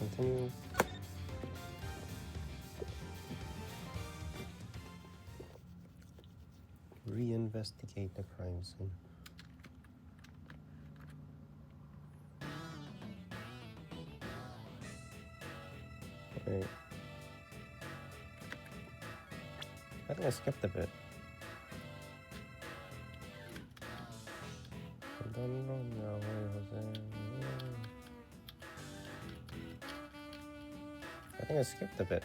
Continue. Reinvestigate the crime scene. Wait. I think I skipped a bit. I think I skipped a bit.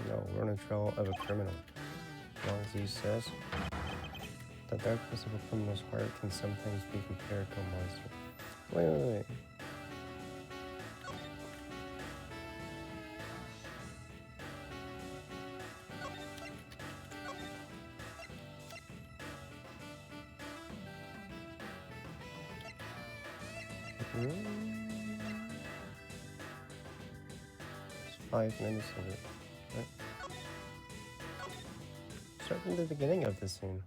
No, we're on a trail of a criminal. Wangzi says, the darkness of a criminal's heart can sometimes be compared to a monster. Wait. It's 5 minutes of it. Right? Start from the beginning of the scene.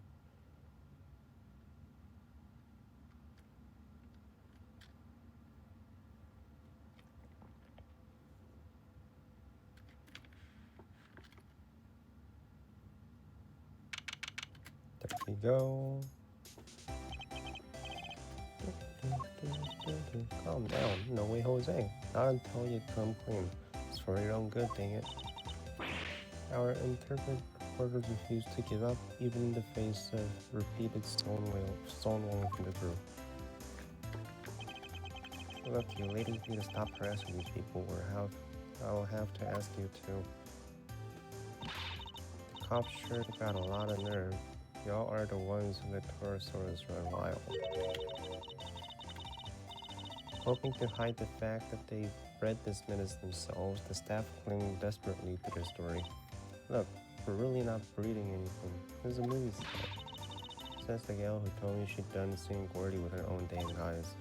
There we go. Calm down. No way, Jose. Not until you come clean. It's for your own good, dang it. Our intrepid reporters refuse to give up, even in the face of repeated stonewalling from the crew. Look, you ladies need to stop harassing these people, or I'll have to ask you to. The cops sure got a lot of nerve. Y'all are the ones who let Torosaurus run wild. Hoping to hide the fact that they bred this menace themselves, the staff cling desperately to their story. Look, we're really not breeding anything. There's a movie set. Says the gal who told me she'd done seeing Gordy with her own dang eyes.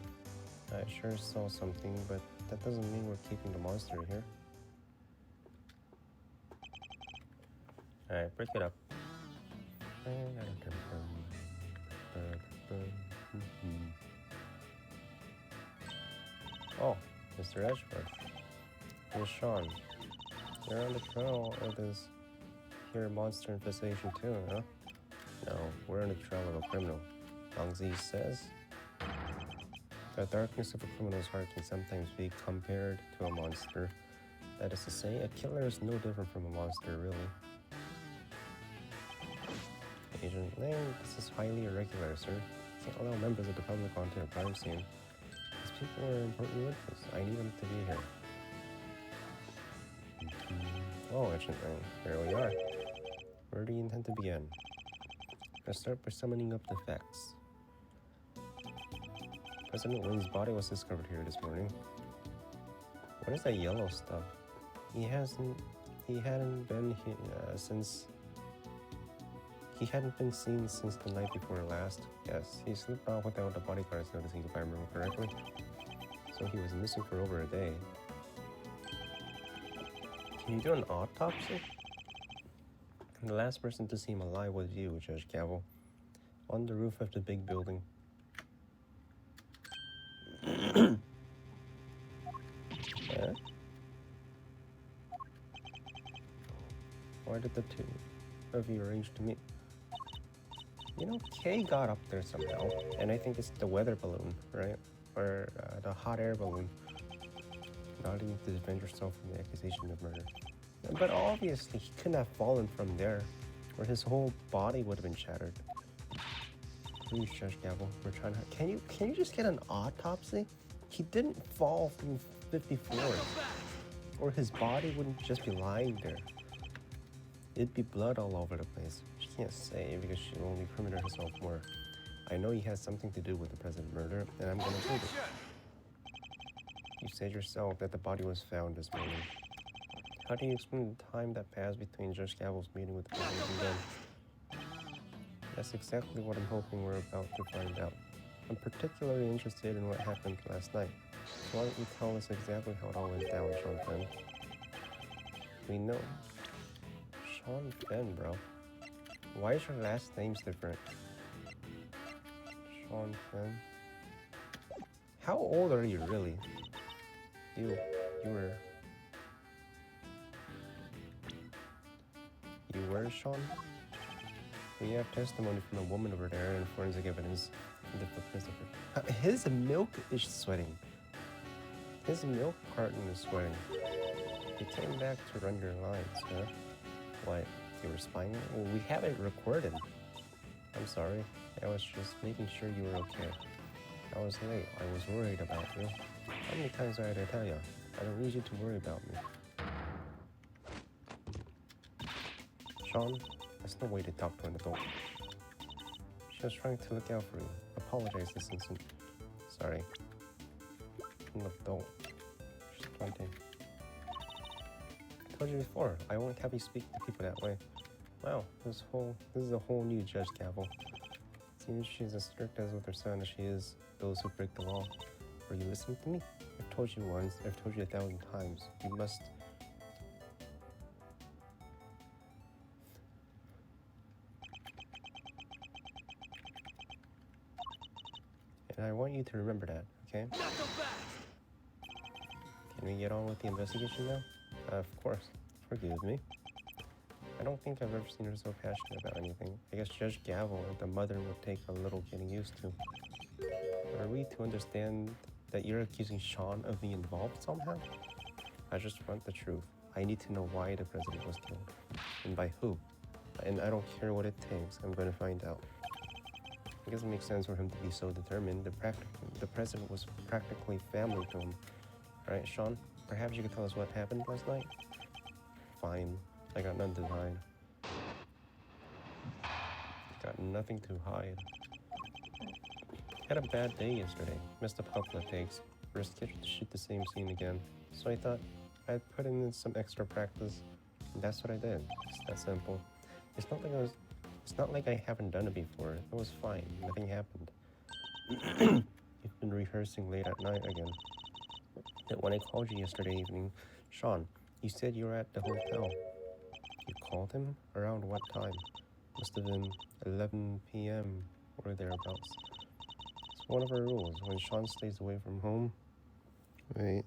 I sure saw something, but that doesn't mean we're keeping the monster here. Alright, break it up. Oh, Mr. Edgeworth. Here's Sean. You're on the trail of this here monster infestation too, huh? No, we're on the trail of a criminal. Wangzi says, the darkness of a criminal's heart can sometimes be compared to a monster. That is to say, a killer is no different from a monster, really. Agent Lang, this is highly irregular, sir. Can't allow members of the public onto a crime scene. These people are important witnesses. I need them to be here. Oh, Agent Lang, here we are. Where do you intend to begin? Let's start by summoning up the facts. President Wayne's body was discovered here this morning. What is that yellow stuff? He hadn't been here He hadn't been seen since the night before last. Yes, he slipped off without the bodyguards noticing, if I remember correctly. So he was missing for over a day. Can you do an autopsy? The last person to see him alive was you, Judge Gavel, on the roof of the big building. Why did the two of you arrange to meet? You know, Kay got up there somehow, and I think it's the weather balloon, right? Or the hot air balloon. Not even to defend yourself from the accusation of murder. But obviously, he couldn't have fallen from there, or his whole body would have been shattered. Please, Judge Gavel, we're trying to... Can you just get an autopsy? He didn't fall from 50 floors, or his body wouldn't just be lying there. It'd be blood all over the place. She can't say because she'll only incriminate herself more. I know he has something to do with the president murder, and I'm gonna prove it. You said yourself that the body was found this morning. How do you explain the time that passed between Judge Gavel's meeting with the president and then? That's exactly what I'm hoping we're about to find out. I'm particularly interested in what happened last night. So why don't you tell us exactly how it all went down, Sean Penn? We know. Sean Penn, bro. Why is your last names different? Sean Penn. How old are you really? You were Sean? We have testimony from the woman over there and forensic evidence. The footprints of her. His milk is sweating. His milk carton is sweating. You came back to run your lines, huh? What? You were spying? Well, we have it recorded. I'm sorry. I was just making sure you were okay. I was late. I was worried about you. How many times do I have to tell you? I don't need you to worry about me. Sean, that's no way to talk to an adult. She was trying to look out for you. Apologize this instant. Sorry. An adult. She's 20. I told you before, I won't have you speak to people that way. Wow, this is a whole new Judge Gavel. Seems she's as strict as with her son as she is those who break the law. Were you listening to me? I've told you once, I've told you 1,000 times. You must... And I want you to remember that, okay? Can we get on with the investigation now? Of course. Forgive me. I don't think I've ever seen her so passionate about anything. I guess Judge Gavel, the mother, would take a little getting used to. Are we to understand that you're accusing Sean of being involved somehow? I just want the truth. I need to know why the president was killed. And by who. And I don't care what it takes. I'm going to find out. I guess it makes sense for him to be so determined. The president was practically family to him. Right, Sean? Perhaps you could tell us what happened last night? Fine. I got none to hide. Got nothing to hide. Had a bad day yesterday. Missed a couple of takes. We're scheduled to shoot the same scene again. So I thought I'd put in some extra practice. And that's what I did. It's that simple. It's not like I haven't done it before. It was fine. Nothing happened. You've been rehearsing late at night again. And when I called you yesterday evening, Sean, you said you were at the hotel. You called him? Around what time? Must have been 11 p.m. or thereabouts. It's one of our rules. When Sean stays away from home... Wait.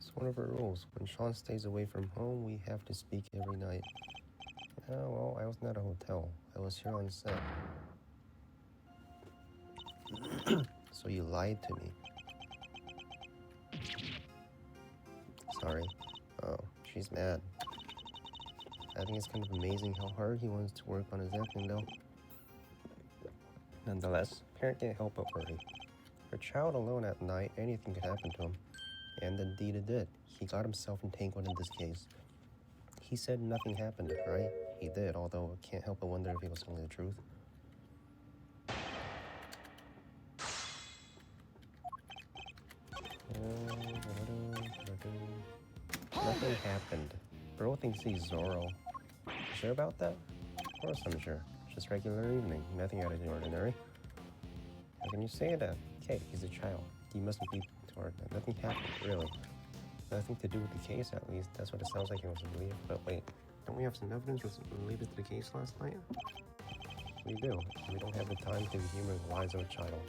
It's one of our rules. When Sean stays away from home, we have to speak every night. Oh, well, I was not at a hotel. I was here on set. So you lied to me. Sorry. Oh, she's mad. I think it's kind of amazing how hard he wants to work on his acting, though. Nonetheless, parent can't help but worry. For a child alone at night, anything could happen to him. And indeed it did. He got himself entangled in this case. He said nothing happened, right? he did, although I can't help but wonder if he was telling the truth. Nothing happened. Bro thinks he's Zoro. You sure about that? Of course I'm sure. Just regular evening. Nothing out of the ordinary. How can you say that? Okay, he's a child. He mustn't be toward that. Nothing happened, really. Nothing to do with the case, at least. That's what it sounds like he was believed. But wait, don't we have some evidence related to the case last night? We do. We don't have the time to humor the lies of a child.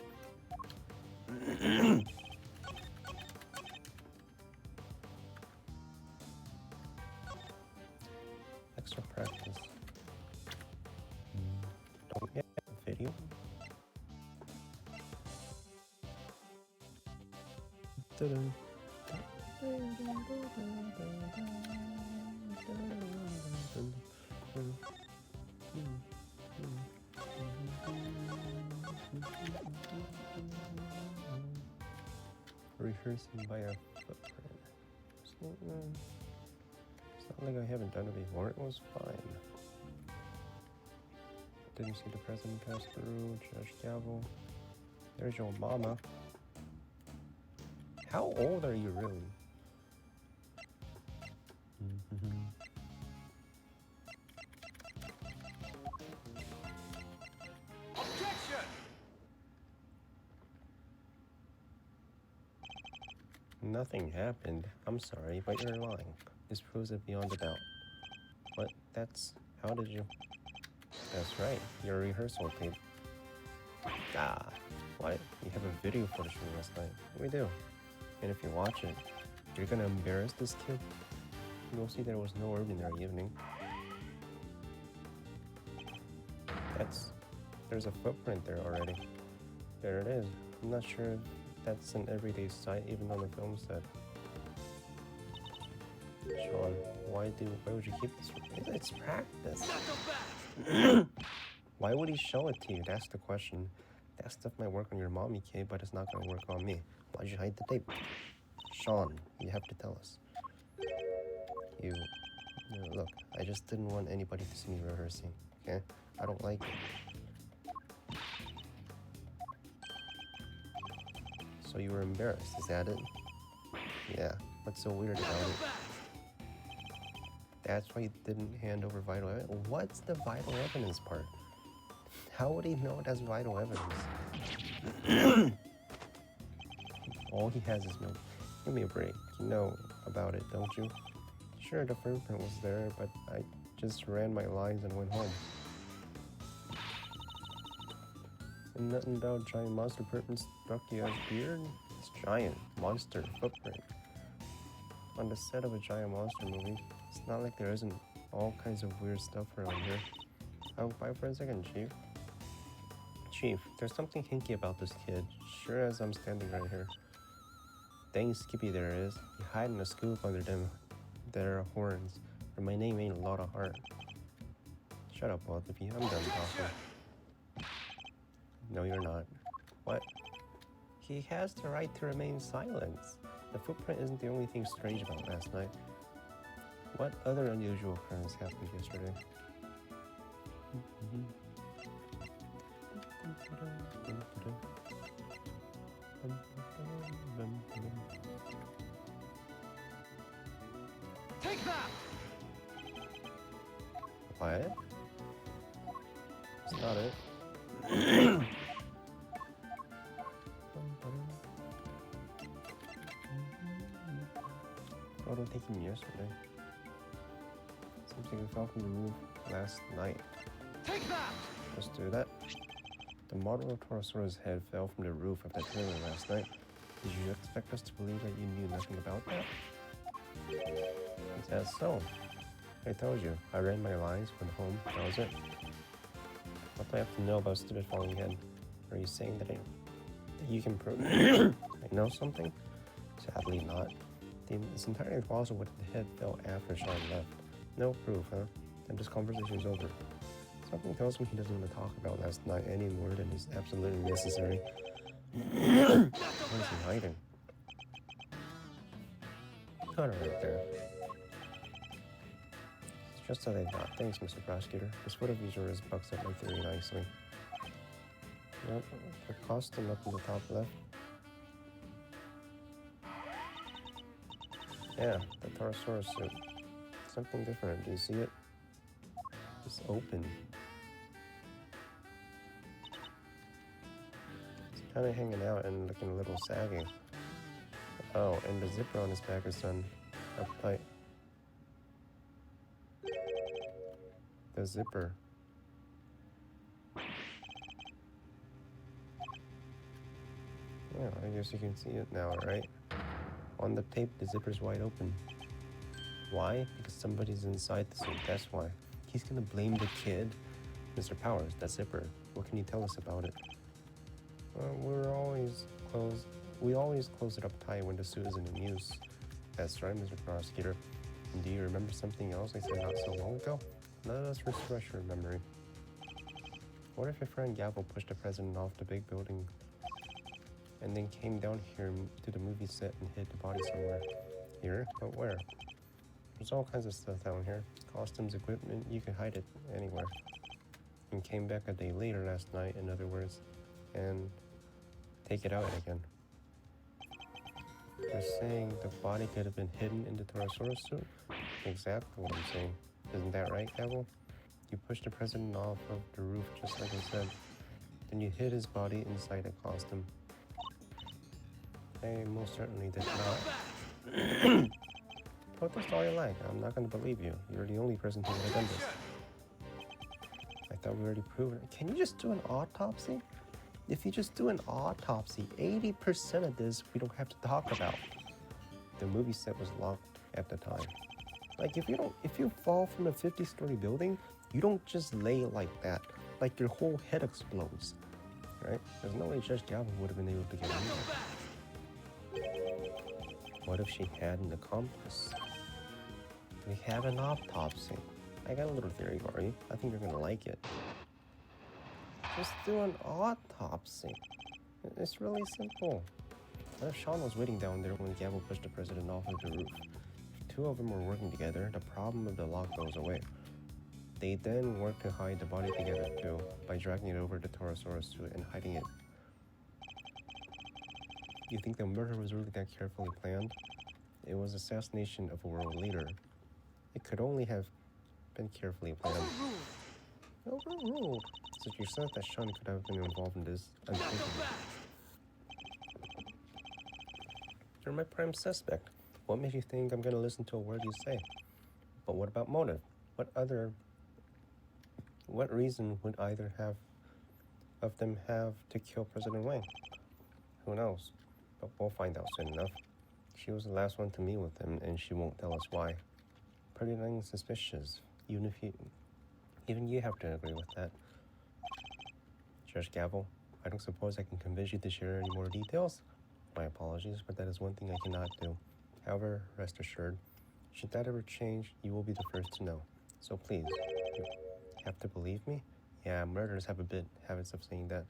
Extra practice. Don't get a video. Ta-da. Rehearsing by a footprint. It's not like I haven't done it before. It was fine. Didn't see the president pass through. Judge Gavel. There's your mama. How old are you really? Objection! Nothing happened. I'm sorry, but you're lying. This proves it beyond a doubt. What? How did you... That's right, your rehearsal tape. Ah, what? You have a video footage from last night. We do. And if you watch it, you're gonna embarrass this kid. You'll see there was no ordinary evening. There's a footprint there already. There it is. I'm not sure if that's an everyday sight, even on the film set. Sean, why would you keep this? It's practice. Why would he show it to you? That's the question. That stuff might work on your mommy, kid, but it's not gonna work on me. Why'd you hide the tape? Sean, you have to tell us. Look, I just didn't want anybody to see me rehearsing, okay? I don't like it. So you were embarrassed, is that it? Yeah, what's so weird about it? That's why you didn't hand over vital evidence? What's the vital evidence part? How would he know it has vital evidence? All he has is milk. Give me a break. You know about it, don't you? Sure, the fingerprint was there, but I just ran my lines and went home. And nothing about giant monster footprint struck you as weird? It's giant monster footprint. On the set of a giant monster movie, it's not like there isn't all kinds of weird stuff around here. Oh, bye for a second, Chief. Chief, there's something hinky about this kid, sure as I'm standing right here. Dang Skippy there is. You hiding a scoop under them their horns, or my name ain't a lot of heart. Shut up, both of you. I'm done talking. No, you're not. What? He has the right to remain silent. The footprint isn't the only thing strange about last night. What other unusual occurrence happened yesterday? Take that! What? That's not it. Photo taken yesterday. Seems like it fell from the roof last night. Take that! Let's do that. The model of Torosaurus' head fell from the roof of that trailer last night. Did you expect us to believe that you knew nothing about that? Is that so? I told you, I ran my lines, went home, that was it. What do I have to know about stupid falling head? Are you saying that you can prove I know something? Sadly not. It's entirely possible that the head fell after Sean left. No proof, huh? And this conversation's over. Something tells me he doesn't want to talk about last night any more than is absolutely necessary. Where's he hiding? Got it right there. Just as I thought. Thanks, Mr. Prosecutor. This photo of yours bucks up my theory nicely. Yep, the costume up in the top left. Yeah, the Torosaurus suit. Something different. Do you see it? It's open. It's kind of hanging out and looking a little saggy. Oh, and the zipper on his back is done up tight. The zipper. Yeah, I guess you can see it now, right? On the tape, the zipper's wide open. Why? Because somebody's inside the suit, that's why. He's gonna blame the kid. Mr. Powers, that zipper. What can you tell us about it? We always close it up tight when the suit isn't in use. That's right, Mr. Prosecutor. And do you remember something else I said not so long ago? Let us refresh your memory. What if your friend Gavel pushed the president off the big building and then came down here to the movie set and hid the body somewhere? Here? But where? There's all kinds of stuff down here. Costumes, equipment, you can hide it anywhere. And came back a day later last night, in other words, and take it out again. You're saying the body could have been hidden in the Torosaurus suit? Exactly what I'm saying. Isn't that right, Gavel? You pushed the president off of the roof just like I said. Then you hid his body inside a costume. I most certainly did not. Protest all you like. I'm not going to believe you. You're the only person who would have done this. I thought we already proved it. Can you just do an autopsy? If you just do an autopsy, 80% of this we don't have to talk about. The movie set was locked at the time. Like if you fall from a 50-story building, you don't just lay like that. Like your whole head explodes, right? There's no way Judge Galvin would have been able to get in there. What if she had an accomplice? We have an autopsy. I got a little theory for you. I think you're gonna like it. Just do an autopsy. It's really simple. What if Sean was waiting down there when Gavel pushed the president off of the roof? If two of them were working together, the problem of the lock goes away. They then work to hide the body together too, by dragging it over the Torosaurus suit and hiding it. You think the murder was really that carefully planned? It was assassination of a world leader. It could only have been carefully planned. Overruled. So you said that Sean could have been involved in this unthinkable. You're my prime suspect. What makes you think I'm gonna listen to a word you say? But what about motive? What reason would either of them have to kill President Wang? Who knows? But we'll find out soon enough. She was the last one to meet with him, and she won't tell us why. Pretty dang suspicious. Even you have to agree with that. Judge Gavel, I don't suppose I can convince you to share any more details? My apologies, but that is one thing I cannot do. However, rest assured, should that ever change, you will be the first to know. So please, you have to believe me? Yeah, murderers have habits of saying that.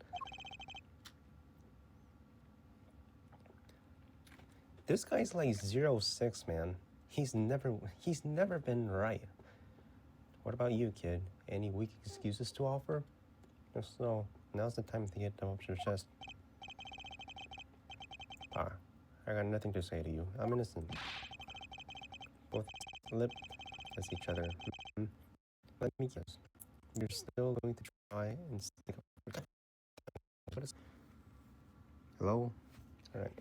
This guy's like 06, man. He's never been right. What about you, kid? Any weak excuses to offer? If so, now's the time to get them off your chest. I got nothing to say to you. I'm innocent. Both lip at each other. Let me guess. You're still going to try and stick up for that? What is... Hello? Alright.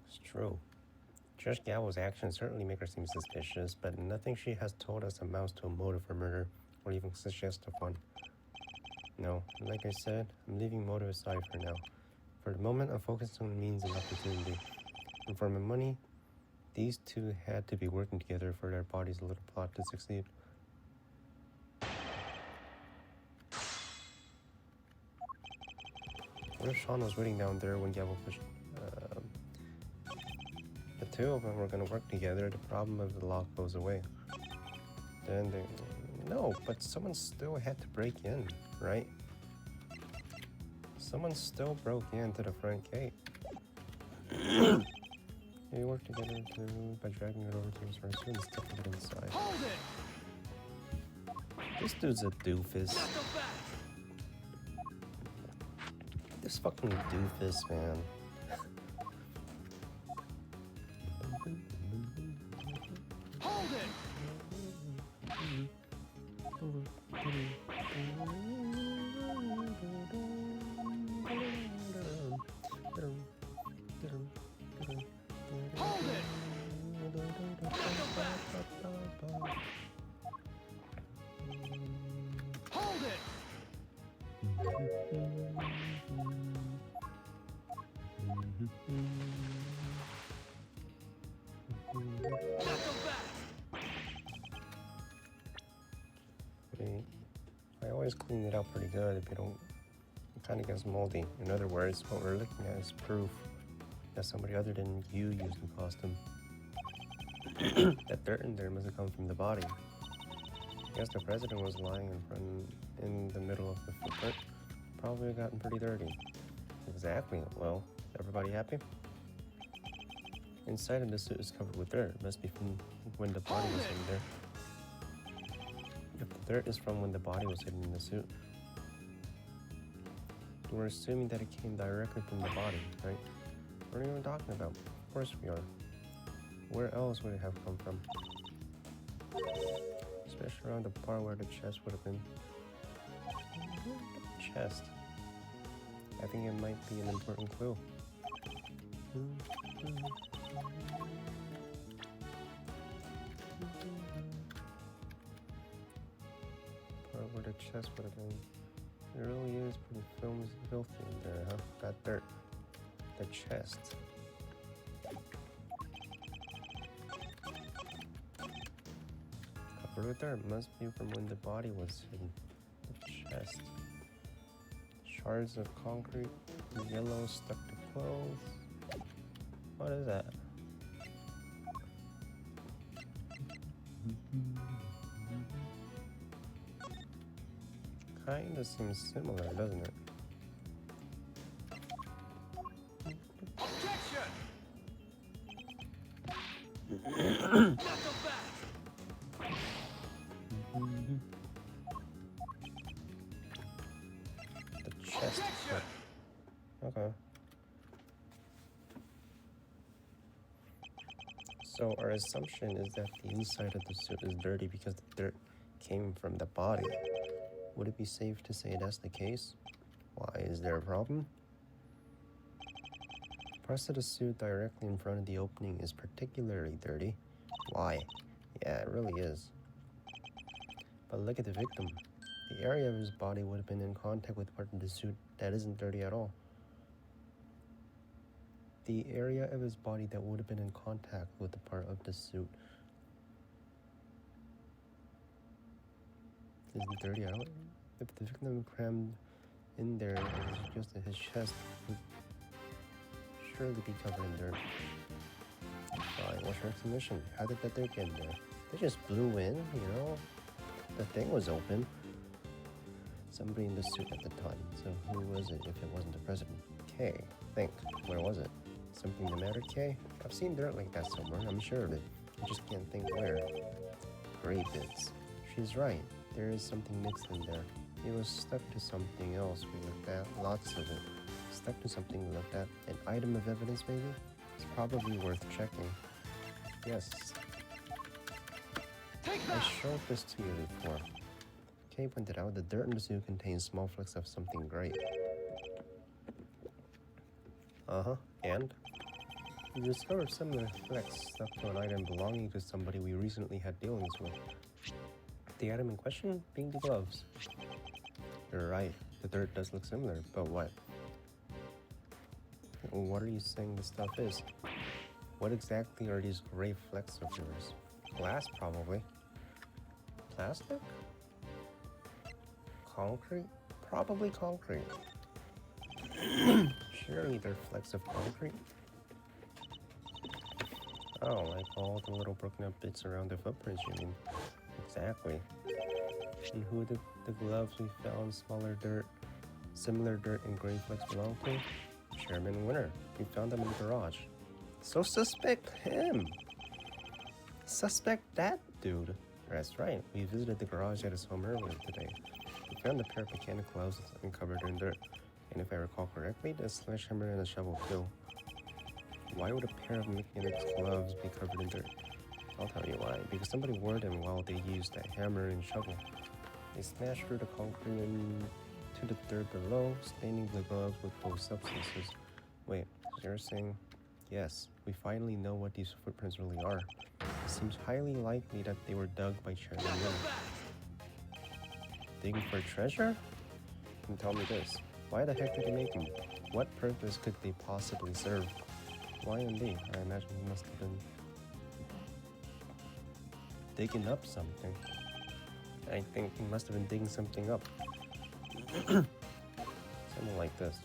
It's true. Judge Galvo's actions certainly make her seem suspicious, but nothing she has told us amounts to a motive for murder, or even suggests one. No, like I said, I'm leaving motive aside for now. For the moment, I'm focused on means and opportunity. And for my money, these two had to be working together for their body's little plot to succeed. What if Sean was waiting down there when Gavel pushed... The two of them were going to work together, the problem of the lock goes away. Then they... No, but someone still had to break in, right? Someone still broke into the front gate. They worked together by dragging it over to his first and sticking it inside. Hold Hold it! This dude's a doofus. Knock him back! This fucking doofus, man. Hold it! Hold it! Knock him back! Hold it! Knock him back! I always clean it up pretty good if you don't. It kind of gets moldy. In other words, what we're looking at is proof that somebody other than you used the costume. That dirt in there must have come from the body. I guess the president was lying in the middle of the footprint. Probably gotten pretty dirty. Exactly. Well, everybody happy? Inside of the suit is covered with dirt. Must be from when the body was in there. If the dirt is from when the body was hidden in the suit, we're assuming that it came directly from the body, right? What are you even talking about? Of course we are. Where else would it have come from? Especially around the part where the chest would have been. Chest. I think it might be an important clue. Part where the chest would have been. It really is pretty filthy in there, huh? That dirt. The chest. Covered with dirt must be from when the body was hidden. The chest. Shards of concrete, yellow stuck to clothes. What is that? Kinda seems similar, doesn't it? Objection! Knock him back! The chest. Objection! Okay. So our assumption is that the inside of the suit is dirty because the dirt came from the body. Would it be safe to say that's the case? Why, is there a problem? Parts of the suit directly in front of the opening is particularly dirty. Why? Yeah, it really is. But look at the victim. The area of his body would have been in contact with part of the suit that isn't dirty at all. The area of his body that would have been in contact with the part of the suit isn't dirty at all. If the victim crammed in there is just his chest, would surely be covered in dirt. Fine, what's your explanation? How did that dirt get in there? They just blew in, you know? The thing was open. Somebody in the suit at the time. So who was it if it wasn't the president? Kay, think. Where was it? Something the matter, Kay? I've seen dirt like that somewhere, I'm sure of it. I just can't think where. Gray bits. She's right. There is something mixed in there. It was stuck to something else we looked at. Lots of it. Stuck to something we looked at. An item of evidence, maybe? It's probably worth checking. Yes. Take I that! showed this to you before. Kay pointed out the dirt in the suit contains small flecks of something gray. And? We discovered similar flecks stuck to an item belonging to somebody we recently had dealings with. The item in question being the gloves. You're right, the dirt does look similar, but what? What are you saying this stuff is? What exactly are these gray flecks of yours? Glass, probably. Plastic? Concrete? Probably concrete. Surely they're flecks of concrete. Oh, like all the little broken up bits around the footprints, you mean? Exactly. And who did the gloves we found similar dirt and gray flecks belong to? Chairman Winter. We found them in the garage. So suspect him. Suspect that dude. That's right. We visited the garage at his home earlier today. We found a pair of mechanic gloves uncovered in dirt. And if I recall correctly, the sledgehammer and a shovel too. Why would a pair of mechanic's gloves be covered in dirt? I'll tell you why. Because somebody wore them while they used a hammer and shovel. They smashed through the concrete and to the dirt below, staining the gloves with those substances. Wait, you're saying... Yes, we finally know what these footprints really are. It seems highly likely that they were dug by Chairman Not Winner. go back. Digging for treasure? And tell me this, why the heck did they make them? What purpose could they possibly serve? Why indeed? I imagine he must have been digging up something. I think he must have been digging something up. Something like this.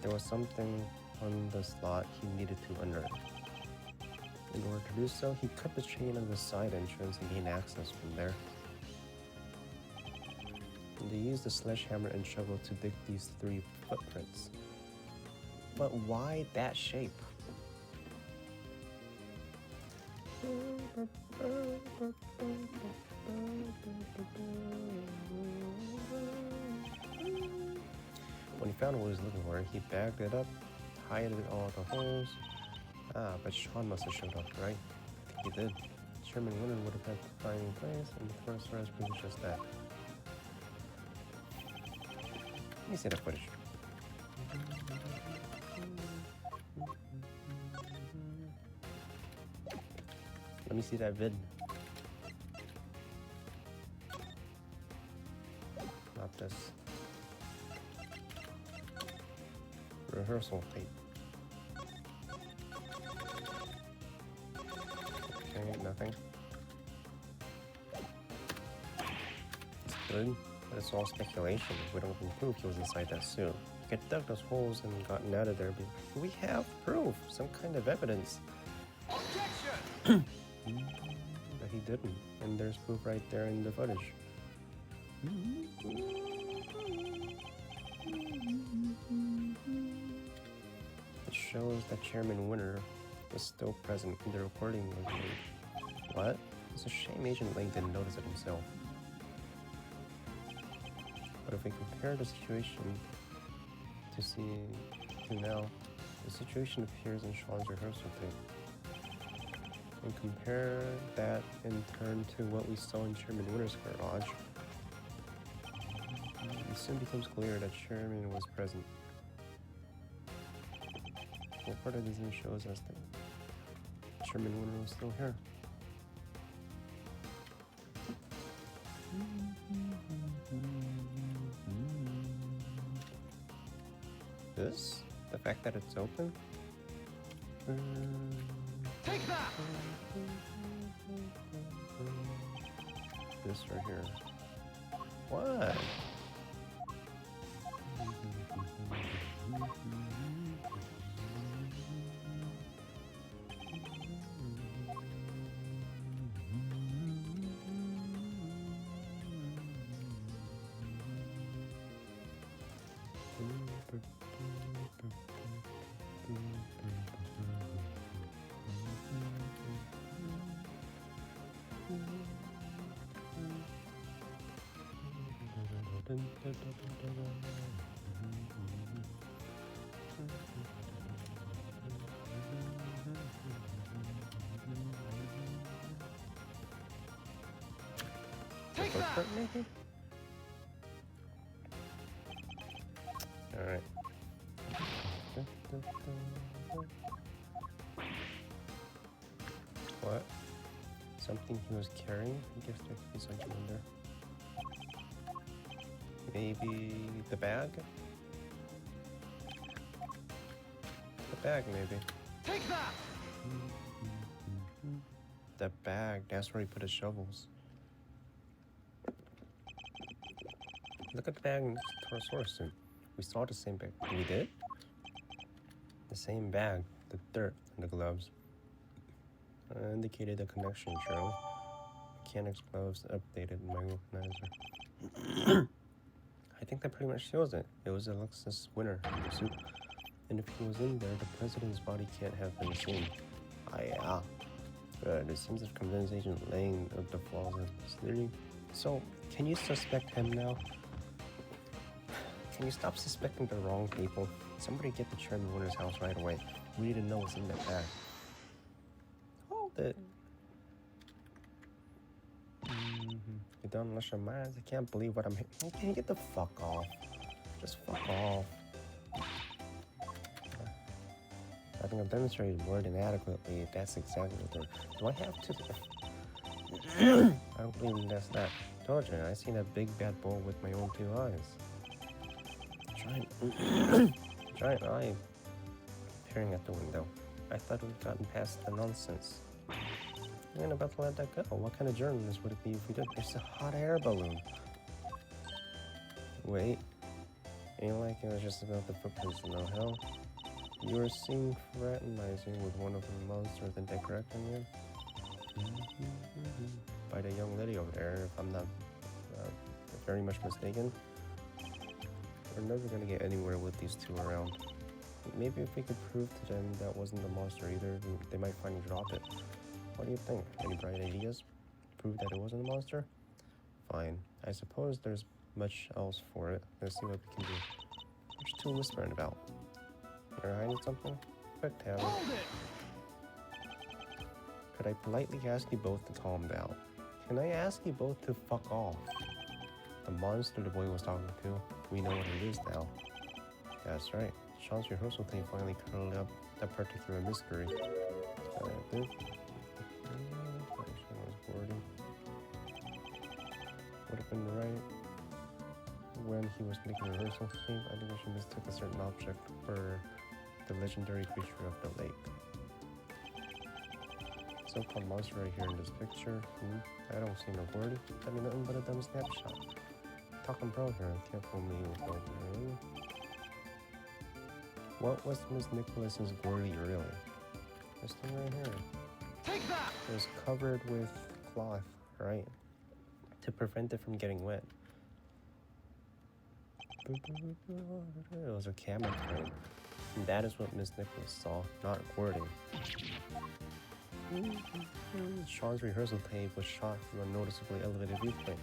There was something on the slot he needed to unearth. In order to do so, he cut the chain on the side entrance and gained access from there. And they used the sledgehammer and shovel to dig these 3 footprints. But why that shape? When he found what he was looking for, he bagged it up, tied it all the holes. Ah, but Sean must have showed up, right? I think he did. Chairman Winner would have had to find a place, and the first res proves just that. Let me see the footage. Let me see that vid. Not this. Rehearsal tape. Okay, nothing. It's good, but it's all speculation. We don't even prove he was inside that suit. He could have dug those holes and gotten out of there, but we have proof, some kind of evidence. Objection! But he didn't, and there's proof right there in the footage. It shows that Chairman Winner was still present in the recording was made. What? It's a shame Agent Lang didn't notice it himself. But if we compare the situation to now, the situation appears in Sean's rehearsal tape. And compare that in turn to what we saw in Chairman Winner's garage, it soon becomes clear that Chairman was present. What part of this shows us that Chairman Winner was still here? This? The fact that it's open? Take that! This right here. What? Take that! Maybe? Alright. What? Something he was carrying? I guess there could be something in there. Maybe the bag? The bag, maybe. Take that! The bag, that's where he put his shovels. Look at the bag next to our source suit. We saw the same bag. We did? The same bag, the dirt and the gloves. Indicated a connection, Cheryl. Mechanics gloves updated my organizer. I think that pretty much shows it. It was Alexis Winner in the suit. And if he was in there, the president's body can't have been seen. Ah, yeah. Good. It seems that condensation laying of the flaws is theory. So, can you suspect him now? Can you stop suspecting the wrong people? Somebody get the Chairman Winter's house right away. We need to know what's in that bag. Hold it. You don't unless your minds. I can't believe what I'm hearing. Can you get the fuck off? Just fuck off. I think I've demonstrated more than adequately. That's exactly what they're. Do I have to? I don't believe that's that. Told you, I seen that big bad bull with my own 2 eyes. Giant eye peering at the window. I thought we'd gotten past the nonsense. We ain't about to let that go. What kind of journalist would it be if we did? It's a hot air balloon. Wait. Ain't like it was just about the footprints, no hell. You were seen fraternizing with one of the monsters in that correct, man? By the young lady over there, if I'm not very much mistaken. We're never gonna get anywhere with these two around. Maybe if we could prove to them that wasn't the monster either, they might finally drop it. What do you think? Any bright ideas? Prove that it wasn't a monster? Fine. I suppose there's much else for it. Let's see what we can do. What you two whispering about? You're hiding something? Quick, Tabby. Hold it! Could I politely ask you both to calm down? Can I ask you both to fuck off? The monster the boy was talking to, we know what it is now. That's right. Sean's rehearsal tape finally curled up that particular mystery. Would have been right when he was making rehearsal tape. I think she mistook a certain object for the legendary creature of the lake. So-called monster right here in this picture. I don't see no word. I mean nothing but a dumb snapshot. Talking pro here. Can't fool me with that. What was Miss Nicholas's Gordy really? This thing right here. Take that! It was covered with cloth, right? To prevent it from getting wet. It was a camera frame. And that is what Miss Nicholas saw, not Gordy. Sean's rehearsal tape was shot from a noticeably elevated viewpoint.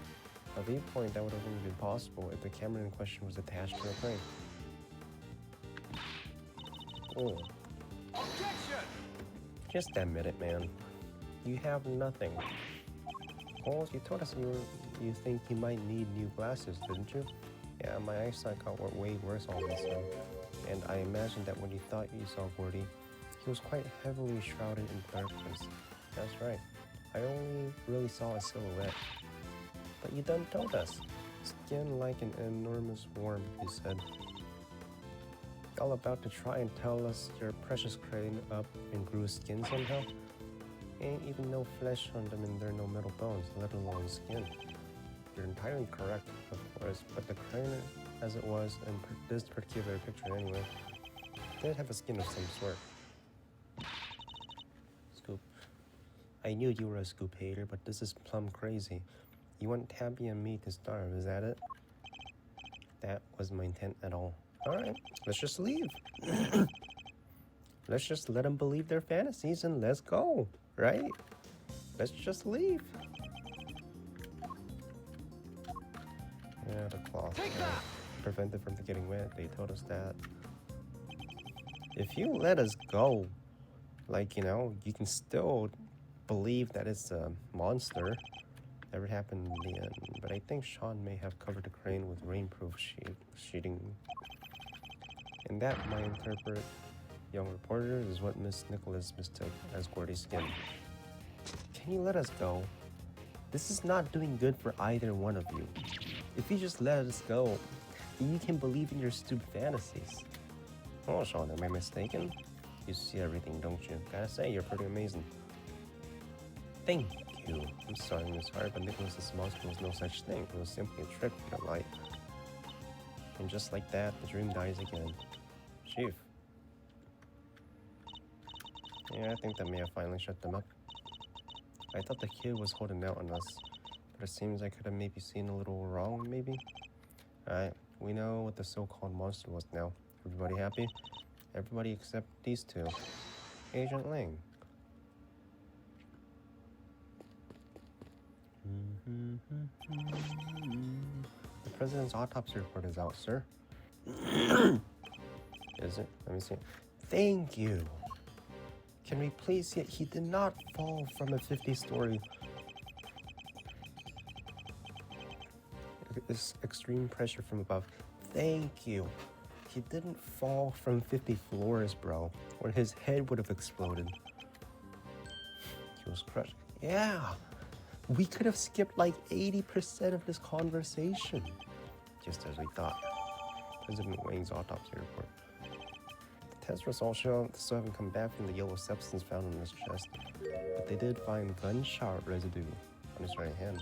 A viewpoint that would have only been possible if the camera in question was attached to a frame. Oh. Objection! Just admit it, man. You have nothing. Well, you told us you think you might need new glasses, didn't you? Yeah, my eyesight got way worse all of a sudden. And I imagine that when you thought you saw Gordy, he was quite heavily shrouded in darkness. That's right. I only really saw a silhouette. But you done told us. Skin like an enormous worm, you said. All about to try and tell us your precious crane up and grew skin somehow? Ain't even no flesh on them and there are no metal bones, let alone skin. You're entirely correct, of course, but the crane, as it was in this particular picture anyway, did have a skin of some sort. Scoop. I knew you were a Scoop hater, but this is plumb crazy. You want Tabby and me to starve, is that it? That wasn't my intent at all. Alright, let's just leave. Let's just let them believe their fantasies and let's go, right? Let's just leave. Yeah, the cloth. Prevent it from getting wet. They told us that. If you let us go, like, you know, you can still believe that it's a monster. Never happened in the end. But I think Sean may have covered the crane with rainproof sheeting. And that might interpret young reporter is what Miss Nicholas mistook as Gordy's skin. Can you let us go? This is not doing good for either one of you. If you just let us go, you can believe in your stupid fantasies. Oh, Sean, am I mistaken? You see everything, don't you? Gotta say, you're pretty amazing. Thank you. I'm sorry, Miss Hart, but Nicholas's monster was no such thing. It was simply a trick for the light. And just like that, the dream dies again. Chief. Yeah, I think that may have finally shut them up. I thought the kid was holding out on us, but it seems I could have maybe seen a little wrong, maybe? Alright, we know what the so-called monster was now. Everybody happy? Everybody except these two. Agent Ling. The president's autopsy report is out, sir. Is it? Let me see. Thank you. Can we please see it? He did not fall from a 50-story. This extreme pressure from above. Thank you. He didn't fall from 50 floors, bro, or his head would have exploded. He was crushed. Yeah. We could have skipped like 80% of this conversation. Just as we thought. President Wang's autopsy report. The test results show they still haven't come back from the yellow substance found in his chest. But they did find gunshot residue on his right hand.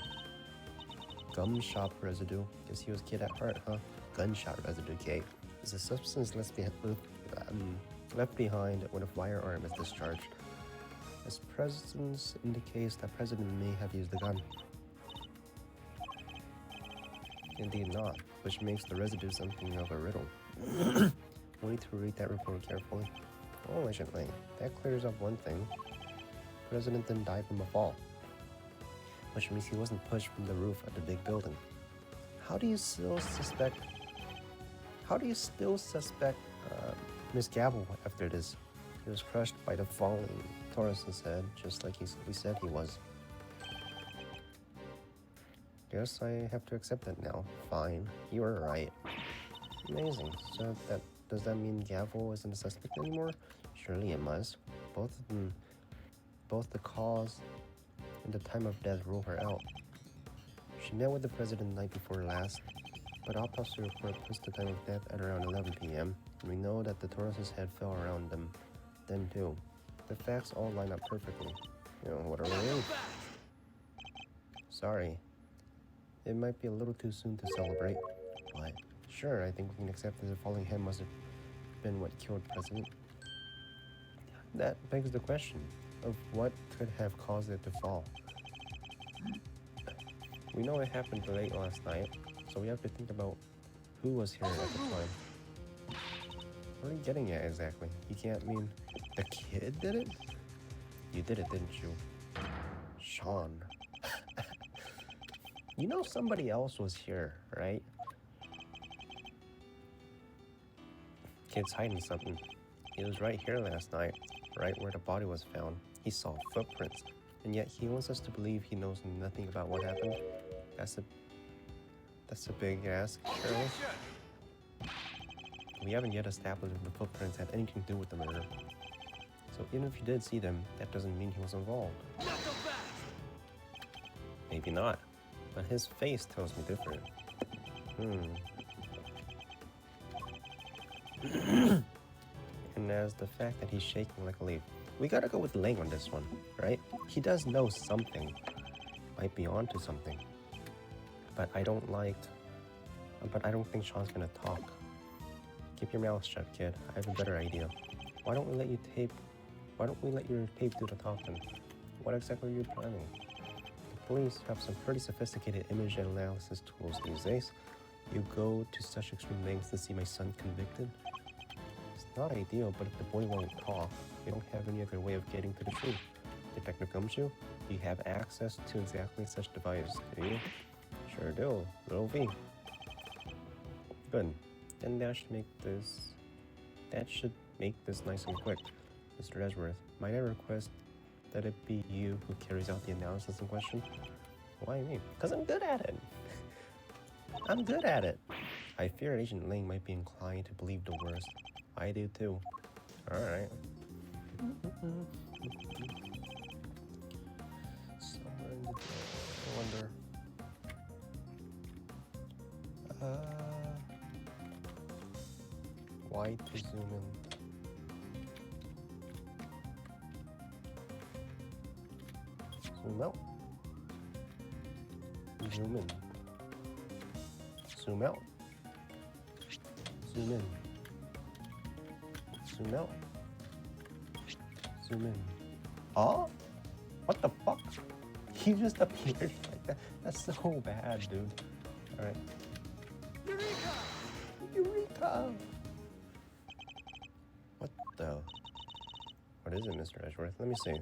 Gum shop residue. Guess he was kid at heart, huh? Gunshot residue, Kate. Is a substance left behind when a firearm is discharged. His presence indicates that President may have used the gun. Indeed not, which makes the residue something of a riddle. We need to read that report carefully. Oh, Agent Lang, that clears up one thing. The President didn't die from a fall, which means he wasn't pushed from the roof of the big building. How do you still suspect Miss Gabble after this? He was crushed by the falling Taurus's head, just like we said he was. Guess I have to accept it now. Fine, you were right. Amazing. So does that mean Gabble isn't a suspect anymore? Surely it must. Both the cause and the time of death rule her out. She met with the president the night before last, but autopsy report puts the time of death at around 11 p.m. And we know that the Taurus's head fell around them then too. The facts all line up perfectly. You know, what a relief. Sorry. It might be a little too soon to celebrate, but sure, I think we can accept that the falling head must have been what killed the president. That begs the question of what could have caused it to fall. We know it happened late last night, so we have to think about who was here at the time. What are you getting at exactly? You can't mean the kid did it? You did it, didn't you? Sean. You know somebody else was here, right? Kid's hiding something. He was right here last night, right where the body was found. He saw footprints, and yet he wants us to believe he knows nothing about what happened. That's a big ask, Shirley. We haven't yet established if the footprints had anything to do with the murder. So even if you did see them, that doesn't mean he was involved. Maybe not, but his face tells me different. And as the fact that he's shaking like a leaf, we gotta go with Lang on this one, right? He does know something, might be onto something, but I don't think Sean's gonna talk. Keep your mouth shut, kid. I have a better idea. Why don't we let your tape do the talking? What exactly are you planning? The police have some pretty sophisticated image analysis tools these days. You go to such extreme lengths to see my son convicted? It's not ideal, but if the boy won't talk, we don't have any other way of getting to the truth. Detective Gumshoe, you have access to exactly such device, do you? Sure do. Little V. Good. Then that should make this nice and quick. Mr. Edgeworth, might I request that it be you who carries out the analysis in question? Why me? Because I'm good at it. I'm good at it. I fear Agent Lang might be inclined to believe the worst. I do too. Alright. Somewhere in the I wonder. Why to zoom in? Zoom out. Zoom in. Zoom out. Zoom in. Zoom out. Zoom in. Oh? What the fuck? He just appeared like that. That's so bad, dude. Alright. Eureka! Eureka! What the? What is it, Mr. Edgeworth? Let me see.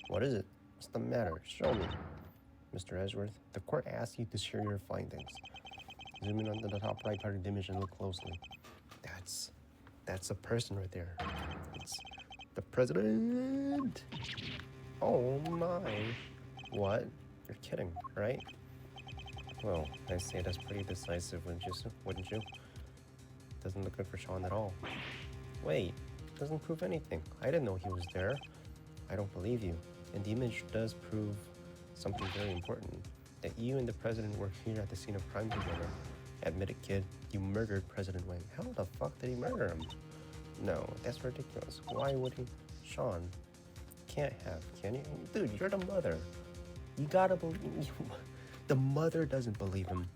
What is it? What's the matter? Show me. Mr. Edgeworth. The court asks you to share your findings. Zoom in onto the top right part of the image and look closely. That's a person right there. It's the president. Oh my. What? You're kidding, right? Well, I say that's pretty decisive, wouldn't you? Doesn't look good for Sean at all. Wait, doesn't prove anything. I didn't know he was there. I don't believe you. And the image does prove something very important. That you and the president were here at the scene of crime together. Admit it, kid. You murdered President Wang. How the fuck did he murder him? No, that's ridiculous. Why would he? Sean, can't have, can you? Dude, you're the mother. You gotta believe. The mother doesn't believe him.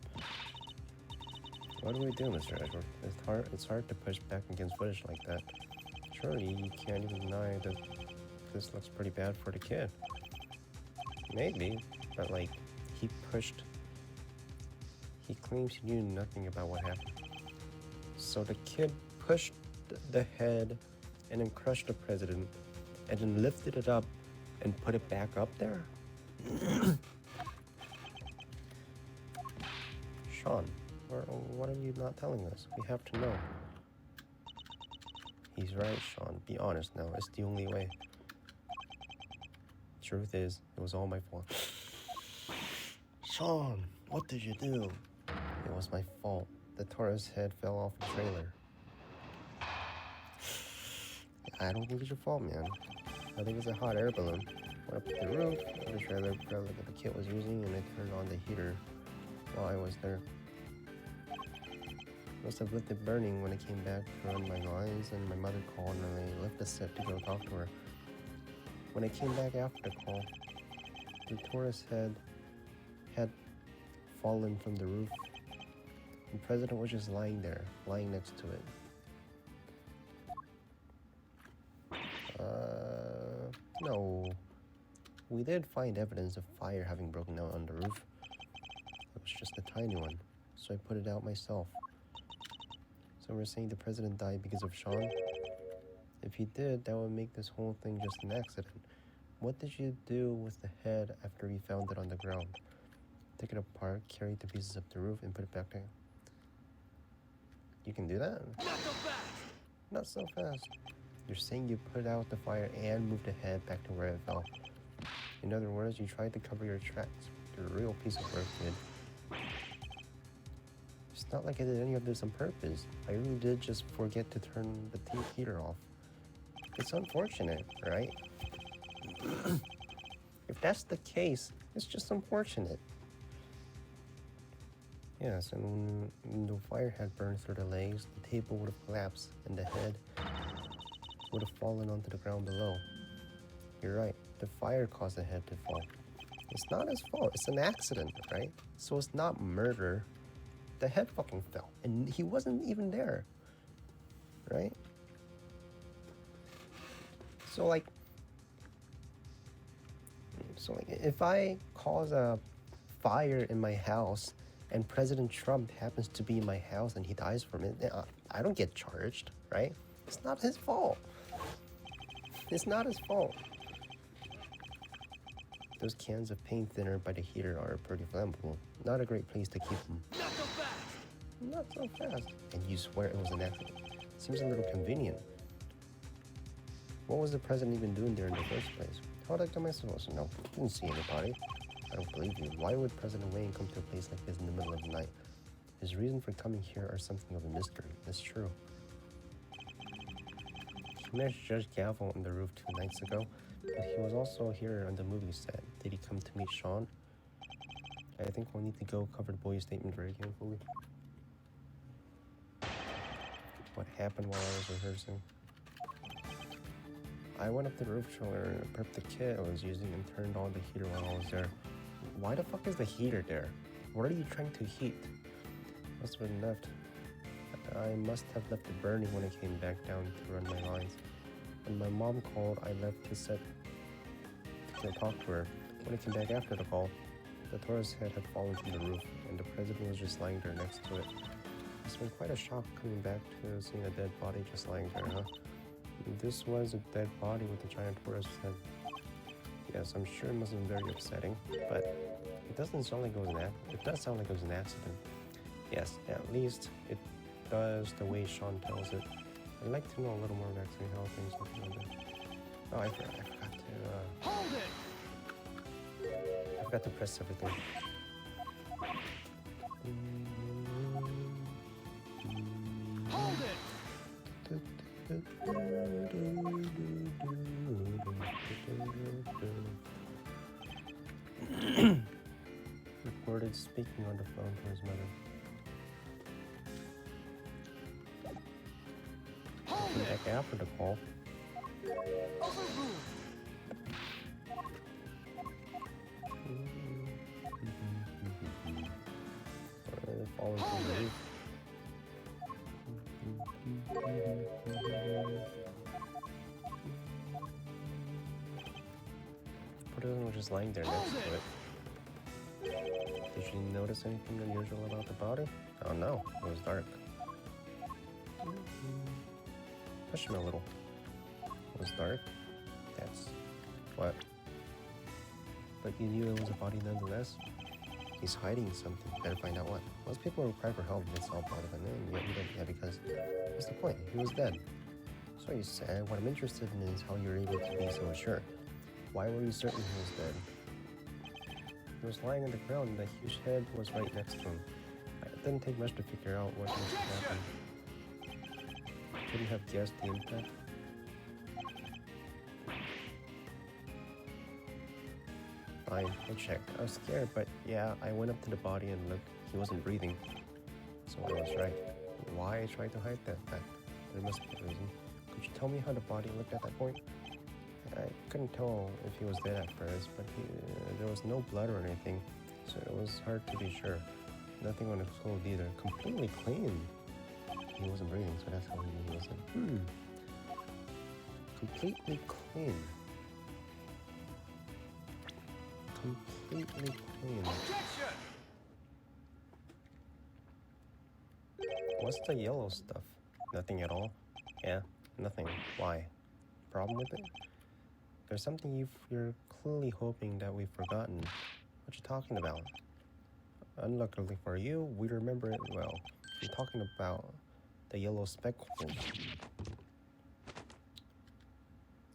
What do we do, Mr. Edward? It's hard to push back against footage like that. Surely you can't even deny that this looks pretty bad for the kid. Maybe, but like, he claims he knew nothing about what happened. So the kid pushed the head and then crushed the president and then lifted it up and put it back up there? Sean, what are you not telling us? We have to know. He's right, Sean. Be honest now. It's the only way. Truth is, it was all my fault. Sean, what did you do? It was my fault. The Taurus head fell off the trailer. I don't think it's your fault, man. I think it's a hot air balloon. Went up to the roof of the trailer that the kid was using, and I turned on the heater while I was there. Must have left it burning when I came back to run my lines, and my mother called and I left the set to go talk to her. When I came back after the call, the Taurus head had fallen from the roof. The president was just lying there, lying next to it. No. We did find evidence of fire having broken out on the roof. It was just a tiny one, so I put it out myself. So we're saying the president died because of Sean? If he did, that would make this whole thing just an accident. What did you do with the head after you found it on the ground? Take it apart, carry the pieces up the roof, and put it back there. You can do that? Not so fast! Not so fast. You're saying you put out the fire and moved the head back to where it fell. In other words, you tried to cover your tracks. You're a real piece of work, kid. It's not like I did any of this on purpose. I really did just forget to turn the heater off. It's unfortunate, right? If that's the case, it's just unfortunate. Yes, and when the fire had burned through the legs, the table would have collapsed and the head would have fallen onto the ground below. You're right, the fire caused the head to fall. It's not his fault, it's an accident, right? So it's not murder. The head fucking fell, and he wasn't even there, right? So like, if I cause a fire in my house and President Trump happens to be in my house and he dies from it, I don't get charged, right? It's not his fault. It's not his fault. Those cans of paint thinner by the heater are pretty flammable. Not a great place to keep them. Not so fast! Not so fast. And you swear it was an accident. Seems a little convenient. What was the president even doing there in the first place? How am I supposed to know? Didn't see anybody. I don't believe you. Why would President Wayne come to a place like this in the middle of the night? His reason for coming here are something of a mystery. That's true. He met Judge Gavel on the roof 2 nights ago, but he was also here on the movie set. Did he come to meet Sean? I think we'll need to go cover the boy's statement very carefully. What happened while I was rehearsing? I went up to the roof trailer and prepped the kit I was using and turned on the heater while I was there. Why the fuck is the heater there? What are you trying to heat? Must have been left. I must have left it burning when I came back down to run my lines. When my mom called, I left the set to talk to her. When I came back after the call, the Taurus head had fallen from the roof, and the president was just lying there next to it. It's been quite a shock coming back to seeing a dead body just lying there, huh? This was a dead body with a giant Taurus head. Yes, I'm sure it must have been very upsetting, but it doesn't sound like it was it does sound like it was an accident. Yes, at least it does the way Sean tells it. I'd like to know a little more about actually how things look a little bit. Oh, I forgot to Hold it! I forgot to press everything. Hold it! Recorded speaking on the phone to his mother. Hold it! Back after the call. Overruled! Falling from the roof. Portland was just lying there next to it. Did you notice anything unusual about the body? Oh no, it was dark. Push him a little. It was dark. That's what? But you knew it was a body nonetheless? He's hiding something. Better find out what. Most people would cry for help and it's all part of it, and yet you didn't. Yeah, because what's the point? He was dead. So you said, what I'm interested in is how you're able to be so sure. Why were you certain he was dead? He was lying on the ground and the huge head was right next to him. It didn't take much to figure out what must have happened. Couldn't have guessed the impact. Fine, I checked. I was scared, but yeah, I went up to the body and looked. He wasn't breathing. So I was right. Why I tried to hide that fact? There must be a reason. Could you tell me how the body looked at that point? I couldn't tell if he was dead at first, but there was no blood or anything, so it was hard to be sure. Nothing on his clothes either. Completely clean. He wasn't breathing, so that's how he knew he wasn't. Completely clean. Completely clean. Objection! What's the yellow stuff? Nothing at all? Yeah, nothing. Why? Problem with it? There's something you're clearly hoping that we've forgotten. What you talking about? Unluckily for you, we remember it well. I'm talking about the yellow speckles.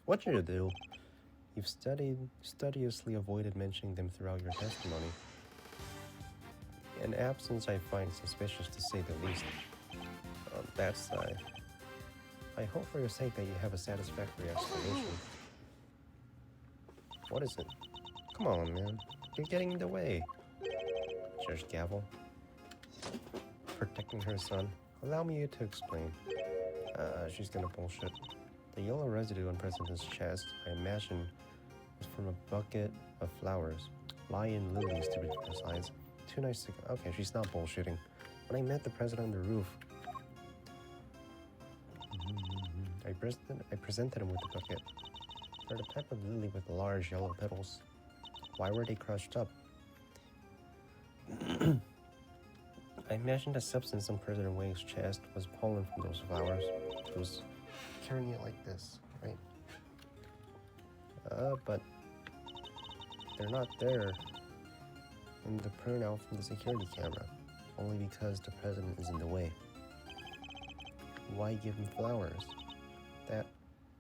What you do? You've studiously avoided mentioning them throughout your testimony. An absence I find suspicious to say the least. I hope for your sake that you have a satisfactory explanation. What is it? Come on, man. You're getting in the way. Judge Gavel. Protecting her son. Allow me to explain. She's gonna bullshit. The yellow residue on President's chest, I imagine, was from a bucket of flowers. Lion lilies, to be precise. 2 nights ago. Okay, she's not bullshitting. When I met the president on the roof, I presented him with the bucket. They're the type of lily with large yellow petals. Why were they crushed up? I imagined the substance on President Wang's chest was pollen from those flowers. He was carrying it like this, right? But they're not there in the printout from the security camera, only because the president is in the way. Why give him flowers? That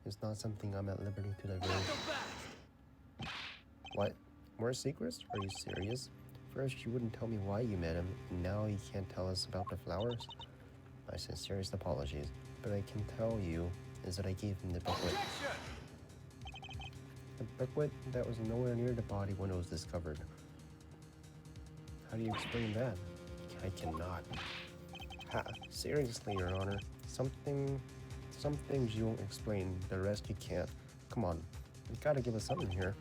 is not something I'm at liberty to divulge. What? More secrets? Are you serious? First, you wouldn't tell me why you met him, and now you can't tell us about the flowers? My sincerest apologies, but I can tell you is that I gave him the booklet. The booklet that was nowhere near the body when it was discovered. How do you explain that? I cannot. Seriously, Your Honor. Some things you won't explain, the rest you can't. Come on, you gotta give us something here.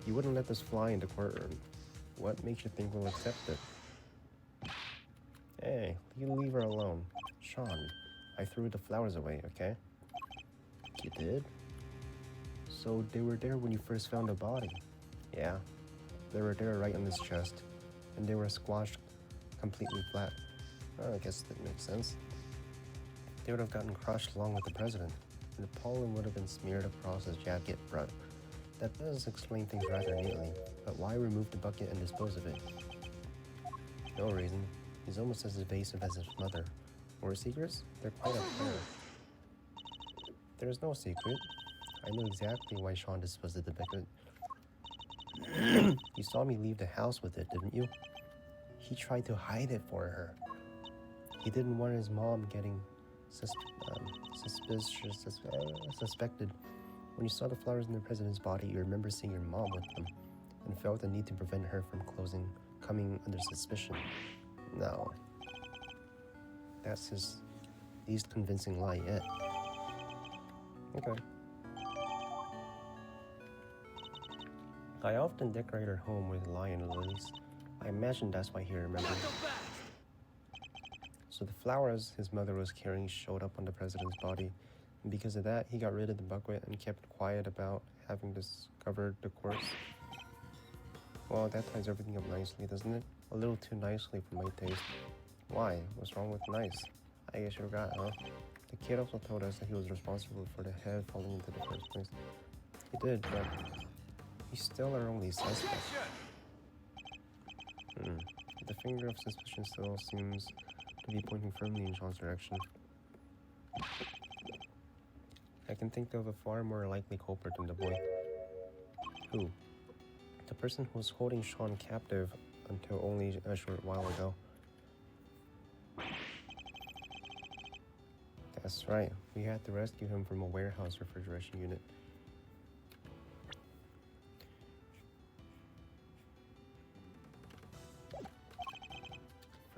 You wouldn't let this fly into courtroom. What makes you think we'll accept it? Hey, you leave her alone. Sean, I threw the flowers away, okay? You did? So they were there when you first found the body? Yeah, they were there right on his chest, and they were squashed completely flat. I guess that makes sense. They would have gotten crushed along with the president, and the pollen would have been smeared across his jacket front. That does explain things rather neatly, but why remove the bucket and dispose of it? No reason. He's almost as evasive as his mother. More secrets? They're quite up there. There's no secret. I know exactly why Sean disposed of the bucket. You saw me leave the house with it, didn't you? He tried to hide it for her. He didn't want his mom getting suspected. When you saw the flowers in the president's body, you remember seeing your mom with them and felt the need to prevent her from coming under suspicion. No. That's his least convincing lie yet. Okay. I often decorate our home with lion lilies. I imagine that's why he remembered. So the flowers his mother was carrying showed up on the president's body, and because of that, he got rid of the bucket and kept quiet about having discovered the corpse. Well, that ties everything up nicely, doesn't it? A little too nicely for my taste. Why? What's wrong with nice? I guess you forgot, huh? The kid also told us that he was responsible for the head falling into the first place. He did, but he's still our only suspect. The finger of suspicion still seems to be pointing firmly in Sean's direction. I can think of a far more likely culprit than the boy. Who? The person who was holding Sean captive until only a short while ago. That's right, we had to rescue him from a warehouse refrigeration unit.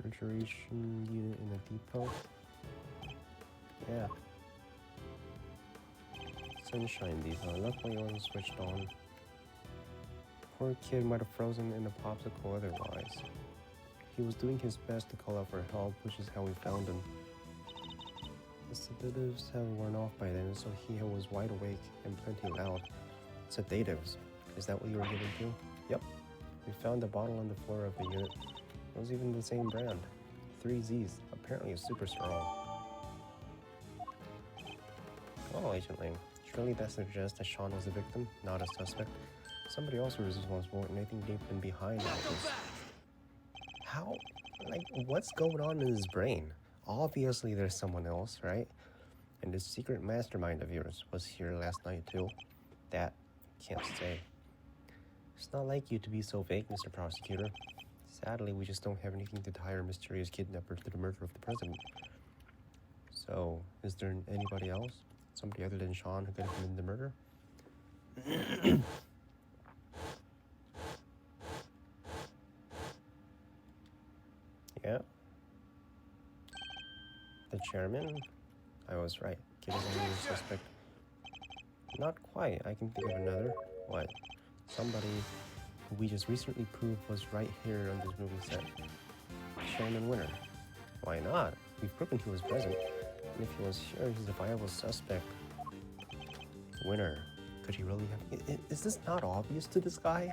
Refrigeration unit in a depot? Yeah. Sunshine depot, luckily it wasn't switched on. Poor kid might have frozen in a popsicle otherwise. He was doing his best to call out for help, which is how we found him. The sedatives have worn off by then, so he was wide awake and plenty loud. Sedatives? Is that what you were given to? Yep. We found the bottle on the floor of the unit. It was even the same brand. 3Zs. Apparently it's super strong. Oh, Agent Lang. Surely that suggests that Sean was a victim, not a suspect. Somebody else was responsible, and I think they've been behind all this. How? Like, what's going on in his brain? Obviously there's someone else, right? And this secret mastermind of yours was here last night too. That, can't say. It's not like you to be so vague, Mr. Prosecutor. Sadly, we just don't have anything to tie our mysterious kidnapper to the murder of the president. So, is there anybody else? Somebody other than Sean who could have committed the murder? Yeah. The chairman? I was right. Kid is only a suspect. Not quite. I can think of another. What? Somebody who we just recently proved was right here on this movie set. Chairman Winter. Why not? We've proven he was present. And if he was here, he's a viable suspect. Winter. Could he really have... Is this not obvious to this guy?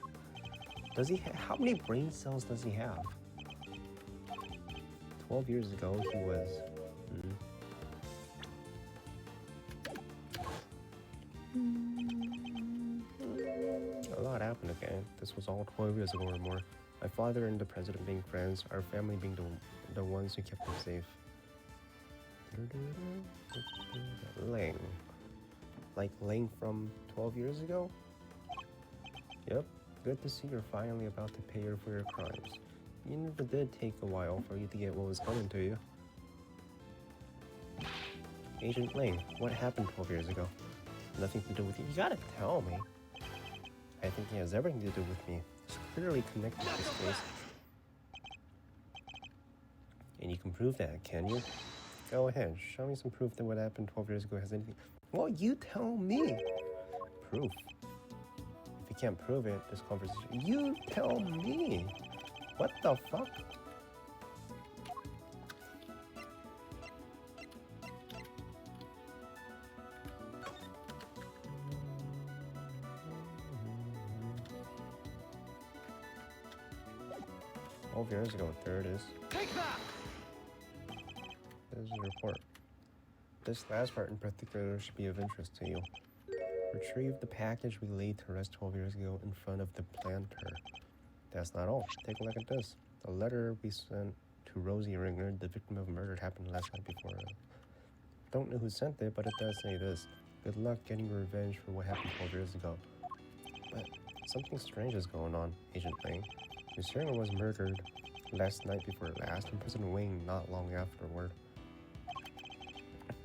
Does he how many brain cells does he have? 12 years ago, he was... A lot happened again. This was all 12 years ago or more. My father and the president being friends, our family being the ones who kept him safe. Lang. Like Lang from 12 years ago? Yep. Good to see you're finally about to pay her for your crimes. You never did take a while for you to get what was coming to you. Agent Lang, what happened 12 years ago? Nothing to do with you. You gotta tell me. I think he has everything to do with me. It's clearly connected to this case. And you can prove that, can you? Go ahead, show me some proof that what happened 12 years ago has anything... Well, you tell me. Proof. If you can't prove it, this conversation... You tell me. What the fuck? Oh, years ago, there it is. Take that! There's a report. This last part in particular should be of interest to you. Retrieve the package we laid to rest 12 years ago in front of the planter. That's not all. Take a look at this. The letter we sent to Rosie Ringer, the victim of murder, happened last night before. Don't know who sent it, but it does say this. Good luck getting revenge for what happened 12 years ago. But something strange is going on, Agent Wang. Miss Ringer was murdered last night before last, and President Wang not long afterward.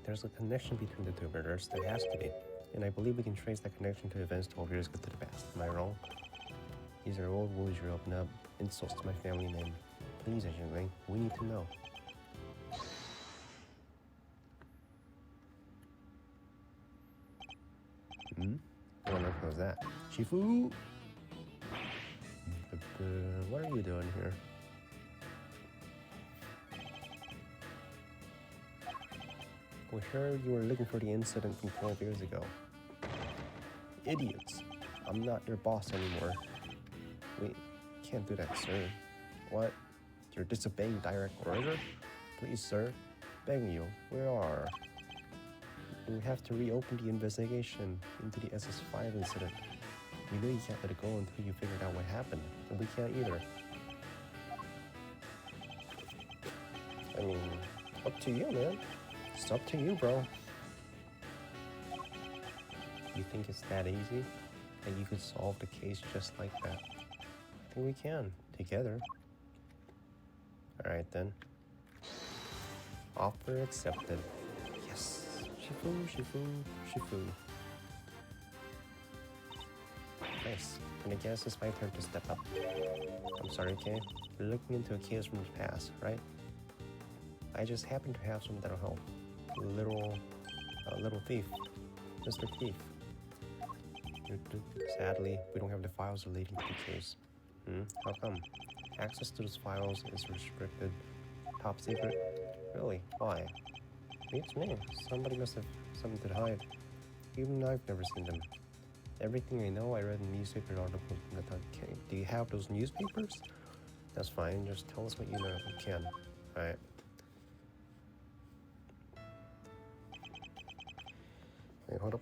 There's a connection between the two murders. There has to be. And I believe we can trace that connection to events 12 years ago to the past. Am I wrong? These are old wounds you're opening up. Insults to my family name. Please, Agent Wang, we need to know. What on earth was that? Shifu! What are you doing here? We heard you were looking for the incident from 12 years ago. Idiots. I'm not your boss anymore. Wait, can't do that, sir. What? You're disobeying direct order? Please, sir. Begging you, where are? We have to reopen the investigation into the SS5 incident. You know you can't let it go until you figured out what happened, and we can't either. I mean, up to you, man. It's up to you, bro. You think it's that easy? That you could solve the case just like that? I think we can, together. Alright then. Offer accepted. Yes. Shifu, Shifu, Shifu. Nice. And I guess it's my turn to step up. I'm sorry, Kay. You're looking into a case from the past, right? I just happen to have some that'll help. Little thief. Mr. Thief. Sadly, we don't have the files relating to the case. How come? Access to those files is restricted. Top secret? Really? Why? It's me. Somebody must have something to hide. Even I've never seen them. Everything I know, I read in newspaper articles from the time. Okay, do you have those newspapers? That's fine. Just tell us what you know if you can. Alright. Wait, hold up.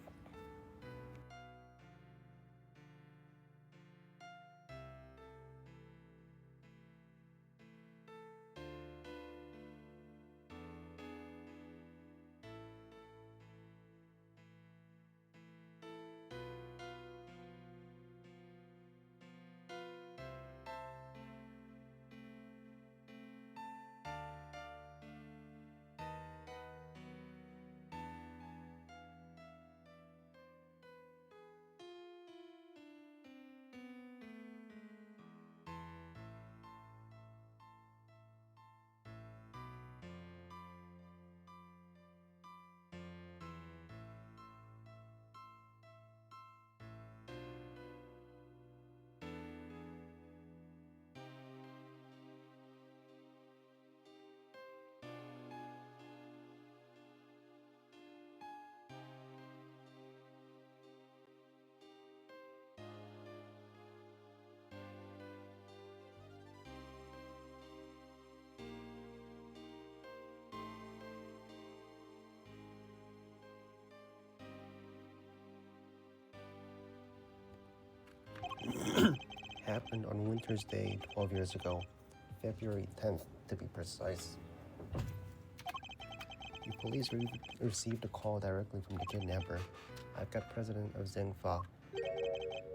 Happened on Winter's Day 12 years ago, February 10th to be precise. The police received a call directly from the kidnapper. I've got president of Zhengfa,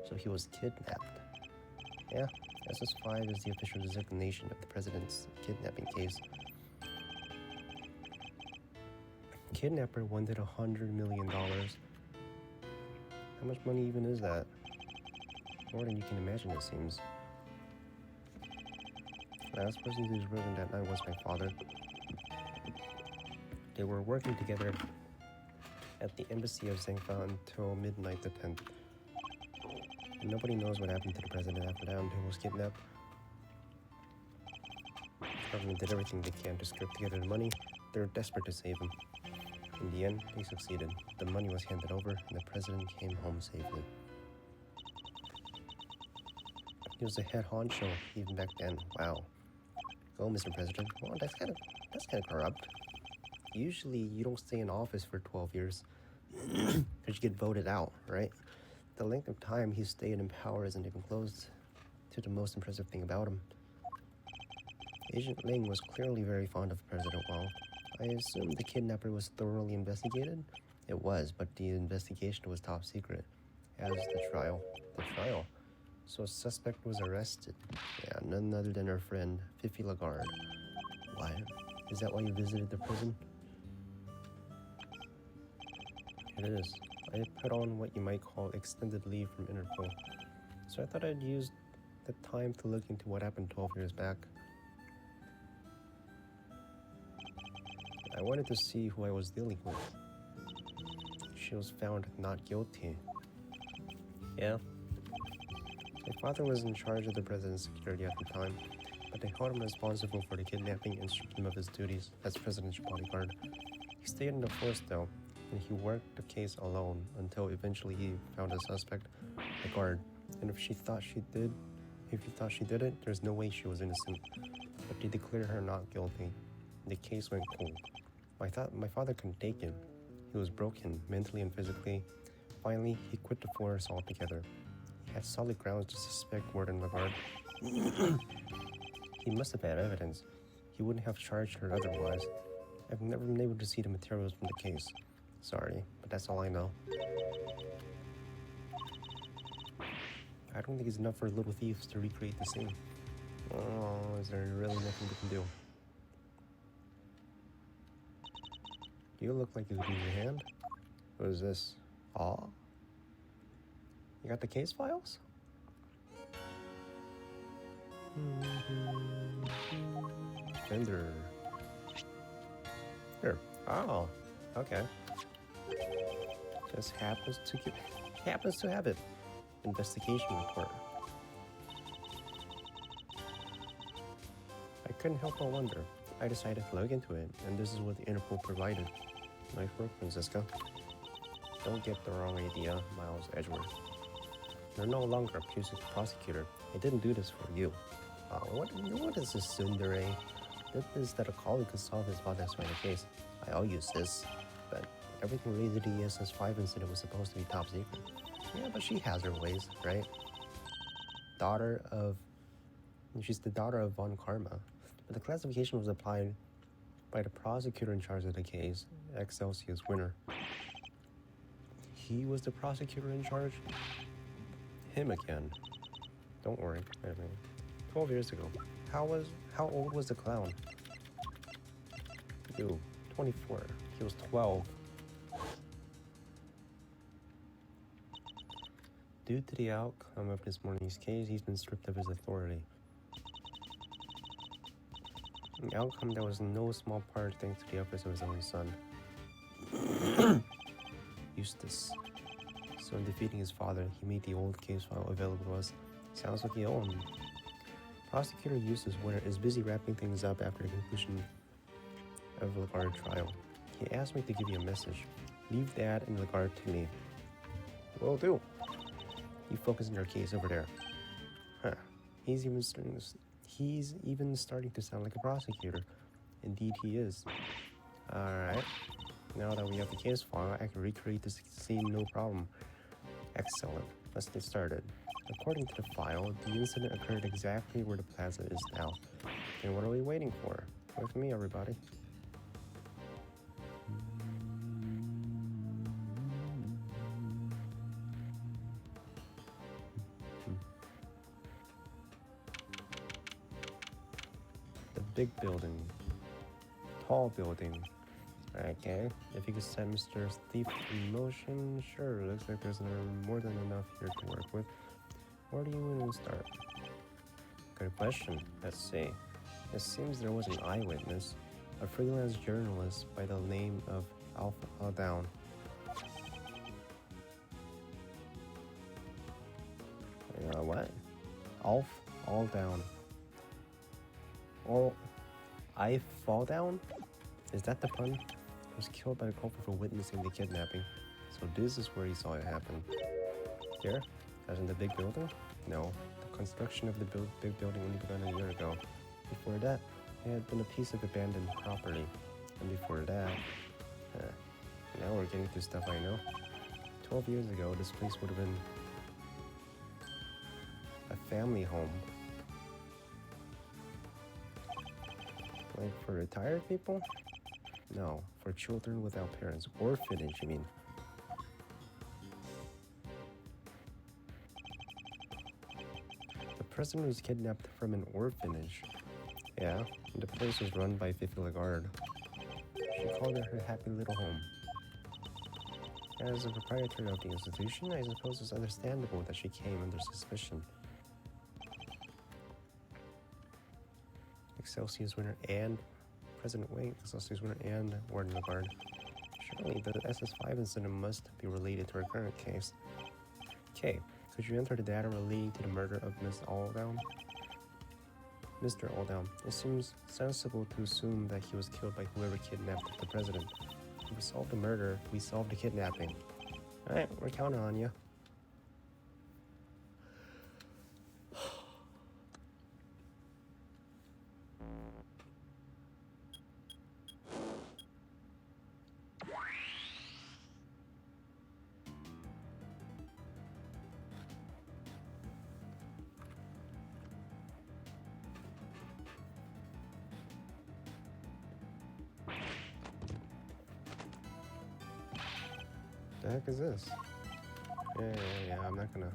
so he was kidnapped. Yeah, SS5 is the official designation of the president's kidnapping case. Kidnapper wanted $100 million. How much money even is that? More than you can imagine, it seems. The last person who was present that night was my father. They were working together at the embassy of Zhengfa until midnight the 10th. And nobody knows what happened to the president after that until he was kidnapped. The government did everything they can to scrape together the money. They were desperate to save him. In the end, they succeeded. The money was handed over, and the president came home safely. He was a head honcho even back then. Wow. Go, Mr. President. Well, that's kind of corrupt. Usually, you don't stay in office for 12 years because you get voted out, right? The length of time he stayed in power isn't even close to the most impressive thing about him. Agent Ling was clearly very fond of President Wang. I assume the kidnapper was thoroughly investigated? It was, but the investigation was top secret. As the trial. The trial? So a suspect was arrested. Yeah, none other than our friend, Fifi Lagarde. What? Is that why you visited the prison? It is. I had put on what you might call extended leave from Interpol. So I thought I'd use the time to look into what happened 12 years back. I wanted to see who I was dealing with. She was found not guilty. Yeah. My father was in charge of the president's security at the time, but they held him responsible for the kidnapping and stripped him of his duties as president's bodyguard. He stayed in the force though, and he worked the case alone until eventually he found a suspect, the guard. And if he thought she did it, there's no way she was innocent. But they declared her not guilty. The case went cold. My father couldn't take it. He was broken, mentally and physically. Finally, he quit the force altogether. He had solid grounds to suspect Warden Lagarde. He must have had evidence. He wouldn't have charged her otherwise. I've never been able to see the materials from the case. Sorry, but that's all I know. I don't think it's enough for little thieves to recreate the scene. Oh, is there really nothing we can do? You look like you could use your hand. What is this? Aw? You got the case files? Fender. Here. Oh, okay. Just happens to have it. Investigation report. I couldn't help but wonder. I decided to look into it, and this is what the Interpol provided. Nice work, Francisca. Don't get the wrong idea, Miles Edgeworth. You're no longer a puissant prosecutor. I didn't do this for you. What is this, Sundere? This is that a colleague could solve his father's murder case. I'll use this, but everything related to the ESS-5 incident was supposed to be top secret. Yeah, but she has her ways, right? She's the daughter of Von Karma. But the classification was applied by the prosecutor in charge of the case, Excelsius Winter. He was the prosecutor in charge? Him again. Don't worry. 12 years ago. How old was the clown? You, 24. He was 12. Due to the outcome of this morning's case, he's been stripped of his authority. An outcome that was in no small part thanks to the efforts of his own son. Eustace. So in defeating his father, he made the old case file available to us. Sounds like he owned. Prosecutor Eustace Winter is busy wrapping things up after the conclusion of the Lagarde trial. He asked me to give you a message. Leave Dad and Lagarde to me. Will do. You focus on your case over there. Huh. He's even starting to sound like a prosecutor. Indeed he is. Alright. Now that we have the case file, I can recreate this scene no problem. Excellent. Let's get started. According to the file, the incident occurred exactly where the plaza is now. And what are we waiting for? With me, everybody. The big building. Tall building. Okay, if you could set Mr. Thief in motion, sure, looks like there's more than enough here to work with. Where do you even start? Good question. Let's see. It seems there was an eyewitness, a freelance journalist by the name of Alpha Down. What? All down. Or I fall down? Is that the pun? He was killed by the culprit for witnessing the kidnapping. So this is where he saw it happen. Here? As in the big building? No. The construction of the big building only began a year ago. Before that, it had been a piece of abandoned property. And before that... now we're getting to stuff I know. 12 years ago, this place would have been family home. Like for retired people? No, for children without parents. Orphanage, you mean? The president was kidnapped from an orphanage. Yeah, and the place was run by Fifi Lagarde. She called it her happy little home. As a proprietor of the institution, I suppose it's understandable that she came under suspicion. Excelsius winner and President Wing, Excelsius winner and Warden Lagarde. Surely the SS5 incident must be related to our current case. Okay, could you enter the data relating to the murder of Miss Aldown? Mr. Aldown, it seems sensible to assume that he was killed by whoever kidnapped the president. If we solve the murder, we solve the kidnapping. Alright, we're counting on you. The heck is this? Yeah, I'm not gonna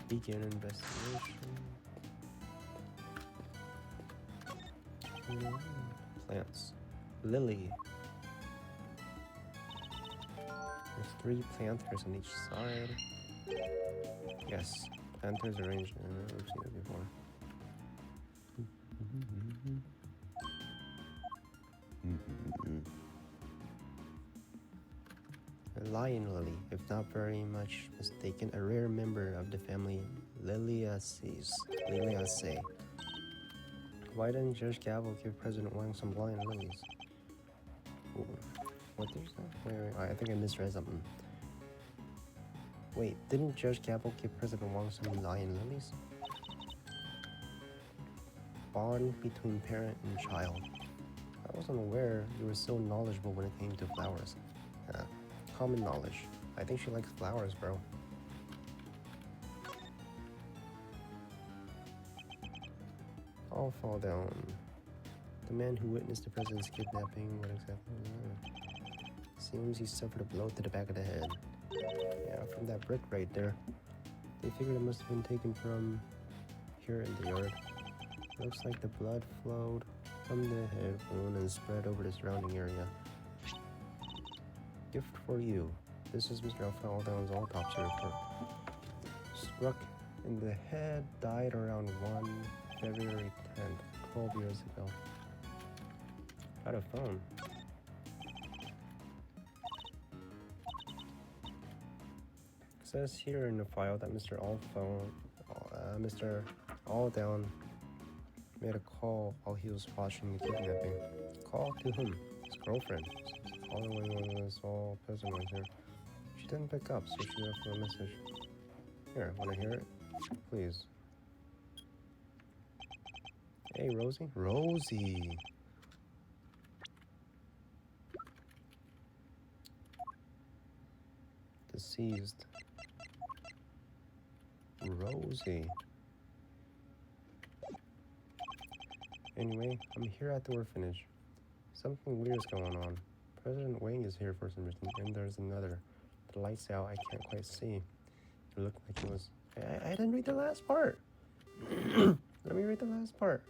begin investigation. Plants. Lily. There's 3 planters on each side. Yes, planters arranged. I've seen it before. A lion lily, if not very much mistaken, a rare member of the family Liliaceae. Liliaceae. Why didn't Judge Gavel give President Wang some lion lilies? Ooh. What did you say? Wait, I think I misread something. Wait, didn't Judge Gavel give President Wang some lion lilies? Bond between parent and child. I wasn't aware you were so knowledgeable when it came to flowers. Common knowledge. I think she likes flowers, bro. All fall down. The man who witnessed the president's kidnapping, what exactly? Seems he suffered a blow to the back of the head. Yeah, from that brick right there. They figured it must have been taken from here in the yard. Looks like the blood flowed from the head wound and spread over the surrounding area. Gift for you. This is Mr. Alpha Aldown's autopsy report. Struck in the head, died around 1 February 10th, 12 years ago. Got a phone. It says here in the file that Mr. Aldown made a call while he was watching the kidnapping. Call to whom? His girlfriend. Calling when was all present was here. She didn't pick up, so she left him a message. Here, wanna hear it? Please. Hey, Rosie? Rosie! Deceased. Rosie. Anyway, I'm here at the orphanage. Something weird's going on. President Wang is here for some reason, and there's another. The light's out, I can't quite see. It looked like it was... I didn't read the last part! Let me read the last part.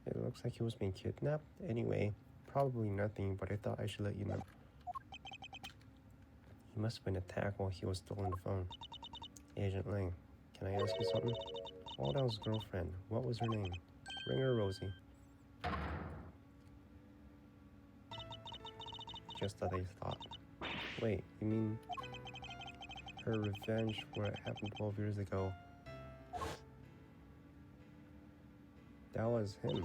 It looks like he was being kidnapped. Anyway, probably nothing, but I thought I should let you know. He must have been attacked while he was still on the phone. Agent Lang, can I ask you something? Aldown's girlfriend, what was her name? Ring her Rosie. Just that I thought. Wait, you mean her revenge for what happened 12 years ago? That was him.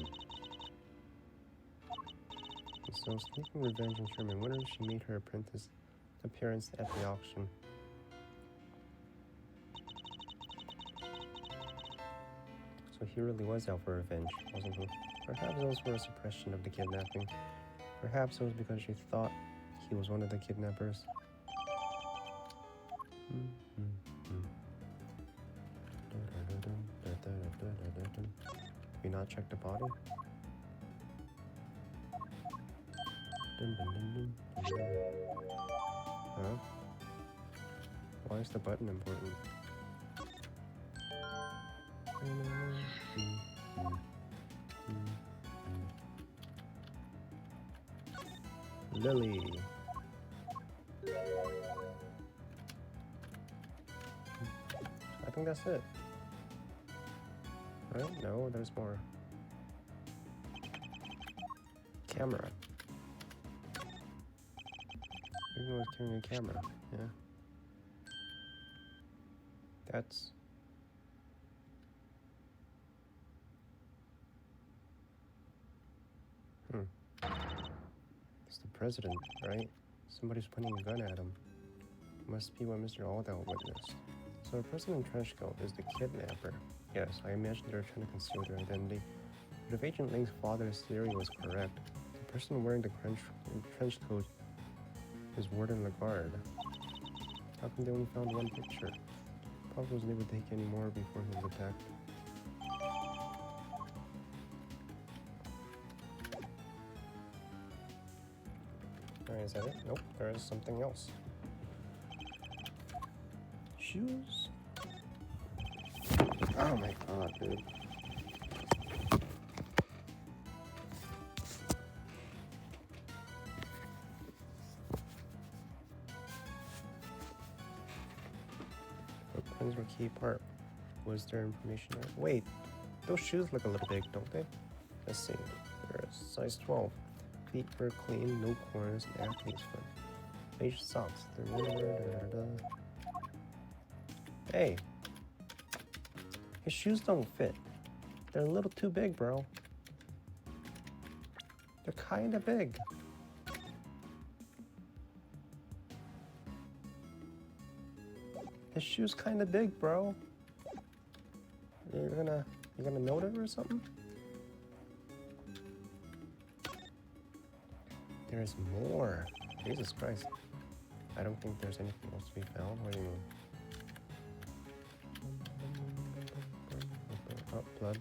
So sneaking revenge on Sherman Winter, she made her appearance at the auction. So he really was out for revenge, wasn't he? Perhaps it was for a suppression of the kidnapping. Perhaps it was because she thought he was one of the kidnappers. Did we not check the body? Huh? Why is the button important? Lily. I think that's it. Right? No, there's more. Camera. Everyone was carrying a camera, yeah. That's... It's the president, right? Somebody's pointing a gun at him. Must be what Mr. Aldell witnessed. So the person in trench coat is the kidnapper. Yes, I imagine they're trying to conceal their identity. But if Agent Link's father's theory was correct, the person wearing the trench coat is Warden Lagarde. How come they only found one picture? Probably wasn't able to take any more before he was attacked. Alright, is that it? Nope, there is something else. Shoes? Oh my god, dude. Footprints were key part. Was there information there? Wait, those shoes look a little big, don't they? Let's see. They're a size 12. Feet were clean, no corners, and athlete's foot. Beige socks. Hey! His shoes don't fit. They're a little too big, bro. They're kinda big. His shoes kinda big, bro. You're gonna note it or something? There's more. Jesus Christ. I don't think there's anything else to be found. What do you mean? Oh, blood.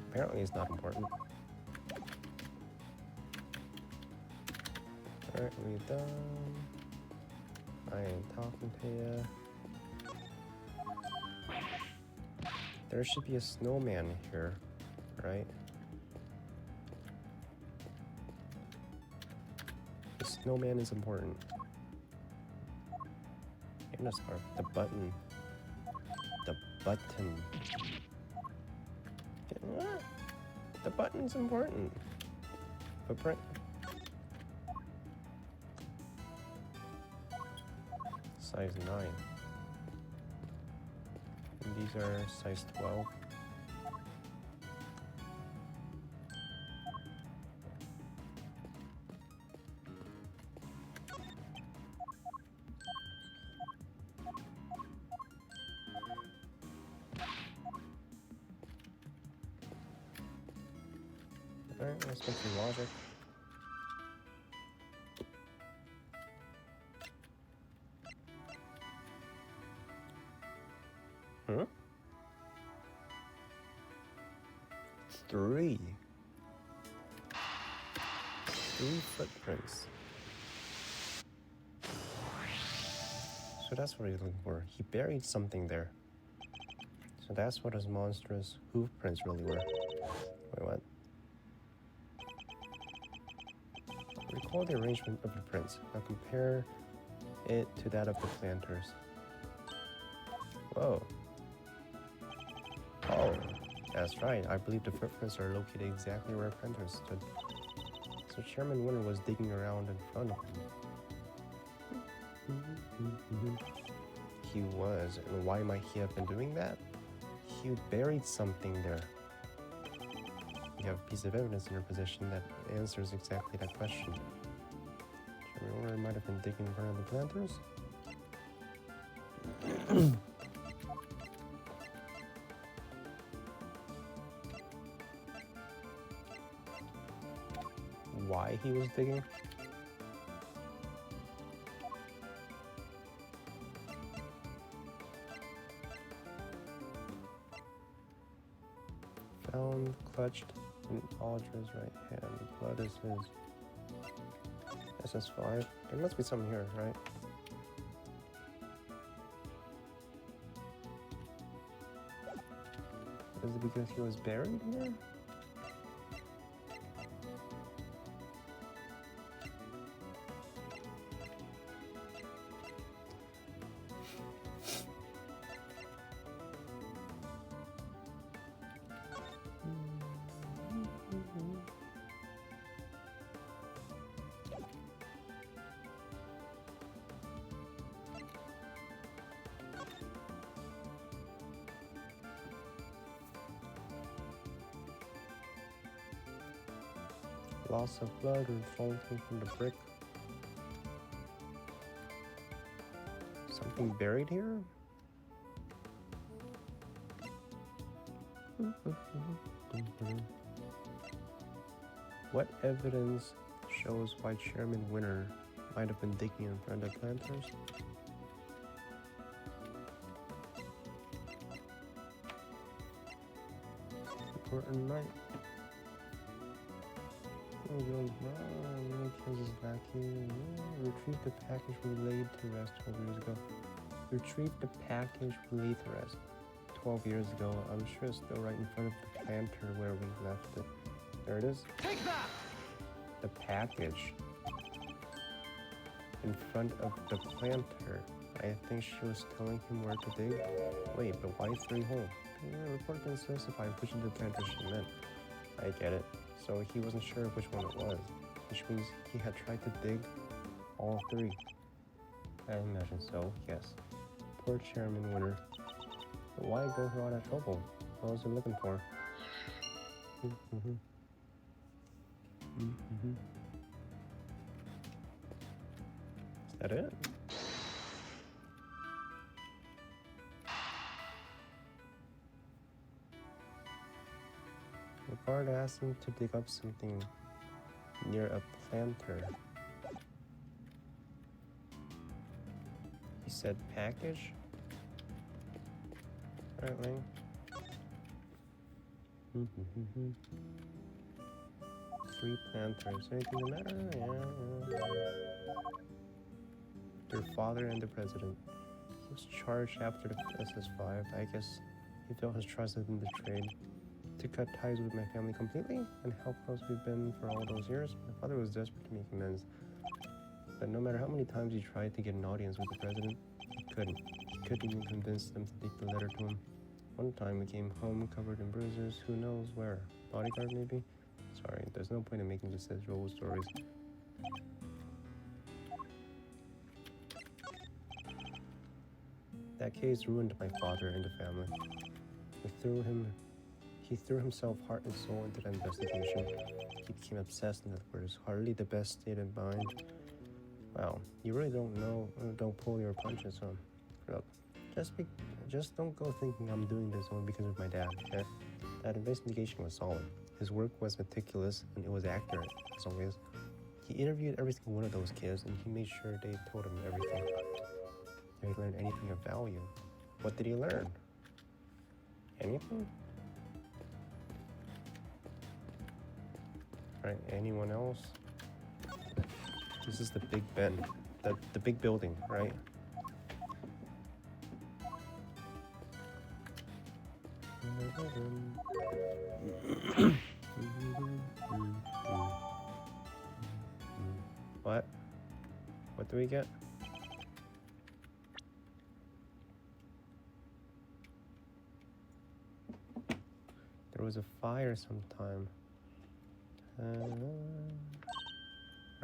Apparently it's not important. Alright, we done. I ain't talking to ya. There should be a snowman here, right? The snowman is important. And the scarf. The button. The button. What? The button's important. Footprint. Size 9. And these are size 12. Alright, let's make some logic. Huh? 3. 3 footprints. So that's what he's looking for. He buried something there. So that's what his monstrous hoof prints really were. Wait, what? Recall the arrangement of the prints. Now compare it to that of the planters. Whoa. Oh, that's right. I believe the footprints are located exactly where planters stood. So Chairman Winter was digging around in front of him. He was, and why might he have been doing that? He buried something there. You have a piece of evidence in your possession that answers exactly that question. Chairman Winter might have been digging in front of the planters? why he was digging. Found, clutched in Aldridge's right hand. The blood is his SS5. There must be something here, right? Is it because he was buried here? Loss of blood resulting from the brick. Something buried here? What evidence shows why Chairman Winter might have been digging in front of the planters? Important night. Kansas vacuum. Retrieved the package relayed to rest 12 years ago. Retrieved the package relayed to rest 12 years ago. I'm sure it's still right in front of the planter where we left it. There it is. Take that! The package. In front of the planter. I think she was telling him where to dig. Wait, but why 3 holes? The report didn't specify which of the planters she meant. I get it. So he wasn't sure which one it was, which means he had tried to dig all 3. I imagine so, yes. Poor Chairman Winter. But why go through all that trouble? What was he looking for? Is that it? The guard asked him to dig up something near a planter. He said package? Apparently. 3 planters. Anything the matter? Yeah. Their father and the president. He was charged after the SS5. I guess he felt his trust in the trade. To cut ties with my family completely and how close we've been for all those years. My father was desperate to make amends. But no matter how many times he tried to get an audience with the president, he couldn't. He couldn't even convince them to take the letter to him. One time we came home covered in bruises, who knows where? Bodyguard maybe? Sorry, there's no point in making just such old stories. That case ruined my father and the family. He threw himself heart and soul into that investigation. He became obsessed, in other words, hardly the best state of mind. Wow, you really don't pull your punches, huh? Look, just don't go thinking I'm doing this only because of my dad, okay? That investigation was solid. His work was meticulous and it was accurate, as always. He interviewed every single one of those kids and he made sure they told him everything. Did he learn anything of value? What did he learn? Anything? Right, anyone else? This is the Big Ben, the big building, right? What? What do we get? There was a fire sometime.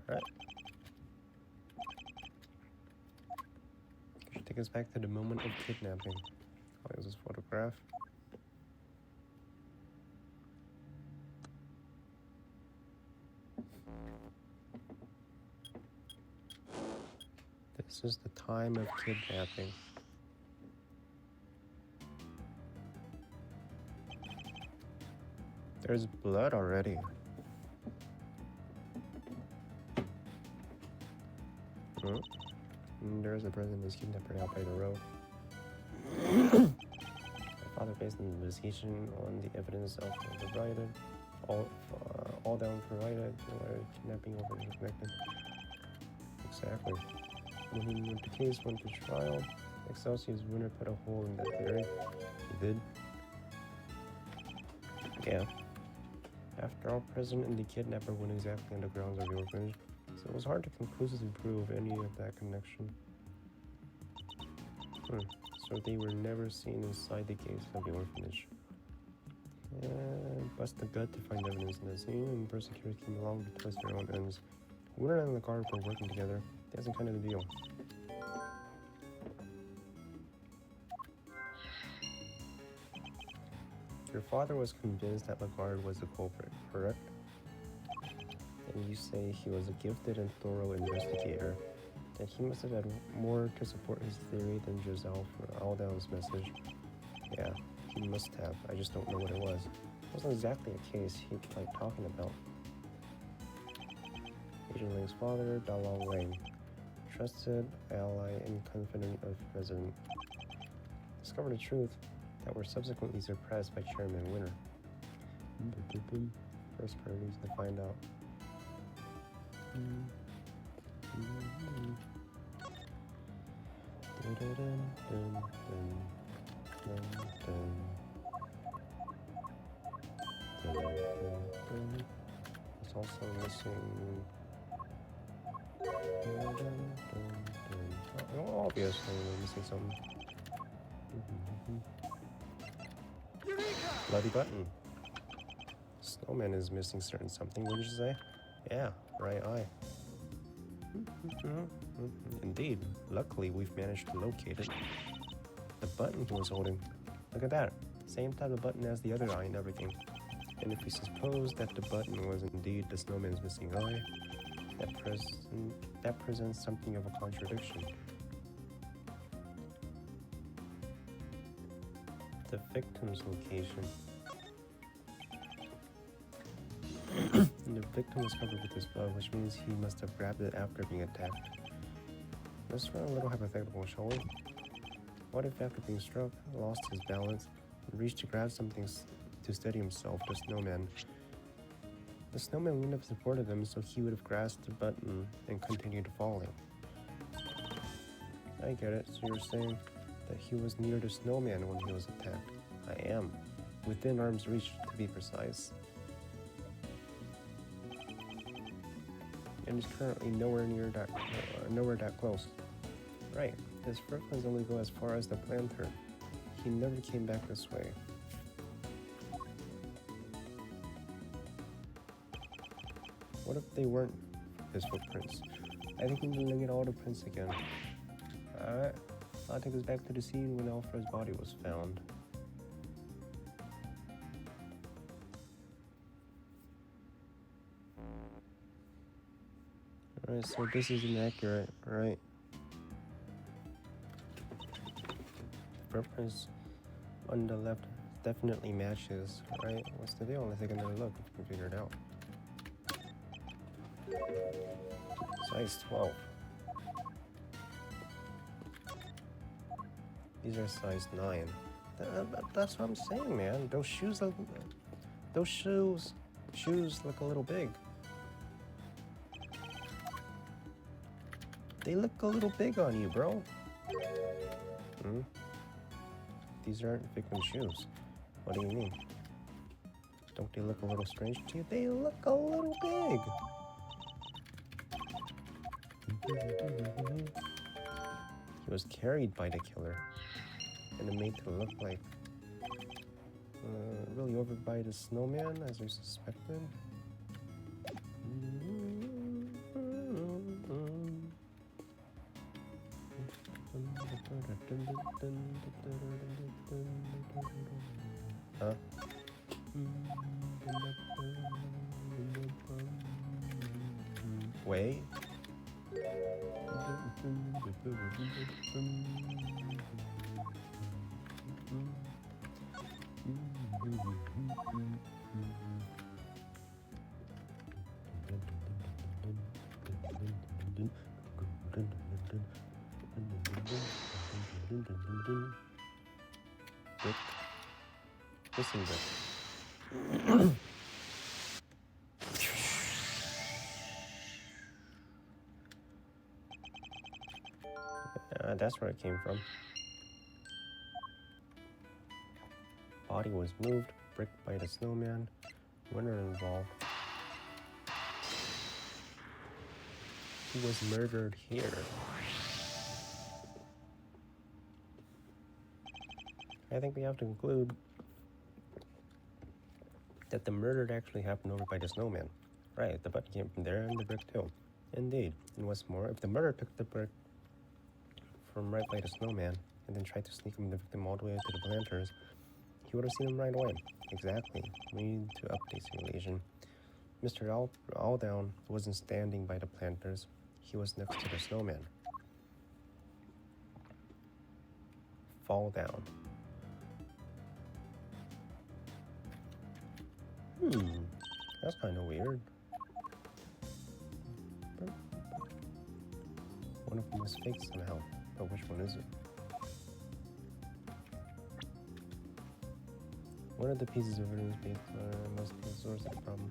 Alright. Should take us back to the moment of kidnapping. Oh, there's this photograph. This is the time of kidnapping. There's blood already. Hmm? There's a president is kidnapped out by the road. My father based an investigation on the evidence of provided, all down provided, kidnapping over connected. Exactly. When the case went to trial, Excelsior's winner put a hole in that theory. He did. Yeah. After all, President and the kidnapper went exactly on the grounds of the orphanage, so it was hard to conclusively prove any of that connection. So they were never seen inside the gates of the orphanage. Bust the gut to find evidence in the scene, and persecutors came along to twist their own ends. Winner and the guard were working together. That's a kind of the deal. Your father was convinced that Lagarde was the culprit, correct? And you say he was a gifted and thorough investigator, that he must have had more to support his theory than just Aldown's message. Yeah, he must have. I just don't know what it was. It wasn't exactly a case he'd like talking about. Agent Lang's father, Dalong Lang. Trusted ally and confidant of President. Discovered the truth that were subsequently suppressed by Chairman Winner. First parties to find out. It's also missing. Oh, obviously, we're missing something. Bloody button. Snowman is missing certain something, what did you say? Yeah, right eye. Indeed. Luckily, we've managed to locate it. The button he was holding. Look at that. Same type of button as the other eye and everything. And if we suppose that the button was indeed the snowman's missing eye, that presents something of a contradiction. The victim's location. The victim was covered with his blood, which means he must have grabbed it after being attacked. Let's run a little hypothetical, shall we? What if after being struck, lost his balance, and reached to grab something to steady himself, the snowman? The snowman wouldn't have supported him, so he would have grasped the button and continued falling. I get it, so you're saying that he was near the snowman when he was attacked. I am. Within arm's reach, to be precise. And is currently nowhere that close. Right. His footprints only go as far as the planter. He never came back this way. What if they weren't his footprints? I think we need to look at all the prints again. Alright. I'll take us back to the scene when Alfred's body was found. Alright, so this is inaccurate, right? Footprints on the left definitely matches, right? What's the deal? Let's take another look if we can figure it out. Size 12. These are size 9. That's what I'm saying, man. Those shoes look a little big. They look a little big on you, bro. These aren't victim shoes. What do you mean? Don't they look a little strange to you? They look a little big. He was carried by the killer and made to look like really over by the snowman, as we suspected. Huh? Wait. dun, dun, dun. Brick. Missing brick. That's where it came from. Body was moved. Brick by the snowman. Winner involved. He was murdered here. I think we have to conclude that the murder actually happened over by the snowman. Right, the button came from there and the brick too. Indeed. And what's more, if the murderer took the brick from right by the snowman and then tried to sneak him the victim all the way to the planters, he would have seen him right away. Exactly. We need to update simulation. Mr. Aldown wasn't standing by the planters. He was next to the snowman. Fall down. That's kind of weird. One of them is fake somehow, but which one is it? One of the pieces of evidence must be the source of the problem.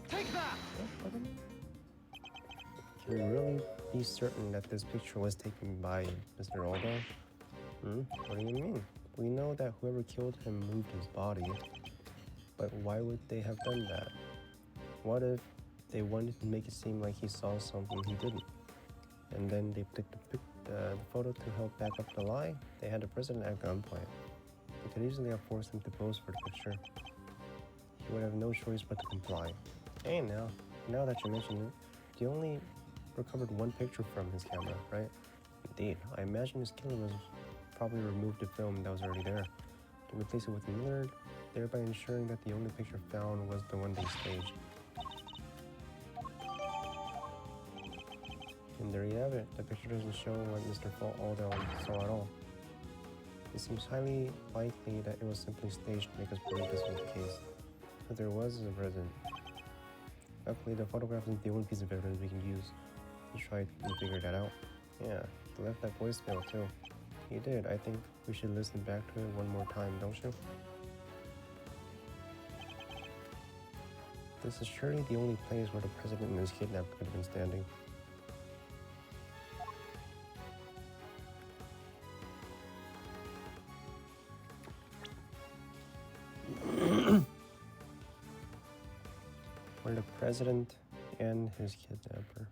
Take that! Can we really be certain that this picture was taken by Mr. Aldo? What do you mean? We know that whoever killed him moved his body, but why would they have done that? What if they wanted to make it seem like he saw something he didn't? And then they took the photo to help back up the lie? They had the president at gunpoint. They could easily have forced him to pose for the picture. He would have no choice but to comply. Hey, now that you mention it, you only recovered one picture from his camera, right? Indeed, I imagine his killer was probably removed the film that was already there to replace it with another, thereby ensuring that the only picture found was the one they staged. And there you have it. The picture doesn't show what Mr. Aldo saw at all. It seems highly likely that it was simply staged to make us believe this was the case. But there was a present. Luckily, the photograph is the only piece of evidence we can use to try to figure that out. Yeah, they left that voicemail too. He did. I think we should listen back to it one more time, don't you? This is surely the only place where the president and his kidnapper could have been standing. Where the president and his kidnapper.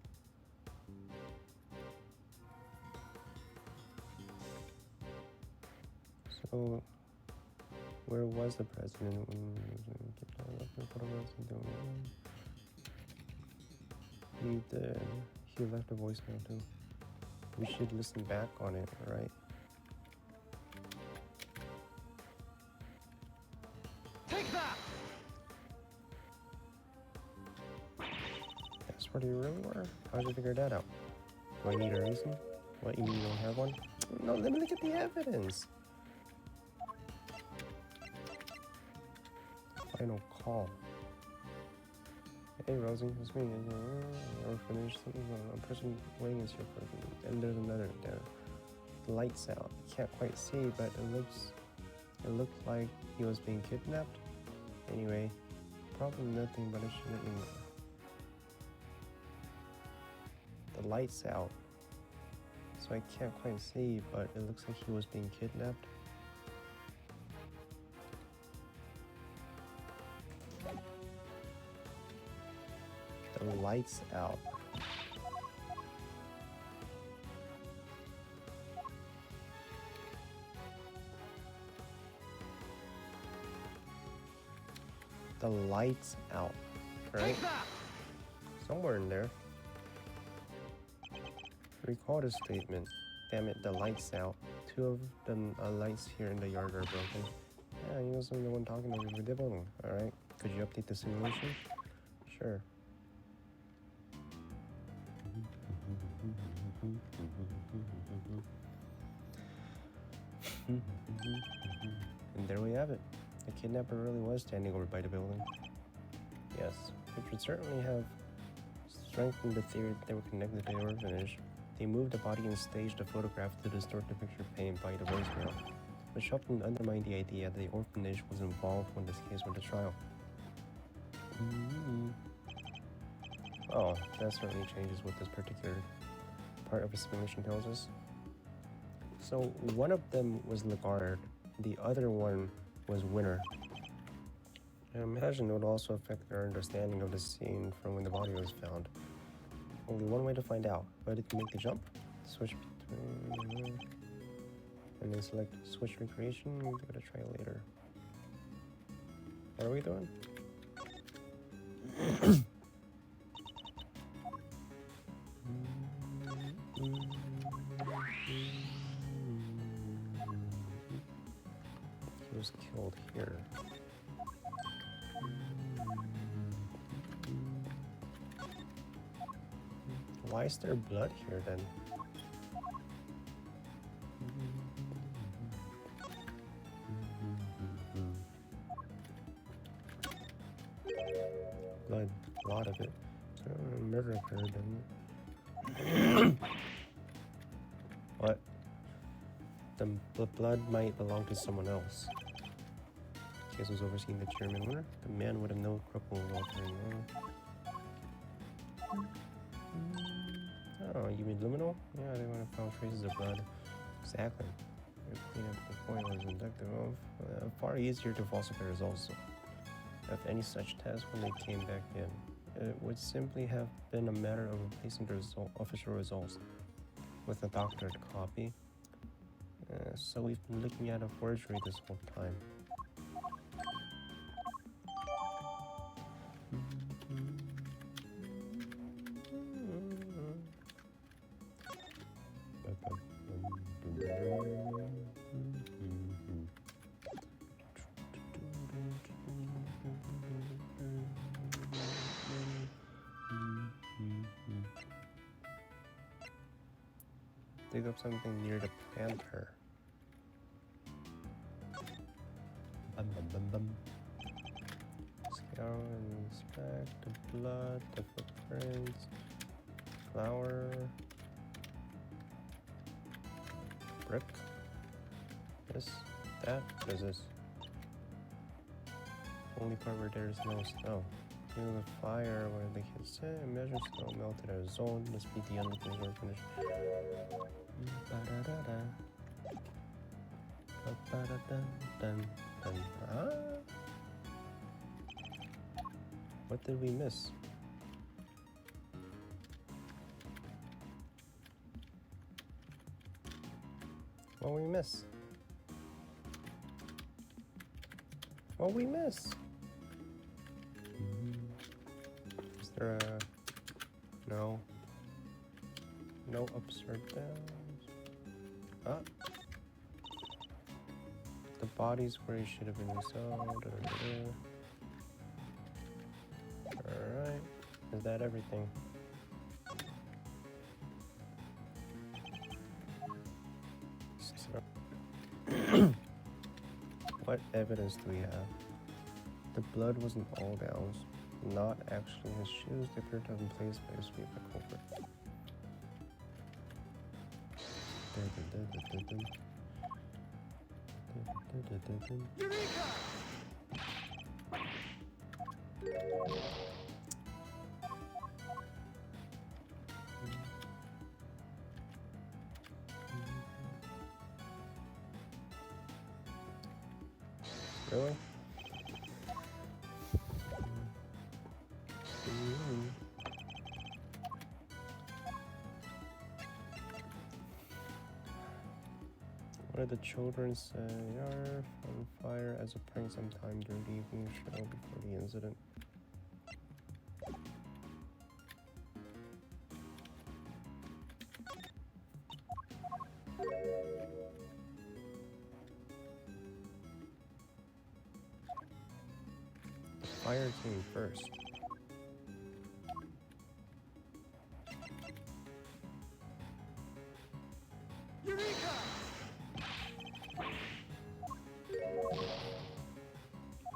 So, where was the president when he did? He left a voicemail too. We should listen back on it, right? Take that! That's where you really were? How'd you figure that out? Do I need a reason? What, you mean you don't have one? No, let me look at the evidence. Final call. Hey Rosie, it's me. We're finished. A person waiting is here for you. And there's another there. The lights out. Can't quite see, but it looked like he was being kidnapped. Anyway, probably nothing, but I should let you know. The lights out. So I can't quite see, but it looks like he was being kidnapped. The lights out. The lights out. Right? Take that! Somewhere in there. Recall the statement. Damn it, the lights out. Two of the lights here in the yard are broken. Yeah, you wasn't the one talking over the building. Alright. Could you update the simulation? Sure. And there we have it. The kidnapper really was standing over by the building. Yes, it would certainly have strengthened the theory that they were connected to the orphanage. They moved the body and staged a photograph to distort the picture painted by the voicemail, which helped them undermine the idea that the orphanage was involved when this case went to trial. Oh, that certainly changes what this particular part of the simulation tells us. So one of them was Lagarde, the other one was Winner. I imagine it would also affect their understanding of the scene from when the body was found. Only one way to find out. Whether to make the jump, switch between, and then select switch recreation. We're gonna try later. What are we doing? He was killed here. Why is there blood here then? Blood, a lot of it. So murder occurred, didn't it? What? The blood might belong to someone else. Case was overseeing the chairman winner. The man would have no cripple welfare. Oh, you mean liminal? Yeah, they would have found traces of blood. Exactly. Clean up the point was inductive of. Far easier to falsify results. If any such test when they came back in, it would simply have been a matter of replacing the official results with a doctored copy. So we've been looking at a forgery this whole time. Dig up something near the planter. Bum bum bum bum. Scour and inspect the blood, the footprints, flour, brick. This, that, what is this? Only part where there's no snow. Feel the fire where the kids say, imagine snow melted at a zone, must be the only thing we're finished. Ah? What did we miss? What we miss? What we miss? Is there a... No. No ups or downs. Ah. The body's where he should have been resolved. Alright. Is that everything? What evidence do we have? The blood wasn't all Dow's. Not actually his shoes. They appear to have been placed by his feet by culprit. Eureka! Really? What did the children say? Yarf, on fire as a prank sometime during the evening show before the incident. The fire came first. Eureka!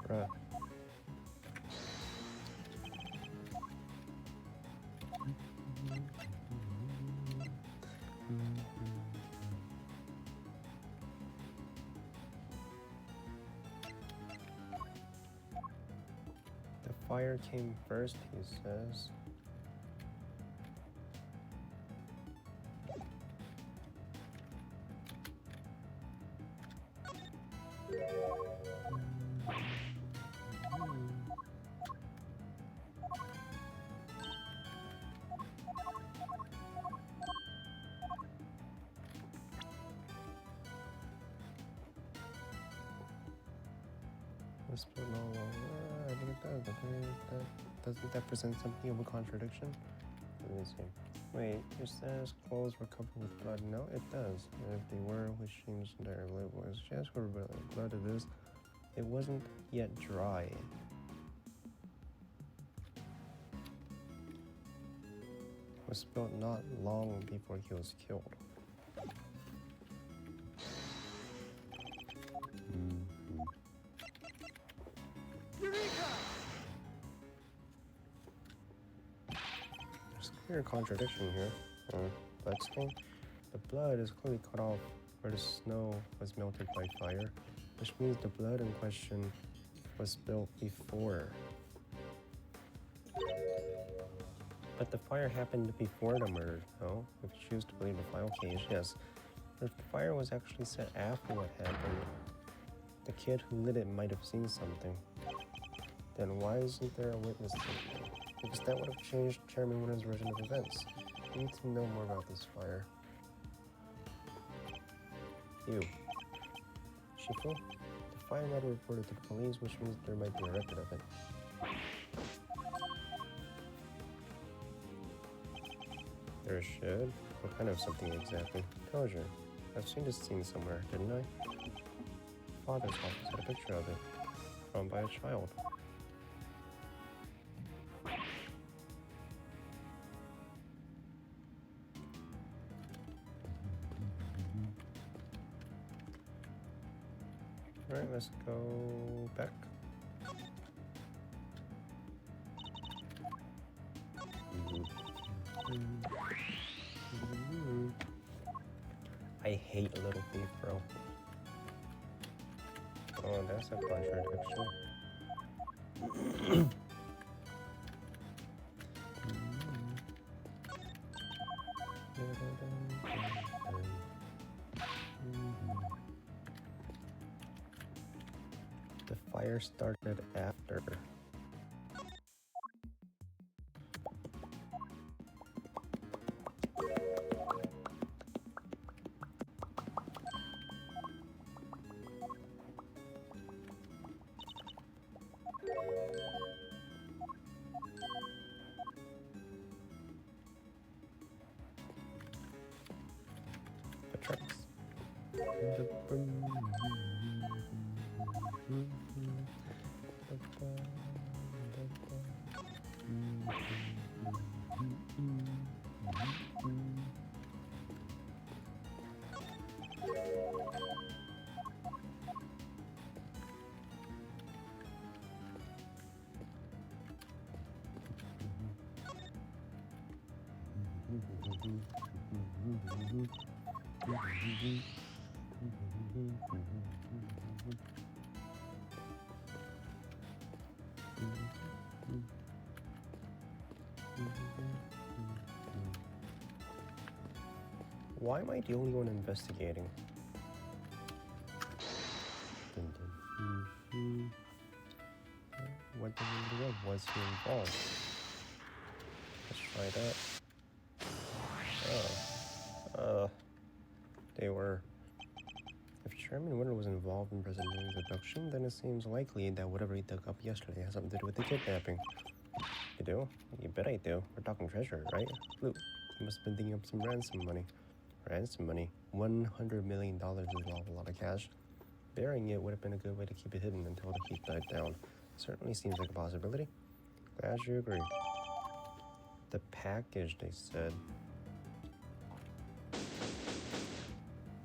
Bruh. fire came first, he says. Whisper no longer. I think it does. Doesn't that present something of a contradiction? Let me see. Wait, it says clothes were covered with blood. No, it does. And if they were, which seems entirely it was just where blood it is. It wasn't yet dry. It was spilled not long before he was killed. Eureka! There's a clear contradiction here. Let's go. The blood is clearly cut off where the snow was melted by fire, which means the blood in question was spilled before. But the fire happened before the murder, no? If you choose to believe the file case, yes. But if the fire was actually set after what happened, the kid who lit it might have seen something. Then why isn't there a witness statement? Because that would have changed Chairman Winter's version of events. We need to know more about this fire. You. Shifu? The fire never reported to the police, which means there might be a record of it. There should? What kind of something exactly? Closure. I've seen this scene somewhere, didn't I? Father's office had a picture of it. Drawn by a child. Alright, let's go back. I hate Little Thief, bro. Oh, that's a contradiction. The fire started after. The trucks. Why am I the only one investigating? What the hell was he involved? Let's try that. They were. If Chairman Winter was involved in President Liu's abduction, then it seems likely that whatever he dug up yesterday has something to do with the kidnapping. You do? You bet I do. We're talking treasure, right? Look, he must have been digging up some ransom money. Ransom money? $100 million is a lot of cash. Burying it would have been a good way to keep it hidden until the heat died down. Certainly seems like a possibility. Glad you agree. The package, they said.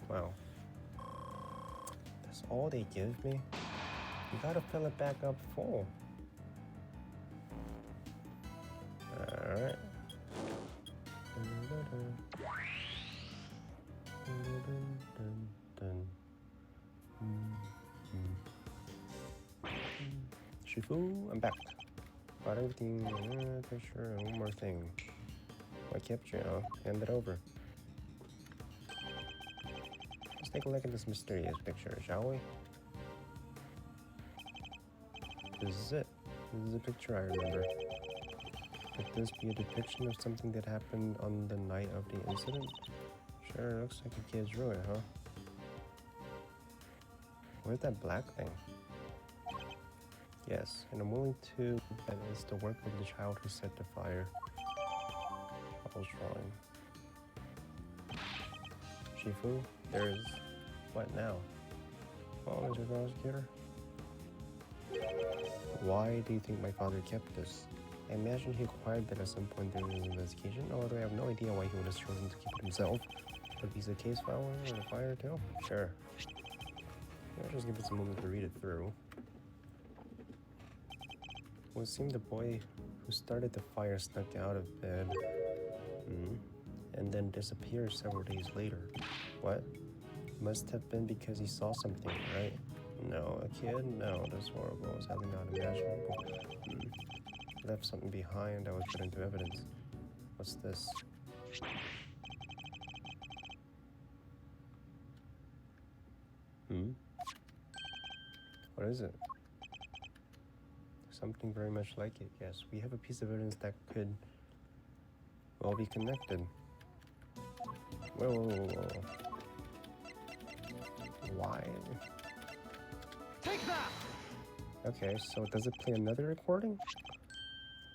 Wow. That's all they give me? You gotta fill it back up full. Alright. Shifu, I'm back. Got everything. Okay, sure. One more thing. What kept you? Hand it over. Let's take a look at this mysterious picture, shall we? This is it. This is a picture I remember. Could this be a depiction of something that happened on the night of the incident? Sure, looks like a kid drew it, huh? Where's that black thing? Yes, and I'm willing to bet it's the work of the child who set the fire. Paul's drawing. Shifu, there's... what now? Oh, Mr. Prosecutor? Why do you think my father kept this? I imagine he acquired it at some point during his investigation, although I have no idea why he would have chosen to keep it himself. Could be the case file or the fire too? Sure. I'll just give it a moment to read it through. It would seem the boy who started the fire snuck out of bed and then disappeared several days later. What? Must have been because he saw something, right? No, a kid? No, that's horrible. It's highly not imaginable. Left something behind that was put into evidence. What's this? What is it? Something very much like it, yes. We have a piece of evidence that could, well, be connected. Whoa. Why? Take that! Okay, so does it play another recording?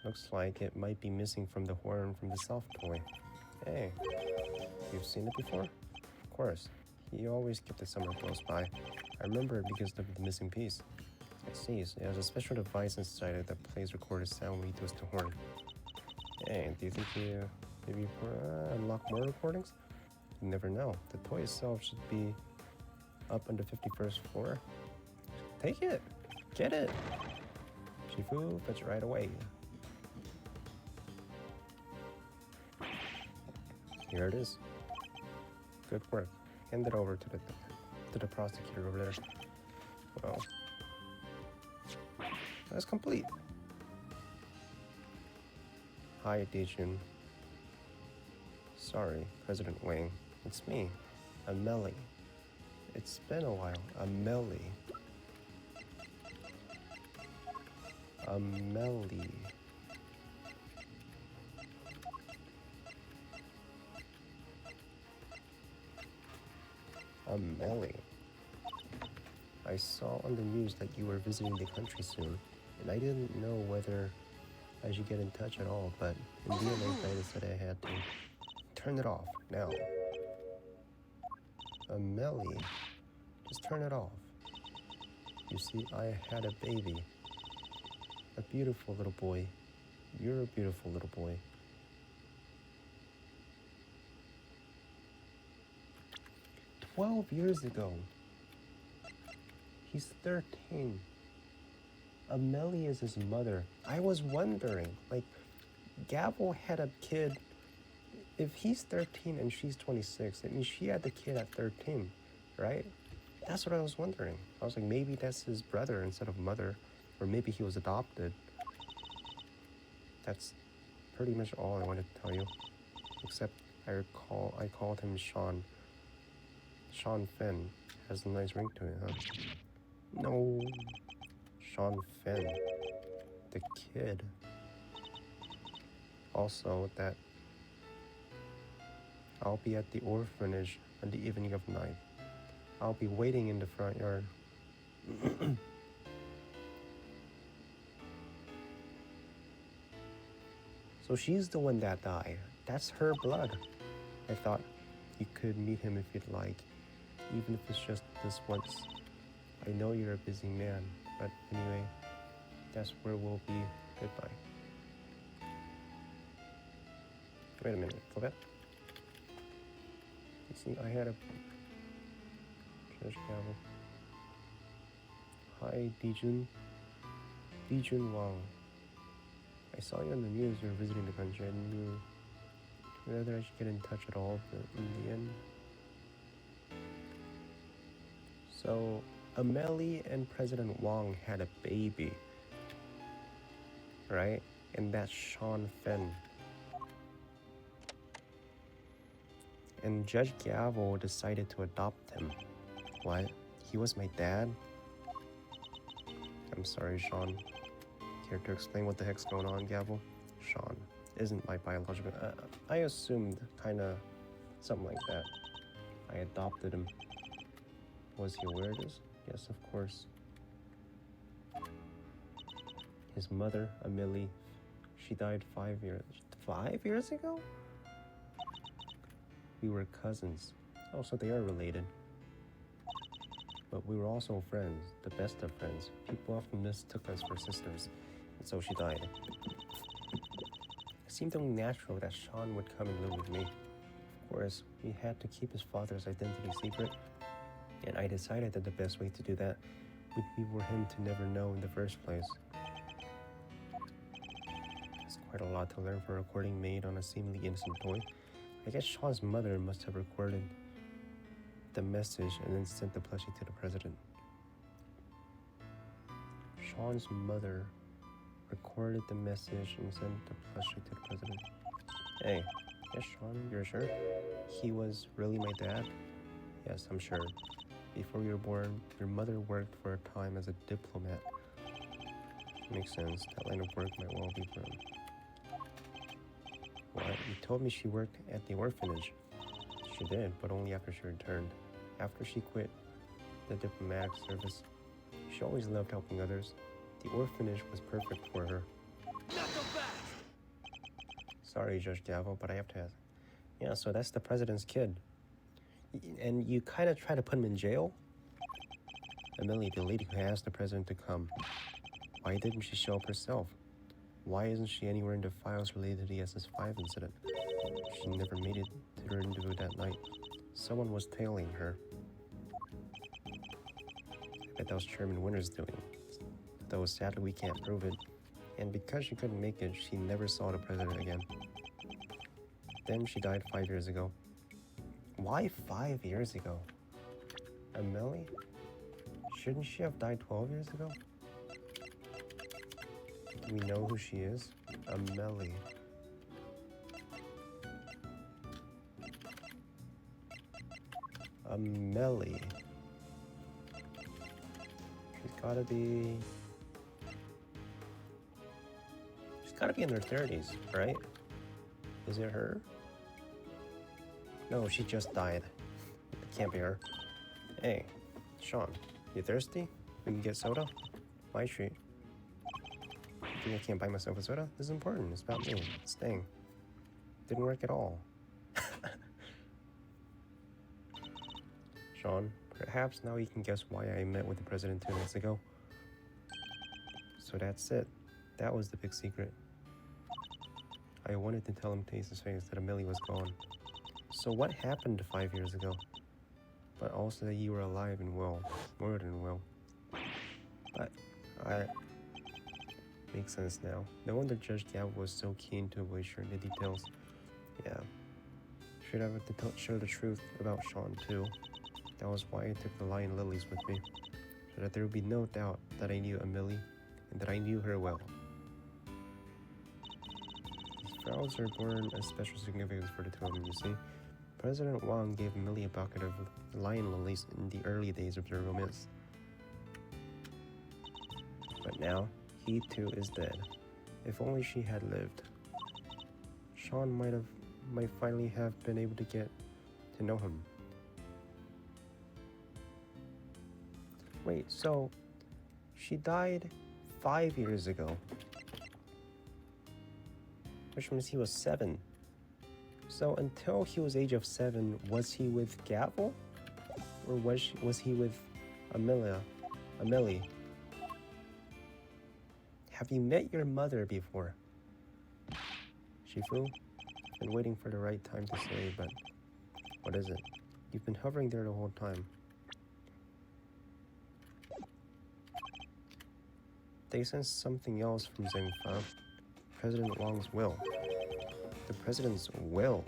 Looks like it might be missing from the horn from the soft toy. Hey, you've seen it before? Of course. He always kept it somewhere close by. I remember it because of the missing piece. I see, so there's a special device inside it that plays recorded sound when he twists the horn. Hey, do you think you maybe unlock more recordings? You never know. The toy itself should be up on the 51st floor. Take it! Get it! Shifu, fetch it right away. Here it is. Good work. Hand it over to the prosecutor over there. Well, that's complete. Hi, Dijun. Sorry, President Wang. It's me, Amelie. It's been a while. Amelie. Amelie. Amelie. I saw on the news that you were visiting the country soon, and I didn't know whether I should get in touch at all, but in the end I decided I had to. Turn it off, now. Amelie, just turn it off. You see, I had a baby. A beautiful little boy. You're a beautiful little boy. "12 years ago. He's 13. Amelie is his mother. I was wondering, like, Gavel had a kid. If he's 13 and she's 26, it means she had the kid at 13, right? That's what I was wondering. I was like, maybe that's his brother instead of mother, or maybe he was adopted. That's pretty much all I wanted to tell you. Except I called him Sean. Sean Finn has a nice ring to it, huh? No, Sean Finn, the kid. Also, that I'll be at the orphanage on the evening of 9th. I'll be waiting in the front yard. So she's the one that died. That's her blood. I thought you could meet him if you'd like, even if it's just this once. I know you're a busy man, but anyway, that's where we'll be. Goodbye. Wait a minute, forget. You see, I had a Judge Gavel. Hi, Dijun. Dijun Wang. I saw you on the news. You're visiting the country. I knew whether I should get in touch at all, but in the end. So, Amelie and President Wang had a baby. right? And that's Sean Fenn. And Judge Gavel decided to adopt him. What? He was my dad? I'm sorry, Sean. Care to explain what the heck's going on, Gavel? Sean isn't my biological... I assumed kinda something like that. I adopted him. Was he aware of this? Yes, of course. His mother, Amelie, she died 5 years... 5 years ago? We were cousins. Oh, so they are related. But we were also friends, the best of friends. People often mistook us for sisters, and so she died. It seemed only natural that Sean would come and live with me. Of course, he had to keep his father's identity secret, and I decided that the best way to do that would be for him to never know in the first place. It's quite a lot to learn for a recording made on a seemingly innocent toy. I guess Sean's mother must have recorded the message and then sent the plushie to the president. Sean's mother recorded the message and sent the plushie to the president. Hey, yes, Sean, you're sure? He was really my dad? Yes, I'm sure. Before you were born, your mother worked for a time as a diplomat. Makes sense. That line of work might well be for him. What? You told me she worked at the orphanage. She did, but only after she returned. After she quit the diplomatic service, she always loved helping others. The orphanage was perfect for her. Not so fast! Sorry, Judge Gavel, but I have to ask. Yeah, so that's the president's kid. And you kind of try to put him in jail? Amelie, the lady who asked the president to come. Why didn't she show up herself? Why isn't she anywhere in the files related to the SS5 incident? She never made it to her interview that night. Someone was tailing her. I bet that was Chairman Winter's doing. Though sadly we can't prove it. And because she couldn't make it, she never saw the president again. Then she died 5 years ago. Why 5 years ago? Amelie? Shouldn't she have died 12 years ago? Do we know who she is? Amelie. Amelie. She's gotta be in her 30s, right? Is it her? No, she just died. It can't be her. Hey, Sean, you thirsty? We can get soda? My treat. You think I can't buy myself a soda? This is important. It's about me. It's staying. Didn't work at all. Sean, perhaps now you can guess why I met with the president 2 minutes ago. So that's it. That was the big secret. I wanted to tell him to his face that Amelie was gone. So what happened 5 years ago? But also that you were alive and well. More than well. But makes sense now. No wonder Judge Gavel was so keen to avoid sharing the details. Yeah. Should have to share the truth about Sean too. That was why I took the lion lilies with me. So that there would be no doubt that I knew Amelie and that I knew her well. These flowers are born as special significance for the two of them, you see. President Wang gave Amelie a bucket of lion lilies in the early days of their romance. But now, he too is dead. If only she had lived. Sean might finally have been able to get to know him. Wait, so she died 5 years ago, which means he was 7. So until he was age of 7, was he with Gavel, or was he with Amelie? Have you met your mother before? Shifu? Been waiting for the right time to say, but what is it? You've been hovering there the whole time. They sensed something else from Zheng Fa. President Wang's will. The president's will.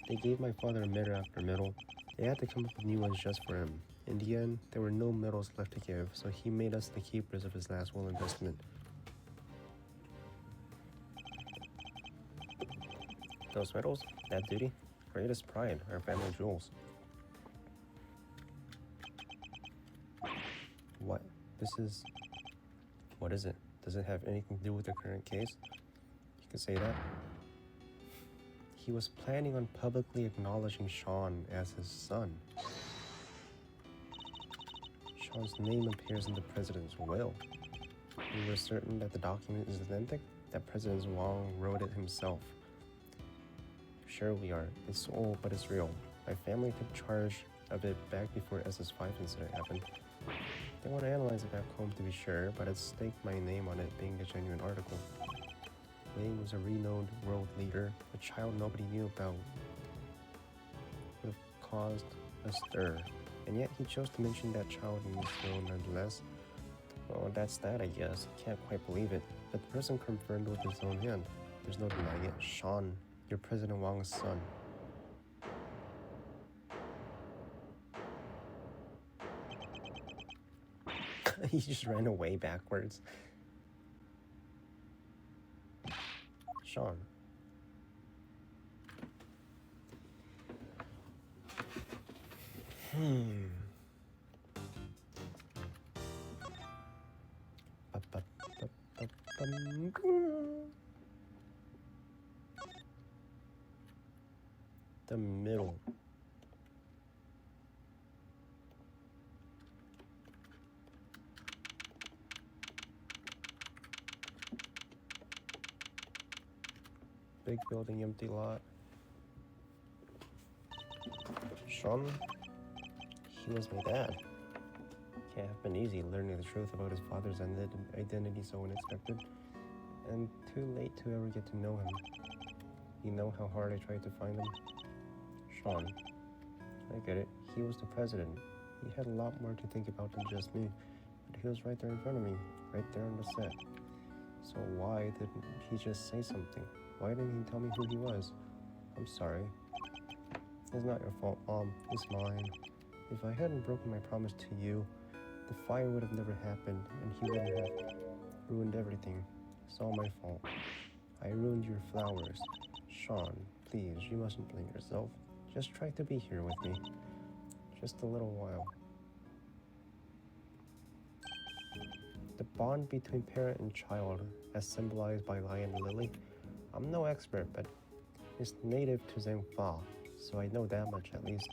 They gave my father a medal after medal. They had to come up with new ones just for him. In the end, there were no medals left to give, so he made us the keepers of his last will investment. Those medals, that duty, greatest pride, our family jewels. What? What is it? Does it have anything to do with the current case? You could say that. He was planning on publicly acknowledging Sean as his son. Sean's name appears in the president's will. We were certain that the document is authentic, that President Wang wrote it himself. Sure we are. It's old, but it's real. My family took charge of it back before SS5 incident happened. They want to analyze it back home to be sure, but it's staked my name on it being a genuine article. Wang was a renowned world leader, a child nobody knew about. Would have caused a stir. And yet he chose to mention that child in his will nonetheless. Well, that's that, I guess. Can't quite believe it. But the person confirmed with his own hand. There's no denying it. Sean, you're President Wang's son. He just ran away backwards. Sean. The middle. Big building, empty lot. Sean, he was my dad. Can't have been easy learning the truth about his father's identity so unexpected, and too late to ever get to know him. You know how hard I tried to find him? Sean, I get it. He was the president. He had a lot more to think about than just me, but he was right there in front of me, right there on the set. So why didn't he just say something? Why didn't he tell me who he was? I'm sorry. It's not your fault, Mom. It's mine. If I hadn't broken my promise to you, the fire would have never happened, and he wouldn't have ruined everything. It's all my fault. I ruined your flowers. Sean, please, you mustn't blame yourself. Just try to be here with me. Just a little while. The bond between parent and child, as symbolized by Lion and Lily, I'm no expert, but it's native to Zhengfa, so I know that much at least.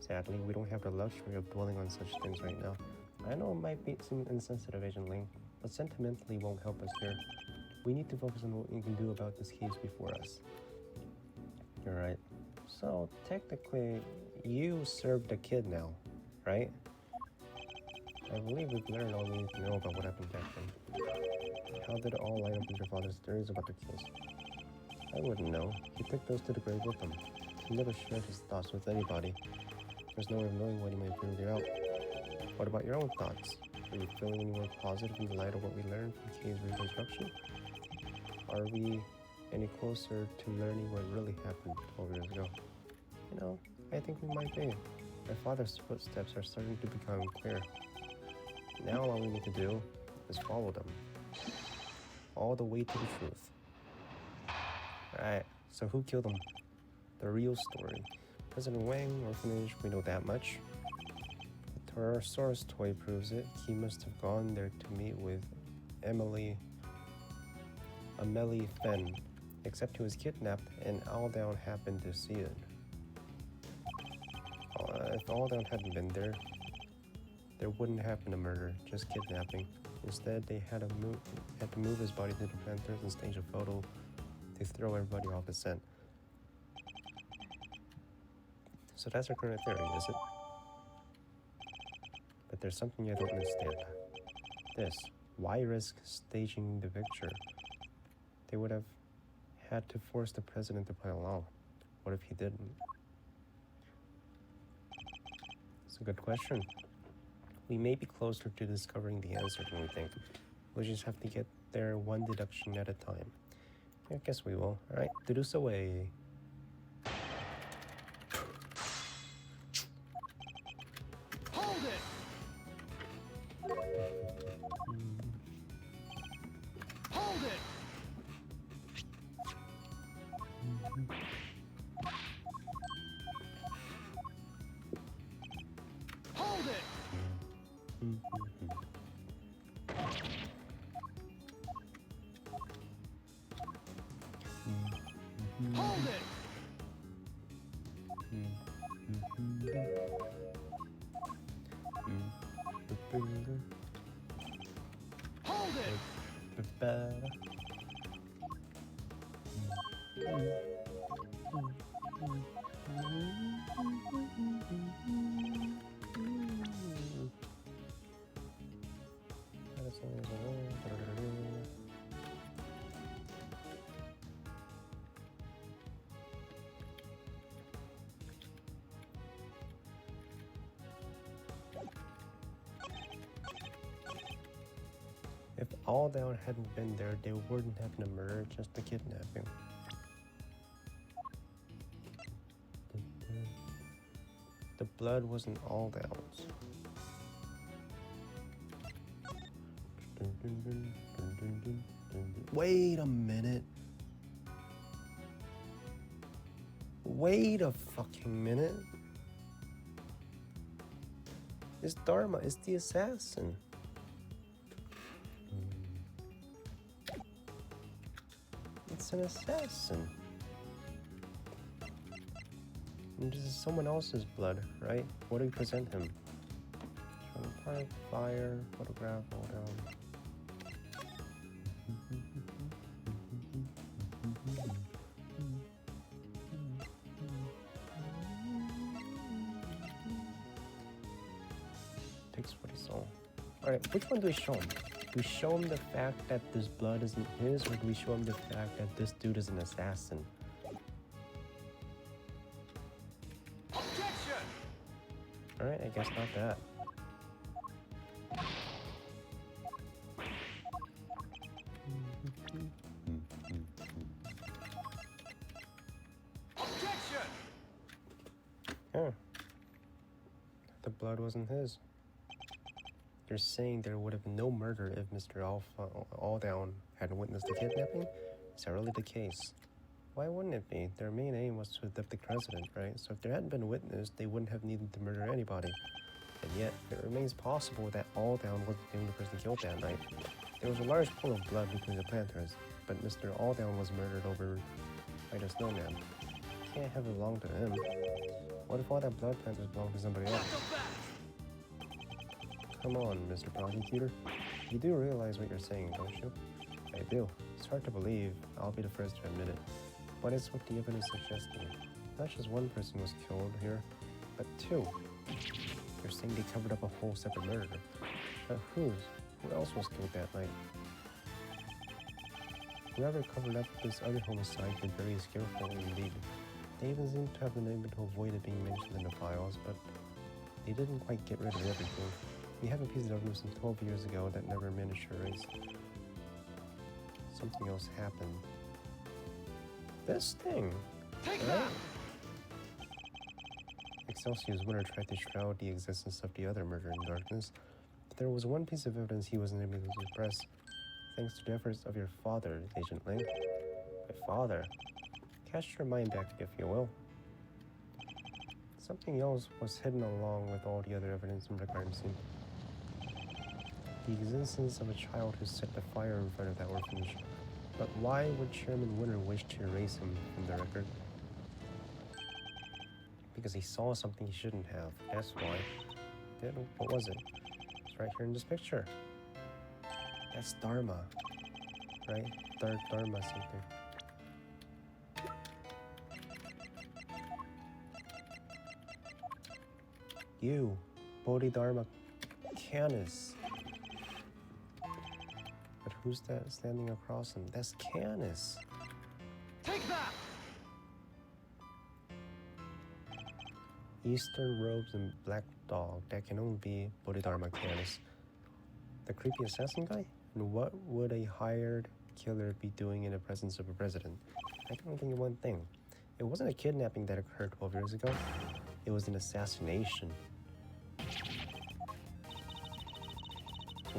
Sadly, we don't have the luxury of dwelling on such things right now. I know it might seem insensitive, Agent Ling, but sentimentally won't help us here. We need to focus on what we can do about this case before us. You're right. So, technically, you served the kid now, right? I believe we've learned all we need to know about what happened back then. How did it all line up with your father's theories about the case? I wouldn't know. He took those to the grave with him. He never shared his thoughts with anybody. There's no way of knowing what he might figure out. What about your own thoughts? Are you feeling any more positive in the light of what we learned from Kay's reconstruction? Are we any closer to learning what really happened 12 years ago? You know, I think we might be. My father's footsteps are starting to become clear. Now all we need to do is follow them. All the way to the truth. Alright, so who killed him? The real story. President Wang, orphanage, we know that much. The Tyrannosaurus toy proves it. He must have gone there to meet with Amelie Fenn. Except he was kidnapped and Aldown happened to see it. If Aldown hadn't been there, there wouldn't have been a murder, just kidnapping. Instead, they had to move his body to the Panthers and stage a photo to throw everybody off the scent. So that's our current theory, is it? But there's something I don't understand. This. Why risk staging the picture? They would have had to force the president to play along. What if he didn't? It's a good question. We may be closer to discovering the answer than we think. We'll just have to get there one deduction at a time. I guess we will. Alright, deduce away. Hold! Hold it! Hold it! Hold it! If All Down hadn't been there, they wouldn't have been a murder, just a kidnapping. The blood wasn't All Down's. Wait a minute. Wait a fucking minute. It's Dharma, it's the assassin. It's an assassin. And this is someone else's blood, right? What do we present him? From park, fire, photograph, hold down. Takes what he saw. Alright, which one do we show him? Do we show him the fact that this blood isn't his, or do we show him the fact that this dude is an assassin? Objection! Alright, I guess not that. Objection! Yeah. The blood wasn't his. You're saying there would have been no murder if Mr. Alldown had witnessed the kidnapping? Is that really the case? Why wouldn't it be? Their main aim was to abduct the president, right? So if there hadn't been a witness, they wouldn't have needed to murder anybody. And yet, it remains possible that Alldown wasn't the only person killed that night. There was a large pool of blood between the planters, but Mr. Alldown was murdered over by the snowman. Can't have it belonged to him. What if all that blood planters belong to somebody else? Come on, Mr. Prosecutor. You do realize what you're saying, don't you? I do. It's hard to believe. I'll be the first to admit it. But it's what the evidence suggesting. Not just one person was killed here, but two. You're saying they covered up a whole separate murder. But who else was killed that night? Whoever covered up this other homicide did very skillfully indeed. They even seem to have been able to avoid it being mentioned in the files, but they didn't quite get rid of everything. We have a piece of evidence from 12 years ago that never managed to erase. Something else happened. This thing! Take right? that! Excelsior's winner tried to shroud the existence of the other murder in darkness, but there was one piece of evidence he wasn't able to suppress, thanks to the efforts of your father, Agent Ling. My father? Cast your mind back, if you will. Something else was hidden along with all the other evidence from the crime scene. The existence of a child who set the fire in front of that orphanage. But why would Chairman Winter wish to erase him from the record? Because he saw something he shouldn't have. That's why. Then what was it? It's right here in this picture. That's Dharma. Right? Dharma something. You, Bodhidharma Canis. But who's that standing across him? That's Canis. Take that! Eastern robes and black dog. That can only be Bodhidharma Canis. The creepy assassin guy? And what would a hired killer be doing in the presence of a president? I can only think of one thing. It wasn't a kidnapping that occurred 12 years ago. It was an assassination.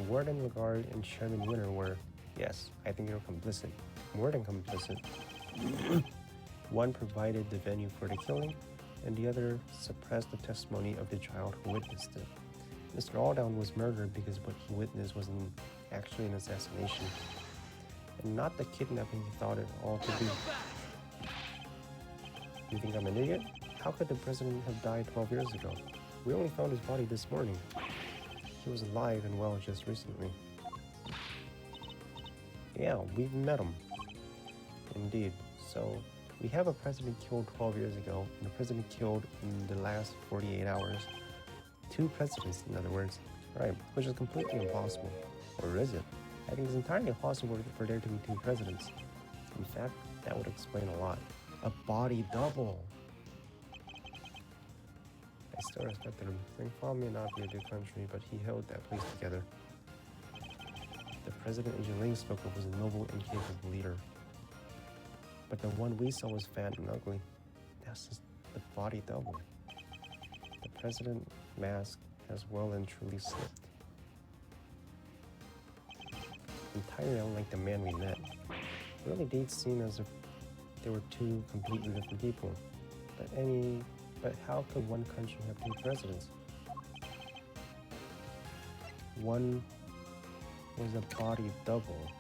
Warden Lagarde and Chairman Winter were, yes, I think they were complicit. More than complicit. One provided the venue for the killing, and the other suppressed the testimony of the child who witnessed it. Mr. Aldown was murdered because what he witnessed was actually an assassination, and not the kidnapping he thought it all to be. You think I'm an idiot? How could the president have died 12 years ago? We only found his body this morning. He was alive and well just recently. Yeah, we've met him. Indeed. So, we have a president killed 12 years ago, and a president killed in the last 48 hours. 2 presidents, in other words. Right, which is completely impossible. Or is it? I think it's entirely impossible for there to be 2 presidents. In fact, that would explain a lot. A body double! I still respected him. Thingfall may not be a big country, but he held that place together. The president Jinling spoke of was a noble and capable leader. But the one we saw was fat and ugly. That's just the body double. The president mask has well and truly slipped. Entirely unlike the man we met. Really did seem as if they were 2 completely different people. But how could one country have 2 presidents? One was a body double.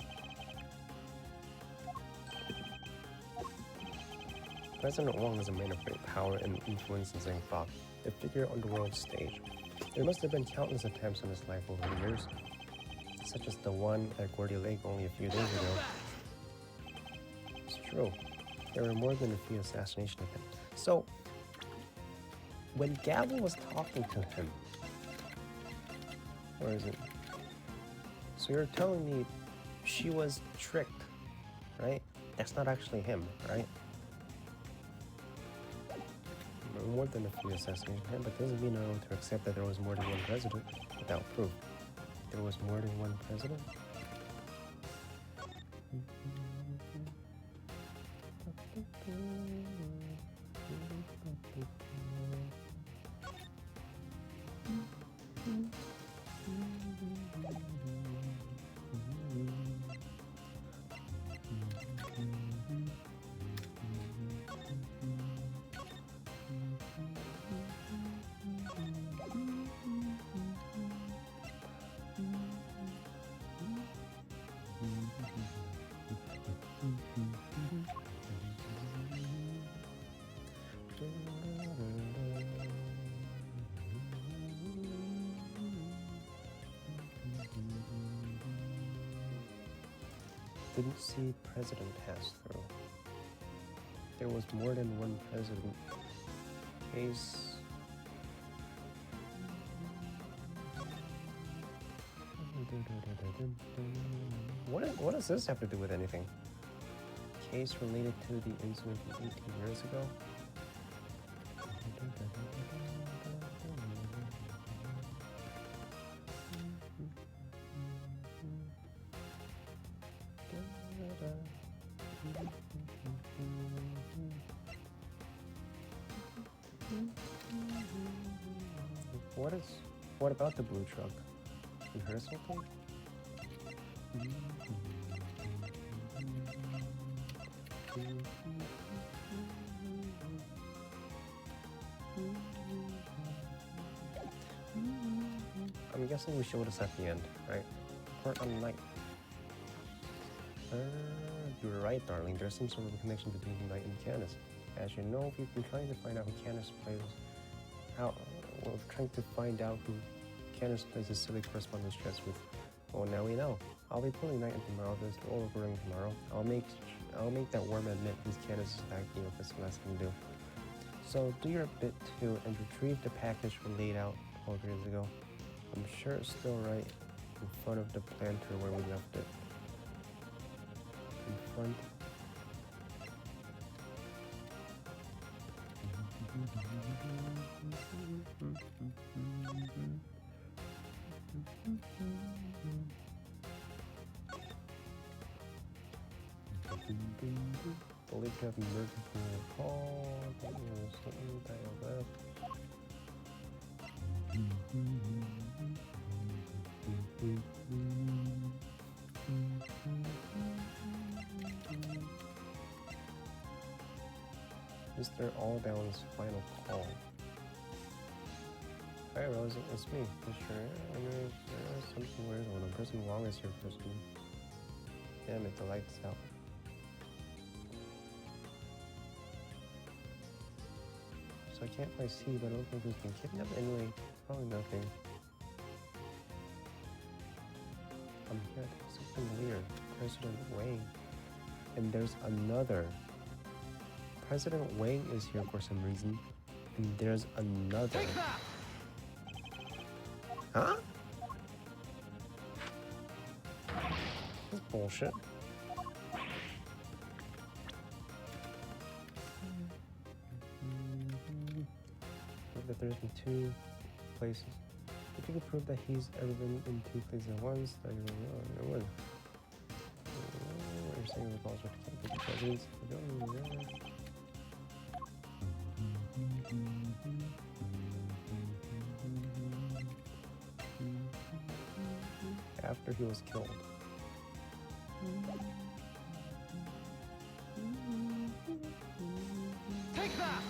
President Wang is a man of great power and influence in Zhengfa, the figure on the world stage. There must have been countless attempts on his life over the years, such as the one at Gordy Lake only a few days ago. It's true. There were more than a few assassination attempts. So, when Gavel was talking to him, where is it? So you're telling me she was tricked, right? That's not actually him, right? More than a few assassinations, but doesn't mean I want to accept that there was more than one president without proof. There was more than one president? Didn't see president pass through. There was more than one president. Case. What does this have to do with anything? Case related to the incident from 18 years ago? What about the blue truck? You heard something? I'm guessing we showed us at the end, right? Report on the night. You were right, darling. There's some sort of a connection between the Knight and Canis. As you know, we've been trying to find out who Canis plays. We're trying to find out who Canis plays his silly correspondence chess with. Well, now we know. I'll be pulling Knight in tomorrow. There's no recording tomorrow. I'll make that worm admit whose Canis is acting if it's the last thing to do. So do your bit too and retrieve the package we laid out 12 years ago. I'm sure it's still right in front of the planter where we left it. In front. Believe you have emergency call. Something dial up. Mr. Alldown's final call. Hi, Rose, it's me. You sure? I know there's something weird when President Wong is here first. Damn it, the lights out. So I can't quite see, but I don't think he's been kidnapped. Anyway, probably nothing. I'm here. Something weird. President Wang. And there's another. President Wang is here for some reason. And there's another. Take that! Huh? That's bullshit. Prove that there's been two places. If you could prove that he's ever been in two places at once, then you would. You're saying the balls are to presidents. After he was killed. Take that!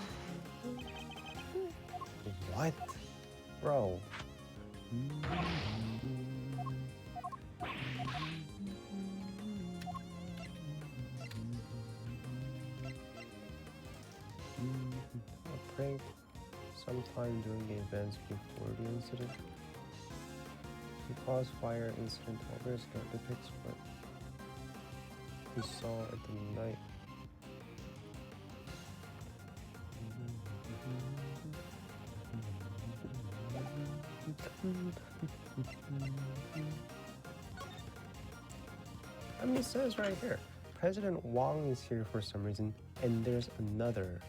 What? Bro. A prank sometime during the events before the incident. The crossfire incident others that depicts what we saw at the night. I mean, it says right here, President Wang is here for some reason, and there's another.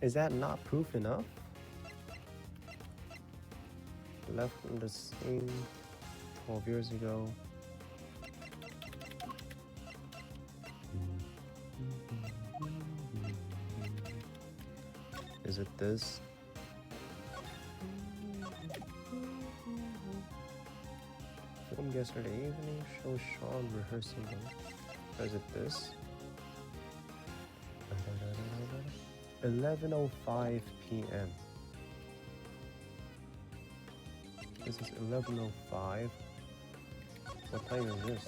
Is that not proof enough? Left on the scene 12 years ago. Is it this? Filmed yesterday evening shows Sean rehearsing them. Is it this? 11:05 p.m. This is 11:05. What time is this?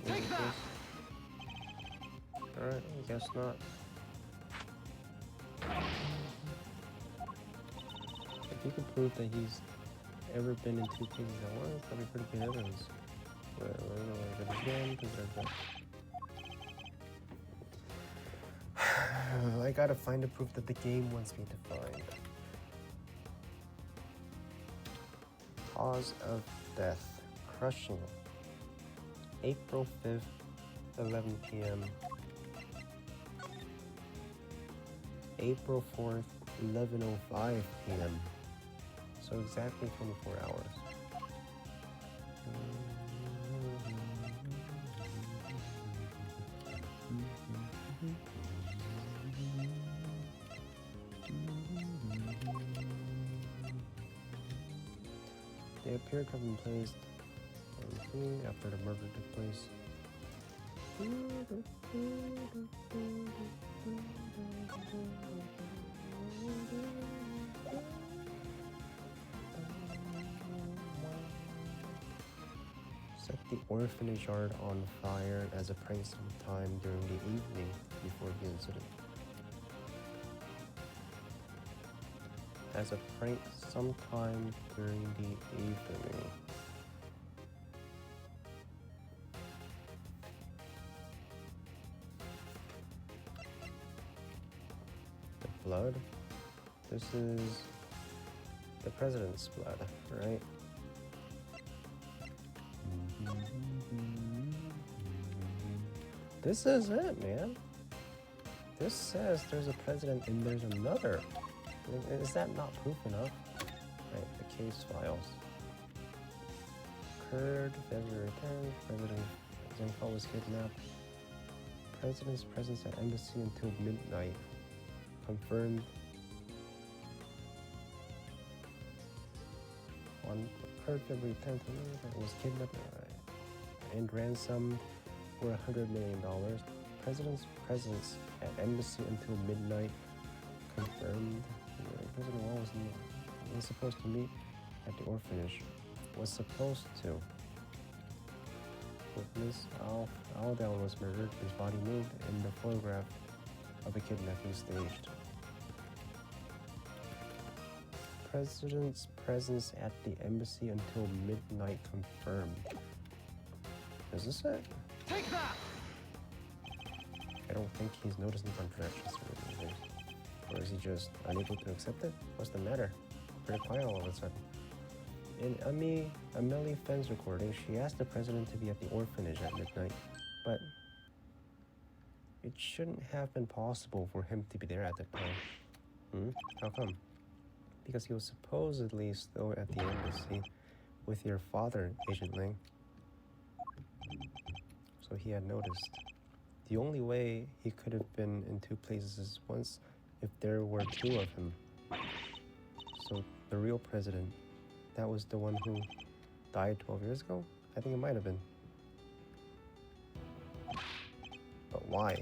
Take that! Alright, I guess not. If you can prove that he's ever been in two places at once, that'd be pretty good evidence. I gotta find a proof that the game wants me to find. Cause of death. Crushing. April 5th, 11 p.m. April 4th, 11:05 p.m. So exactly 24 hours. They appear to have been placed on the scene after the murder took place. Set the orphanage yard on fire as a prank sometime during the evening before the incident. As a prank sometime during the evening. The blood? This is the president's blood, right? This is it, man. This says there's a president and there's another. Is that not proof enough? Right, the case files. Occurred February 10th. President Zhengfao was kidnapped. President's presence at embassy until midnight. Confirmed on her February 10th was kidnapped and ransomed for $100 million. President's presence at embassy until midnight confirmed. President Wall was supposed to meet at the orphanage. Was supposed to. Witness Aldown was murdered. His body moved in the photograph of a kidnapping staged. President's presence at the embassy until midnight confirmed. Is this it? Take that! I don't think he's noticing contradictions or is he just unable to accept it? What's the matter? Pretty quiet all of a sudden. In Amelie Fenn's recording, she asked the president to be at the orphanage at midnight, but it shouldn't have been possible for him to be there at that time. How come? Because he was supposedly still at the embassy with your father, Agent Ling. So he had noticed. The only way he could have been in two places is once if there were two of him. So the real president, that was the one who died 12 years ago? I think it might have been. But why?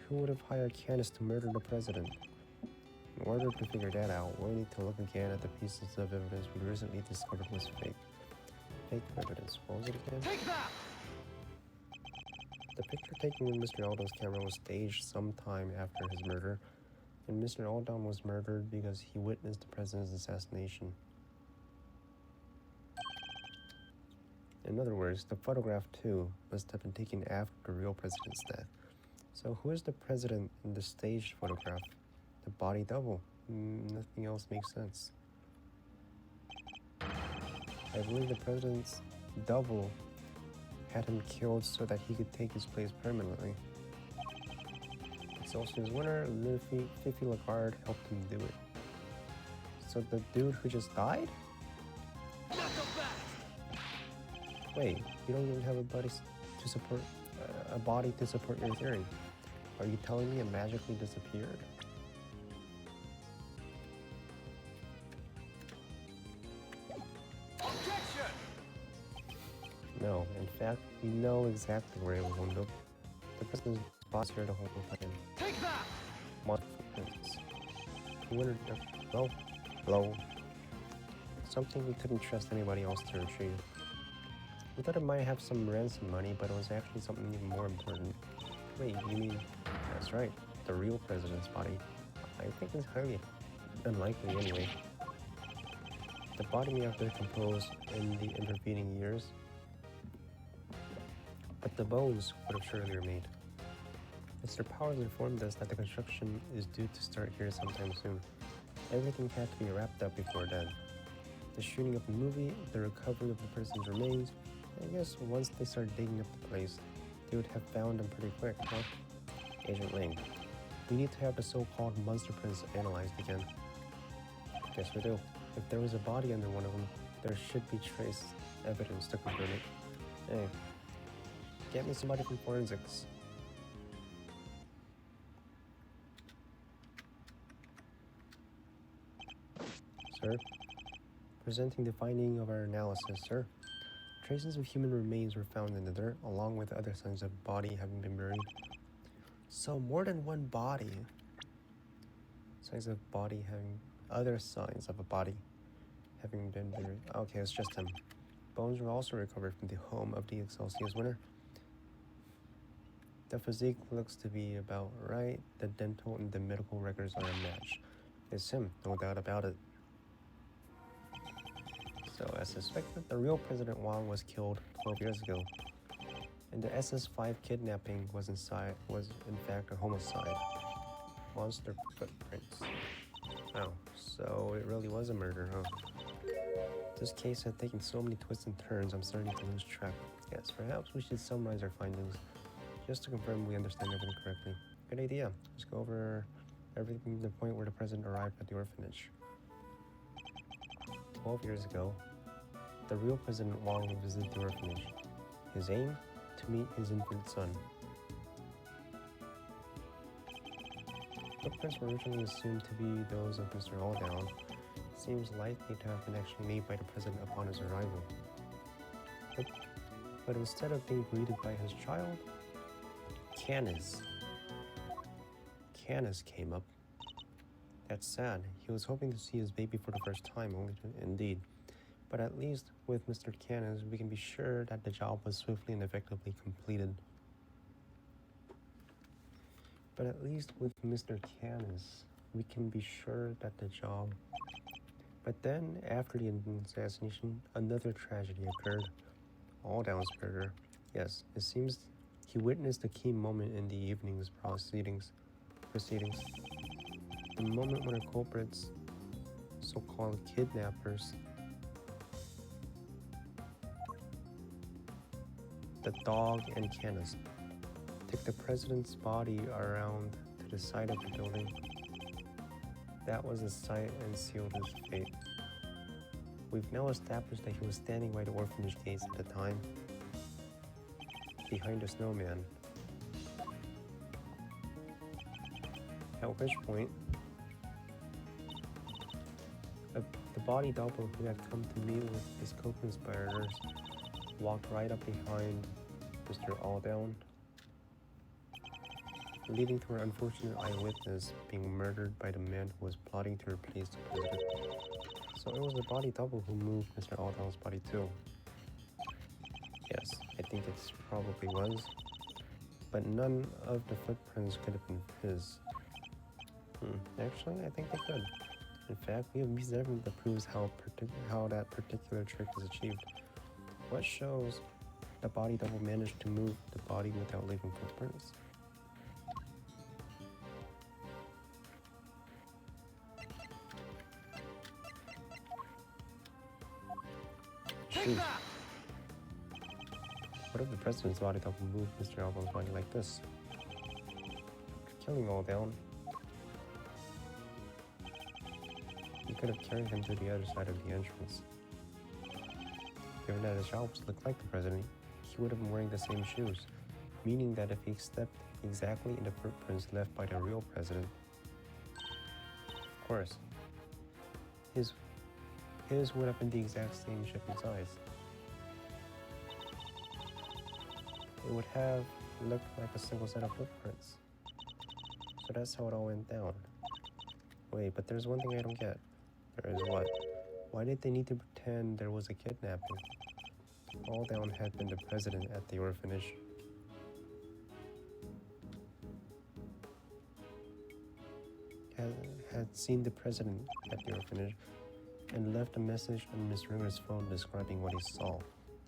Who would have hired Candace to murder the president? In order to figure that out, we'll need to look again at the pieces of evidence we recently discovered was fake. Fake evidence. What was it again? Take that! The picture taken with Mr. Aldown's camera was staged sometime after his murder, and Mr. Aldown was murdered because he witnessed the president's assassination. In other words, the photograph too must have been taken after the real president's death. So who is the president in the staged photograph? The body double. Nothing else makes sense. I believe the president's double had him killed so that he could take his place permanently. Excelsior's winner, Fifi Lacard, helped him do it. So the dude who just died? Wait, you don't even have a body to support your theory. Are you telling me it magically disappeared? Objection! No, in fact, we know exactly where it was wound up. The president's boss here the whole time. Take that! What footprints? He wondered hello. Something we couldn't trust anybody else to retrieve. We thought it might have some ransom money, but it was actually something even more important. Wait, you mean... That's right, the real president's body. I think it's highly unlikely anyway. The body may have decomposed in the intervening years, but the bones would have surely remained. Mr. Powers informed us that the construction is due to start here sometime soon. Everything had to be wrapped up before then. The shooting of the movie, the recovery of the person's remains. I guess once they start digging up the place, they would have found them pretty quick, huh? Agent Ling, we need to have the so-called monster prints analyzed again. Yes, we do. If there was a body under one of them, there should be trace evidence to confirm it. Hey, get me somebody from forensics. Sir, presenting the finding of our analysis, sir. Traces of human remains were found in the dirt, along with other signs of body having been buried. So more than one body. Other signs of a body having been buried. Okay, it's just him. Bones were also recovered from the home of the Excelsior's winner. The physique looks to be about right. The dental and the medical records are a match. It's him, no doubt about it. So, as suspected, the real President Wang was killed 12 years ago, and the SS-5 kidnapping was in fact a homicide. Monster footprints. Oh, so it really was a murder, huh? This case had taken so many twists and turns, I'm starting to lose track. Yes, perhaps we should summarize our findings, just to confirm we understand everything correctly. Good idea. Let's go over everything to the point where the president arrived at the orphanage. 12 years ago, the real President Wang visited the orphanage. His aim? To meet his infant son. Footprints were originally assumed to be those of Mr. Aldown, seems likely to have been actually made by the president upon his arrival. But instead of being greeted by his child, Canis came up. That's sad. He was hoping to see his baby for the first time, only to, indeed. But at least with Mr. Canis, we can be sure that the job was swiftly and effectively completed. But at least with Mr. Canis, we can be sure that the job... But then, after the assassination, another tragedy occurred. Aldown's murder. Yes, it seems he witnessed a key moment in the evening's proceedings. The moment when the culprits, so-called kidnappers, the dog and Canis, took the president's body around to the side of the building. That was the sight and sealed his fate. We've now established that he was standing by the orphanage gates at the time, behind the snowman. At which point, the body double who had come to meet with his co-conspirators walked right up behind Mr. Aldown, leading to an unfortunate eyewitness being murdered by the man who was plotting to replace the president. So it was the body double who moved Mr. Aldown's body too. Yes, I think it probably was, but none of the footprints could have been his. Actually, I think they could. In fact, we have piece of evidence that proves how that particular trick is achieved. What shows the body double managed to move the body without leaving footprints? Take that! What if the president's body double moved Mr. Aldown's body like this? Killing Aldown. He could have carried him to the other side of the entrance. Given that his shoulders looked like the president, he would have been wearing the same shoes, meaning that if he stepped exactly in the footprints left by the real president, of course, his would have been the exact same shape and size. It would have looked like a single set of footprints. So that's how it all went down. Wait, but there's one thing I don't get. There is what? Why did they need to pretend there was a kidnapping? Aldown had been the president at the orphanage. Had seen the president at the orphanage and left a message on Miss Ringer's phone describing what he saw.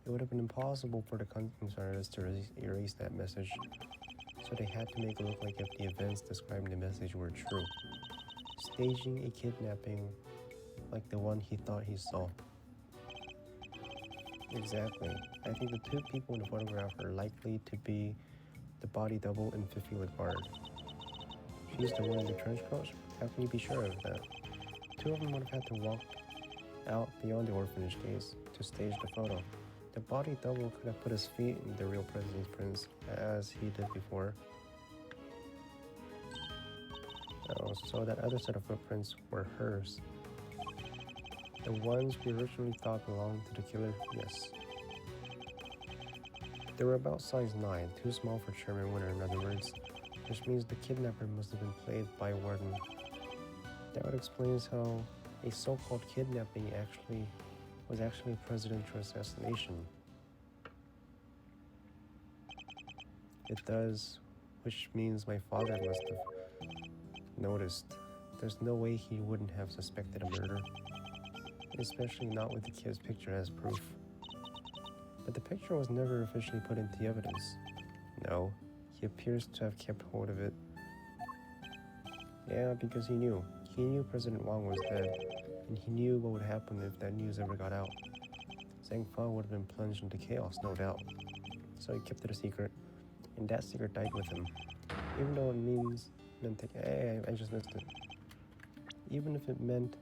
It would have been impossible for the conspirators to erase that message, so they had to make it look like if the events describing the message were true, staging a kidnapping like the one he thought he saw. Exactly. I think the two people in the photograph are likely to be the body double and Fifi Lagarde. She's the one in the trench coat. How can you be sure of that? Two of them would have had to walk out beyond the orphanage gates to stage the photo. The body double could have put his feet in the real president's prints as he did before. Oh, so that other set of footprints were hers. The ones we originally thought belonged to the killer, yes. They were about size 9, too small for Chairman Winter, in other words, which means the kidnapper must have been played by Warden. That would explain how a so-called kidnapping was actually a presidential assassination. It does, which means my father must have noticed. There's no way he wouldn't have suspected a murder, especially not with the kid's picture as proof. But the picture was never officially put into evidence. No, he appears to have kept hold of it. Yeah, because he knew. He knew President Wang was dead, and he knew what would happen if that news ever got out. Zhang Fa would have been plunged into chaos, no doubt. So he kept it a secret, and that secret died with him. Even though it meant I just missed it. Even if it meant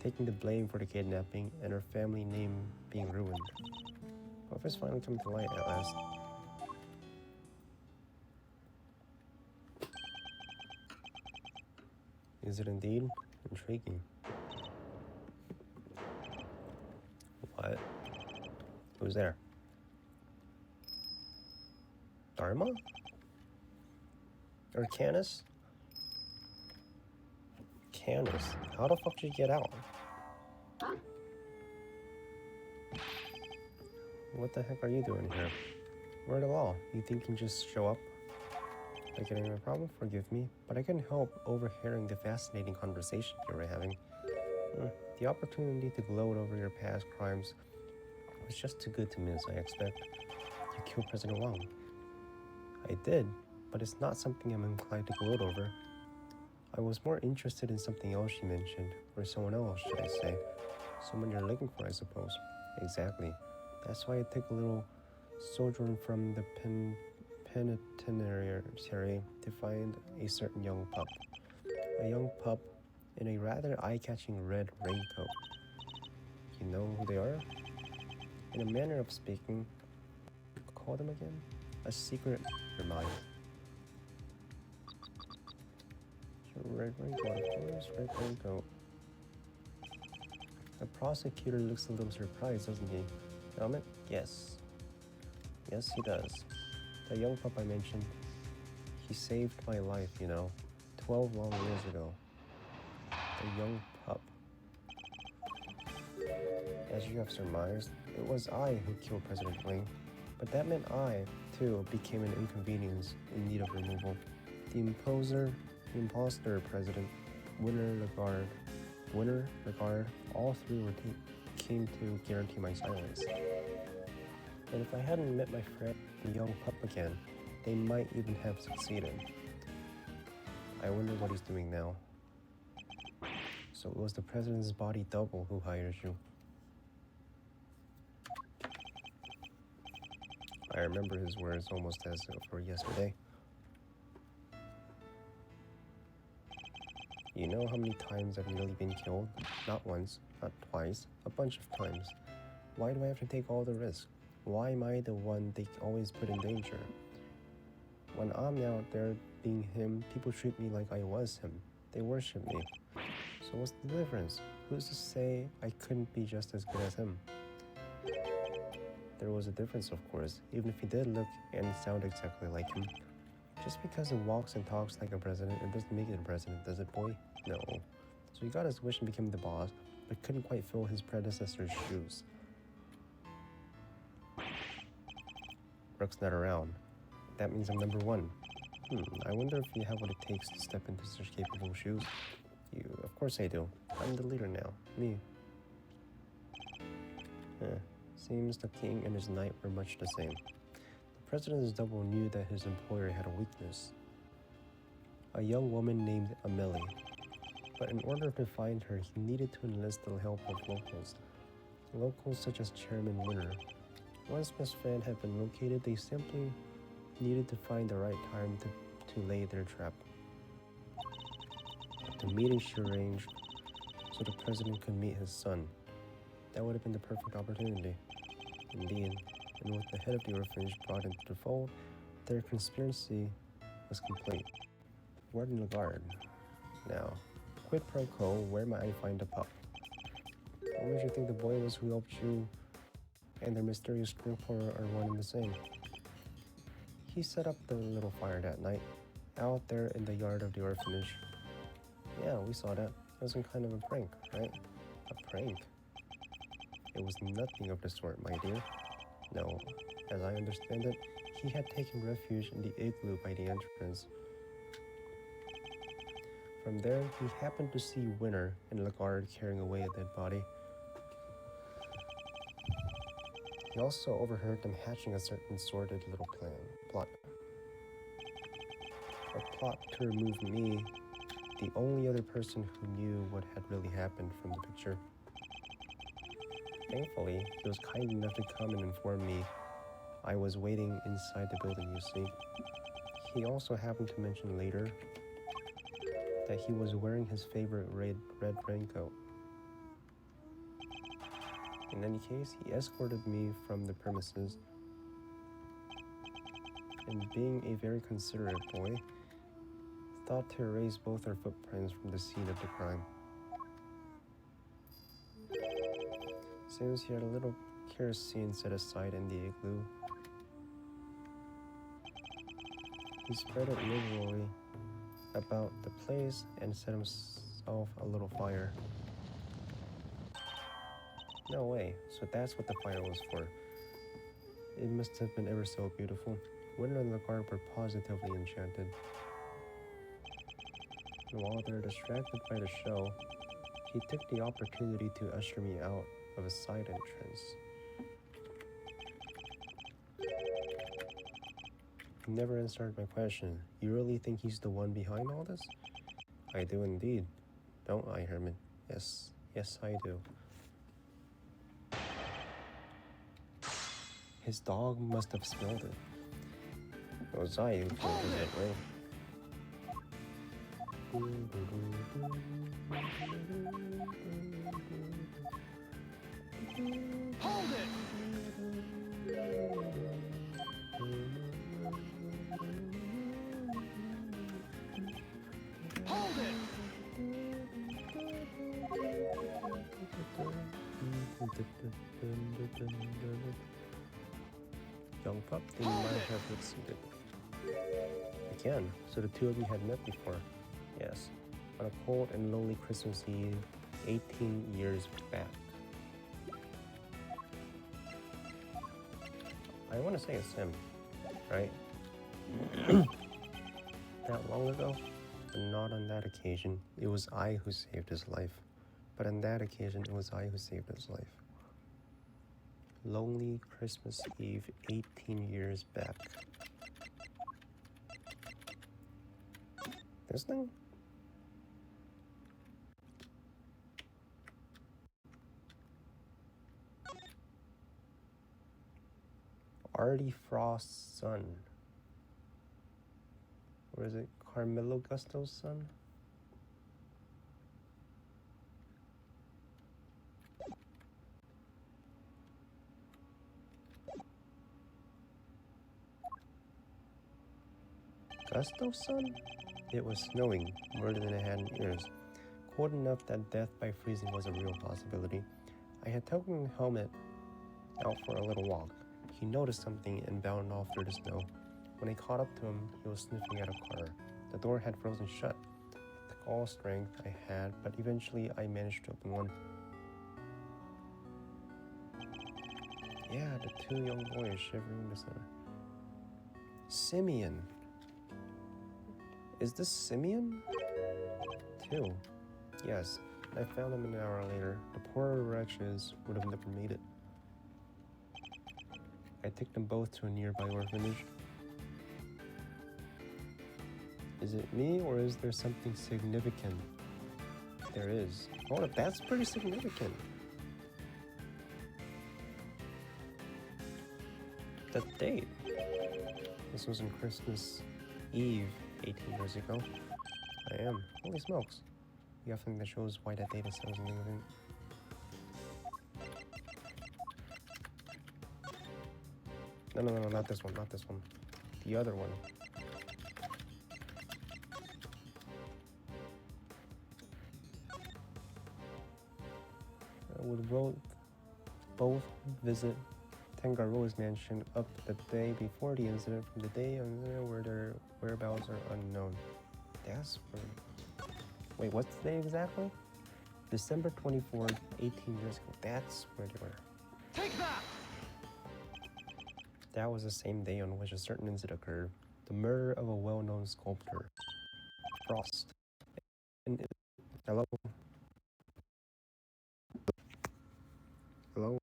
taking the blame for the kidnapping and her family name being ruined. What if it's finally coming to light at last? Is it indeed? Intriguing. What? Who's there? Dharma? Or Canis? Canis? How the fuck did you get out? What the heck are you doing here? Where the law? You think you can just show up? Like getting a problem? Forgive me, but I couldn't help overhearing the fascinating conversation you were having. The opportunity to gloat over your past crimes was just too good to miss, I expect. You killed President Wang. I did, but it's not something I'm inclined to gloat over. I was more interested in something else you mentioned, or someone else, should I say. Someone you're looking for, I suppose. Exactly. That's why I took a little sojourn from the penitentiary to find a certain young pup. A young pup in a rather eye-catching red raincoat. You know who they are? In a manner of speaking, call them again? A secret in your mind. Red raincoat, of course, red raincoat. The prosecutor looks a little surprised, doesn't he? Helmet? Yes. Yes, he does. The young pup I mentioned, he saved my life, 12 long years ago. The young pup. As you have surmised, it was I who killed President Wang, but that meant I, too, became an inconvenience in need of removal. The imposter president, Winner Lagarde, all three came to guarantee my silence. And if I hadn't met my friend, the young pup again, they might even have succeeded. I wonder what he's doing now. So it was the president's body double who hired you. I remember his words almost as if it were yesterday. You know how many times I've nearly been killed? Not once, not twice, a bunch of times. Why do I have to take all the risk? Why am I the one they always put in danger? When I'm out there being him, people treat me like I was him. They worship me. So what's the difference? Who's to say I couldn't be just as good as him? There was a difference, of course, even if he did look and sound exactly like him. Just because he walks and talks like a president, it doesn't make it a president, does it, boy? No. So he got his wish and became the boss, but couldn't quite fill his predecessor's shoes. Rook's not around. That means I'm number one. I wonder if you have what it takes to step into such capable shoes. Of course I do. I'm the leader now. Me. Seems the king and his knight were much the same. The president's double knew that his employer had a weakness. A young woman named Amelie. But in order to find her, he needed to enlist the help of locals. Locals such as Chairman Winner. Once Miss Fan had been located, they simply needed to find the right time to lay their trap. The meeting she arranged so the president could meet his son. That would have been the perfect opportunity. Indeed, and with the head of the orphanage brought into the fold, their conspiracy was complete. Warden Lagarde. Now, quid pro quo, where might I find the pup? What makes you think the boy was who helped you and their mysterious reporter are one and the same? He set up the little fire that night, out there in the yard of the orphanage. Yeah, we saw that. It was some kind of a prank, right? A prank? It was nothing of the sort, my dear. No, as I understand it, he had taken refuge in the igloo by the entrance. From there, he happened to see Winner and Lagarde carrying away a dead body. He also overheard them hatching a certain sordid little plot. A plot to remove me, the only other person who knew what had really happened from the picture. Thankfully, he was kind enough to come and inform me I was waiting inside the building, you see. He also happened to mention later that he was wearing his favorite red raincoat. In any case, he escorted me from the premises, and being a very considerate boy, thought to erase both our footprints from the scene of the crime. Seems he had a little kerosene set aside in the igloo. He spread it liberally about the place and set himself a little fire. No way, so that's what the fire was for. It must have been ever so beautiful. Winter and the guard were positively enchanted. And while they're distracted by the show, he took the opportunity to usher me out of a side entrance. He never answered my question. You really think he's the one behind all this? I do indeed. Don't I, Herman? Yes, I do. His dog must have smelled it. It was I who killed him that way. Hold it! Hold it! Young pup, then you might have succeeded. Again, so the two of you had met before. Yes, on a cold and lonely Christmas Eve, 18 years back. I want to say it's him, right? That long ago, but not on that occasion. It was I who saved his life. But on that occasion, it was I who saved his life. Lonely Christmas Eve, 18 years back. This thing? Artie Frost's son. Or is it Carmelo Gusto's son? Gusto's son? It was snowing more than I had in years. Cold enough that death by freezing was a real possibility. I had taken the helmet out for a little walk. He noticed something and bounded off through the snow. When I caught up to him, he was sniffing at a car. The door had frozen shut. It took all strength I had, but eventually I managed to open one. Yeah, the two young boys shivering in the snow. Simeon. Is this Simeon? Two. Yes, I found them an hour later. The poor wretches would have never made it. I took them both to a nearby orphanage. Is it me, or is there something significant? There is. Oh, that's pretty significant. The date. This was on Christmas Eve, 18 years ago. I am. Holy smokes. You have something that shows why that date is so significant. No, not this one, not this one. The other one. I would both visit Tangaroa's mansion up the day before the incident from the day on where their whereabouts are unknown. That's where... Wait, what's the day exactly? December 24th, 18 years ago. That's where they were. Take that! That was the same day on which a certain incident occurred. The murder of a well-known sculptor, Frost. And hello? Hello?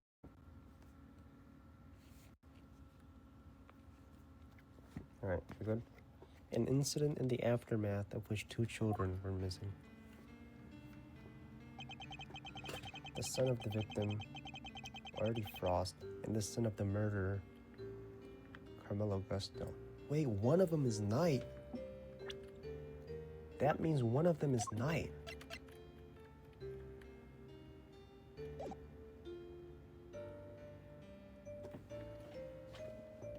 Alright, you good? An incident in the aftermath of which two children were missing. The son of the victim, Artie Frost, and the son of the murderer, Carmelo Gusto. Wait, one of them is Knight. That means one of them is Knight.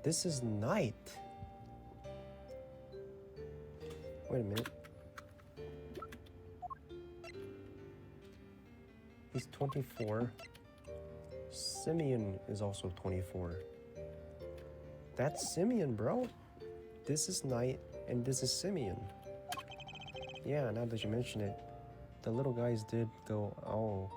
This is Knight. Wait a minute. He's 24. Simeon is also 24. That's Simeon, bro. This is Knight, and this is Simeon. Yeah, now that you mention it, the little guys did go, oh,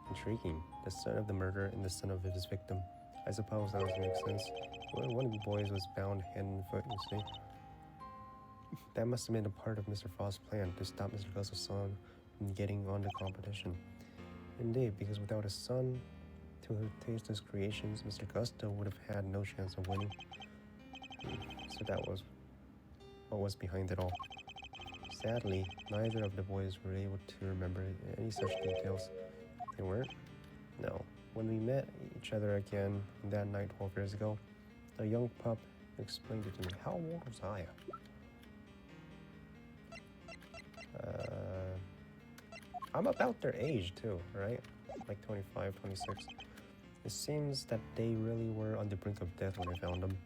Intriguing. The son of the murderer and the son of his victim. I suppose that would make sense. One of the boys was bound hand and foot, you see. That must have been a part of Mr. Frost's plan to stop Mr. Gusto's son from getting on the competition. Indeed, because without a son to taste his creations, Mr. Gusto would have had no chance of winning. So that was what was behind it all. Sadly, neither of the boys were able to remember any such details. They weren't? No. When we met each other again that night 12 years ago, the young pup explained it to me. How old was I? I'm about their age too, right? Like 25, 26. It seems that they really were on the brink of death when I found them,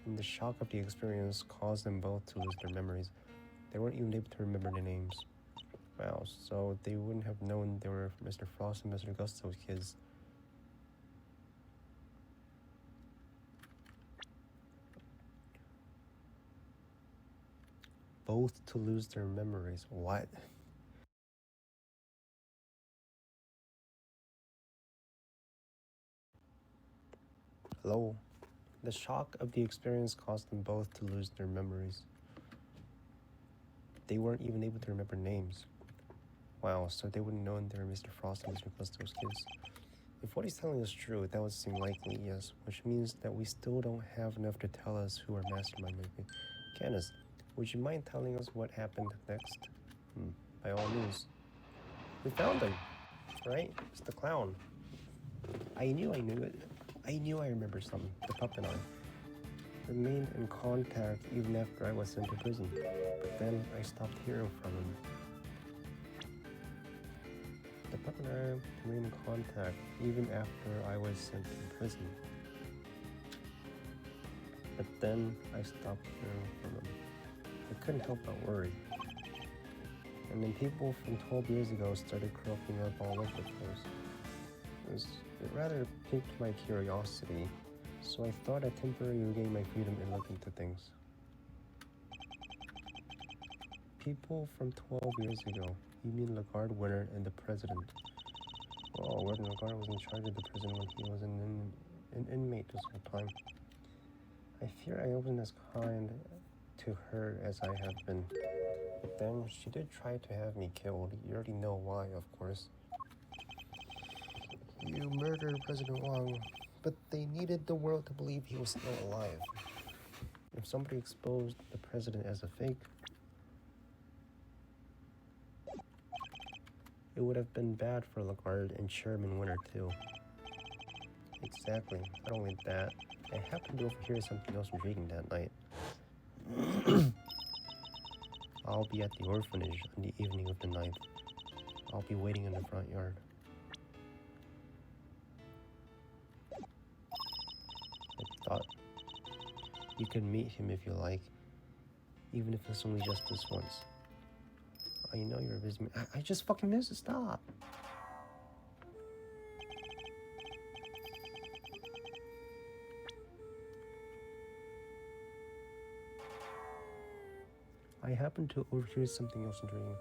and the shock of the experience caused them both to lose their memories. They weren't even able to remember their names. Wow, so they wouldn't have known they were Mr. Frost and Mr. Gusto's kids. Both to lose their memories. What? Hello? The shock of the experience caused them both to lose their memories. They weren't even able to remember names. Wow, so they wouldn't know they were Mr. Frost and Mr. Gusto's kids. If what he's telling is true, that would seem likely, yes, which means that we still don't have enough to tell us who our mastermind might be. Candace, would you mind telling us what happened next? By all means. We found him, right? It's the clown. I knew it. I knew I remembered something. The pup and I remained in contact even after I was sent to prison. But then I stopped hearing from him. The pup and I remained in contact even after I was sent to prison. But then I stopped hearing from him. I couldn't help but worry. And then people from 12 years ago started cropping up all over the place. It rather piqued my curiosity, so I thought I'd temporarily regain my freedom and look into things. People from 12 years ago. You mean Lagarde winner and the president? Oh, Warden Lagarde was in charge of the prison when he was an inmate this whole time. I fear I wasn't as kind to her as I have been. But then she did try to have me killed. You already know why, of course. You murdered President Wang, but they needed the world to believe he was still alive. If somebody exposed the president as a fake, it would have been bad for Lagarde and Chairman Winner too. Exactly. Not only that, I happened to overhear something else intriguing that night. I'll be at the orphanage on the evening of the 9th. I'll be waiting in the front yard. I thought you could meet him if you like, even if it's only just this once. I know you're a busy man. I just fucking missed it. Stop. I happened to overhear something else intriguing.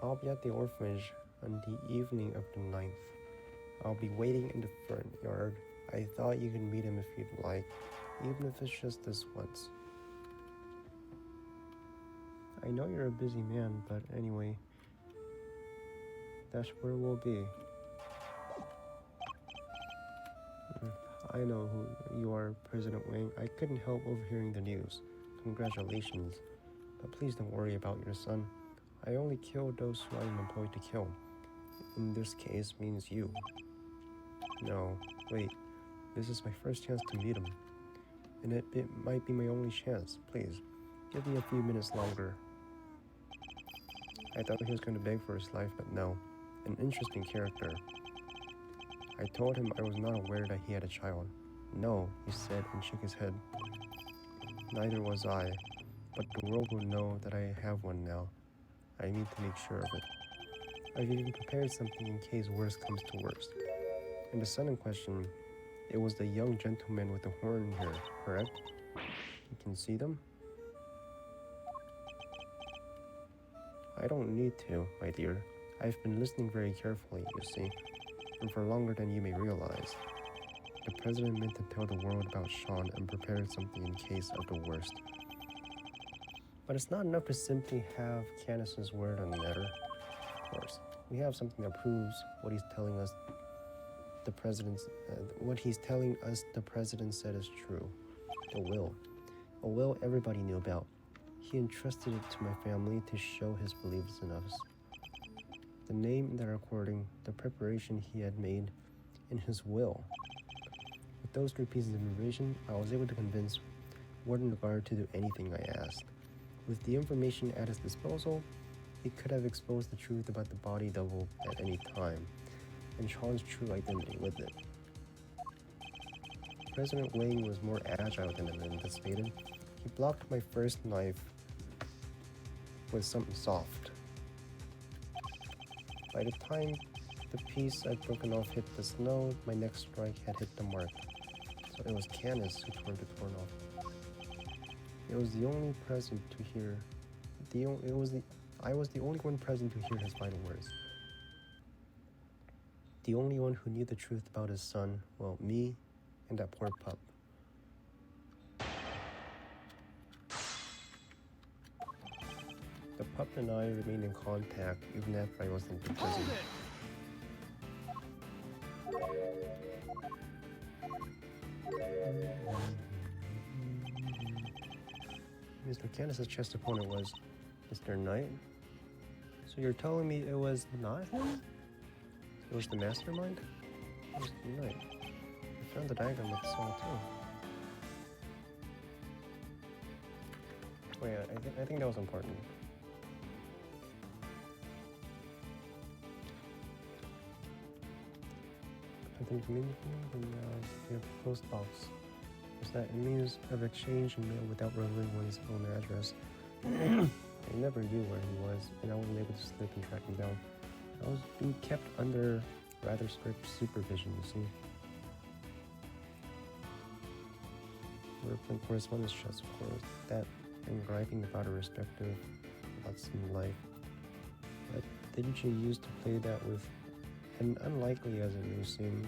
I'll be at the orphanage on the evening of the 9th. I'll be waiting in the front yard. I thought you could meet him if you'd like, even if it's just this once. I know you're a busy man, but anyway, that's where we'll be. I know who you are, President Wang. I couldn't help overhearing the news. Congratulations. But please don't worry about your son. I only kill those who I am employed to kill. In this case means you. No, wait. This is my first chance to meet him. And it might be my only chance. Please, give me a few minutes longer. I thought he was going to beg for his life, but no. An interesting character. I told him I was not aware that he had a child. No, he said and shook his head. Neither was I, but the world will know that I have one now. I need to make sure of it. I've even prepared something in case worst comes to worst. And the son in question, it was the young gentleman with the horn hair, correct? You can see them? I don't need to, my dear. I've been listening very carefully, you see, and for longer than you may realize. The president meant to tell the world about Sean and prepared something in case of the worst. But it's not enough to simply have Candace's word on the matter. Of course, we have something that proves what he's telling us. The president said is true. The will, a will everybody knew about. He entrusted it to my family to show his beliefs in us. The name in the recording, the preparation he had made, in his will. With those 3 pieces of information, I was able to convince Warden Guard to do anything I asked. With the information at his disposal, he could have exposed the truth about the body double at any time, and Sean's true identity with it. President Wang was more agile than I anticipated. He blocked my first knife with something soft. By the time the piece I'd broken off hit the snow, my next strike had hit the mark. So it was Candace who tore the torn off. It was the only present to hear. I was the only one present to hear his final words. The only one who knew the truth about his son, well, me and that poor pup. The pup and I remained in contact even after I was in prison. Hold it! Mr. Candace's chess opponent was Mr. Knight. So you're telling me it was not him? It was the mastermind? It was the Knight. I found the diagram with the saw too. Oh yeah, I think that was important. I think communicating the post box is that it means of exchange and mail without revealing one's own address. I never knew where he was, and I wasn't able to slip and track him down. I was being kept under rather strict supervision, you see. We were playing correspondence chess, of course, that and griping about our respective lots in life. But didn't you used to play that with, and unlikely as it may seem,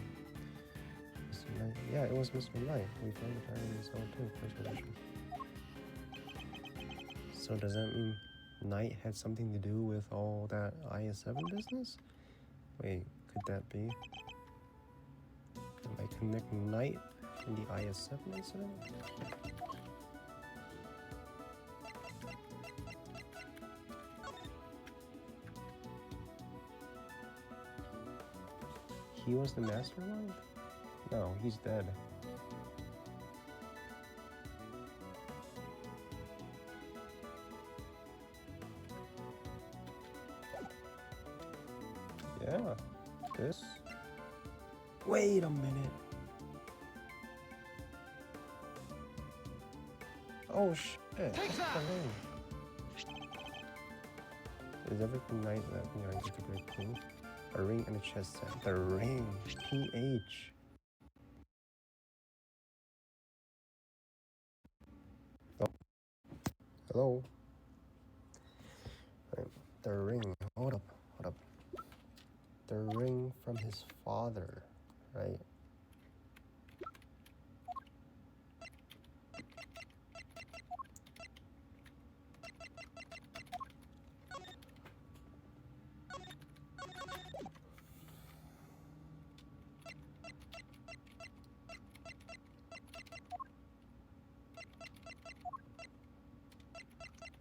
Mr. Knight? Yeah, it was Mr. Knight. We found the diary in his cell too, first edition. So does that mean Knight had something to do with all that IS-7 business? Wait, could that be? Am I connecting Knight and the IS-7 incident? He was the mastermind? No, he's dead. Yeah, this. Wait a minute. Oh shit. Take That's that! the ring. Is everything Knight left behind with a great clue? A ring and a chess set. The ring. PH. Oh. Hello. Right. The ring. Hold up. The ring from his father, right?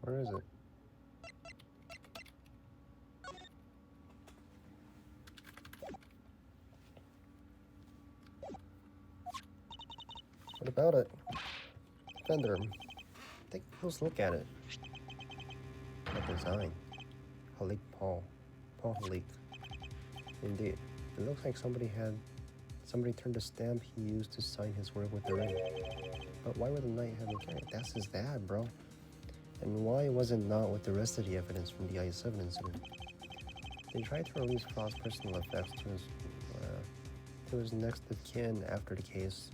Where is it? What about it? Fender. Take a close look at it. The design. Halik Paul. Paul Halik. Indeed. It looks like somebody turned a stamp he used to sign his word with the ring. But why would the Knight have it carried? That's his dad, bro. And why was it not with the rest of the evidence from the IS-7 incident? They tried to release Frost's personal effects to his next of kin after the case.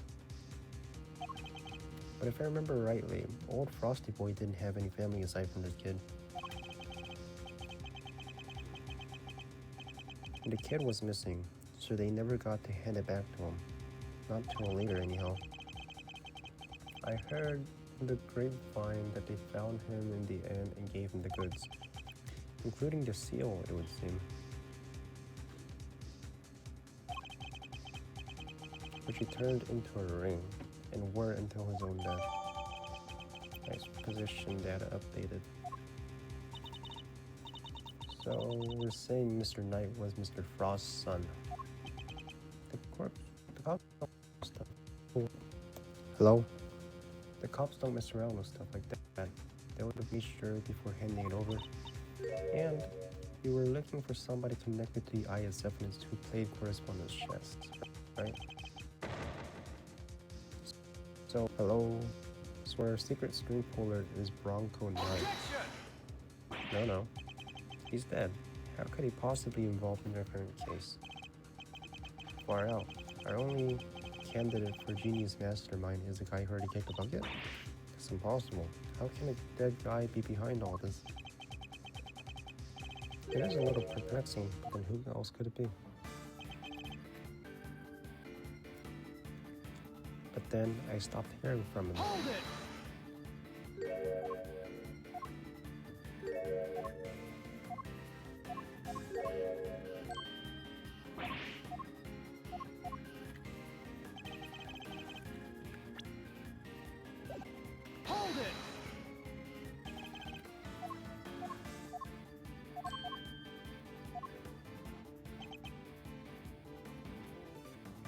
But if I remember rightly, old Frosty Boy didn't have any family aside from this kid. And the kid was missing, so they never got to hand it back to him. Not till later, anyhow. I heard the grapevine that they found him in the end and gave him the goods, including the seal, it would seem. Which he turned into a ring and wore it until his own death. Nice position data updated. So we're saying Mr. Knight was Mr. Frost's son. The cops don't stuff. Hello? The cops don't mess around with stuff like that. They would be sure before handing it over. And you were looking for somebody connected to the IS evidence who played correspondence chess, right? So, hello? So our secret string puller is Bronco Knight. No. He's dead. How could he possibly be involved in the current case? Far out. Our only candidate for Genie's mastermind is the guy who already kicked the bucket? It's impossible. How can a dead guy be behind all this? It is a little perplexing, but then who else could it be? But then I stopped hearing from him. Hold it! Hold it!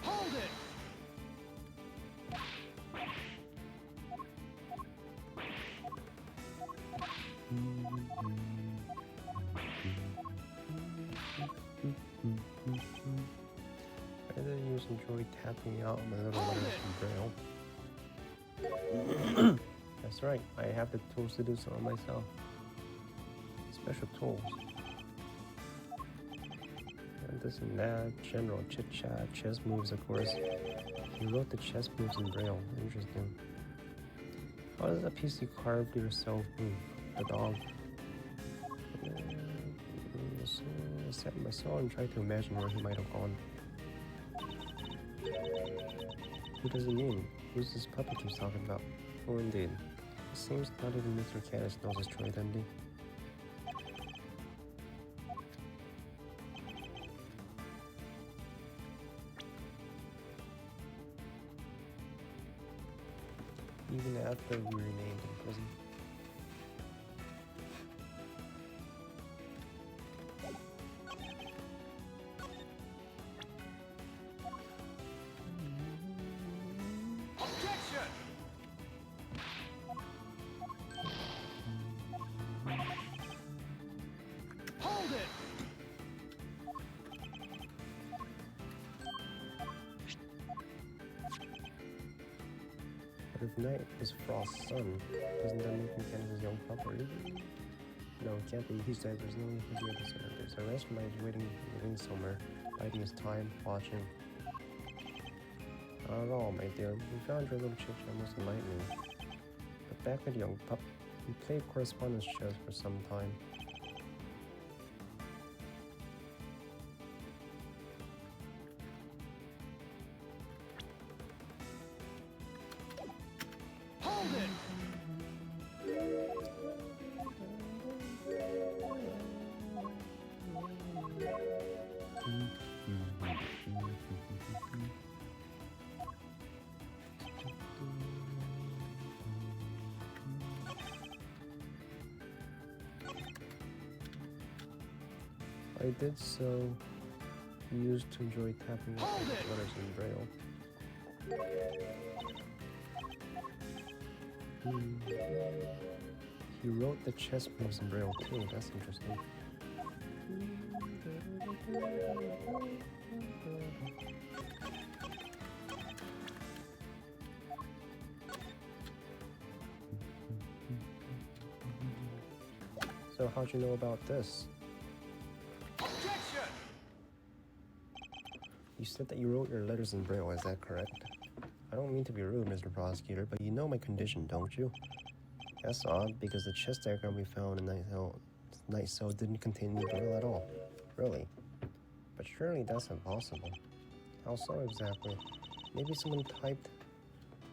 Hold it! I did use enjoy tapping out my little letters from Braille. That's right, I have the tools to do so myself. Special tools. And this and that, general chit-chat, chess moves of course. He wrote the chess moves in Braille, interesting. How does a PC carved yourself move? The dog. I sat myself and tried to imagine where he might have gone. Who does he mean? Who's this puppet he's talking about? Oh, indeed. It seems not even Mr. Caddis knows his Troy Dundee. Even after we remained in prison. Objection! Hold it! But if Knight is Frost's son, doesn't that make him Candace's young pup or anything? No, it can't be. He's dead. There's no way he's here to surrender. So the rest of Knight is waiting in the wing somewhere, biding his time, watching. Not at all, my dear. We found your little chit-chat most enlightening. But back with young pup, we played correspondence chess for some time. Hold it! I did so used to enjoy tapping out Hold the it! letters in Braille. He wrote the chess moves in Braille too, that's interesting. So how'd you know about this? Objection! You said that you wrote your letters in Braille, is that correct? I don't mean to be rude, Mr. Prosecutor, but you know my condition, don't you? That's odd, because the chess diagram we found in Night Cell didn't contain any Braille at all. Really? But surely that's impossible. How so exactly? Maybe someone typed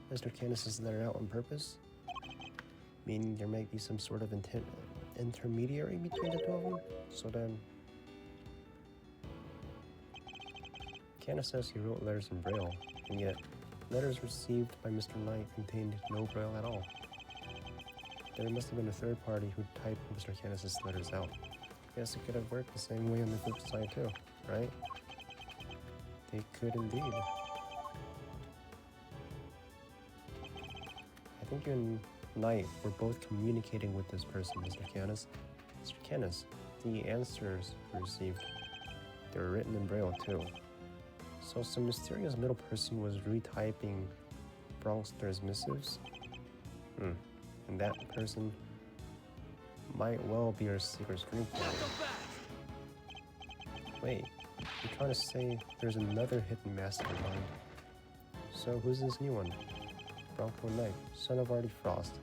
Mr. Candace's letter out on purpose? Meaning there might be some sort of intermediary between the two of them? So then... Candace says he wrote letters in Braille, and yet letters received by Mr. Knight contained no Braille at all. There must have been a third party who typed Mr. Candace's letters out. Guess it could have worked the same way on the flip side too, right? They could indeed. I think you and Knight were both communicating with this person, Mr. Candace. Mr. Candace, the answers we received, they were written in Braille too. So some mysterious middle person was retyping Bronxter's missives? And that person might well be our secret screenplay. Wait, you're trying to say there's another hidden mastermind. So who's this new one? Bronco Knight, son of Artie Frost.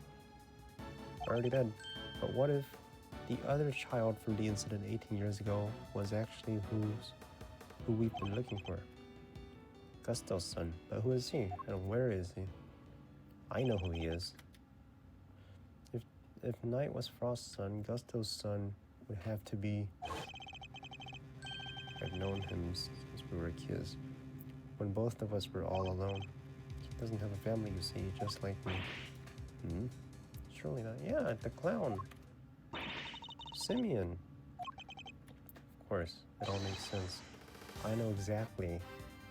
Already dead. But what if the other child from the incident 18 years ago was actually who we've been looking for? Gusto's son. But who is he? And where is he? I know who he is. If Knight was Frost's son, Gusto's son would have to be... I've known him since we were kids, when both of us were all alone. He doesn't have a family, you see, just like me. Surely not. Yeah, the clown. Simeon. Of course, it all makes sense. I know exactly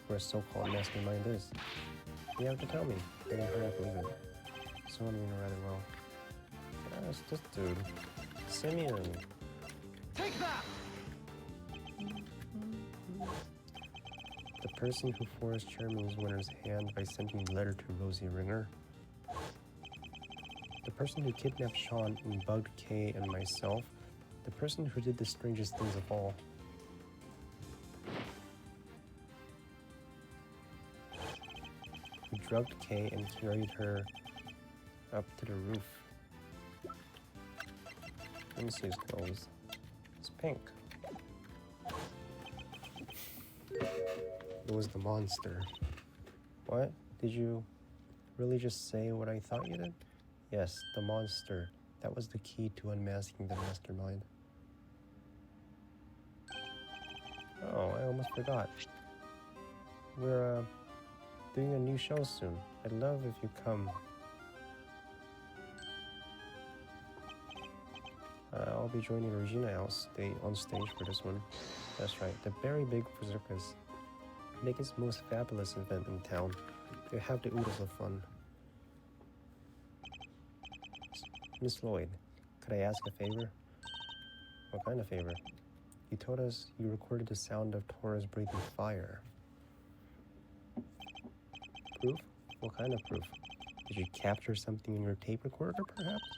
where so-called mastermind is. You have to tell me. I didn't hurry up believe it. Someone you know rather well. Yeah, it's this dude. Simeon. Take that! The person who forced Chairman's winner's hand by sending a letter to Rosie Ringer. The person who kidnapped Sean and bugged Kay and myself. The person who did the strangest things of all. Who drugged Kay and carried her up to the roof. Let me see his clothes. It's pink. It was the monster. What? Did you really just say what I thought you did? Yes, the monster. That was the key to unmasking the mastermind. Oh, I almost forgot. We're doing a new show soon. I'd love if you come. I'll be joining Regina on stage for this one. That's right, the Very Big Circus. Biggest, most fabulous event in town. They have the oodles of fun. Miss Lloyd, could I ask a favor? What kind of favor? You told us you recorded the sound of Taurus breathing fire. Proof? What kind of proof? Did you capture something in your tape recorder, perhaps?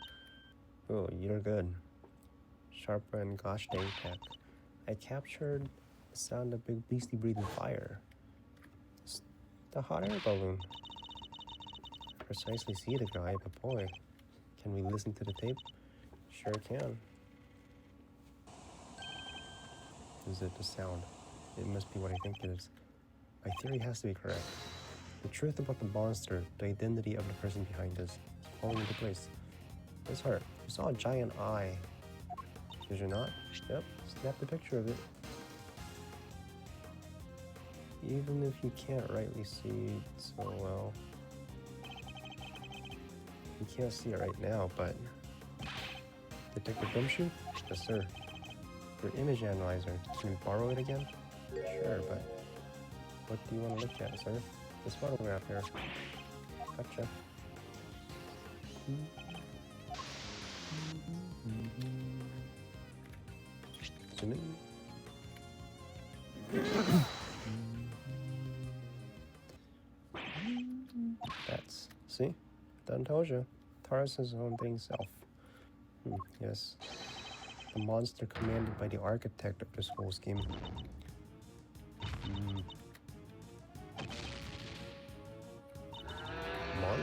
Oh, you're good. Sharper and gosh dang tech. I captured the sound of Big Beastie breathing fire. It's the hot air balloon. I precisely see the guy, but boy, can we listen to the tape? Sure can. Is it the sound? It must be what I think it is. My theory has to be correct. The truth about the monster, the identity of the person behind this, is falling into place. Miss Hart, you saw a giant eye. Did you not? Yep, snap a picture of it. Even if you can't rightly see it so well. You can't see it right now, but... Detective Gumshoe? Yes, sir. Your image analyzer, can we borrow it again? Sure, but... What do you want to look at, sir? This photograph here. Gotcha. Zoom in. That's... See? Done told you. Taurus is his own dang self. Yes. The monster commanded by the architect of this whole scheme.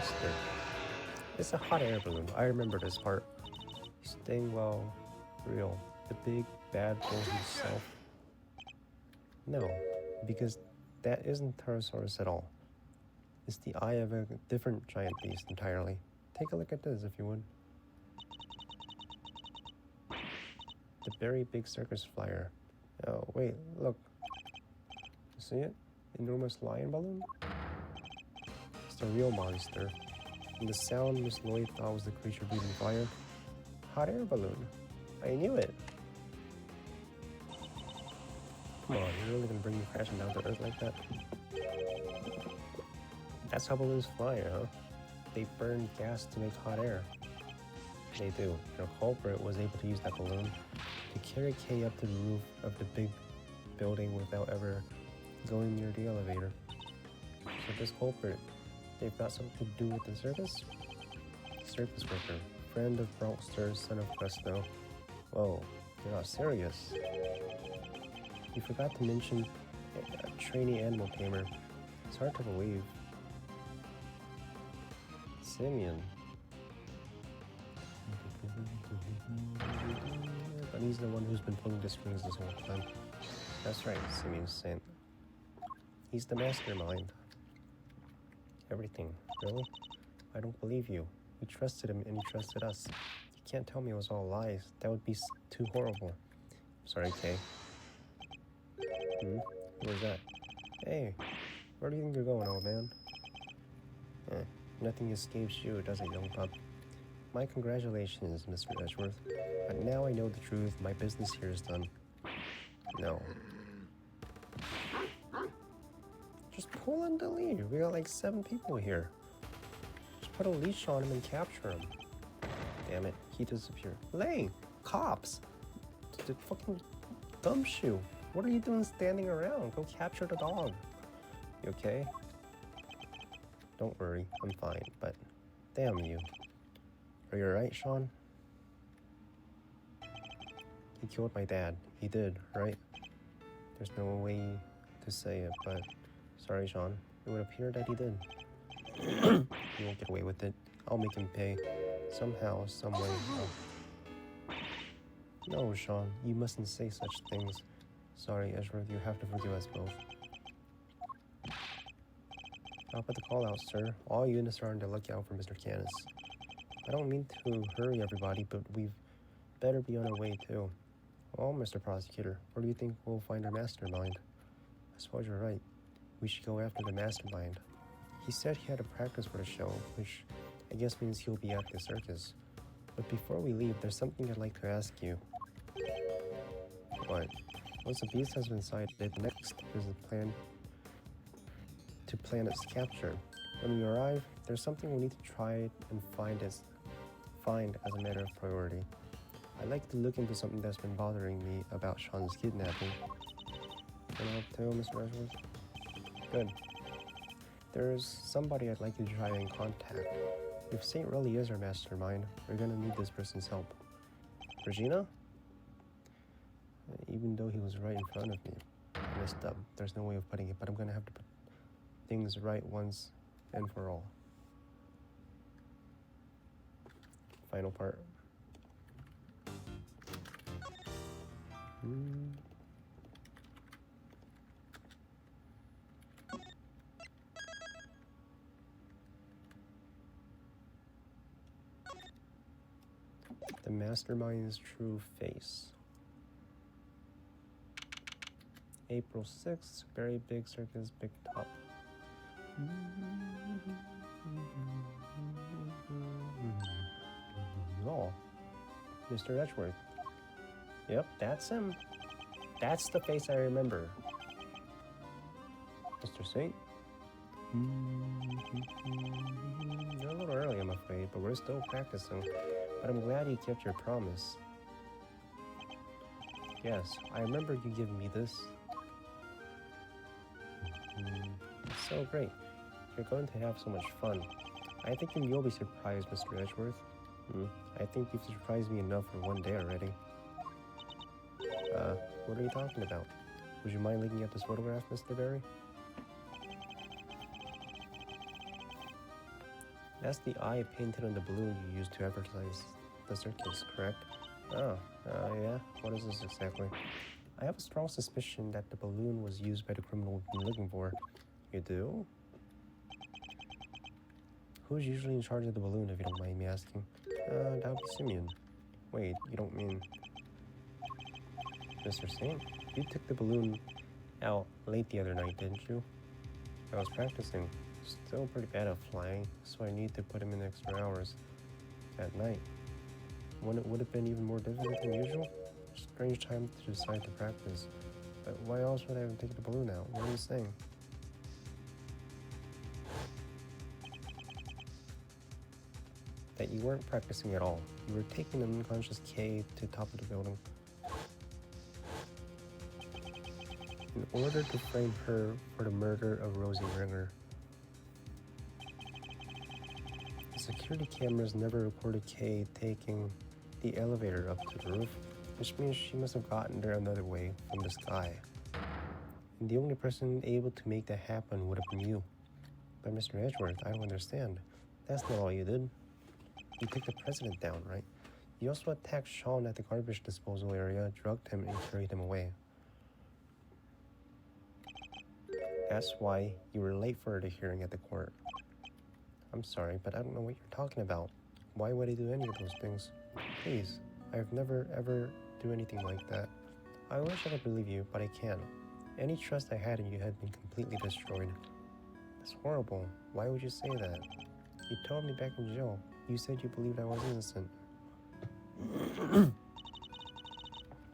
monster. It's a hot air balloon. I remember this part. Stingwell, real. The big bad bull himself. No, because that isn't Pterosaurus at all. It's the eye of a different giant beast entirely. Take a look at this if you would. The very big circus flyer. Oh, wait, look. You see it? Enormous lion balloon? It's the real monster. And the sound Miss Lloyd thought was the creature breathing fire. Hot air balloon. I knew it. Come on, you're really gonna bring me crashing down to earth like that? That's how balloons fly, huh? They burn gas to make hot air. They do. Their culprit was able to use that balloon to carry Kay up to the roof of the big building without ever going near the elevator. So this culprit, they've got something to do with the circus? Circus worker, friend of Bronxster, son of Presto. Whoa, you're not serious. You forgot to mention a trainee animal tamer. It's hard to believe. Simeon. But he's the one who's been pulling the strings this whole time. That's right, Simeon Saint. He's the mastermind. Everything. Really? I don't believe you. We trusted him and he trusted us. You can't tell me it was all lies. That would be too horrible. Sorry, Kay. Who was that? Hey, where do you think you're going, old man? Nothing escapes you, does it, young pup? My congratulations, Mr. Edgeworth. But now I know the truth. My business here is done. No. Just pull and delete. We got like 7 people here. Just put a leash on him and capture him. Damn it, he disappeared. Lay! Cops! The fucking gumshoe. What are you doing standing around? Go capture the dog. You okay? Don't worry, I'm fine, but damn you. Are you alright, Sean? He killed my dad. He did, right? There's no way to say it, but sorry, Sean. It would appear that he did. He won't get away with it. I'll make him pay. Somehow, some way. Oh. No, Sean, you mustn't say such things. Sorry, Edgeworth, you have to forgive us both. I'll put the call out, sir. All units are on the lookout for Mr. Canis. I don't mean to hurry everybody, but we've better be on our way too. Well, Mr. Prosecutor, where do you think we'll find our mastermind? I suppose you're right. We should go after the mastermind. He said he had a practice for the show, which I guess means he'll be at the circus. But before we leave, there's something I'd like to ask you. What? Once the beast has been sighted, the next is a plan to plan its capture. When we arrive, there's something we need to try and find as a matter of priority. I'd like to look into something that's been bothering me about Sean's kidnapping. Can I help too, Mr. Edgeworth? Good. There's somebody I'd like you to try and contact. If Saint really is our mastermind, we're gonna need this person's help. Regina? Even though he was right in front of me, I messed up. There's no way of putting it, but I'm gonna have to put things right once and for all. Final part. The mastermind's true face. April 6th, very big circus, big top. Oh, Mr. Edgeworth. Yep, that's him. That's the face I remember. Mr. Saint? You're a little early, I'm afraid, but we're still practicing. But I'm glad you kept your promise. Yes, I remember you giving me this. It's so great. You're going to have so much fun. I think you'll be surprised, Mr. Edgeworth. I think you've surprised me enough for one day already. What are you talking about? Would you mind looking at this photograph, Mr. Barry? That's the eye painted on the balloon you used to advertise the circus, correct? Oh, yeah? What is this exactly? I have a strong suspicion that the balloon was used by the criminal we've been looking for. You do? Who's usually in charge of the balloon, if you don't mind me asking? That would be Simeon. Wait, you don't mean... Mr. Saint? You took the balloon out late the other night, didn't you? I was practicing. Still pretty bad at flying, so I need to put him in extra hours at night. When it would have been even more difficult than usual? Strange time to decide to practice. But why else would I have taken the balloon out? What are you saying? That you weren't practicing at all. You were taking an unconscious Kay to the top of the building in order to frame her for the murder of Rosie Ringer. The security cameras never recorded Kay taking the elevator up to the roof, which means she must have gotten there another way from the sky. And the only person able to make that happen would have been you. But Mr. Edgeworth, I don't understand. That's not all you did. You took the president down, right? You also attacked Sean at the garbage disposal area, drugged him, and carried him away. That's why you were late for the hearing at the court. I'm sorry, but I don't know what you're talking about. Why would I do any of those things? Please, I've never ever do anything like that. I wish I could believe you, but I can't. Any trust I had in you had been completely destroyed. That's horrible. Why would you say that? You told me back in jail. You said you believed I was innocent.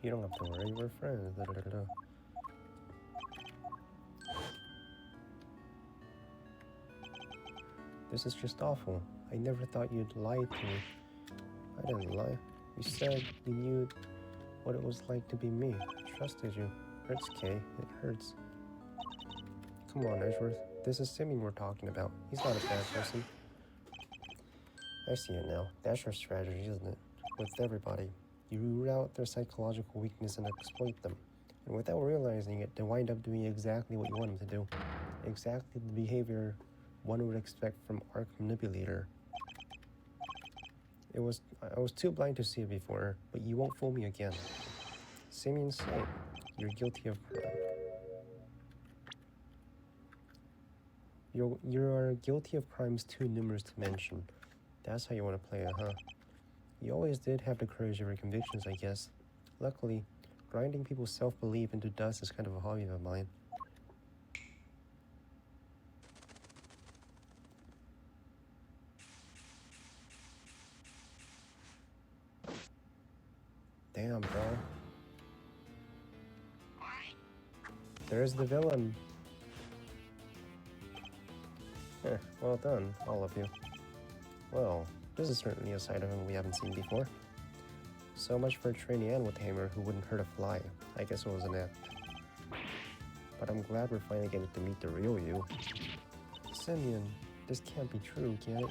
You don't have to worry, we're friends. This is just awful. I never thought you'd lie to me. I didn't lie. You said you knew what it was like to be me. I trusted you. Hurts, Kay. It hurts. Come on, Edgeworth. This is Simeon we're talking about. He's not a bad person. I see it now. That's your strategy, isn't it? With everybody. You root out their psychological weakness and exploit them. And without realizing it, they wind up doing exactly what you want them to do. Exactly the behavior one would expect from Arc Manipulator. I was too blind to see it before, but you won't fool me again. Simeon Saint, you're guilty of crime. You are guilty of crimes too numerous to mention. That's how you want to play it, huh? You always did have the courage of your convictions, I guess. Luckily, grinding people's self-belief into dust is kind of a hobby of mine. Damn, bro. There's the villain. Well done, all of you. Well, this is certainly a side of him we haven't seen before. So much for training Anne with Hammer who wouldn't hurt a fly. I guess it was an act. But I'm glad we're finally getting to meet the real you. Simeon, this can't be true, can it?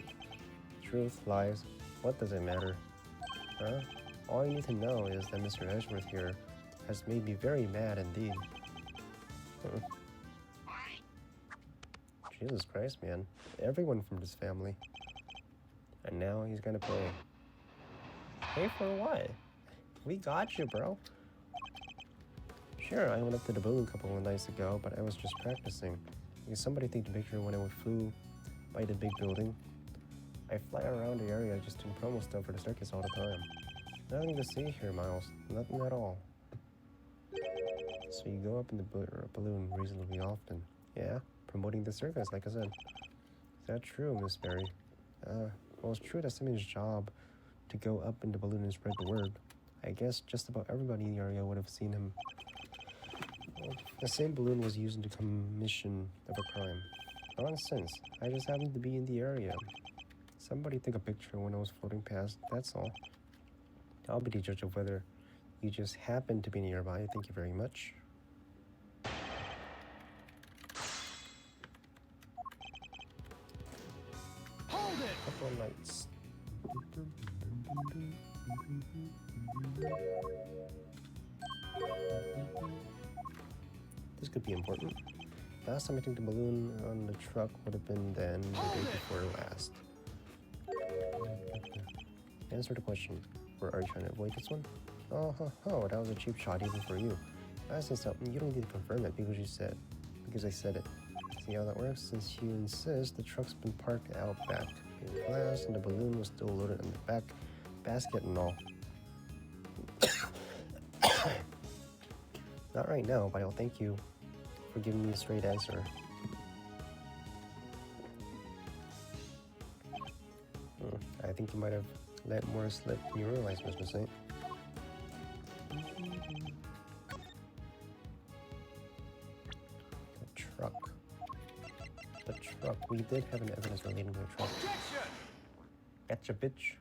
Truth, lies, what does it matter? Huh? All you need to know is that Mr. Edgeworth here has made me very mad indeed. Jesus Christ, man. Everyone from this family. And now he's gonna pay. Pay for what? We got you, bro. Sure, I went up to the balloon a couple of nights ago, but I was just practicing. Because somebody take the picture when I flew by the big building. I fly around the area just doing promo stuff for the circus all the time. Nothing to see here, Miles. Nothing at all. So you go up in the balloon reasonably often. Yeah, promoting the circus, like I said. Is that true, Miss Berry? Well, it's true that's Simeon's job to go up in the balloon and spread the word. I guess just about everybody in the area would have seen him. Well, the same balloon was used in the commission of a crime. Nonsense. I just happened to be in the area. Somebody took a picture when I was floating past, that's all. I'll be the judge of whether you just happened to be nearby. Thank you very much. Hold it! Couple of nights. This could be important. Last time I took the balloon on the truck would have been then, the day before last. Answer the question. Or are you trying to avoid this one? Oh, that was a cheap shot even for you. I said something, you don't need to confirm it because I said it. See how that works? Since you insist, the truck's been parked out back in class and the balloon was still loaded in the back basket and all. Not right now, but I'll thank you for giving me a straight answer. I think you might have let more slip than you realize, Mr. Saint. The truck. We did have an evidence relating to the truck. Objection! Gotcha, bitch.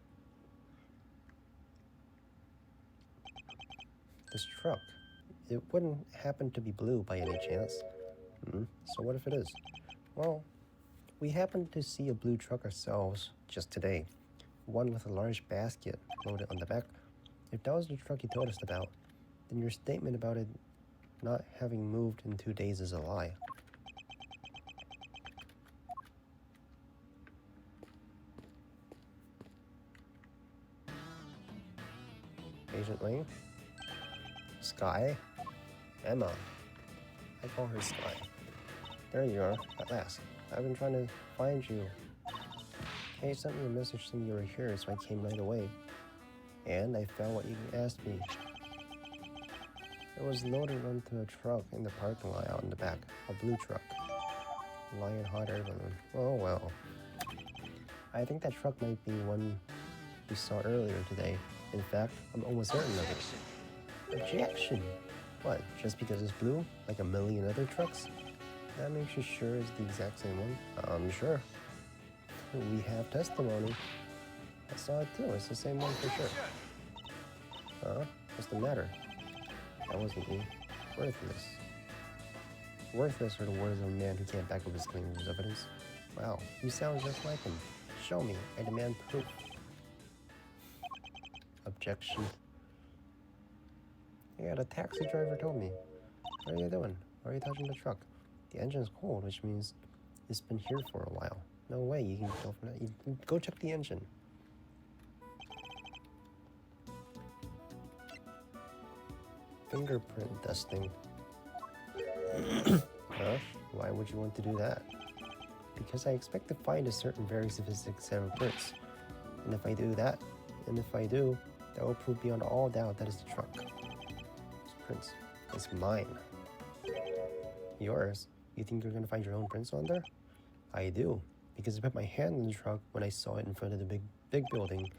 This truck. It wouldn't happen to be blue by any chance. So what if it is? Well, we happened to see a blue truck ourselves just today. One with a large basket loaded on the back. If that was the truck you told us about, then your statement about it not having moved in 2 days is a lie. Agent Lane? Sky? Emma. I call her Sky. There you are, at last. I've been trying to find you. Kay sent me a message saying you were here, so I came right away. And I found what you asked me. It was loaded onto a truck in the parking lot out in the back. A blue truck. Lion hot air balloon. Oh well. I think that truck might be one we saw earlier today. In fact, I'm almost certain of it. Objection! What, just because it's blue? Like a million other trucks? That makes you sure it's the exact same one? I'm sure. We have testimony. I saw it too. It's the same one for sure. Huh? What's the matter? That wasn't me. Worthless. Worthless are the words of a man who can't back up his claims as evidence. Wow, you sound just like him. Show me. I demand proof. Objection. Yeah, the taxi driver told me. What are you doing? Why are you touching the truck? The engine's cold, which means it's been here for a while. No way, you can go from that. You can go check the engine. Fingerprint dusting. Huh? Why would you want to do that? Because I expect to find a certain very sophisticated set of prints. And if I do, that will prove beyond all doubt that it's the truck. This prints. It's mine. Yours? You think you're gonna find your own prints on there? I do. Because I put my hand in the truck when I saw it in front of the big building.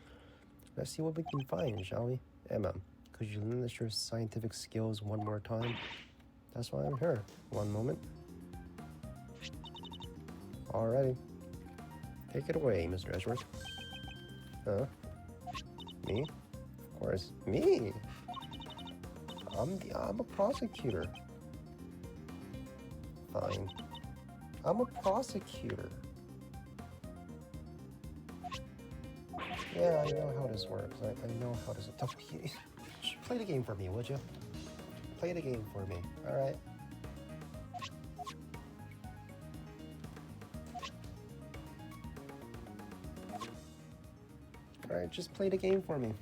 Let's see what we can find, shall we? Emma, could you lend us your scientific skills one more time? That's why I'm here. One moment. Alrighty. Take it away, Mr. Edgeworth. Huh? Me? Of course, me! I'm a prosecutor. Fine. I'm a prosecutor. Yeah, I know how this works. I know how this... Play the game for me, would you? Play the game for me, alright? Alright, just play the game for me.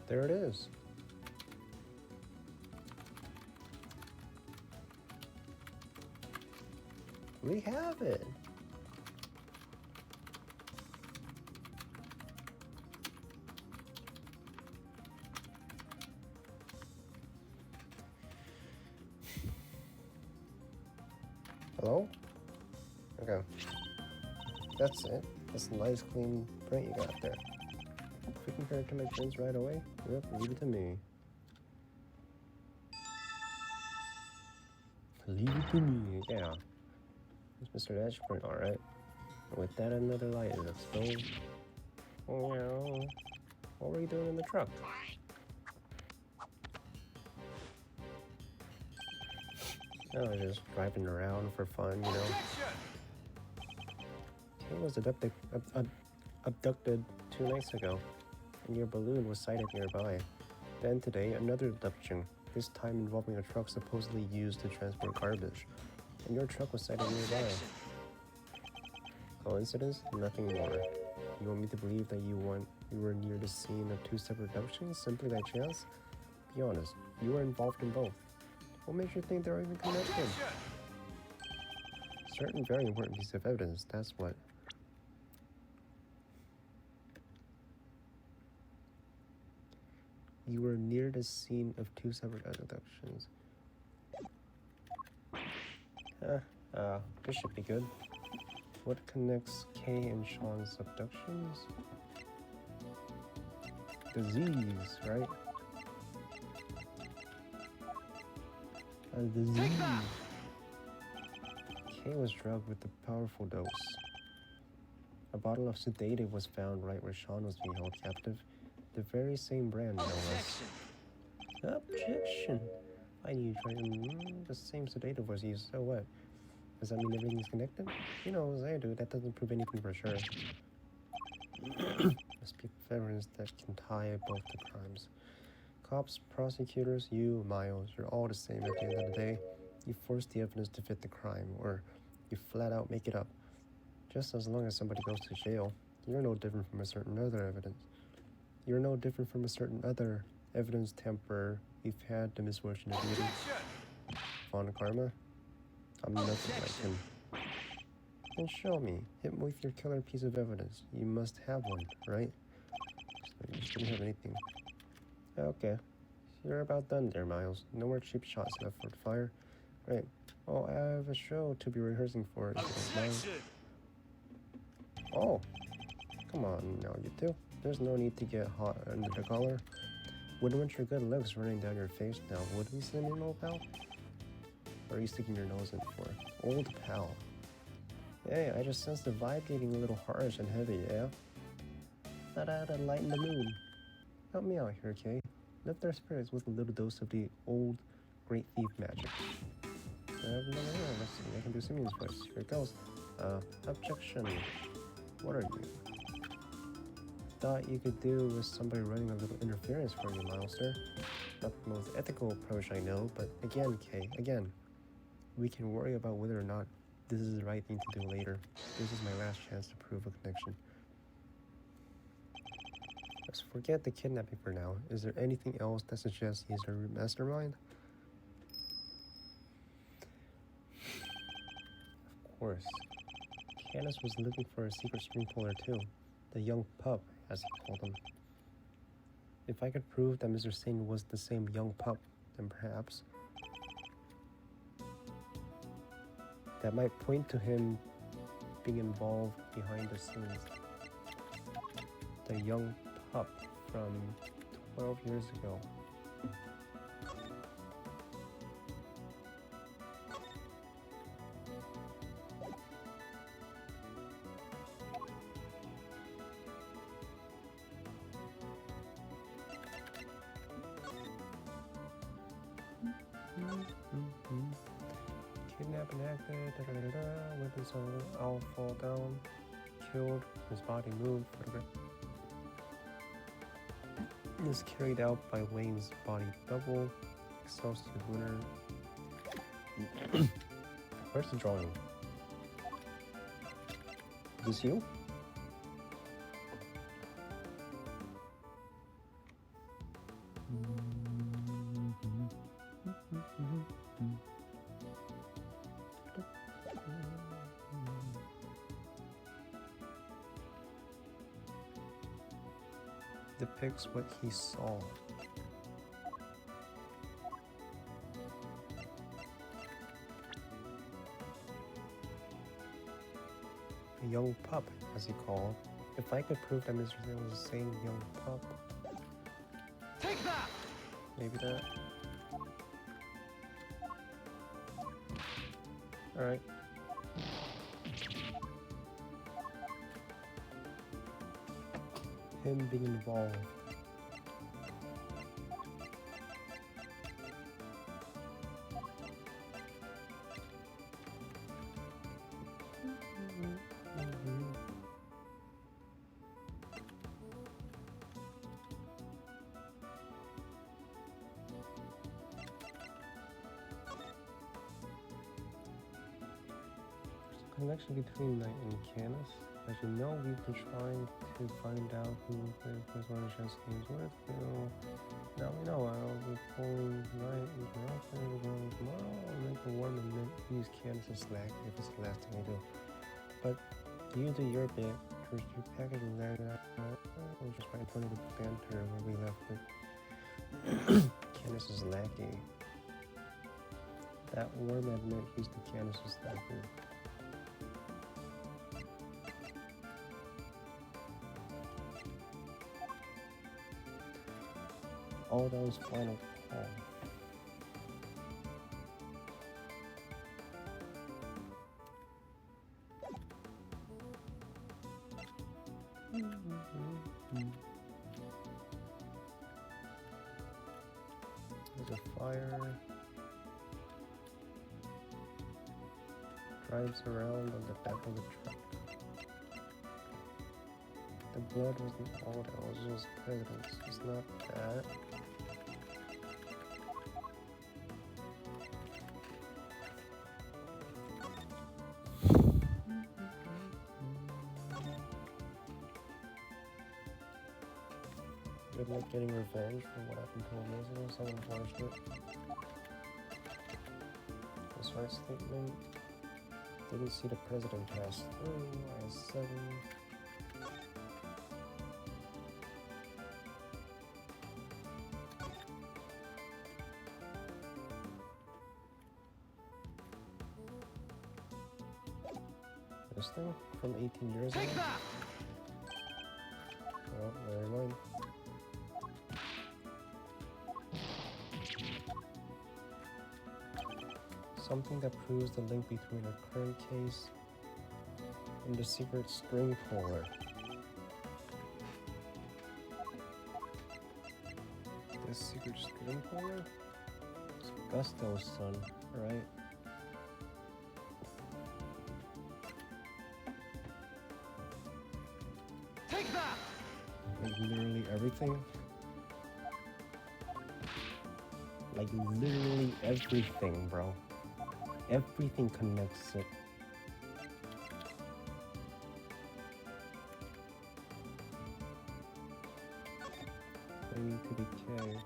There it is. We have it. Hello? Okay. That's it. That's a nice clean print you got there. If we compare it to my prints right away, yep, leave it to me. Leave it to me, yeah. It's Mr. Edgeworth, alright. With that, another light is exposed. Oh, yeah. What were you doing in the truck? Oh, just driving around for fun, you know. Objection! Kay was abducted 2 nights ago, and your balloon was sighted nearby. Then today, another abduction, this time involving a truck supposedly used to transport garbage, and your truck was sighted nearby. Objection! Coincidence? Nothing more. You want me to believe that you were near the scene of 2 separate abductions simply by chance? Be honest, you were involved in both. What makes you think they're even connected? Objection! Certain very important piece of evidence, that's what. You were near the scene of 2 separate abductions. This should be good. What connects Kay and Sean's abductions? Disease, right? A disease. Take that! Kay was drugged with a powerful dose. A bottle of sedative was found right where Sean was being held captive. The very same brand, no less. Objection! Objection! I knew you tried. The same sedative was used, so what? Does that mean everything's connected? You know, as I do, that doesn't prove anything for sure. Must be evidence that can tie both the crimes. Cops, prosecutors, you, Miles, you're all the same at the end of the day. You force the evidence to fit the crime, or you flat out make it up. Just as long as somebody goes to jail, you're no different from a certain other evidence. You're no different from a certain other evidence tamperer you've had the misfortune of meeting. Objection! Von Karma? I'm nothing like him. Then show me. Hit me with your killer piece of evidence. You must have one, right? So you shouldn't have anything. Okay. You're about done there, Miles. No more cheap shots left for the fire. Right. Oh, I have a show to be rehearsing for. If you don't mind. Objection! Oh. Come on now, you two. There's no need to get hot under the collar. Wouldn't want your good looks running down your face now, would we, Cinnamon, old pal? What are you sticking your nose in for? Old pal. Hey, I just sensed the vibe getting a little harsh and heavy, yeah? Thought I had to lighten the mood. Help me out here, Kay. Lift our spirits with a little dose of the old great thief magic. Let's see, I can do Simeon's voice. Here it goes. Objection. What are you? Thought you could do with somebody running a little interference for you, Milester. Not the most ethical approach, I know, but again, Kay, again. We can worry about whether or not this is the right thing to do later. This is my last chance to prove a connection. Let's forget the kidnapping for now. Is there anything else that suggests he's a mastermind? Of course. Candace was looking for a secret spring puller too. The young pup, as he called him. If I could prove that Mr. Singh was the same young pup, then perhaps that might point to him being involved behind the scenes. The young pup from 12 years ago. Kidnapped and acted, weapons all fall down, killed, his body moved, is carried out by Wayne's body double, exhausted winner. Where's the drawing? Is this you? Depicts what he saw. A young pup, as he called. If I could prove that Mr. Hill was the same young pup, Take that! maybe that. Alright. Him being involved. connection between Knight and Canis. As you know, we've been trying to find out who plays one of the chess games with. Now we know I'll be pulling Knight and I'll play the girl tomorrow. I'll make a warm and then use Canis as slack if it's the last thing I do. But you do your bit. First, you package and that. We'll just find plenty of banter where we left it. Canis is lacking. That warm admit he's the Canis is lacking. Oh, that was final call. There's a fire. Drives around on the back of the truck. The blood wasn't all that was just presidents. It's not that. Good luck getting revenge for what happened 12 years ago. Someone forged it. The short statement didn't see the president pass through. I-7. This thing from 18 years ago? Take that! Oh, never mind. Something that proves the link between our current case and the secret string puller. This secret string puller? It's Gusto's son, right? Take that! Like literally everything? Like literally everything, bro. Everything connects it. Waiting to decay.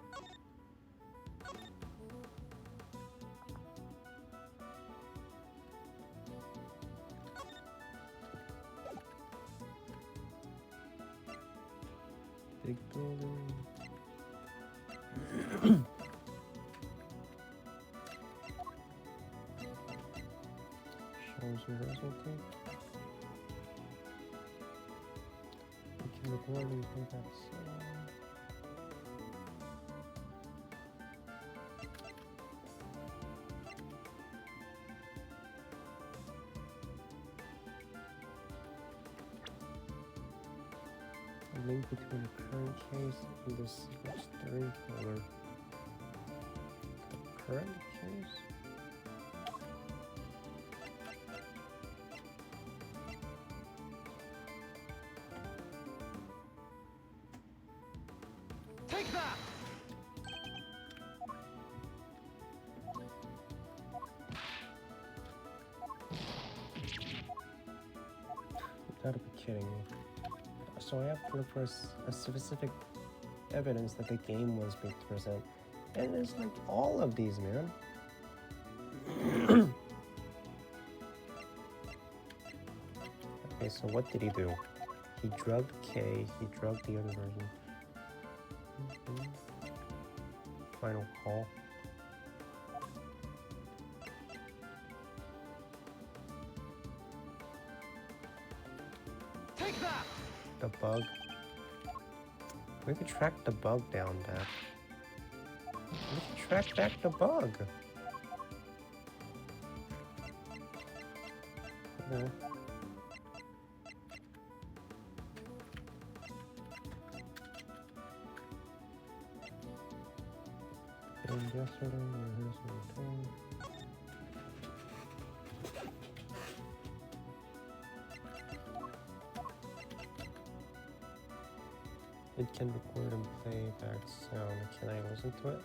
Big building. Shows rehearsal tape. We can record and play that song. A link between the current case and the secret steering color. The current case? Take that! You gotta be kidding me. So I have to look for a specific evidence that the game was being present. And it's like all of these, man. Okay, so what did he do? He drugged K, he drugged the other version. Final call. Take that! The bug. We could track the bug down, Dad. We can track back the bug. Okay. And yesterday, rehearsal time. It can record and play back sound. Can I listen to it?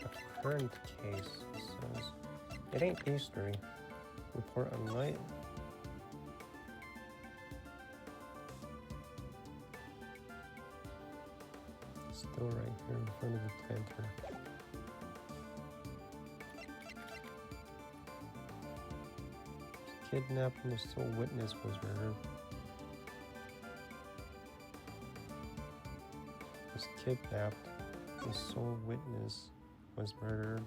A current case, it says it ain't these three. Report on light. Still right here in front of the planter. Kidnapped and the sole witness was murdered. Was kidnapped. The sole witness was murdered.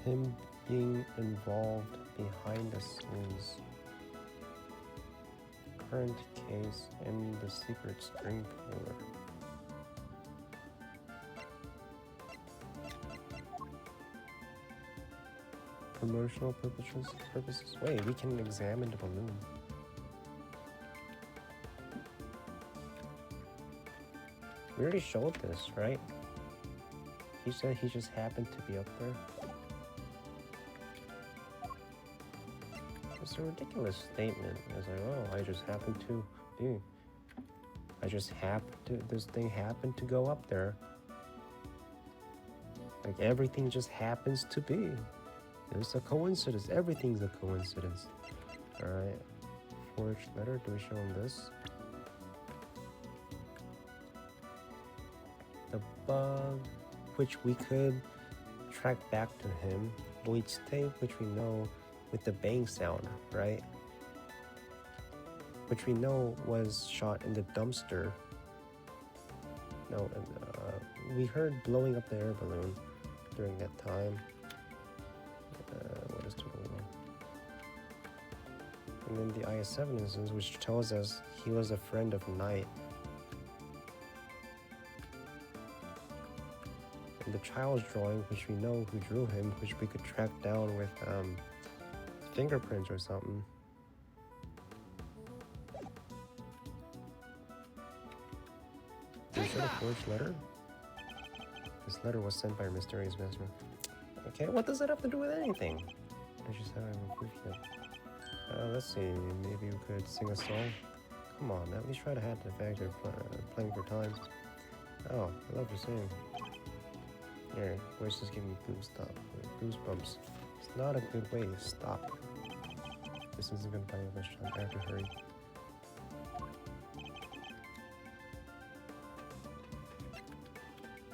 Him being involved behind the scenes. Current case in the secret string puller. Promotional purposes. Wait, we can examine the balloon. We already showed this, right? He said he just happened to be up there. It's a ridiculous statement. It's like, oh, I just happened to be. I just happened to, this thing happened to go up there. Like everything just happens to be. It's a coincidence. Everything's a coincidence. Alright. Forged letter. Do we show him this? The bug, which we could track back to him. Void's tape, which we know with the bang sound, right? Which we know was shot in the dumpster. No, we heard blowing up the air balloon during that time. What is 201? And then the IS-7 instance, which tells us he was a friend of Knight. And the child's drawing, which we know who drew him, which we could track down with fingerprints or something. Did you show the forged letter? This letter was sent by a mysterious messenger. Okay, what does that have to do with anything? I just haven't proof yet. Let's see, maybe we could sing a song. Come on, at least try to have the fact of playing for time. Oh, I love your singing. Here, voice is giving me goosebumps. It's not a good way. Stop. This isn't gonna buy you much time. I have to hurry.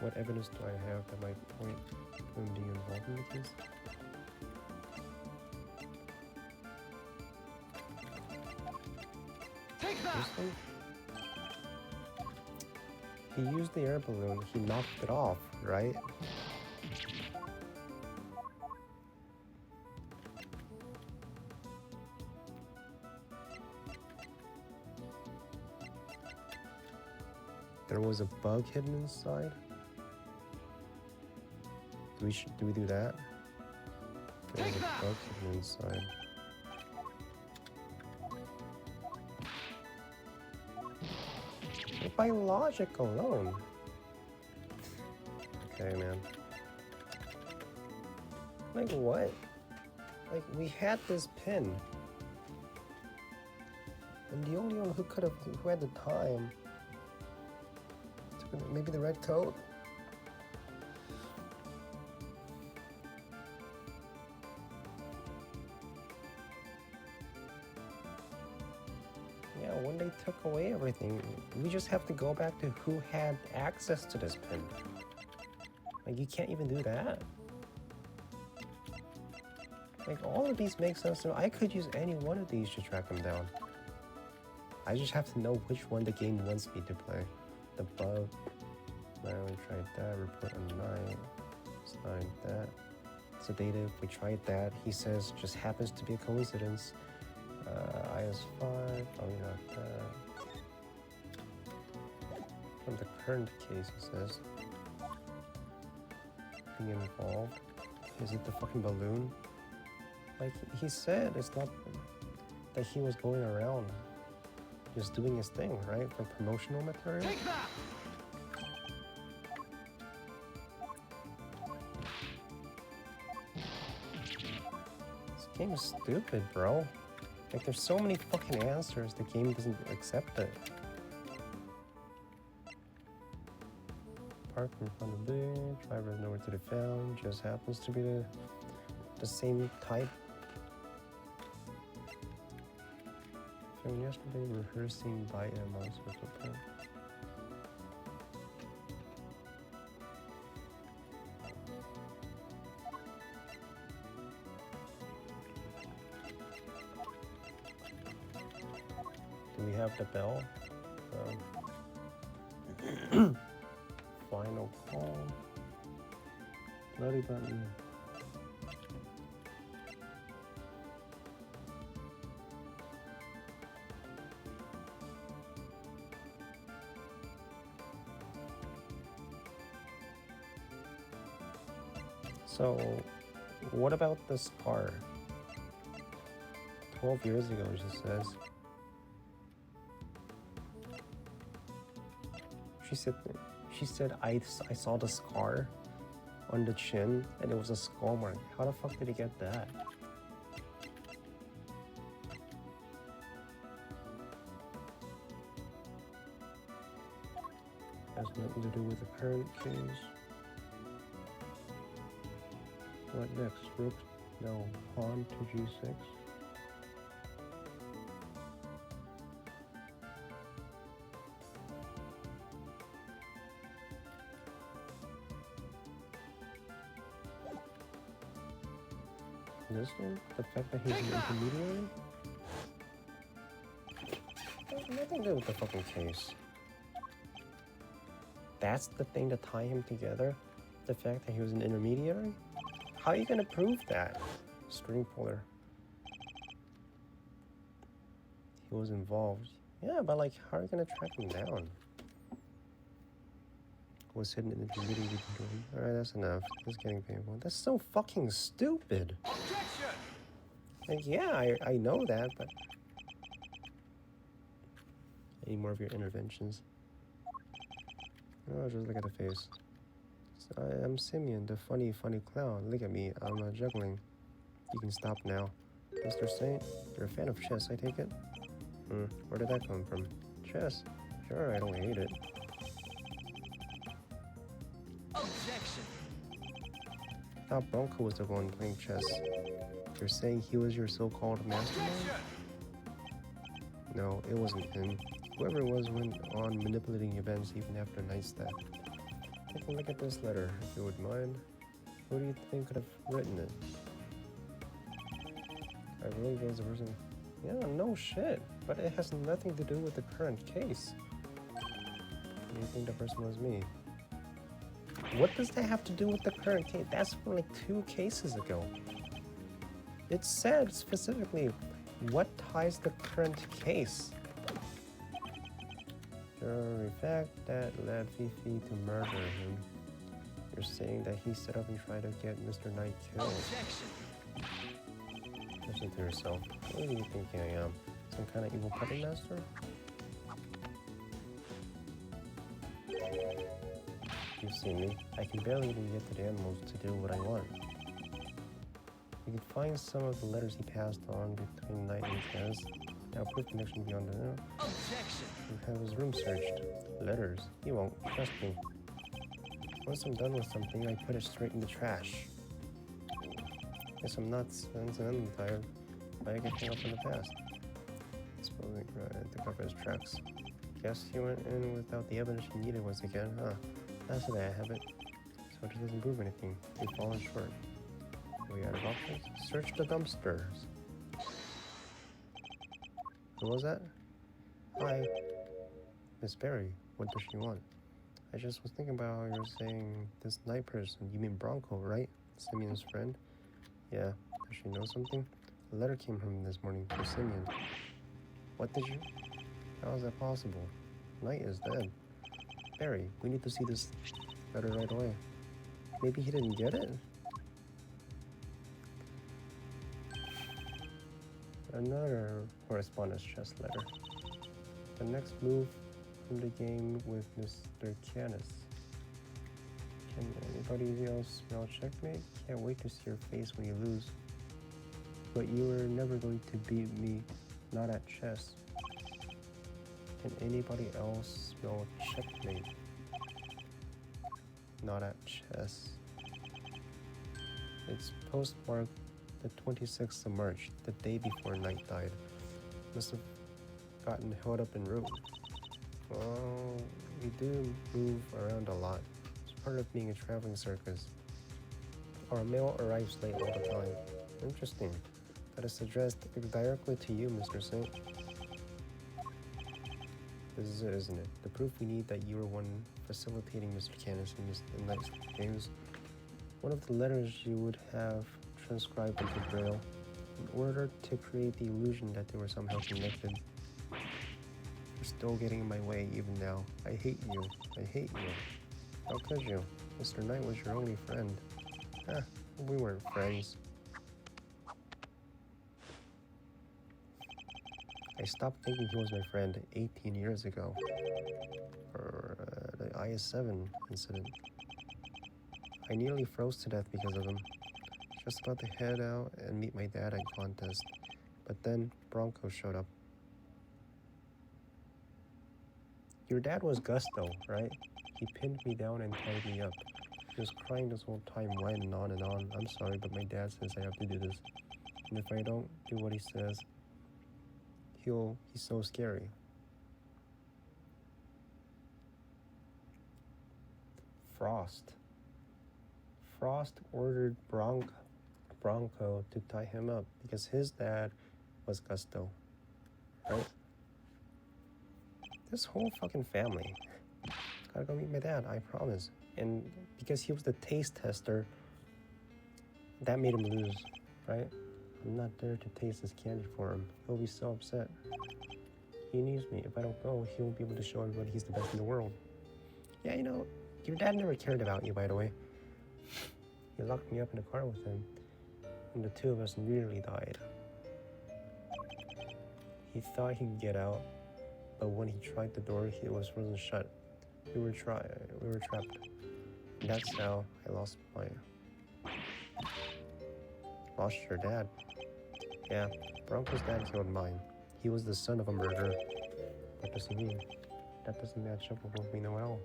What evidence do I have that might point to him being involved in the case? Take that! This one? He used the air balloon. He knocked it off, right? There was a bug hidden inside. Do we do that? There was a bug hidden inside. By logic alone. Okay, man. Like what? Like we had this pin, and the only one who had the time. Maybe the red coat. Yeah, when they took away everything, we just have to go back to who had access to this pin. Like, you can't even do that. Like, all of these make sense. I could use any one of these to track them down. I just have to know which one the game wants me to play. The bug. I only tried that. Report on 9. It's not that. Sedative. We tried that. He says just happens to be a coincidence. IS-5. Oh, not that. From the current case, he says. Being involved. Is it the fucking balloon? Like he said, it's not that he was going around just doing his thing, right? For promotional material. Take that! game is stupid, bro. Like, there's so many fucking answers, the game doesn't accept it. Park in front of the bridge, driver is nowhere to be found, just happens to be the same type. From yesterday, rehearsing by a mouse with a pen. Do we have the bell? Final call. Bloody button. So, what about the scar? 12 years ago, she says. She said I saw the scar on the chin and it was a skull mark. How the fuck did he get that? Has nothing to do with the current case. What next? Rook? No. Pawn to G6. This one? The fact that he's an intermediary? There's nothing to do with the fucking case. That's the thing to tie him together? The fact that he was an intermediary? How are you gonna prove that? String puller. He was involved. Yeah, but like, how are you gonna track him down? Was hidden in the intermediary. Alright, that's enough. This is getting painful. That's so fucking stupid. Objection! Like, yeah, I know that, but... Any more of your interventions? Oh, just look at the face. So I'm Simeon, the funny clown. Look at me, I'm juggling. You can stop now. Mr. Saint, you're a fan of chess, I take it? Where did that come from? Chess? Sure, I don't hate it. Objection! I thought Bronco was the one playing chess. You're saying he was your so-called mastermind? No, it wasn't him. Whoever it was went on manipulating events even after Nightstep. Take a look at this letter, if you would mind. Who do you think could have written it? I believe it was the person... Yeah, no shit. But it has nothing to do with the current case. Do you think the person was me? What does that have to do with the current case? That's from like 2 cases ago. It said specifically what ties the current case. The fact that led Fifi to murder him. You're saying that he set up and tried to get Mr. Knight killed. Objection! Listen to yourself. What do you think I am? Some kind of evil puppet master? You see me. I can barely even get to the animals to do what I want. You can find some of the letters he passed on between Knight and Kaz. Now proof connection beyond the know. Objection! You have his room searched. Letters. He won't. Trust me. Once I'm done with something, I put it straight in the trash. Guess I'm nuts. And I'm tired. I get hung up in the past. Supposing to cover his tracks. Guess he went in without the evidence he needed once again, huh? That's a bad habit. So it just doesn't prove anything. We've fallen short. Are we out of options? Search the dumpsters. Who was that? Hi. Miss Berry. What does she want? I just was thinking about how you're saying this night person. You mean Bronco, right? Simeon's friend? Yeah. Does she know something? A letter came from him this morning for Simeon. What did you... How is that possible? Knight is dead. Barry, we need to see this letter right away. Maybe he didn't get it? Another correspondence chest letter. The next move from the game with Mr. Canis. Can anybody else smell checkmate? Can't wait to see your face when you lose. But you were never going to beat me, not at chess. Can anybody else spell checkmate? Not at chess. It's postmarked the 26th of March, the day before Knight died. Must have gotten held up en route. Well, we do move around a lot. It's part of being a traveling circus. Our mail arrives late all the time. Interesting. That is addressed directly to you, Mr. Saint. This is it, isn't it? The proof we need that you were one facilitating Mr. Canis in Knight's games. One of the letters you would have transcribed into Braille in order to create the illusion that they were somehow connected. You're still getting in my way even now. I hate you. I hate you. How could you? Mr. Knight was your only friend. We weren't friends. I stopped thinking he was my friend 18 years ago. For the IS-7 incident. I nearly froze to death because of him. Just about to head out and meet my dad at contest. But then Bronco showed up. Your dad was Gusto, right? He pinned me down and tied me up. He was crying this whole time, whining on and on. I'm sorry, but my dad says I have to do this. And if I don't do what he says, he's so scary. Frost ordered Bronco to tie him up because his dad was Gusto, right? This whole fucking family. Gotta go meet my dad, I promise. And because he was the taste tester, that made him lose, right? I'm not there to taste his candy for him. He'll be so upset. He needs me. If I don't go, he won't be able to show everybody he's the best in the world. Yeah, you know, your dad never cared about you, by the way. He locked me up in a car with him, and the two of us nearly died. He thought he could get out, but when he tried the door, it wasn't shut. We were trapped. That's how I lost your dad. Yeah, Bronco's dad killed mine. He was the son of a murderer. What does he mean? That doesn't match up with what we know at all.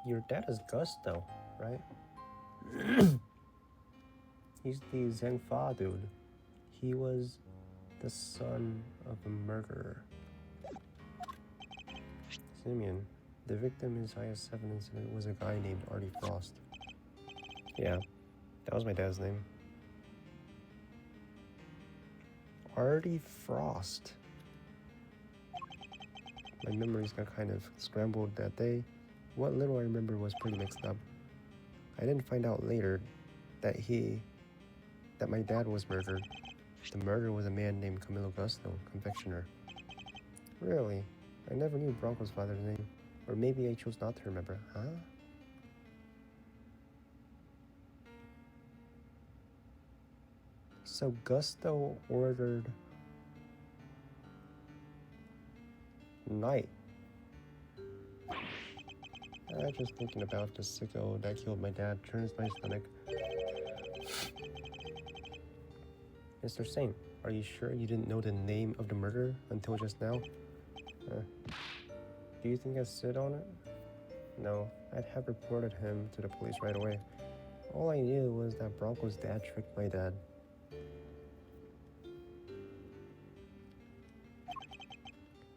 Your dad is Gusto, right? He's the Zhengfa dude. He was the son of a murderer. Simeon, the victim in his IS-7 incident was a guy named Artie Frost. Yeah, that was my dad's name. Artie Frost. My memories got kind of scrambled that day. What little I remember was pretty mixed up. I didn't find out later that my dad was murdered. The murderer was a man named Camilo Gusto, confectioner. Really? I never knew Bronco's father's name. Or maybe I chose not to remember, huh? So Gusto ordered Knight. Just thinking about the sicko that killed my dad turns my stomach. Mr. Saint, are you sure you didn't know the name of the murderer until just now? Do you think I sit on it? No, I'd have reported him to the police right away. All I knew was that Bronco's dad tricked my dad.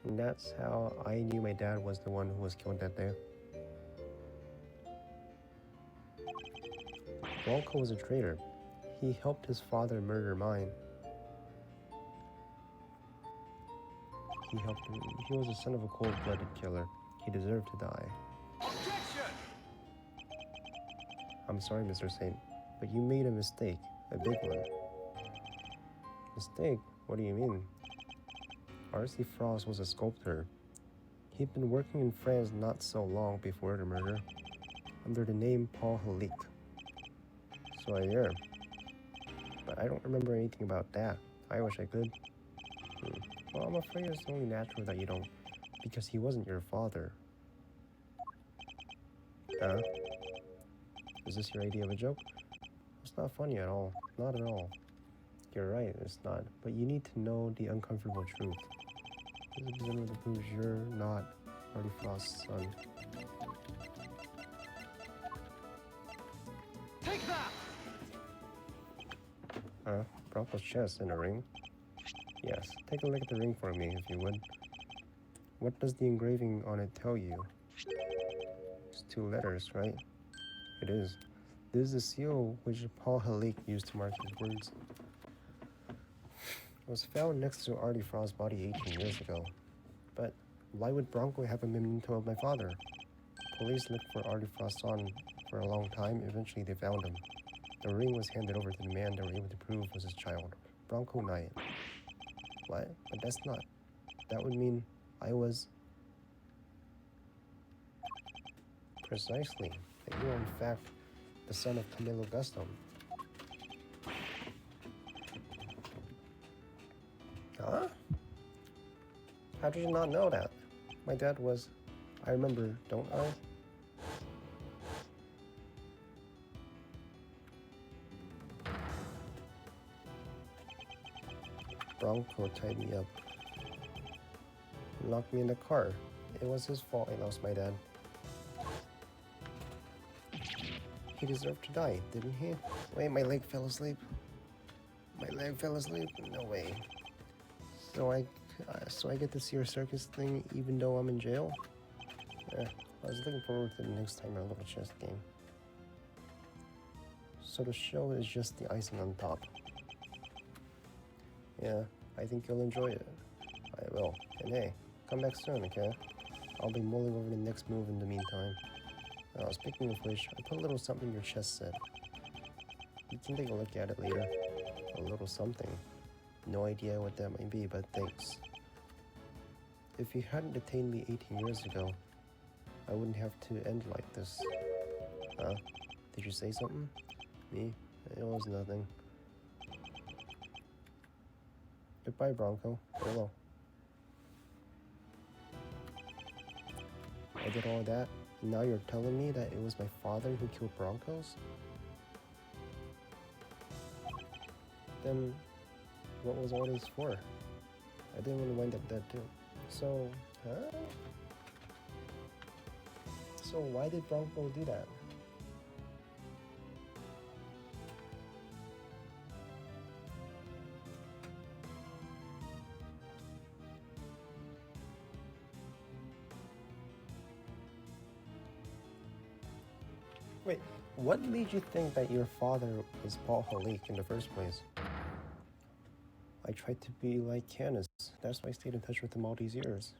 And that's how I knew my dad was the one who was killed that day. Bronco was a traitor. He helped his father murder mine. He was the son of a cold-blooded killer. He deserved to die. Objection! I'm sorry, Mr. Saint, but you made a mistake. A big one. Mistake? What do you mean? R.C. Frost was a sculptor. He'd been working in France not so long before the murder, under the name Paul Halik. So I hear. But I don't remember anything about that. I wish I could. Well, I'm afraid it's only natural that you don't, because he wasn't your father. Huh? Is this your idea of a joke? It's not funny at all. Not at all. You're right, it's not. But you need to know the uncomfortable truth. This is presumably proves you're not Artie Frost's son. Take that! Huh? Bronco's chest in a ring? Yes. Take a look at the ring for me, if you would. What does the engraving on it tell you? It's 2 letters, right? It is. This is the seal which Paul Halik used to mark his words. It was found next to Artie Frost's body 18 years ago. But why would Bronco have a memento of my father? Police looked for Artie Frost's son for a long time. Eventually they found him. The ring was handed over to the man they were able to prove was his child, Bronco Knight. What? But that's not. That would mean I was... Precisely. That you are in fact the son of Camilo Gustom. Huh? How did you not know that? My dad was... I remember, don't I? Bronco tied me up. Locked me in the car. It was his fault I lost my dad. He deserved to die, didn't he? Wait, my leg fell asleep. My leg fell asleep? No way. So I get to see your circus thing even though I'm in jail? I was looking forward to the next time our little chess game. So the show is just the icing on top. Yeah, I think you'll enjoy it. I will. And hey, come back soon, okay? I'll be mulling over the next move in the meantime. Speaking of which, I put a little something in your chess set. You can take a look at it later. A little something. No idea what that might be, but thanks. If you hadn't detained me 18 years ago, I wouldn't have to end like this. Huh? Did you say something? Me? It was nothing. Goodbye, Bronco. Hello. I did all that, and now you're telling me that it was my father who killed Broncos? Then, what was all this for? I didn't want to wind up dead too. So, huh? So why did Bronco do that? Wait, what made you think that your father was Paul Halik in the first place? I tried to be like Canis. That's why I stayed in touch with him all these years.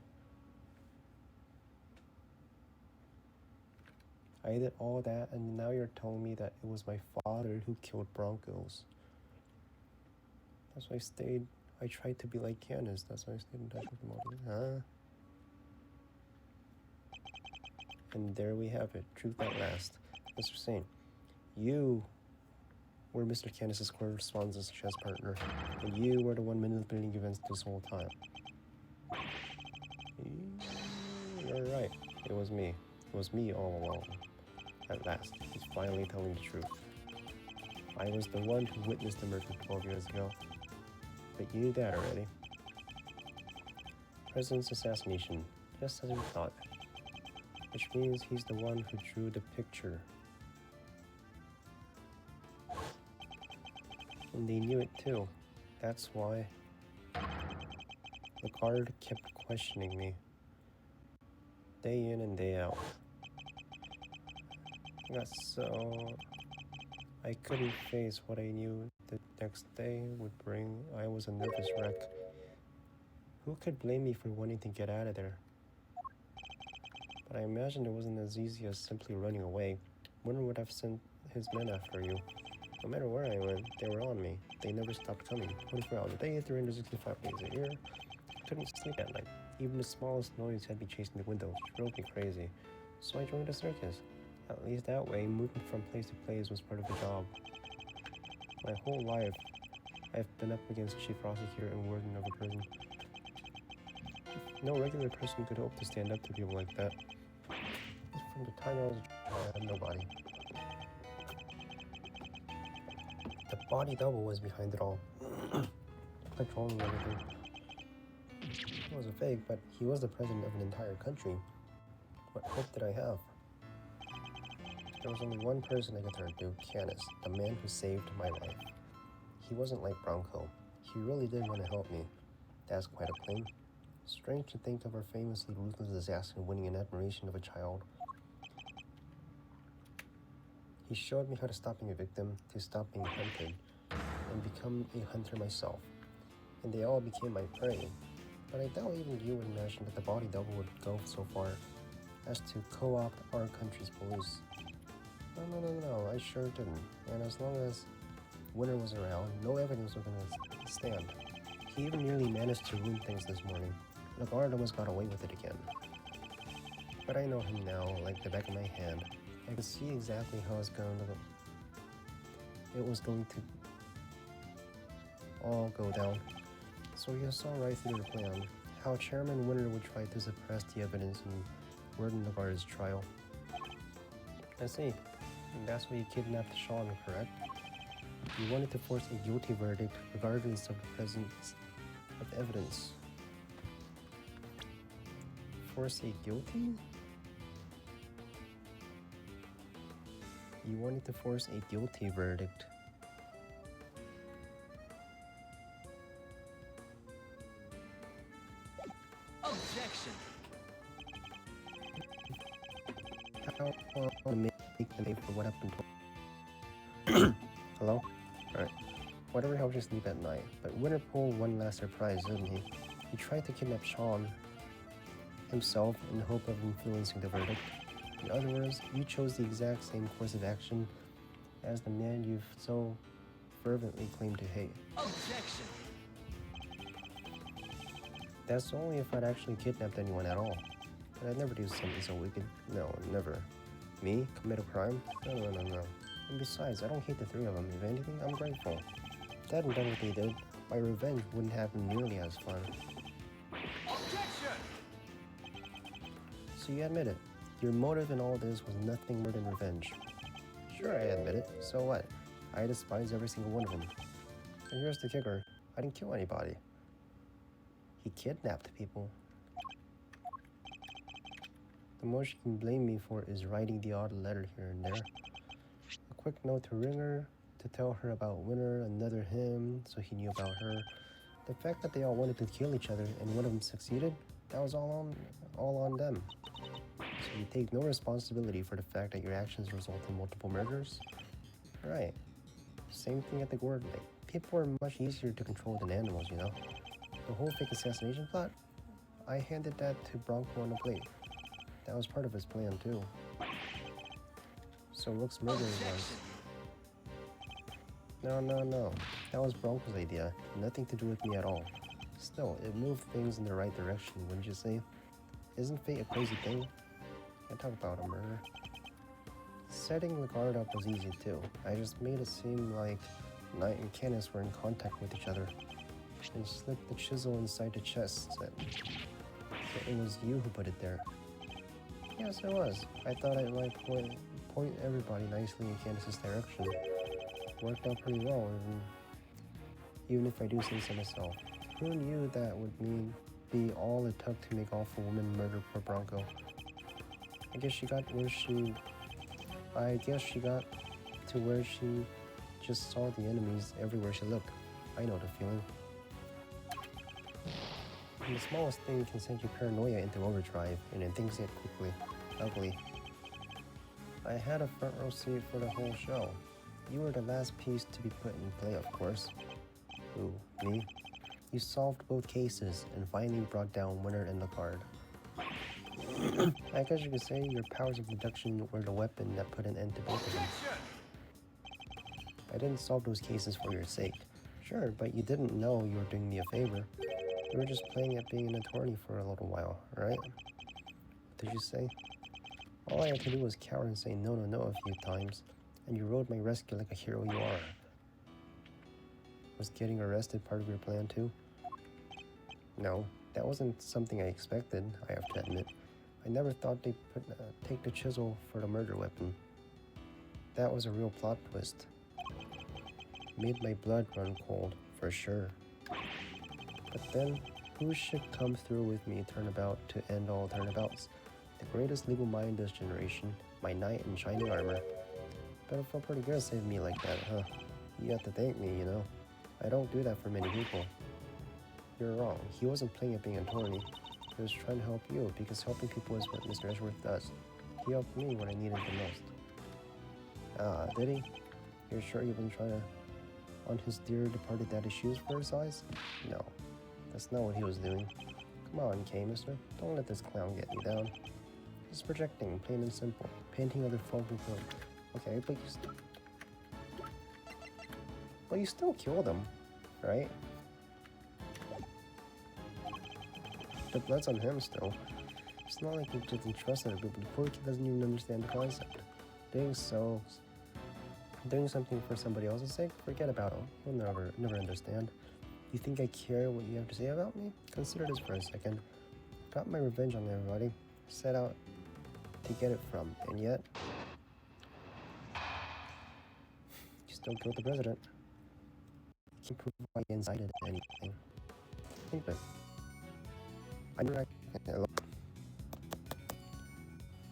I did all that, and now you're telling me that it was my father who killed Broncos. That's why I tried to be like Canis. That's why I stayed in touch with him all these years. Huh? And there we have it. Truth at last. Mr. Saint, you were Mr. Canis' correspondence chess partner, and you were the one manipulating events this whole time. You're right. It was me. It was me all along. At last, he's finally telling the truth. I was the one who witnessed the murder 12 years ago. But you knew that already. President's assassination, just as we thought. Which means he's the one who drew the picture. And they knew it too. That's why. The guard kept questioning me. Day in and day out. So I couldn't face what I knew the next day would bring. I was a nervous wreck. Who could blame me for wanting to get out of there? But I imagined it wasn't as easy as simply running away. Winter would have sent his men after you. No matter where I went, they were on me. They never stopped coming. 24 hours a day, 365 days a year. I couldn't sleep at night. Even the smallest noise had me chasing the windows. It drove me crazy. So I joined a circus. At least that way, moving from place to place was part of the job. My whole life, I've been up against Chief Prosecutor and Warden of a prison. No regular person could hope to stand up to people like that. From the time I was a child, I had nobody. The body double was behind it all, controlling everything. He was a fake, but he was the president of an entire country. What hope did I have? There was only one person I could turn to, Canis, the man who saved my life. He wasn't like Bronco. He really did want to help me. That's quite a claim. Strange to think of our famously ruthless assassin winning an admiration of a child. He showed me how to stop being a victim, to stop being hunted, and become a hunter myself. And they all became my prey. But I doubt even you would imagine that the body double would go so far as to co-opt our country's police. No, I sure didn't. And as long as Winter was around, no evidence was gonna stand. He even nearly managed to ruin things this morning. Lagarde almost got away with it again. But I know him now, like the back of my hand. I could see exactly how it was going to all go down. So he saw right through the plan, how Chairman Winter would try to suppress the evidence in Warden Lagarde's trial. I see. And that's why you kidnapped Sean, correct? You wanted to force a guilty verdict regardless of the presence of evidence. Force a guilty? You wanted to force a guilty verdict. Objection. How to make the name for what happened to Hello? Alright. Whatever helps you sleep at night. But Winter pulled one last surprise, didn't he? He tried to kidnap Sean himself in the hope of influencing the verdict. In other words, you chose the exact same course of action as the man you've so fervently claimed to hate. Objection. That's only if I'd actually kidnapped anyone at all. But I'd never do something so wicked. No, never. Me? Commit a crime? No. And besides, I don't hate the three of them. If anything, I'm grateful. If they hadn't done what they did, my revenge wouldn't have been nearly as fun. Objection. So you admit it. Your motive in all this was nothing more than revenge. Sure, I admit it. So what? I despise every single one of them. And here's the kicker. I didn't kill anybody. He kidnapped people. The most you can blame me for is writing the odd letter here and there. A quick note to Ringer to tell her about Winter, another him, so he knew about her. The fact that they all wanted to kill each other and one of them succeeded, that was all on them. So you take no responsibility for the fact that your actions result in multiple murders? Right. Same thing at the Gourd Lake. People are much easier to control than animals, you know? The whole fake assassination plot? I handed that to Bronco on a plate. That was part of his plan, too. So Rook's murder was... No. That was Bronco's idea. Nothing to do with me at all. Still, it moved things in the right direction, wouldn't you say? Isn't fate a crazy thing? Can't talk about a murder. Setting Lagarde up was easy, too. I just made it seem like Knight and Canis were in contact with each other. And slipped the chisel inside the chest set. So it was you who put it there. Yes, it was. I thought I might point everybody nicely in Canis's direction. Worked out pretty well, even if I do say so myself. Who knew that would be all it took to make awful woman murder poor Bronco? I guess she got to where she just saw the enemies everywhere she looked. I know the feeling. And the smallest thing can send your paranoia into overdrive, and then things get quickly ugly. I had a front row seat for the whole show. You were the last piece to be put in play, of course. Who, me? You solved both cases and finally brought down Winter and Lagarde. I guess you could say your powers of deduction were the weapon that put an end to both of them. I didn't solve those cases for your sake. Sure, but you didn't know you were doing me a favor. You were just playing at being an attorney for a little while, right? What did you say? All I had to do was cower and say no a few times, and you rode my rescue like a hero you are. Was getting arrested part of your plan too? No, That wasn't something I expected, I have to admit. I never thought they'd take the chisel for the murder weapon. That was a real plot twist. Made my blood run cold, for sure. But then, who should come through with me turnabout to end all turnabouts? The greatest legal mind this generation, my knight in shining armor. But it felt pretty good saving me like that, huh? You have to thank me, you know. I don't do that for many people. You're wrong. He wasn't playing at being an attorney. He was trying to help you, because helping people is what Mr. Edgeworth does. He helped me when I needed the most. Ah, did he? You're sure you've been trying to on his dear departed daddy's shoes for his eyes? No, that's not what he was doing. Come on, Kay, mister. Don't let this clown get you down. He's projecting, plain and simple. Painting other folk with him. Okay, but you still killed him, right? The blood's on him still. It's not like he didn't trust other people. The poor kid doesn't even understand the concept. Doing something for somebody else's sake, forget about him. He'll never understand. You think I care what you have to say about me? Consider this for a second. Got my revenge on everybody. Set out to get it from, and yet you still killed the president. You can't prove why you incited anything. Think of it.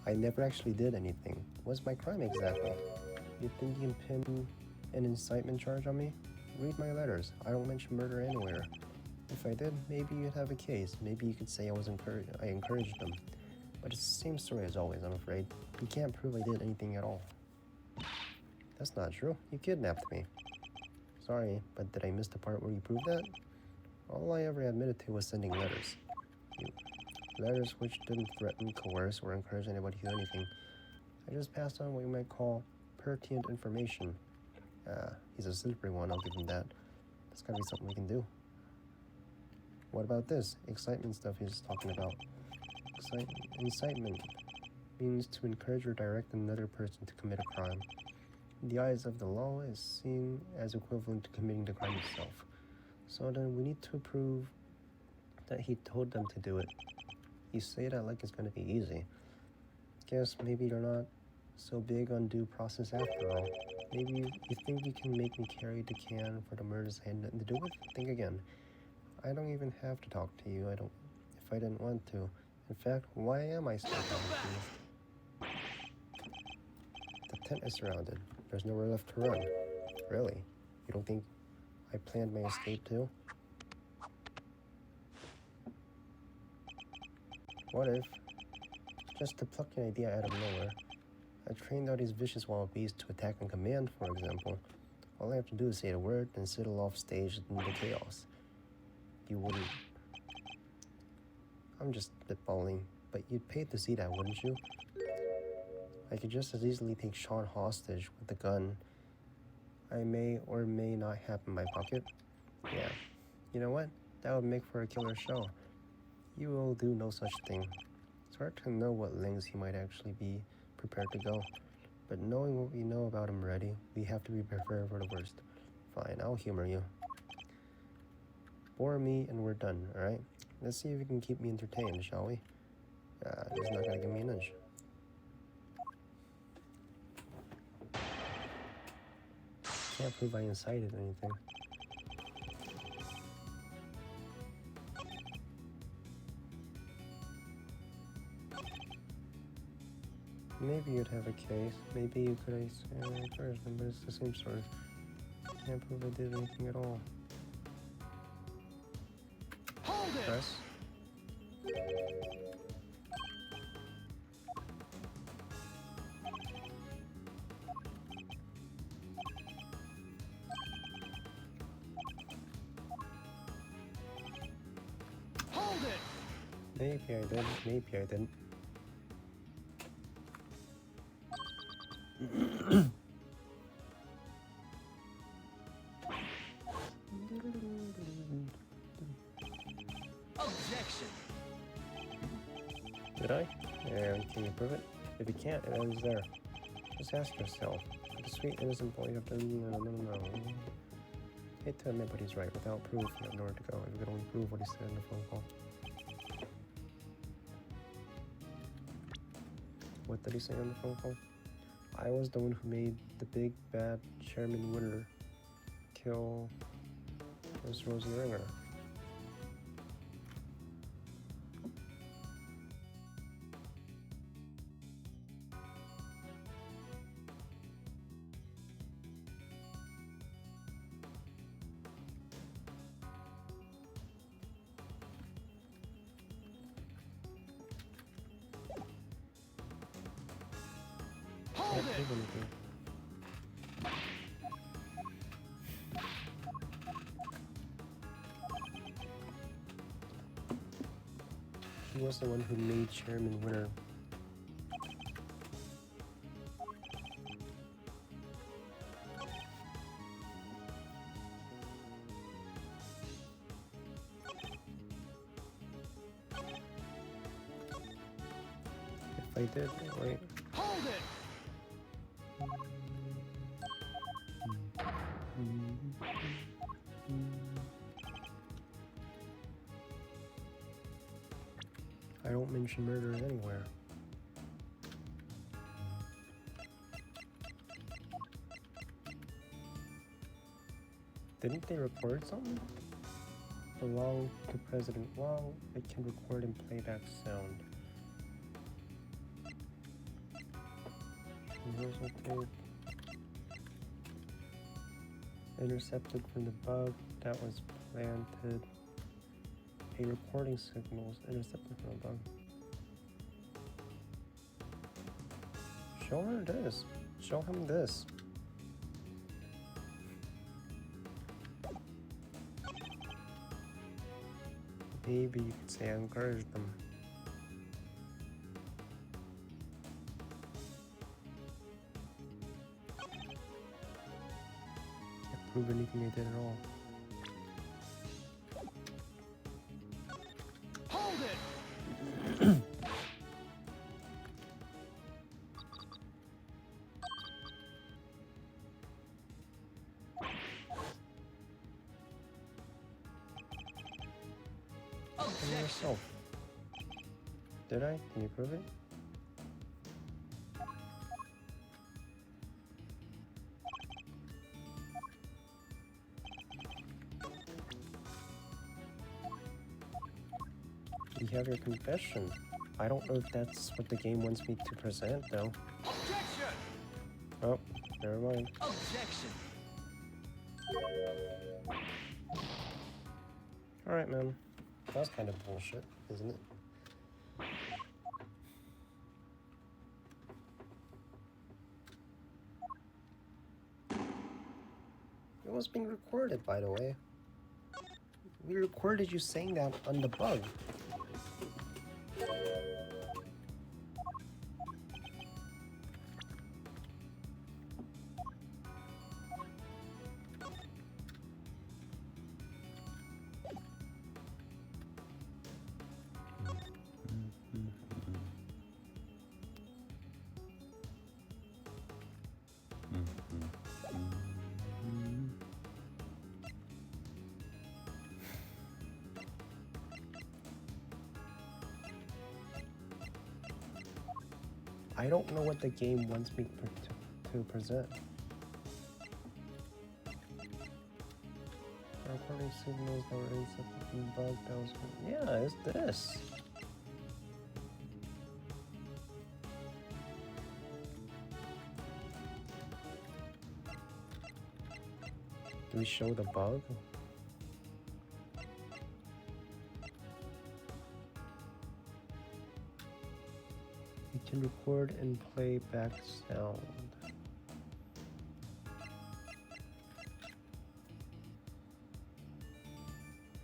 I never actually did anything. What's my crime exactly? You think you can pin an incitement charge on me? Read my letters. I don't mention murder anywhere. If I did, maybe you'd have a case. Maybe you could say I encouraged them. But it's the same story as always, I'm afraid. You can't prove I did anything at all. That's not true. You kidnapped me. Sorry, but did I miss the part where you proved that? All I ever admitted to was sending letters. Letters which didn't threaten, coerce, or encourage anybody to do anything. I just passed on what you might call pertinent information. He's a slippery one, I'll give him that. That's gotta be something we can do. What about this? Excitement stuff he's talking about. Incitement means to encourage or direct another person to commit a crime. In the eyes of the law, is seen as equivalent to committing the crime itself. So then we need to prove that he told them to do it. You say that like it's gonna be easy. Guess maybe you're not so big on due process after all. Maybe you think you can make me carry the can for the murders I had nothing to do with? Think again. I don't even have to talk to you. If I didn't want to. In fact, why am I still talking to you? The tent is surrounded. There's nowhere left to run. Really? You don't think I planned my escape too? What if, just to pluck an idea out of nowhere, I trained all these vicious wild beasts to attack on command, for example. All I have to do is say the word and settle off stage in the chaos. You wouldn't. I'm just spitballing, but you'd pay to see that, wouldn't you? I could just as easily take Sean hostage with the gun I may or may not have in my pocket. Yeah. You know what? That would make for a killer show. You will do no such thing. It's hard to know what lengths he might actually be prepared to go. But knowing what we know about him already, we have to be prepared for the worst. Fine, I'll humor you. Bore me and we're done, alright? Let's see if you can keep me entertained, shall we? He's not gonna give me an inch. Can't prove I incited anything. Maybe you'd have a case. Maybe you could encourage them, but it's the same story. Can't prove I did anything at all. Hold it! Press. Hold it! Maybe I did, maybe I didn't. Objection! Did I? And can you prove it? If you can't, it ends there. Just ask yourself. The sweet innocent boy you have done no. Hate to admit, but he's right. Without proof, you have nowhere to go. If you could only prove what he said in the phone call. What did he say on the phone call? I was the one who made the big bad Chairman Winter kill Miss Rosie Ringer. Hold Can't it! prove anything. He was the one who made Chairman Winter. If I did, wait. Hold it! I don't mention murder anywhere. Didn't they record something? Belong to President Wang. It can record and playback sound. Rehearsal tape. Intercepted from the bug that was planted. A recording signal was intercepted from the bug. Show her this. Show him this. Maybe you could say I encouraged them. Can't prove anything they did at all. Hold it! Tell me yourself. Did I? Can you prove it? You have your confession. I don't know if that's what the game wants me to present, though. Objection! Oh, never mind. Objection! Alright, man. That was kind of bullshit, isn't it? It was being recorded, by the way. We recorded you saying that on the bug. I don't know what the game wants me to present. Recording signals that were intercepted from the bug that was... Yeah, it's this. Do we show the bug? We can record and play back sound.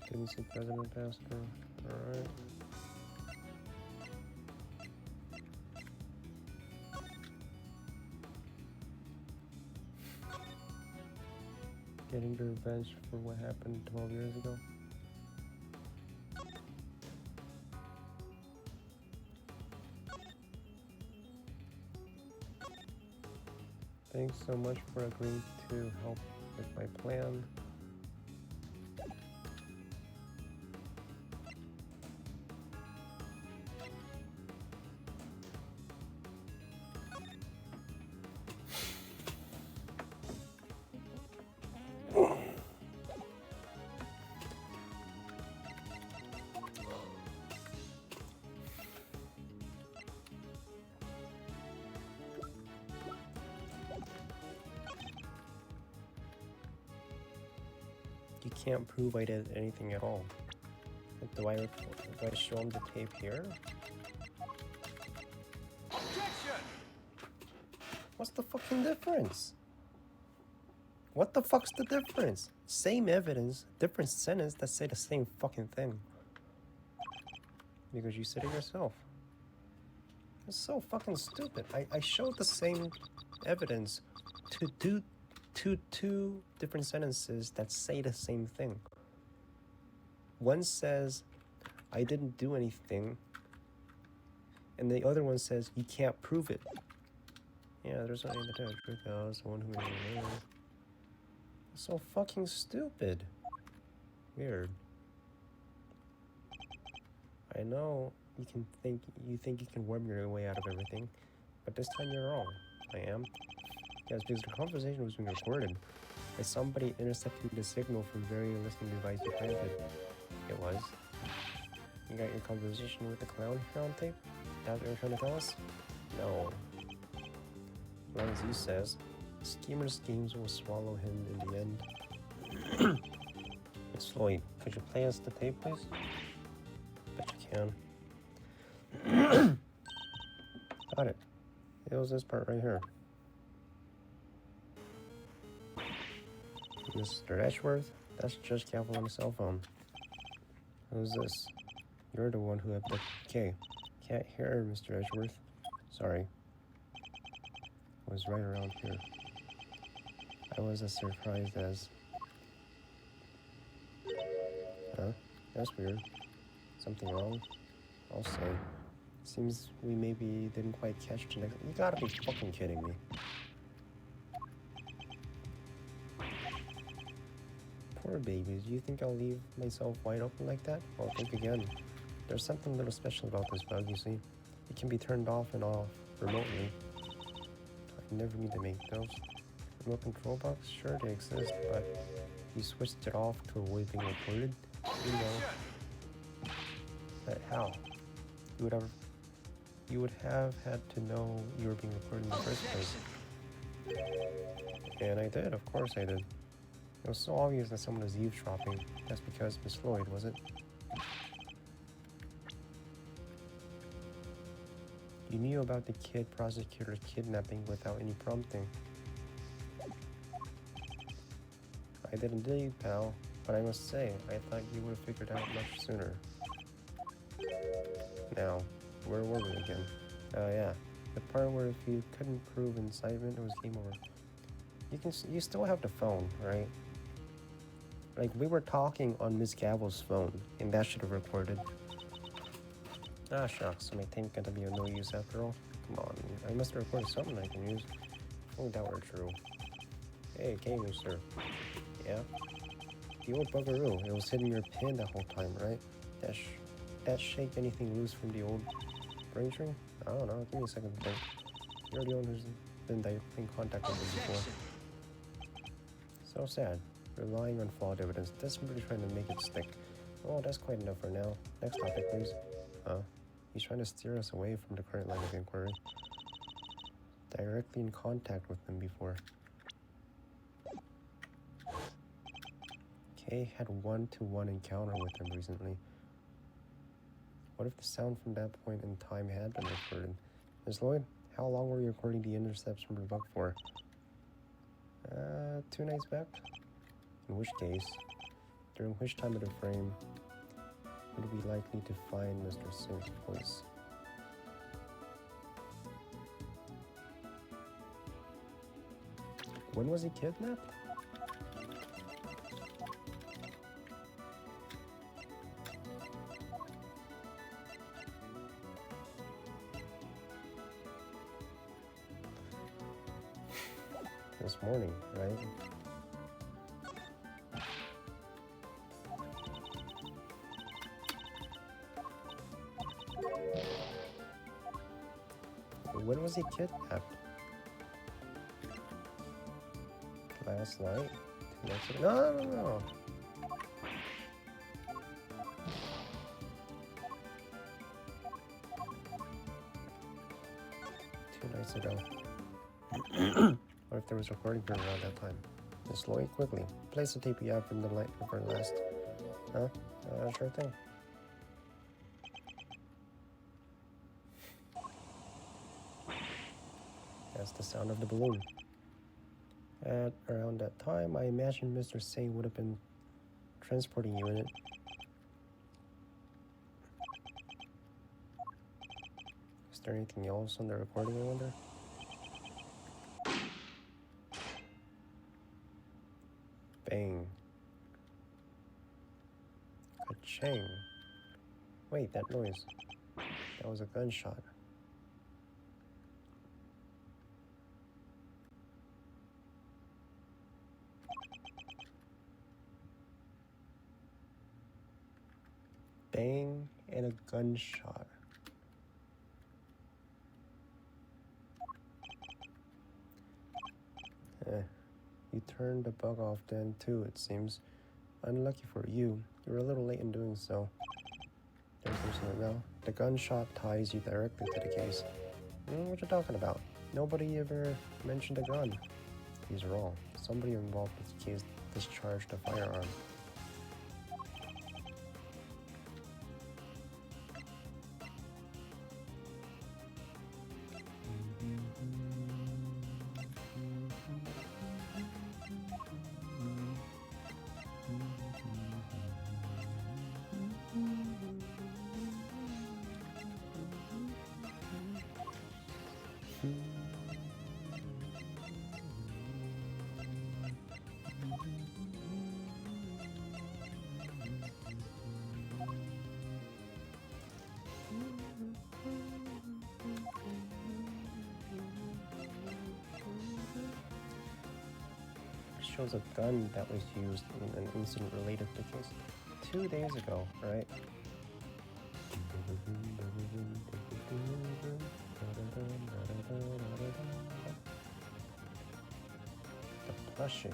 Didn't see President Pastor. Alright. Getting the revenge for what happened 12 years ago. Thanks so much for agreeing to help with my plan. You can't prove I did anything at all. Do I show him the tape here? Objection! What's the fucking difference? What the fuck's the difference? Same evidence, different sentence that say the same fucking thing. Because you said it yourself. It's so fucking stupid. I showed the same evidence to two different sentences that say the same thing. One says, I didn't do anything. And the other one says, you can't prove it. Yeah, there's only the truth. I was the one who made it. It's so fucking stupid. Weird. I know you think you can worm your way out of everything, but this time you're wrong. I am. Yes, because the conversation was being recorded by somebody intercepting the signal from very listening device you planted. It was. You got your conversation with the clown here on tape? That's what you're trying to tell us? No. As long as he says, Schemer's schemes will swallow him in the end. It's Lloyd. Could you play us the tape, please? Bet you can. Got it. It was this part right here. Mr. Edgeworth, that's Judge Cavill on the cell phone. Who's this? You're the one who had the K. Can't hear Mr. Edgeworth. Sorry. I was right around here. I was as surprised as... Huh? That's weird. Something wrong? I'll say. Seems we maybe didn't quite catch the next... You gotta be fucking kidding me. Poor babies. Do you think I'll leave myself wide open like that? Well, think again. There's something a little special about this bug, you see. It can be turned off and off remotely. I never need to make those. Remote control box? Sure, they exist, but you switched it off to avoid being recorded. You know. But how? You would have had to know you were being recorded in the first place. And I did, of course I did. It was so obvious that someone was eavesdropping. That's because Miss Lloyd, was it? You knew about the kid prosecutor's kidnapping without any prompting. I did indeed, pal, but I must say, I thought you would have figured out much sooner. Now, where were we again? Oh yeah, the part where if you couldn't prove incitement, it was game over. You still have the phone, right? Like, we were talking on Miss Cavill's phone, and that should have recorded. Ah, shucks, my tape gonna be of no use after all. Come on, I must have recorded something I can use. If only that were true. Hey, Gaming Sir. Yeah? The old buggeroo, it was hitting your pin that whole time, right? That shake anything loose from the old brain string? I don't know, give me a second to think. You're the one who's been in contact with me before. So sad. Relying on flawed evidence, desperately trying to make it stick. Oh, that's quite enough for now. Next topic, please. Huh? He's trying to steer us away from the current line of inquiry. Directly in contact with them before. Kay had one-to-one encounter with him recently. What if the sound from that point in time had been recorded? Ms. Lloyd, how long were you recording the intercepts from the bug for? 2 nights back? In which case, during which time of the frame would we likely to find Mr. Singh's voice? When was he kidnapped? This morning, right? When was he kidnapped? Last night? 2 nights ago? No. 2 nights ago. What if there was a recording period around that time? Slowly, quickly. Place the tape you have from the light for last. Huh? Sure thing. That's the sound of the balloon. At around that time, I imagine Mr. Say would have been transporting you in it. Is there anything else on the recording, I wonder? Bang. Ka-chang. Wait, that noise. That was a gunshot. Bang and a gunshot. You turned the bug off then too, it seems. Unlucky for you. You were a little late in doing so. Now, the gunshot ties you directly to the case. What you talking about? Nobody ever mentioned a gun. He's wrong. Somebody involved with the case discharged a firearm. Shows a gun that was used in an incident related to the case 2 days ago, right? The plushie.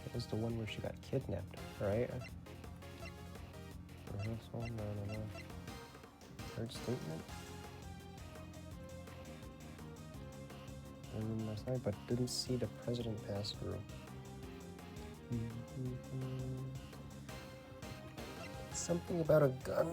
It was the one where she got kidnapped, right? No. Third statement? Last night, but didn't see the president pass through. Something about a gun.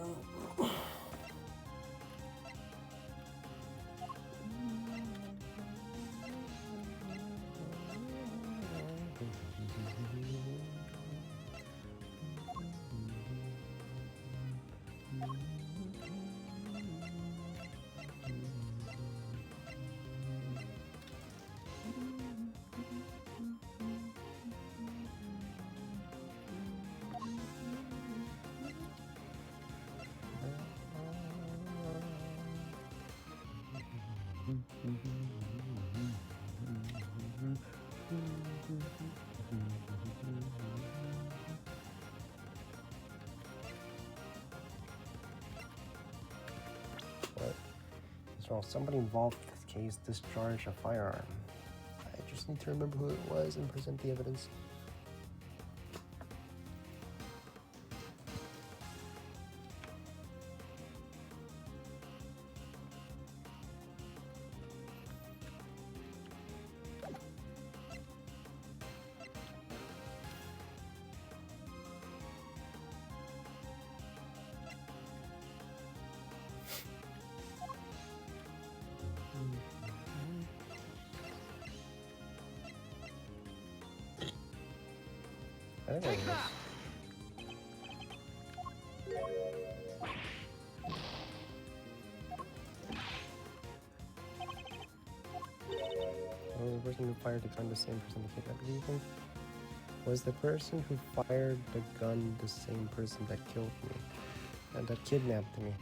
What? Is wrong? Somebody involved with this case discharged a firearm. I just need to remember who it was and present the evidence. I think Take I that! was the person who fired the gun the same person that kidnapped me, you think? Was the person who fired the gun the same person that killed me? And that kidnapped me?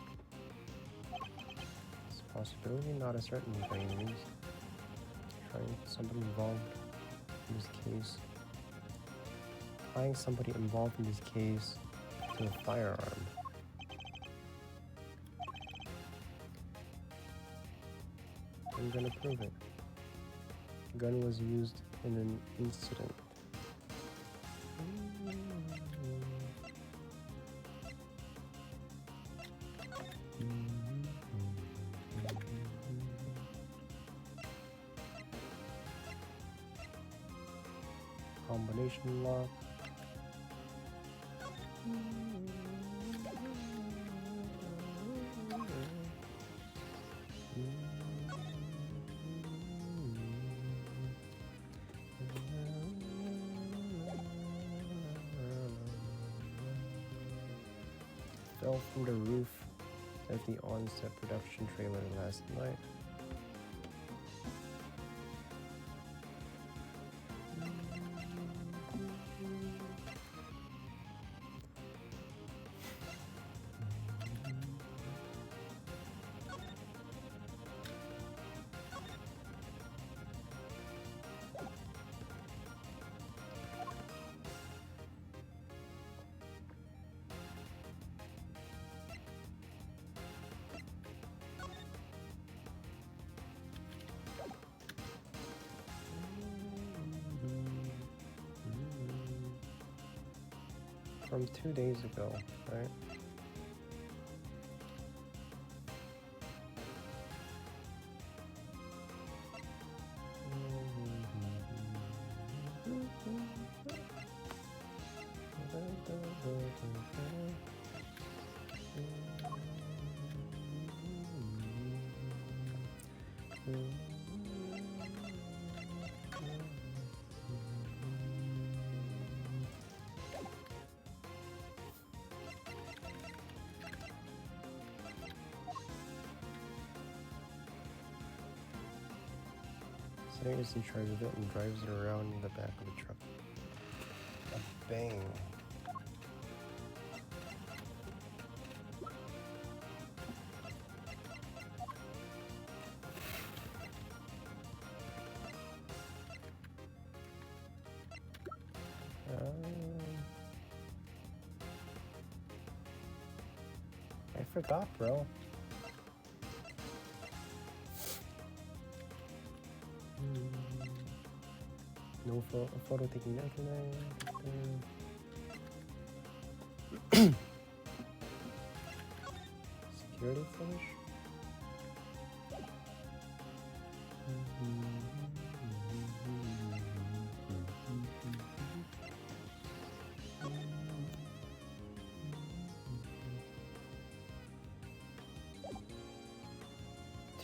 It's a possibility, not a certainty by any means. Trying somebody involved in this case. Tying somebody involved in this case to a firearm. I'm gonna prove it. The gun was used in an incident. combination lock. Fell from the roof of the on-set production trailer last night. From 2 days ago, right? Sarah is in charge of it and drives it around in the back of the truck. A bang. I forgot, bro. No photo taking that security footage.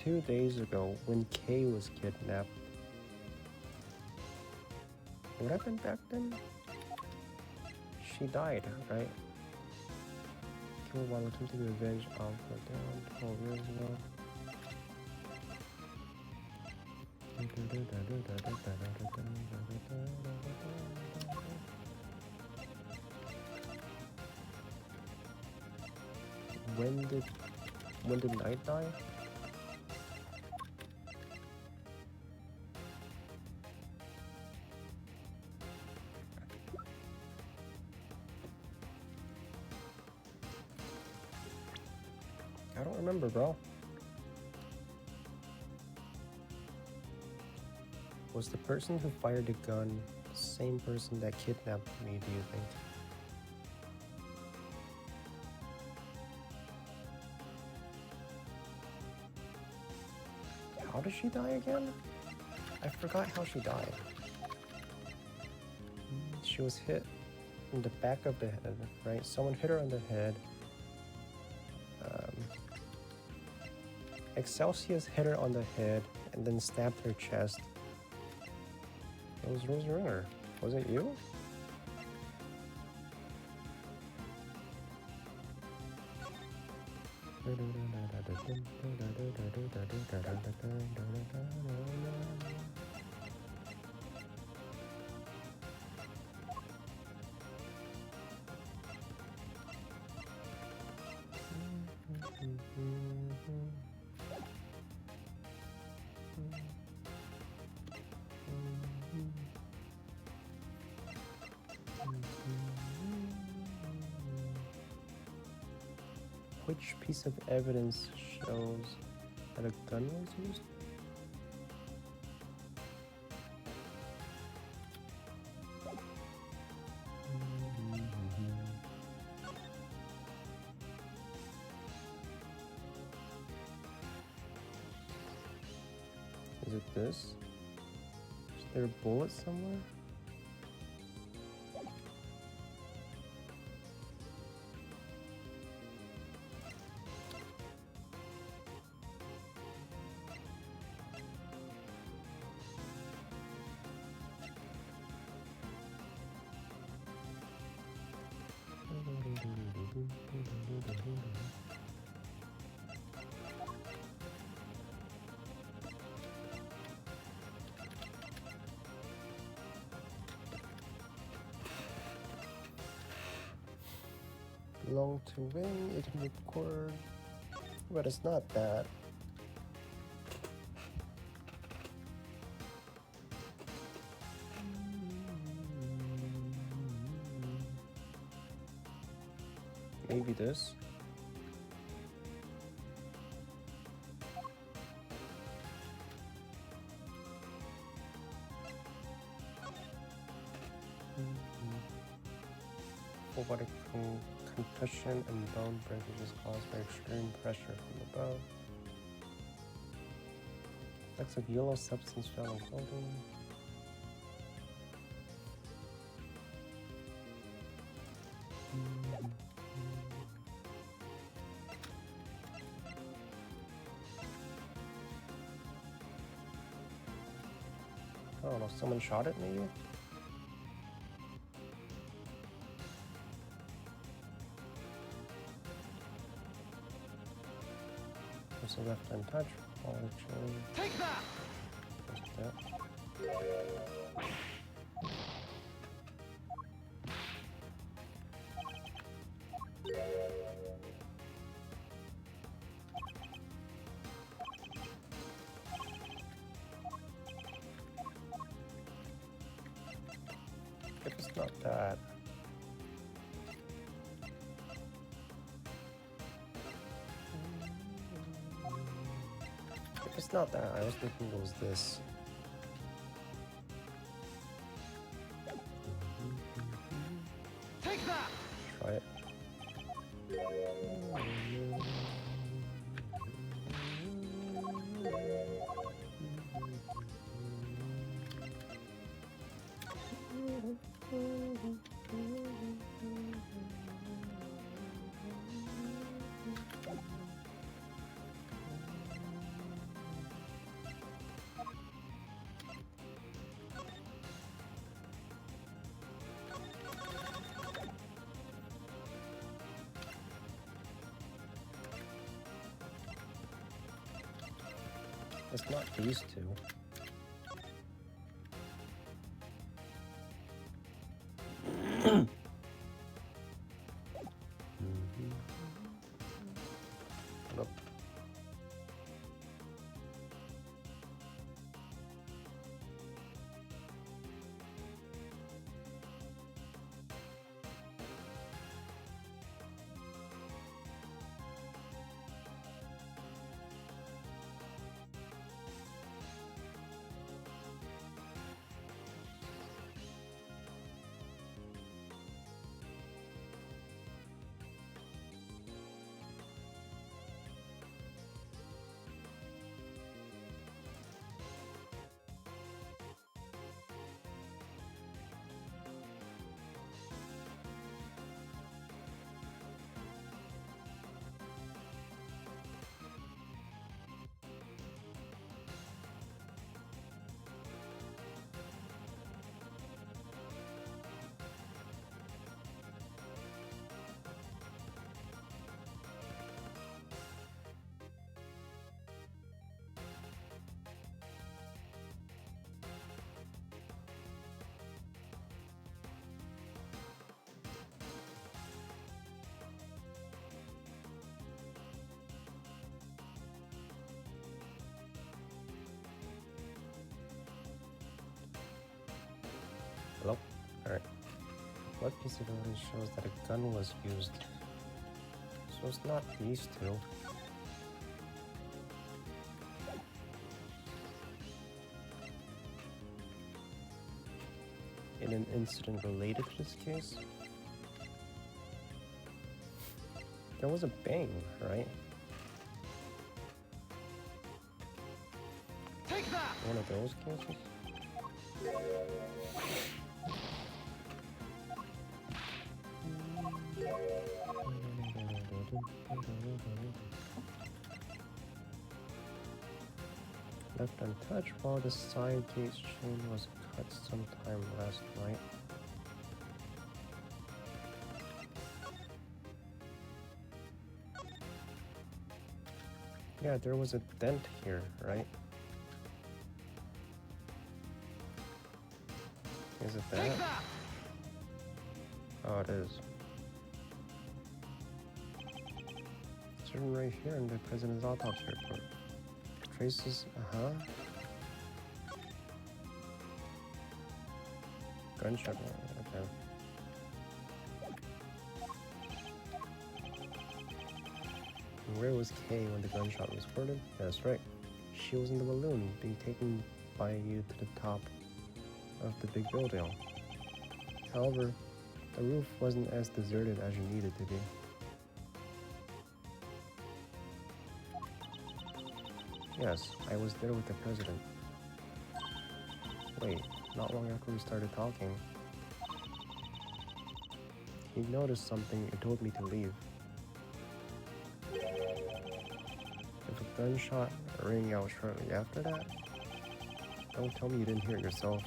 Two days ago, when Kay was kidnapped. What happened back then? She died, right? Killed while attempting revenge of her down 12 years ago. When did Knight die? I don't remember, bro. Was the person who fired the gun the same person that kidnapped me, do you think? How did she die again? I forgot how she died. She was hit in the back of the head, right? Someone hit her on the head. Excelsius hit her on the head and then stabbed her chest. It was Rose Ringer. Was it you? Which piece of evidence shows that a gun was used? Is it this? Is there a bullet somewhere? Long to win, it can record, but it's not that. Maybe this. Robotic concussion and bone breakage is caused by extreme pressure from above. Effects of yellow substance found in clothing. I don't know, someone shot it maybe? There's a left untouched. All the chain. Take that! Like that. If it's not that. If it's not that, I was thinking it was this. Take that! Try it. It's not these two. Nope. Hello? Alright. What piece of evidence shows that a gun was used? So it's not these two. In an incident related to this case? There was a bang, right? Take that! One of those cases? Left untouched while the side gate chain was cut sometime last night. Yeah, there was a dent here, right? Is it that? Take that! Oh, it is. It's written right here in the president's autopsy report. Traces, gunshot wound, okay. And where was Kay when the gunshot was reported? That's right. She was in the balloon, being taken by you to the top of the big building. However, the roof wasn't as deserted as you needed to be. Yes, I was there with the president. Wait, not long after we started talking, he noticed something and told me to leave. If a gunshot rang out shortly after that, don't tell me you didn't hear it yourself.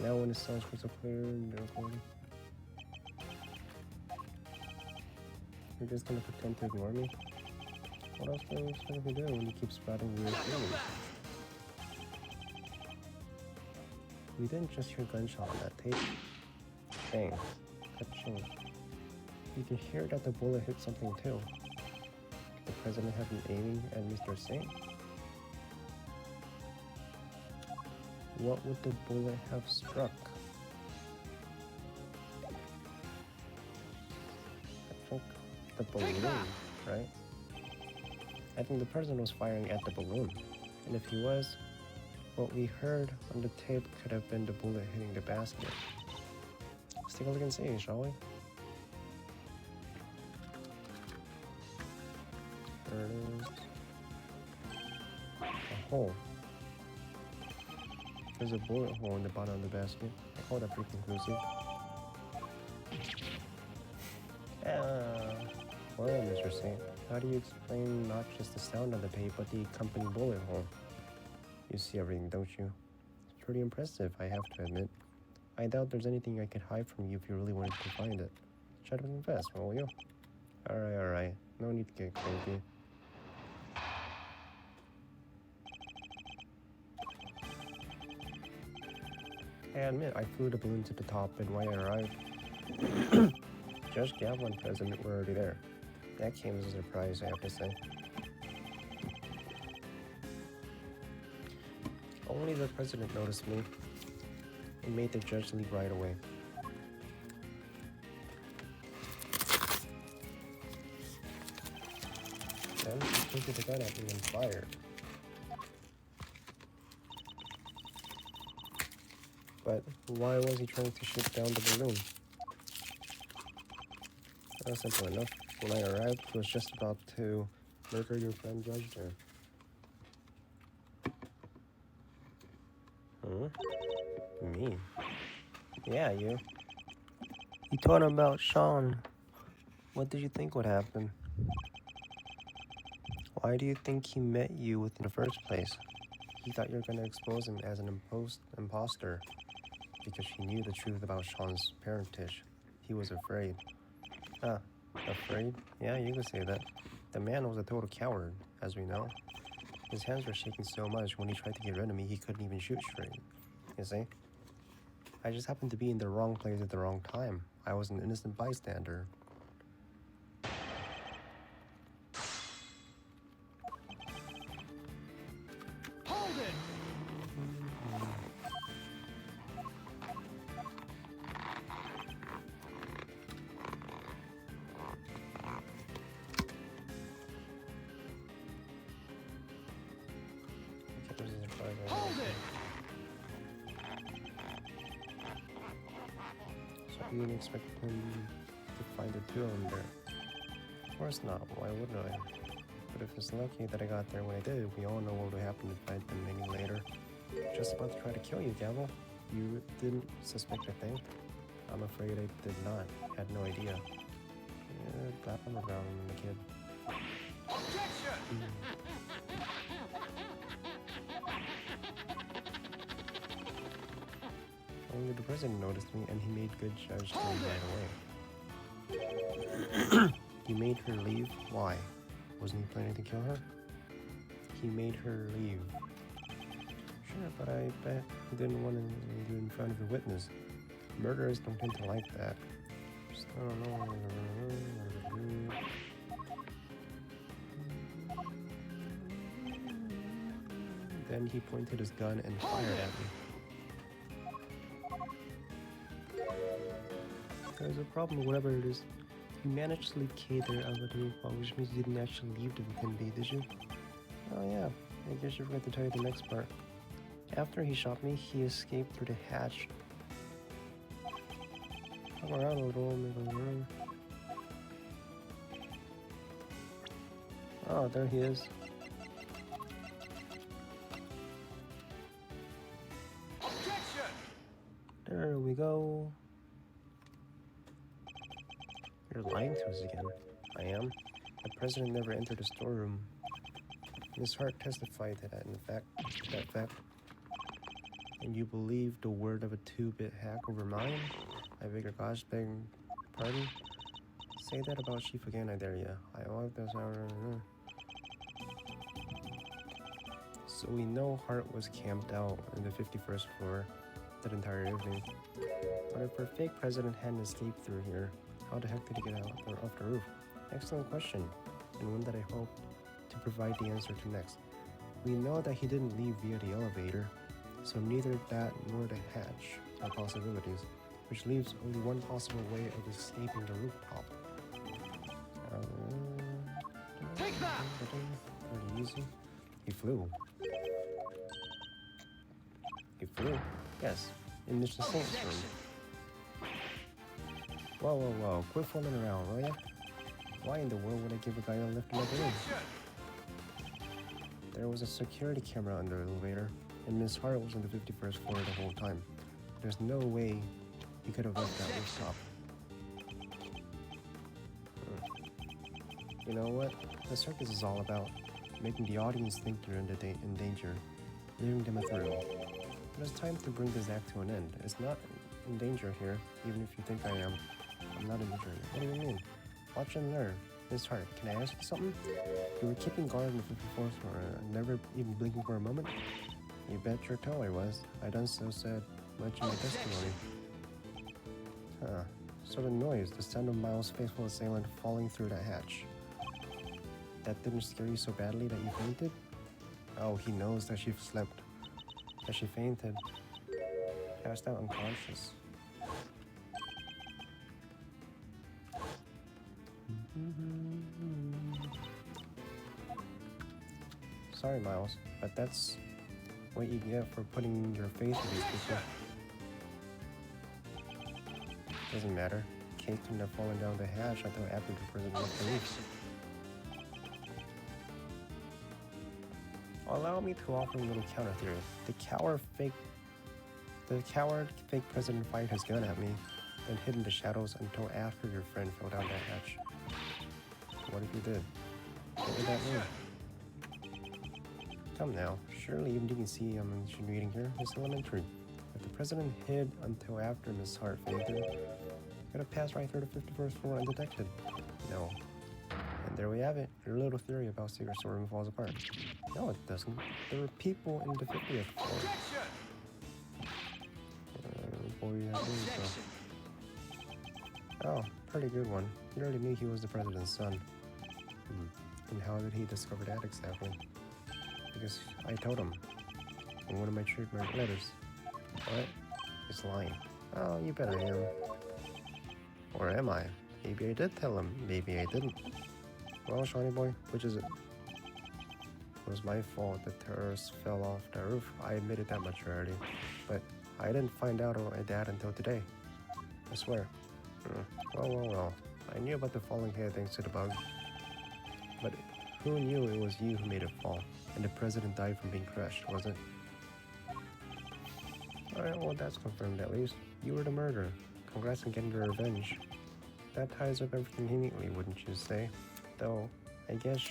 Now when it sounds crystal clear in the recording, you're just gonna pretend to ignore me? What else do I expect to do when you keep spouting weird things? We didn't just hear gunshot on that tape. Thanks. Ka-ching. You can hear that the bullet hit something too. Could the president have been aiming at Mr. Singh? What would the bullet have struck? I think the balloon, right? I think the president was firing at the balloon. And if he was, what we heard on the tape could have been the bullet hitting the basket. Let's take a look and see, shall we? There it is. A hole. There's a bullet hole in the bottom of the basket. I call that pretty conclusive. Well, Mr. Saint, how do you explain not just the sound of the tape, but the accompanying bullet hole? You see everything, don't you? It's pretty impressive, I have to admit. I doubt there's anything I could hide from you if you really wanted to find it. Try to confess, will you? Alright. No need to get cranky. I admit, I flew the balloon to the top, and when I arrived, Judge Gavel and President were already there. That came as a surprise, I have to say. Only the president noticed me and made the judge leave right away. Then he pointed the gun at me and fired. But why was he trying to shoot down the balloon? That was simple enough. When I arrived, he was just about to murder your friend Judge there. Me? Yeah, you. You told him about Sean. What did you think would happen? Why do you think he met you in the first place? He thought you were going to expose him as an imposter because he knew the truth about Sean's parentage. He was afraid. Afraid? Yeah, you could say that. The man was a total coward, as we know. His hands were shaking so much when he tried to get rid of me, he couldn't even shoot straight. You see? I just happened to be in the wrong place at the wrong time. I was an innocent bystander. Hold it! Hold it! So you didn't expect him to find the two of them there? Of course not. Why would I? But if it's lucky that I got there when I did, we all know what would happen if I'd been many later. Just about to try to kill you, Gavel. You didn't suspect a thing? I'm afraid I did not. Had no idea. Yeah, glad I'm around the kid. Objection! Only the president noticed me, and he made good judge to leave right away. You made her leave? Why? Wasn't he planning to kill her? he made her leave. Sure, but I bet he didn't want to do it in front of a witness. Murderers don't tend to like that. Just, I don't know. Then he pointed his gun and fired at me. There's a problem with whatever it is. You managed to leave Kay there out of the roof, which means you didn't actually leave the Within Bay, did you? Oh yeah, I guess I forgot to tell you the next part. After he shot me, he escaped through the hatch. Come around a little, make a room. Oh, there he is. Objection! There we go. You're lying to us again. I am. The president never entered the storeroom. Miss Hart testified to that, fact. And you believe the word of a 2-bit hack over mine? I beg your gosh, beg pardon? Say that about Chief again, I dare ya. I want this hour. So we know Hart was camped out in the 51st floor that entire evening. But if our fake president hadn't escaped through here, how the heck did he get out off the roof? Excellent question, and one that I hope to provide the answer to next. We know that he didn't leave via the elevator, so neither that nor the hatch are possibilities, which leaves only one possible way of escaping the rooftop. Take that! Pretty easy. He flew. He flew? Yes, in Mr. Saint's room. Whoa, quit fooling around, will ya? Why in the world would I give a guy a lift in my room? There was a security camera under the elevator, and Miss Hart was on the 51st floor the whole time. There's no way he could have left that rooftop. You know what? The circus is all about making the audience think they're in danger, leaving them a thrill. But it's time to bring this act to an end. It's not in danger here, even if you think I am. I'm not in danger. What do you mean? Watch and learn. Miss Hart, can I ask you something? You were keeping guard on the 54th floor, never even blinking for a moment? You bet your toe I was. I done so said much in my testimony. Huh. So the noise, the sound of Miles' faithful assailant falling through that hatch. That didn't scare you so badly that you fainted? Oh, he knows that she slept. That she fainted. Passed out unconscious. Sorry, Miles, but that's what you get for putting your faith in these people. Doesn't matter. Kate couldn't have fallen down the hatch until after the prison left the roof. Allow me to offer a little counter theory. The coward fake president fired his gun at me and hid in the shadows until after your friend fell down that hatch. What if you did? What would that mean? Come now, surely even you can see I'm reading here. It's elementary. If the president hid until after Miss Hart fainted, could have passed right through the 51st floor undetected. No. And there we have it. Your little theory about secret storeroom falls apart. No, it doesn't. There were people in the 50th floor. Oh, pretty good one. He already knew he was the president's son. And how did he discover that exactly? Because I told him in one of my trademark letters. What? He's lying. Oh, you bet I am. Or am I? Maybe I did tell him. Maybe I didn't. Well, Shawnee boy, which is it? It was my fault that terrorists fell off the roof. I admitted that much already. But I didn't find out about my dad until today. I swear. Well. I knew about the falling head thanks to the bug. But who knew it was you who made it fall? And the president died from being crushed, was it? Alright, well that's confirmed at least. You were the murderer. Congrats on getting your revenge. That ties up everything neatly, wouldn't you say? Though, I guess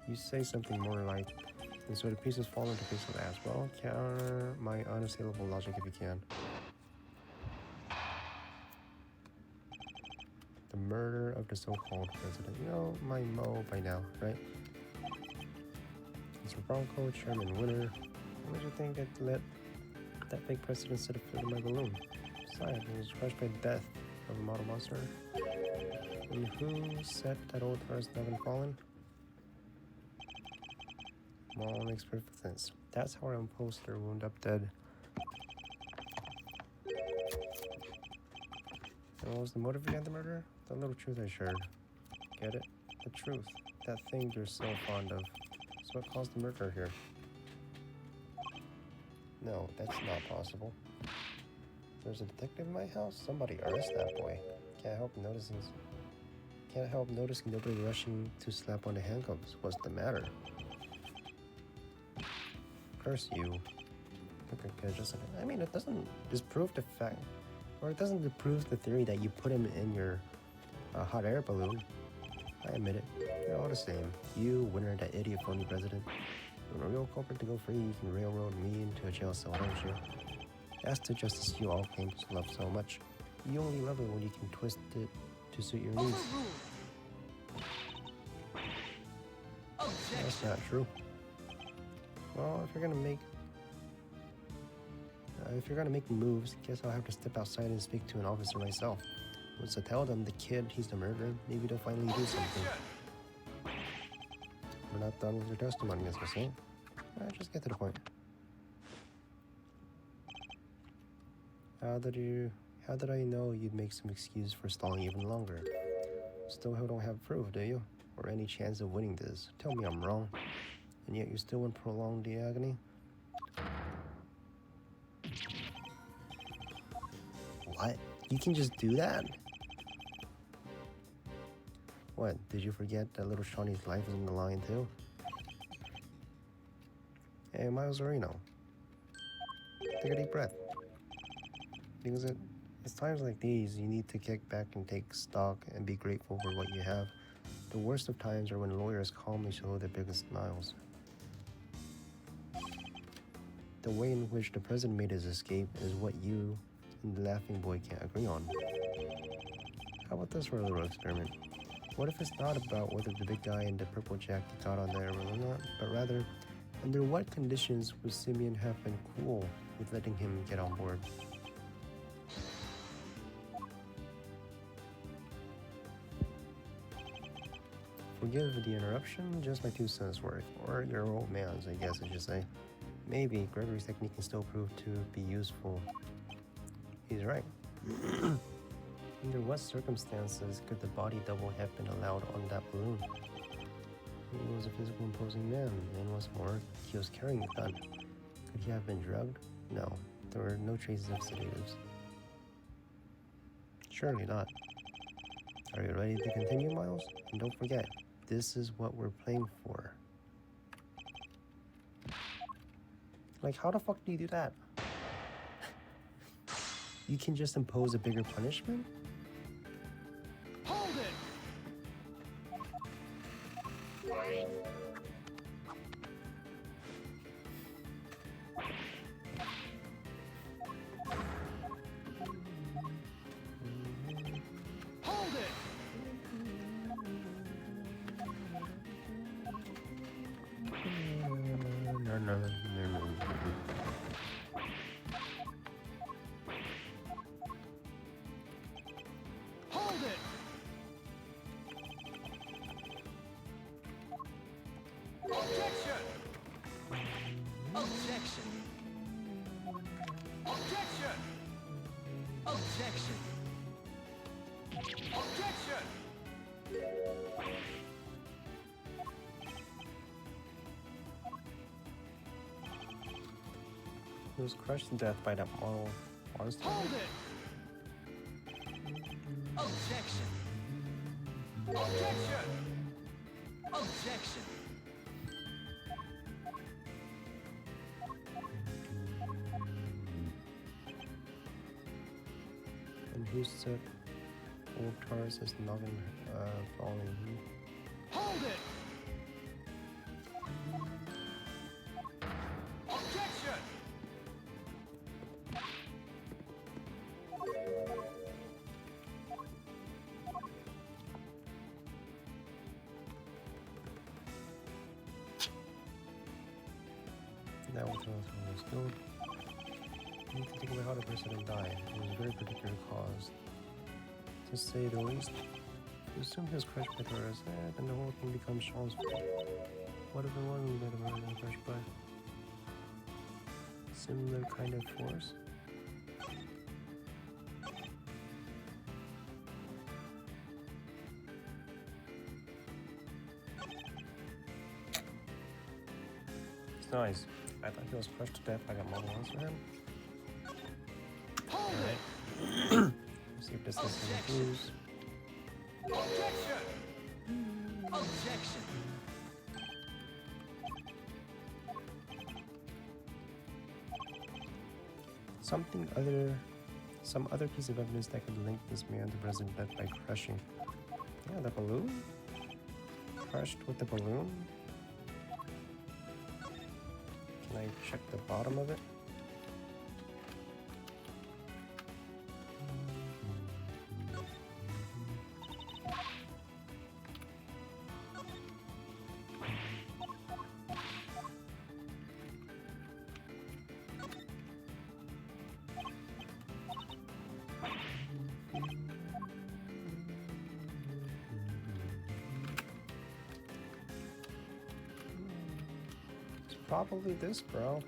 you say something more like, and so the pieces fall into place of as well. Counter my unassailable logic if you can. The murder of the so-called president. You know my Mo by now, right? Mr. Bronco, Chairman Winner. Why would you think I'd let that fake president set a foot in my balloon? Besides, it was crushed by the death of a model monster. And who said that old cars haven't fallen? Well, makes perfect sense. That's how our imposter wound up dead. And what was the motive behind the murder? The little truth I shared. Get it? The truth. That thing you're so fond of. It's what caused the murder here. No, that's not possible. There's a detective in my house? Somebody arrest that boy. Can't help noticing nobody rushing to slap on the handcuffs. What's the matter? Curse you. Okay, just a minute. I mean, it doesn't disprove the fact, or it doesn't disprove the theory that you put him in your hot air balloon. I admit it. You're all the same. You, Winner, that idiot phony president. When a real culprit to go free, you can railroad me into a jail cell, don't you? That's the justice you all claim to love so much. You only love it when you can twist it to suit your needs. That's not true. Well, if you're gonna make moves, guess I'll have to step outside and speak to an officer myself. So tell them the kid, he's the murderer. Maybe they'll finally do something. We're not done with your testimony, as I say. Just get to the point. How did I know you'd make some excuse for stalling even longer? Still don't have proof, do you? Or any chance of winning this? Tell me I'm wrong. And yet you still want to prolong the agony? What? You can just do that? What, did you forget that little Shawnee's life is on the line too? Hey, Miles Areno. Take a deep breath. Because it's times like these you need to kick back and take stock and be grateful for what you have. The worst of times are when lawyers calmly show their biggest smiles. The way in which the president made his escape is what you and the laughing boy can't agree on. How about this for a little experiment? What if it's not about whether the big guy in the purple jacket got on the airwheel or not, but rather, under what conditions would Simeon have been cool with letting him get on board? Forgive the interruption, just my 2 cents worth, or your old man's, I guess I should say. Maybe Gregory's technique can still prove to be useful. He's right. Under what circumstances could the body double have been allowed on that balloon? He was a physical imposing man, and what's more, he was carrying a gun. Could he have been drugged? No, there were no traces of sedatives. Surely not. Are you ready to continue, Miles? And don't forget, this is what we're playing for. Like, how the fuck do you do that? You can just impose a bigger punishment? Hold it! Hold it! No. Hold it! Objection! Objection! Objection! Objection! Objection! He was crushed to death by that model monster. Hold it! Objection! Objection! Objection! And who said old Taurus is noggin falling? Hold it! Objection! was killed. We need to think about how the president died. It was a very particular cause, to say the least. If you assume he was crushed by Torres, then the whole thing becomes Sean's fault. What if it wasn't that the president crushed by similar kind of force? It's nice. I thought he was crushed to death like a Model Monster him. Hold Alright. it! See if this system improves. Objection! Objection! Some other piece of evidence that could link this man to President death by crushing. Yeah, the balloon? Crushed with the balloon? Can I check the bottom of it? Probably this, bro.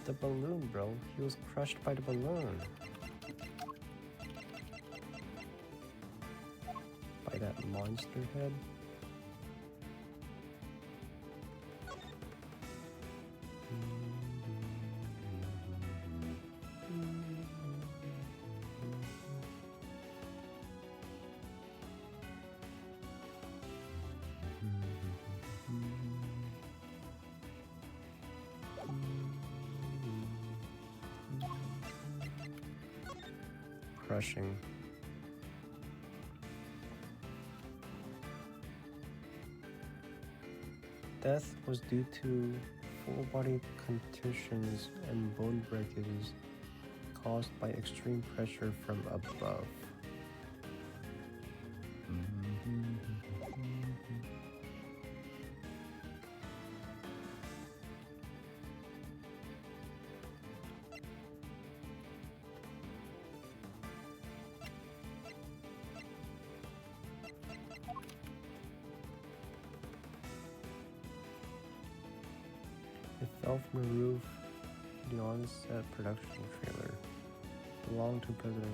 The balloon, bro. He was crushed by the balloon. By that monster head. Crushing. Death was due to full body contusions and bone breakages caused by extreme pressure from above. It fell from a roof. The on-set production trailer belonged to President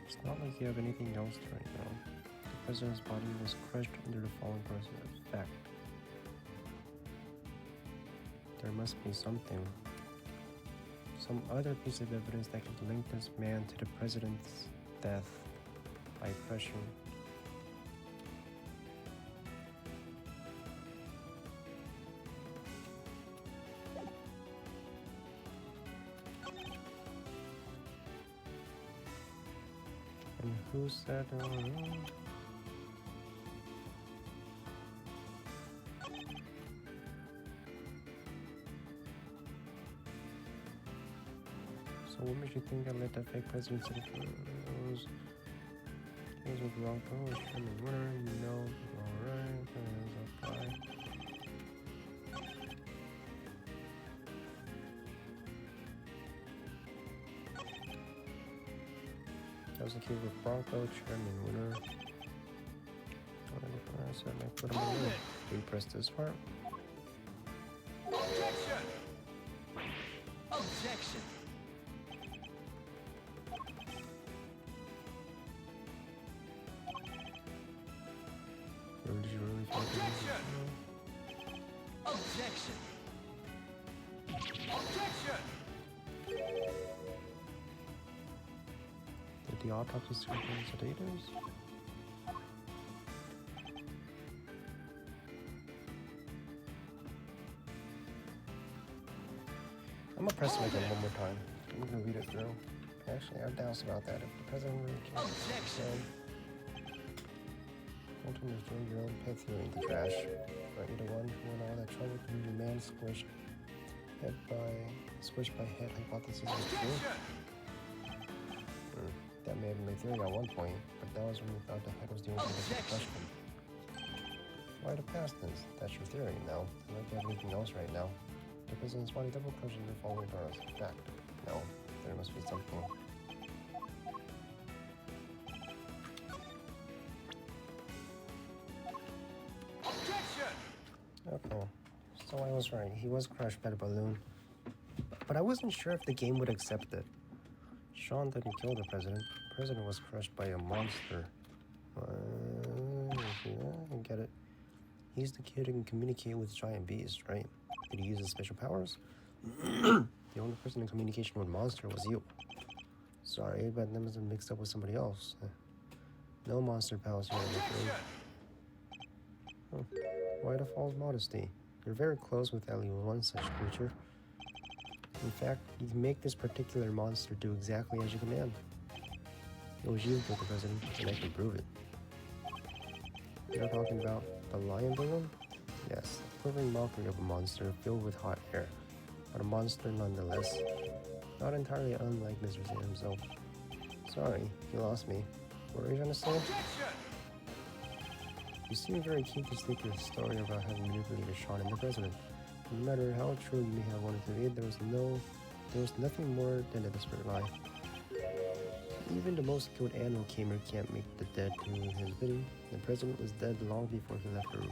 It's not like you have anything else right now. The president's body was crushed under the falling person effect. There must be something. Some other piece of evidence that could link this man to the president's death by crushing. And who said, So what makes you think I let that fake president sit those things with wrong clothes? I mean, winner, you know, alright, there's a guy. That was the kid with Bronco, chairman winner. I said I put him in. Do you press this part? Objection! Objection! Or did you really think Objection! Objection! Objection! The the autopsy sequence sedators? I'm gonna press it again one more time. I'm gonna read it through. Actually, I have doubts about that. If the president really cares, Objection. don't understand your own pet theory in the trash. Aren't you the one who went all that trouble to be your man squished by head hypothesis was true? Objection. That may have been my theory at one point, but that was when we thought the head was the only thing that could question. Why the past tense? That's your theory now. I don't have anything else right now. The president's body double questioned the following are as a fact. No, there must be something. Objection. Okay, so I was right. He was crushed by the balloon. But I wasn't sure if the game would accept it. Sean didn't kill the president. The president was crushed by a monster. I get it. He's the kid who can communicate with giant beasts, right? Did he use his special powers? The only person in communication with monster was you. Sorry, but that must have mixed up with somebody else. No monster powers here, I'm afraid. Objection. Why the false modesty? You're very close with at least one such creature. In fact, you can make this particular monster do exactly as you command. It was you who killed the president, and I can prove it. You're talking about the lion balloon? Yes, a quivering mockery of a monster filled with hot air, but a monster nonetheless. Not entirely unlike Mr. Sam himself. Sorry, you lost me. What were you trying to say? Objection. You seem very keen to stick to the story about having manipulated Sean and the president. No matter how true you may have wanted to be, there was nothing more than a desperate lie. Even the most skilled animal gamer can't make the dead do his bidding. The president was dead long before he left the roof.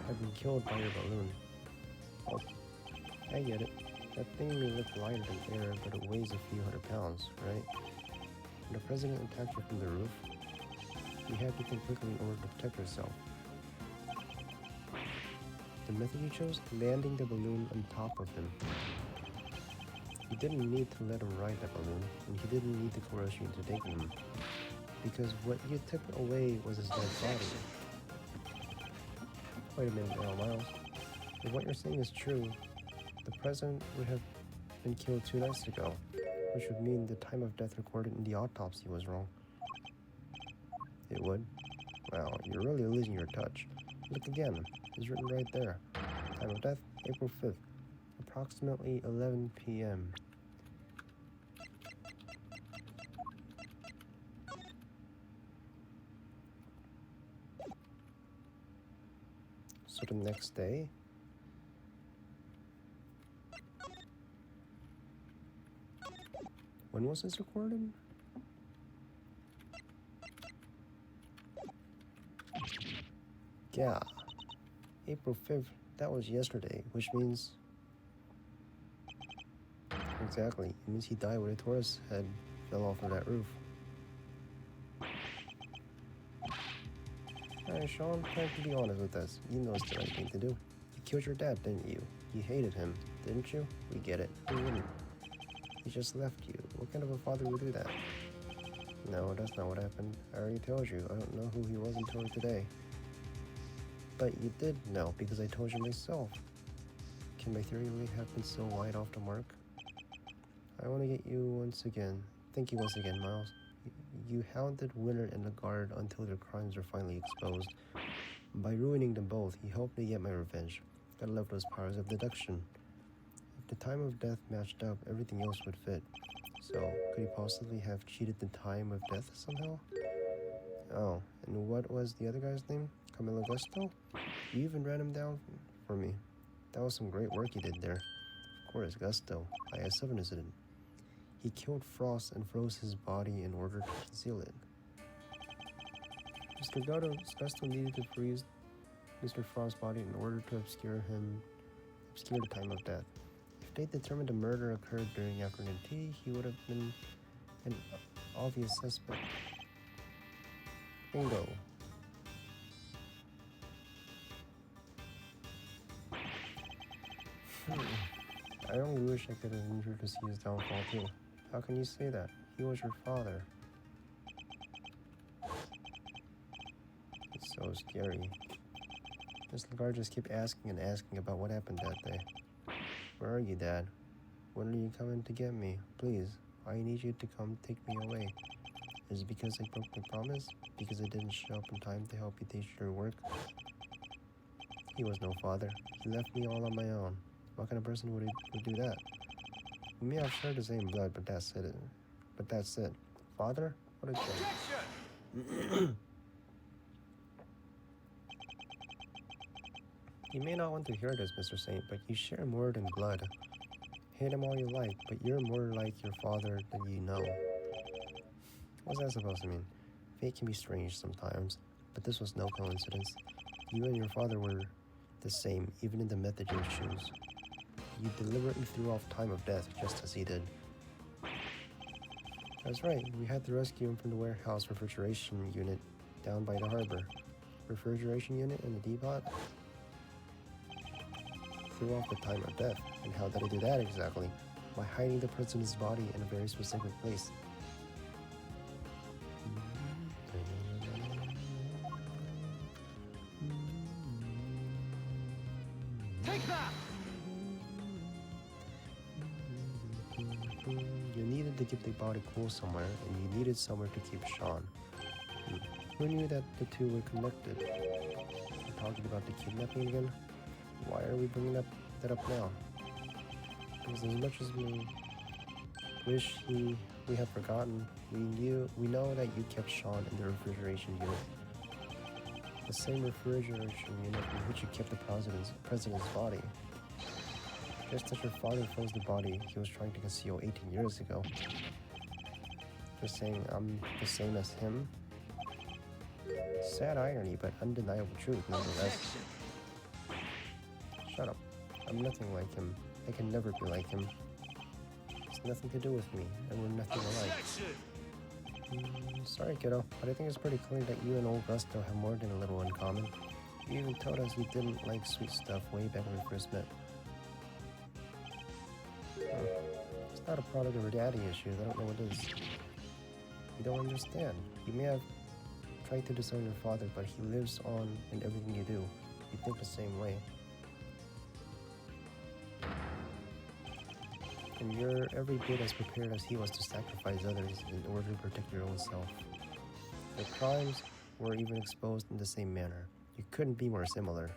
Had been killed by your balloon. Oh, I get it. That thing may look lighter than air, but it weighs a few hundred pounds, right? When the president attacked you from the roof, you had to think quickly in order to protect yourself. The method you chose? Landing the balloon on top of him. You didn't need to let him ride that balloon, and he didn't need to coerce you into taking him. Because what you took away was his dead body. Wait a minute now, Miles. If what you're saying is true, the president would have been killed 2 nights ago, which would mean the time of death recorded in the autopsy was wrong. It would? Wow, you're really losing your touch. Look again. It's written right there. Time of death, April 5th, approximately 11 p.m. So the next day? When was this recorded? Yeah, April 5th, that was yesterday, which means... Exactly, it means he died when a Taurus head fell off of that roof. Alright, Sean, time to be honest with us. You know it's the right thing to do. You killed your dad, didn't you? You hated him, didn't you? We get it. Who wouldn't? He just left you. What kind of a father would do that? No, that's not what happened. I already told you. I don't know who he was until today. But you did know, because I told you myself. Can my theory really have been so wide off the mark? I want to get you once again. Thank you once again, Miles. You hounded Winter and the guard until their crimes were finally exposed. By ruining them both, you helped me get my revenge. I love those powers of deduction. If the time of death matched up, everything else would fit. So, could he possibly have cheated the time of death somehow? Oh, and what was the other guy's name? Camilo Gusto? You even ran him down for me. That was some great work you did there. Of course, Gusto. IS-7 incident. He killed Frost and froze his body in order to conceal it. Mr. Gusto needed to freeze Mr. Frost's body in order to obscure the time of death. If they determined the murder occurred during afternoon tea, he would have been an obvious suspect. Bingo. I only wish I could have endured to see his downfall too. How can you say that? He was your father. So scary. Miss Lagarde just kept asking and asking about what happened that day. Where are you, Dad? When are you coming to get me? Please, I need you to come take me away. Is it because I broke my promise? Because I didn't show up in time to help you teach your work? He was no father. He left me all on my own. What kind of person would do that? We may have shared the same blood, but that's it. Father? What a joke. Objection! You may not want to hear this, Mr. Saint, but you share more than blood. Hate him all you like, but you're more like your father than you know. What's that supposed to mean? Fate can be strange sometimes, but this was no coincidence. You and your father were the same, even in the method you choose. You deliberately threw off time of death, just as he did. That's right, we had to rescue him from the warehouse refrigeration unit down by the harbor. Refrigeration unit in the depot? Threw off the time of death. And how did I do that exactly? By hiding the president's body in a very specific place. Take that! You needed to keep the body cool somewhere, and you needed somewhere to keep Sean. Who knew that the two were connected? We're talking about the kidnapping again? Why are we bringing that up now? Because as much as we wish we had forgotten, we know that you kept Sean in the refrigeration unit. The same refrigeration unit in which you kept the president's body. Just as your father froze the body he was trying to conceal 18 years ago. You're saying I'm the same as him? Sad irony, but undeniable truth nonetheless. Shut up. I'm nothing like him. I can never be like him. It's nothing to do with me, and we're nothing alike. Sorry, kiddo, but I think it's pretty clear that you and old Rusto have more than a little in common. You even told us you didn't like sweet stuff way back when we first met. It's not a product of her daddy issues. I don't know what it is. You don't understand. You may have tried to disown your father, but he lives on in everything you do. You think the same way. And you're every bit as prepared as he was to sacrifice others in order to protect your own self. Their crimes were even exposed in the same manner. You couldn't be more similar.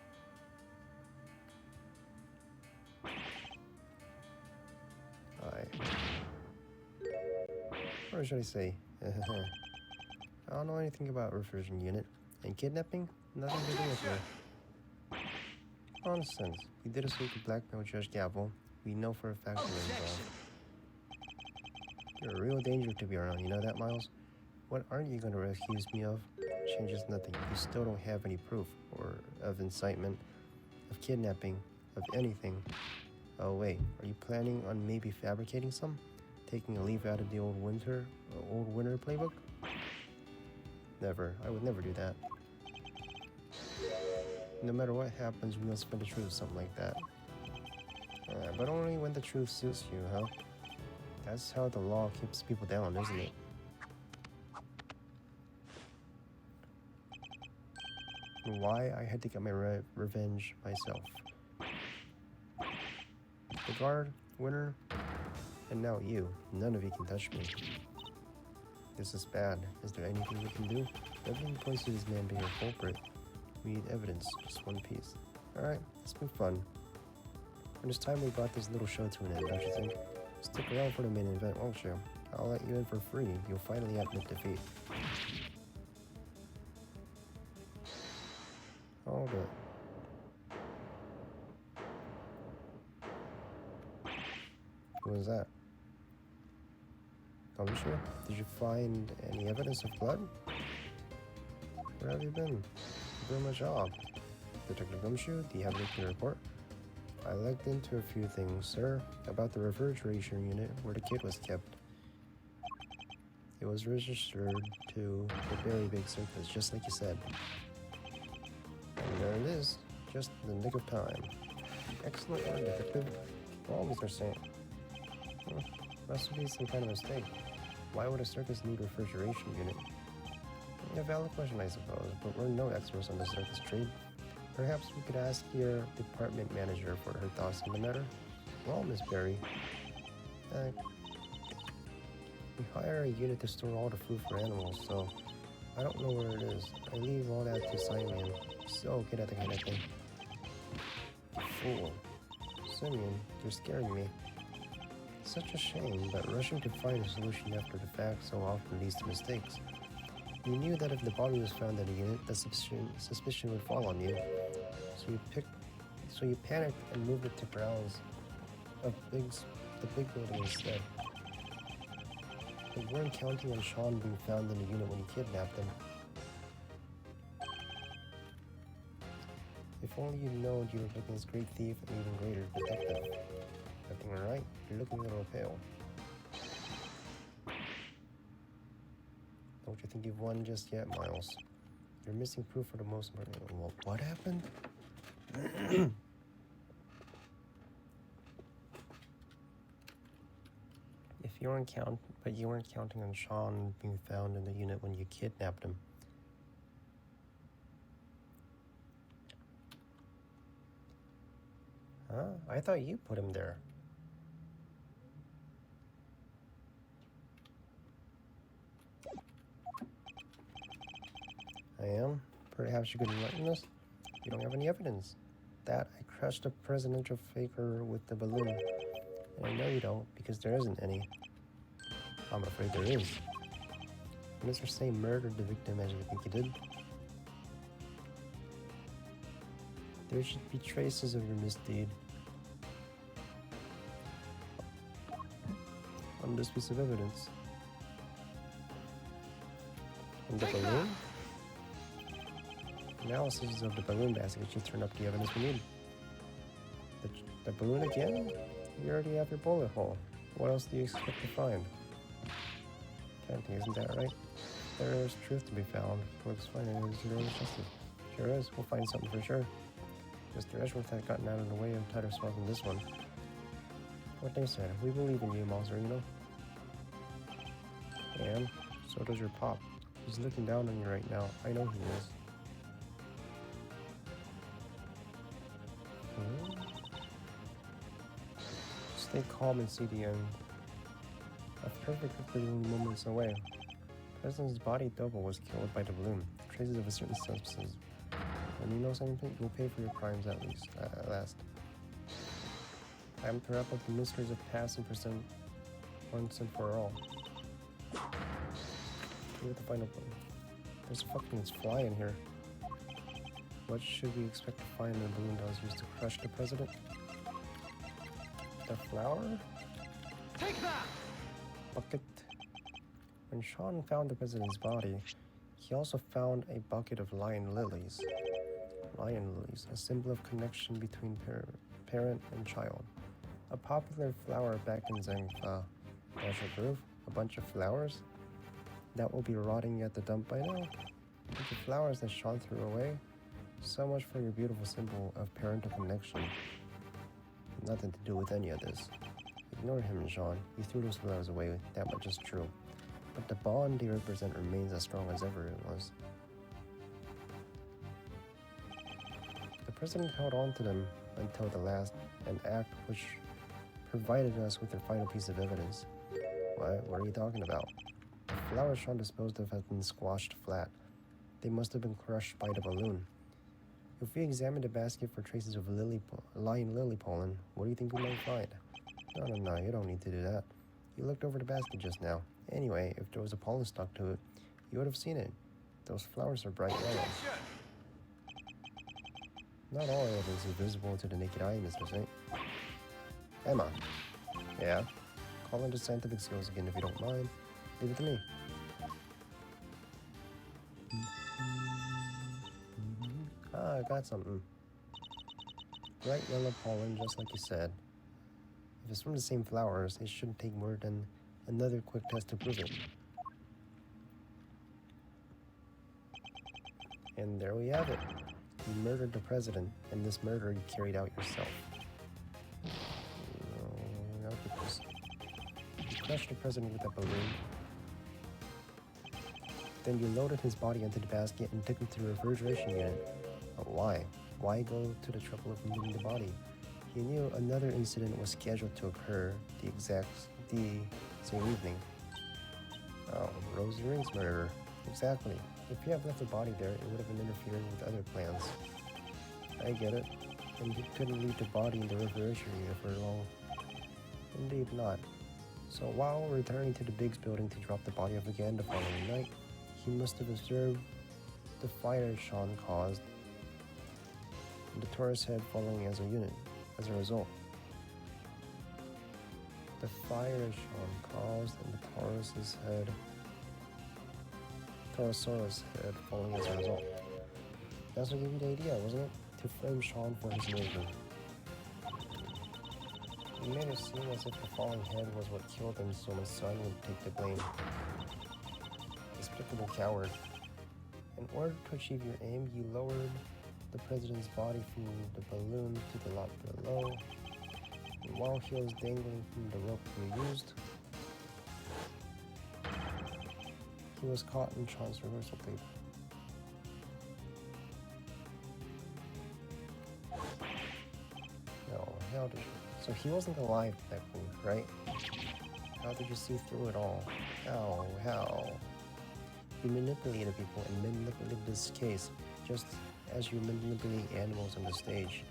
Or should I say, I don't know anything about refrigeration unit. And kidnapping? Nothing to do with her. Nonsense. You did it so you could blackmail Judge Gavel. We know for a fact you're involved. You're a real danger to be around, you know that, Miles? What aren't you going to accuse me of? Changes nothing. You still don't have any proof, or of incitement, of kidnapping, of anything. Oh wait, are you planning on maybe fabricating some? Taking a leaf out of the old winter playbook? Never. I would never do that. No matter what happens, we must find the truth, something like that. But only when the truth suits you, huh? That's how the law keeps people down, isn't it? Why I had to get my revenge myself. The guard, Winter, and now you. None of you can touch me. This is bad. Is there anything we can do? Everything points to this man being a culprit. We need evidence, just one piece. Alright, it's been fun. And it's time we brought this little show to an end, don't you think? Stick around for the main event, won't you? I'll let you in for free. You'll finally admit defeat. Hold it. Who was that? Gumshoe? Did you find any evidence of blood? Where have you been? You're doing my job. Detective Gumshoe, do you have anything to report? I looked into a few things, sir, about the refrigeration unit where the kid was kept. It was registered to the very big circus, just like you said. And there it is, just in the nick of time. Excellent work, Detective. Well, Mr. Saint. Must be some kind of mistake. Why would a circus need a refrigeration unit? A valid question, I suppose, but we're no experts on the circus trade. Perhaps we could ask your department manager for her thoughts on the matter. Well, Miss Berry, we hire a unit to store all the food for animals, so I don't know where it is. I leave all that to Simeon. So get at the kind of thing. Fool. Simeon, you're scaring me. Such a shame, but rushing to find a solution after the fact so often leads to mistakes. You knew that if the body was found in a unit, the suspicion would fall on you. So you panicked and moved it to grounds of the big building instead. But you weren't counting on Sean being found in the unit when you kidnapped him. If only you'd known you were looking this great thief and even greater detective. Everything alright? You're looking a little pale. Don't you think you've won just yet, Miles? You're missing proof for the most important. Well, what happened? But you weren't counting on Sean being found in the unit when you kidnapped him. Huh? I thought you put him there. I am? Perhaps you could enlighten us? You don't have any evidence. That I crushed a presidential faker with the balloon. And I know you don't, because there isn't any. I'm afraid there is. Mr. Say murdered the victim as you think he did. There should be traces of your misdeed on this piece of evidence. And the balloon? Analysis of the balloon basket should turn up the evidence we need. The balloon again? You already have your bullet hole. What else do you expect to find? Isn't that right? There is truth to be found. Looks fine and is zero justice. Sure is. We'll find something for sure. Mr. Edgeworth had gotten out of the way of tighter spots than this one. What they said, we believe in you, Malzerino. And so does your pop. He's looking down on you right now. I know he is. Stay calm and see the end. A perfect balloon moments away. The president's body double was killed by the balloon. Traces of a certain substance. When you know something, you'll pay for your crimes at last. Time to wrap up the mysteries of past and present once and for all. Here to find a balloon. There's a fucking fly in here. What should we expect to find in the balloon that was used to crush the president? The flower? Take that! Bucket. When Sean found the president's body, he also found a bucket of lion lilies. Lion lilies, a symbol of connection between parent and child. A popular flower back in Zangfa. National Grove, a bunch of flowers that will be rotting at the dump by now. A bunch of flowers that Sean threw away. So much for your beautiful symbol of parental connection. Nothing to do with any of this. Ignore him, Sean. You threw those flowers away, that much is true. But the bond they represent remains as strong as ever it was. The president held on to them until the last, an act which provided us with their final piece of evidence. What are you talking about? The flowers Sean disposed of had been squashed flat. They must have been crushed by the balloon. If we examine the basket for traces of lion lily pollen, what do you think we might find? No, you don't need to do that. You looked over the basket just now. Anyway, if there was a pollen stuck to it, you would have seen it. Those flowers are bright yellow. Not all evidence is visible to the naked eye, Mr. Saint. Emma. Yeah? Call into scientific skills again if you don't mind. Leave it to me. I got something. Bright yellow pollen, just like you said. If it's from the same flowers, it shouldn't take more than another quick test to prove it. And there we have it. You murdered the president, and this murder you carried out yourself. You crushed the president with a balloon. Then you loaded his body into the basket and took him to the refrigeration unit. But why? Why go to the trouble of moving the body? He knew another incident was scheduled to occur the same evening. Oh, Rosie Ring's murderer. Exactly. If you had left the body there, it would have been interfering with other plans. I get it. And you couldn't leave the body in the refrigeration unit for long. Indeed not. So while returning to the Biggs building to drop the body off again the following night, he must have observed the fire Sean caused and the Taurus head following as a result. The fire Sean caused and the Taurosaurus head falling as a result. That's what gave you the idea, wasn't it? To frame Sean for his murder. You made it seem as if the falling head was what killed him so my son would take the blame. Despicable coward. In order to achieve your aim, you lowered the president's body from the balloon to the lot below. And while he was dangling from the rope you used, he was caught in Sean's reversal tape. No, how did you? So he wasn't alive back then, right? How did you see through it all? How? You manipulated people and manipulated this case, just as you manipulate animals on the stage.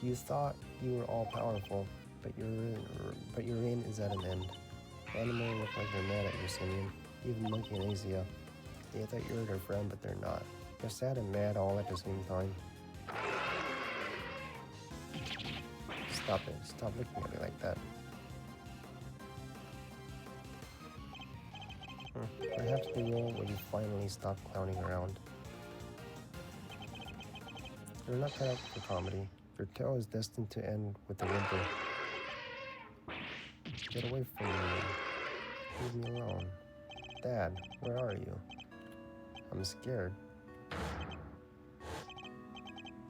You thought you were all powerful, but your reign is at an end. Animals look like they're mad at you, Simeon. Even Monkey and Asia. They thought you were their friend, but they're not. They're sad and mad all at the same time. Stop it. Stop looking at me like that. Perhaps the role where you finally stop clowning around. You're not cut out for comedy. Your tale is destined to end with a whimper. Get away from me. Leave me alone. Dad, where are you? I'm scared.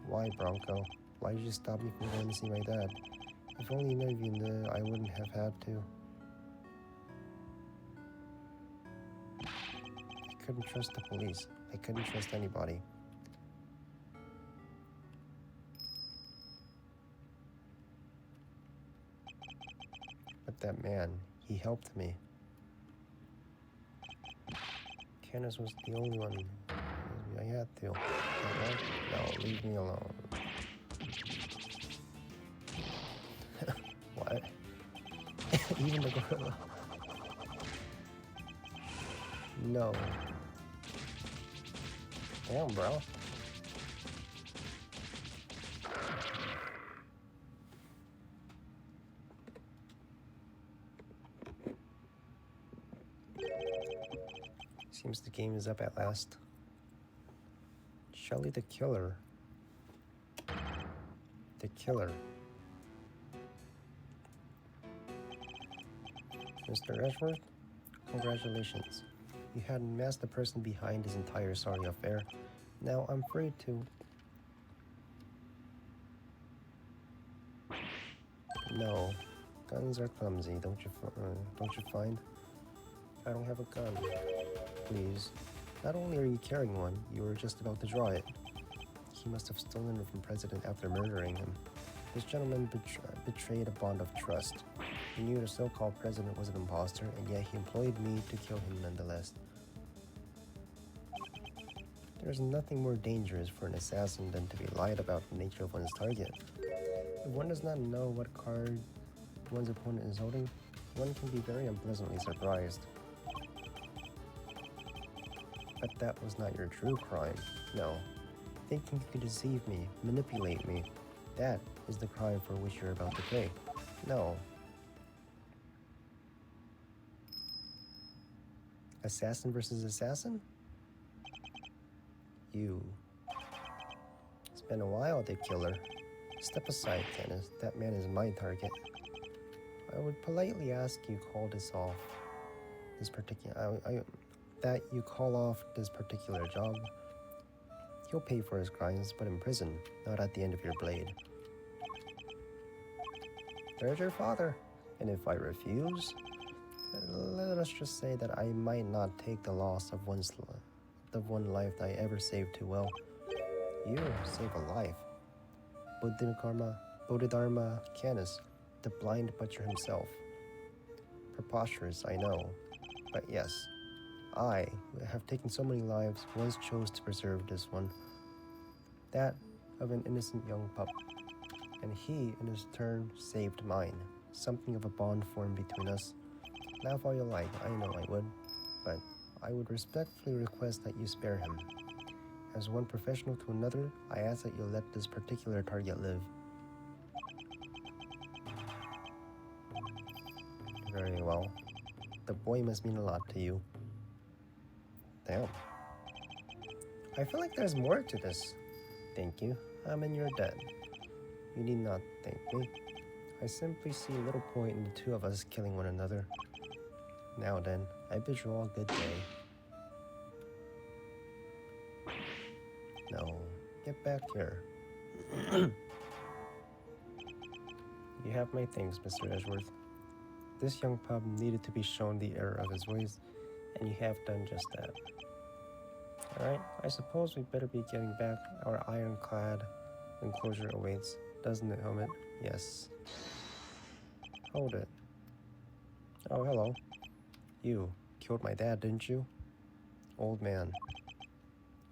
Why, Bronco? Why did you stop me from going to see my dad? If only none of you knew, I wouldn't have had to. I couldn't trust the police. I couldn't trust anybody. But that man, he helped me. Candace was the only one I had to. No, leave me alone. What? Even the gorilla? No. Damn, bro. Seems the game is up at last. Shelly the killer. The killer. Mr. Edgeworth, congratulations. You had unmasked the person behind this entire sorry affair. Now I'm free to... No. Guns are clumsy, don't you find? I don't have a gun. Please. Not only are you carrying one, you were just about to draw it. He must have stolen it from President after murdering him. This gentleman betrayed a bond of trust. He knew the so-called president was an imposter, and yet he employed me to kill him nonetheless. There's nothing more dangerous for an assassin than to be lied about the nature of one's target. If one does not know what card one's opponent is holding, one can be very unpleasantly surprised. But that was not your true crime. No. Thinking you could deceive me, manipulate me. That is the crime for which you're about to pay. No. Assassin versus assassin? You. It's been a while, the killer. Step aside, Kenneth. That man is my target. I would politely ask you call this off. That you call off this particular job. He'll pay for his crimes, but in prison, not at the end of your blade. There's your father. And if I refuse, Let us just say that I might not take the loss of the one life that I ever saved too well. You save a life. Bodhidharma Canis, the blind butcher himself. Preposterous, I know. But yes, I, who have taken so many lives, once chose to preserve this one. That of an innocent young pup. And he, in his turn, saved mine. Something of a bond formed between us. Laugh all you like, I know I would. But I would respectfully request that you spare him. As one professional to another, I ask that you let this particular target live. Very well. The boy must mean a lot to you. Damn. I feel like there's more to this. Thank you. I'm in your debt. You need not thank me. I simply see little point in the two of us killing one another. Now then, I bid you all good day. No, get back here. You have my thanks, Mr. Edgeworth. This young pup needed to be shown the error of his ways, and you have done just that. Alright, I suppose we better be getting back. Our ironclad enclosure awaits, doesn't it, Helmet? Yes. Hold it. Oh, hello. You killed my dad, didn't you? Old man.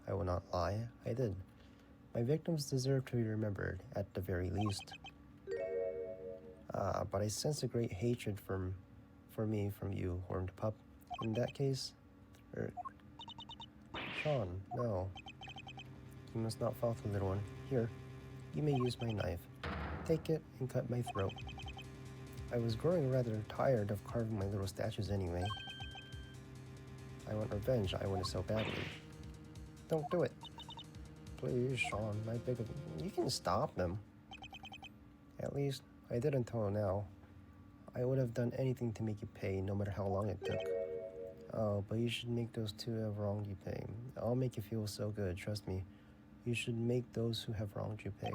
I will not lie, I did. My victims deserve to be remembered, at the very least. But I sense a great hatred for me from you, horned pup. In that case, Sean, no. You must not falter, little one. Here, you may use my knife. Take it and cut my throat. I was growing rather tired of carving my little statues anyway. I want revenge, I want it so badly. Don't do it. Please, Sean, I beg of you. You can stop them. At least, I did until now. I would have done anything to make you pay, no matter how long it took. Oh, but you should make those two who have wronged you pay. I'll make you feel so good, trust me. You should make those who have wronged you pay.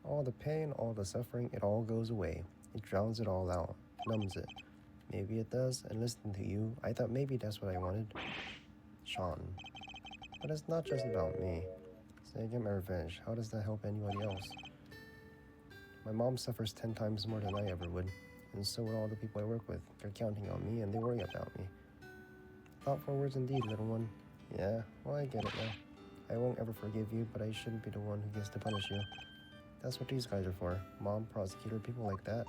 All the pain, all the suffering, it all goes away. It drowns it all out, numbs it. Maybe it does, and listening to you, I thought maybe that's what I wanted. Sean. But it's not just about me. Say I get my revenge, how does that help anybody else? My mom suffers 10 times more than I ever would, and so would all the people I work with. They're counting on me, and they worry about me. Thoughtful words indeed, little one. Yeah, well, I get it now. I won't ever forgive you, but I shouldn't be the one who gets to punish you. That's what these guys are for. Mom, prosecutor, people like that.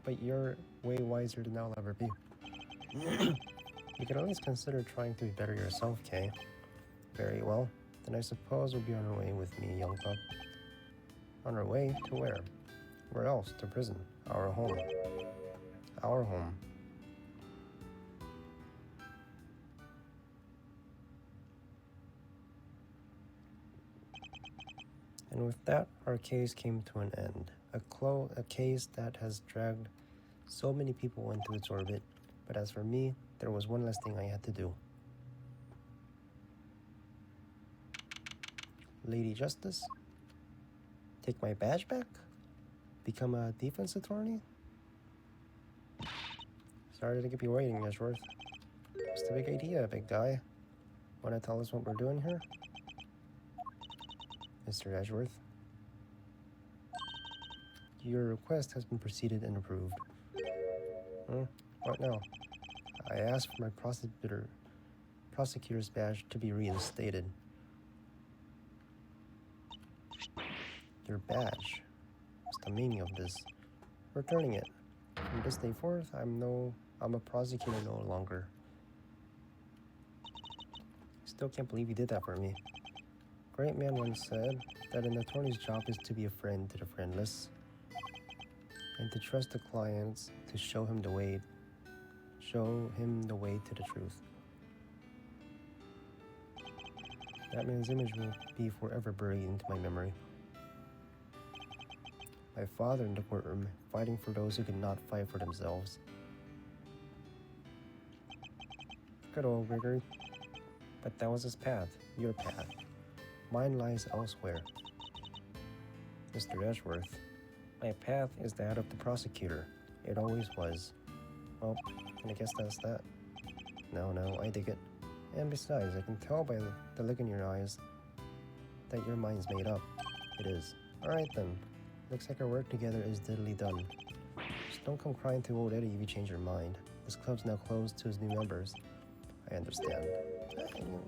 But you're way wiser than I'll ever be. You can at least consider trying to be better yourself, Kay. Very well. Then I suppose we'll be on our way with me, young pup. On our way to where? Where else? To prison. Our home. Our home. And with that, our case came to an end. A case that has dragged so many people into its orbit. But as for me, there was one less thing I had to do. Lady Justice? Take my badge back? Become a defense attorney? Sorry to keep you waiting, Edgeworth. What's the big idea, big guy? Wanna tell us what we're doing here? Mr. Edgeworth? Your request has been proceeded and approved. What now? I asked for my prosecutor's badge to be reinstated. Your badge? What's the meaning of this? Returning it. From this day forth, I'm a prosecutor no longer. Still can't believe you did that for me. Great man once said that an attorney's job is to be a friend to the friendless, and to trust the clients to show him the way to the truth. That man's image will be forever buried into my memory. My father in the courtroom, fighting for those who could not fight for themselves. Good old Gregory. But that was his path, your path. Mine lies elsewhere. Mr. Edgeworth, My path is that of the prosecutor. It always was. Well, I guess that's that. No, I dig it. And besides, I can tell by the look in your eyes that your mind's made up. It is. Alright then. Looks like our work together is diddly done. Just don't come crying to old Eddie if you change your mind. This club's now closed to his new members. I understand.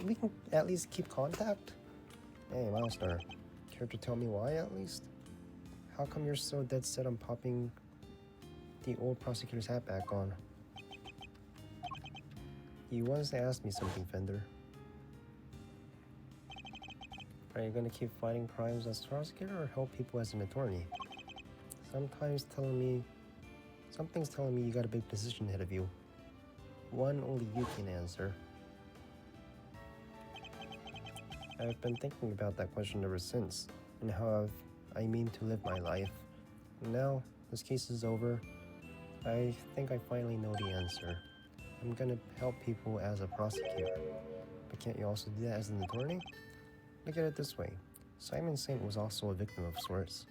We can at least keep contact? Hey, Milestar. Care to tell me why, at least? How come you're so dead set on popping the old prosecutor's hat back on? You once asked me something, Fender. Are you gonna keep fighting crimes as prosecutor or help people as an attorney? Something's telling me you got a big decision ahead of you. One only you can answer. I've been thinking about that question ever since, and how I mean to live my life. Now, this case is over. I think I finally know the answer. I'm gonna help people as a prosecutor. But can't you also do that as an attorney? Look at it this way. Simon Saint was also a victim of sorts.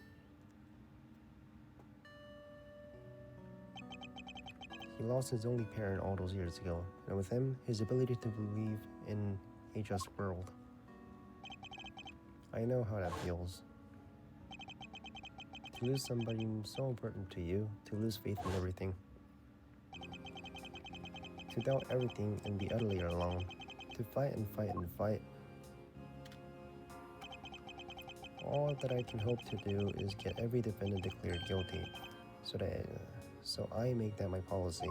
He lost his only parent all those years ago, and with him, his ability to believe in a just world. I know how that feels. To lose somebody so important to you, to lose faith in everything. To doubt everything and be utterly alone. To fight and fight and fight. All that I can hope to do is get every defendant declared guilty, so I make that my policy.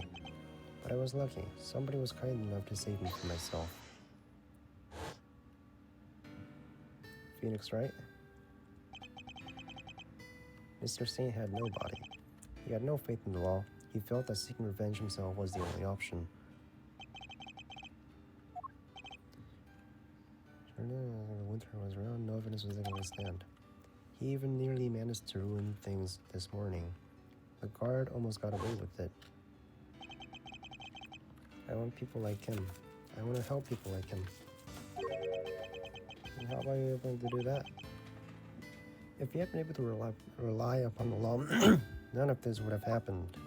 But I was lucky. Somebody was kind enough to save me from myself. Phoenix, right? Mr. Saint had no body. He had no faith in the law. He felt that seeking revenge himself was the only option. Winter was around, no evidence was going to stand. He even nearly managed to ruin things this morning. The guard almost got away with it. I want people like him. I want to help people like him. And how am I able to do that? If he had been able to rely upon the law, none of this would have happened.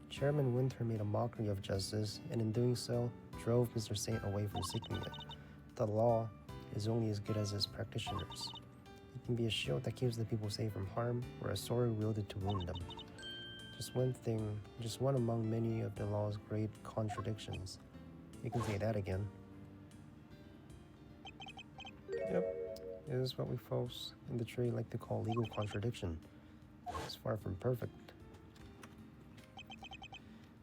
Chairman Winter made a mockery of justice, and in doing so, drove Mr. Saint away from seeking it. The law is only as good as its practitioners. It can be a shield that keeps the people safe from harm, or a sword wielded to wound them. Just one among many of the law's great contradictions. You can say that again. Yep, it is what we folks in the trade like to call legal contradiction. It's far from perfect.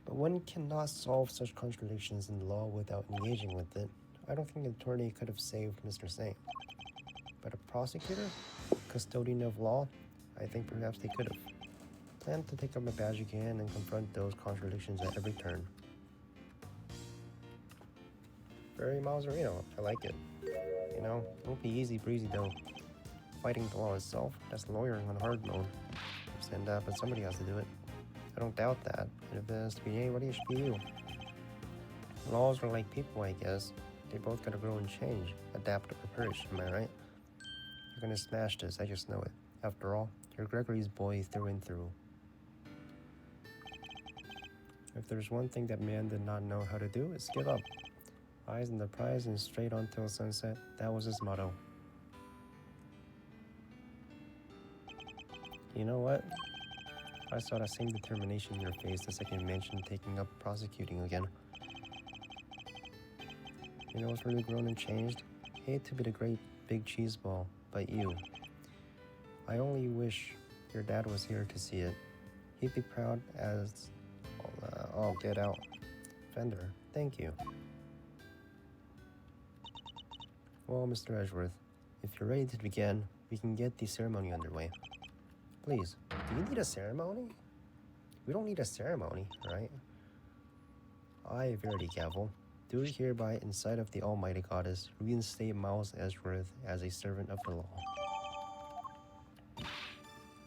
But one cannot solve such contradictions in the law without engaging with it. I don't think an attorney could have saved Mr. Saint. But a prosecutor? Custodian of law? I think perhaps they could have. Planned to take up my badge again and confront those contradictions at every turn. Very Mazzarino, I like it. You know, it won't be easy breezy though. Fighting the law itself, that's lawyering on hard mode. But somebody has to do it. I don't doubt that. And if it has to be anybody, it should be you. Laws are like people, I guess. They both gotta grow and change, adapt or perish, am I right? You're gonna smash this, I just know it. After all, you're Gregory's boy through and through. If there's one thing that man did not know how to do, it's give up. Eyes on the prize and straight on till sunset, that was his motto. You know what? I saw that same determination in your face the second you mentioned taking up prosecuting again. You know what's really grown and changed? Hate to be the great big cheese ball, but you. I only wish your dad was here to see it. He'd be proud as all get out. Fender, thank you. Well, Mr. Edgeworth, if you're ready to begin, we can get the ceremony underway. Please, do you need a ceremony? We don't need a ceremony, right? I, Verity Gavel, do hereby, in sight of the Almighty Goddess, reinstate Miles Edgeworth as a servant of the law.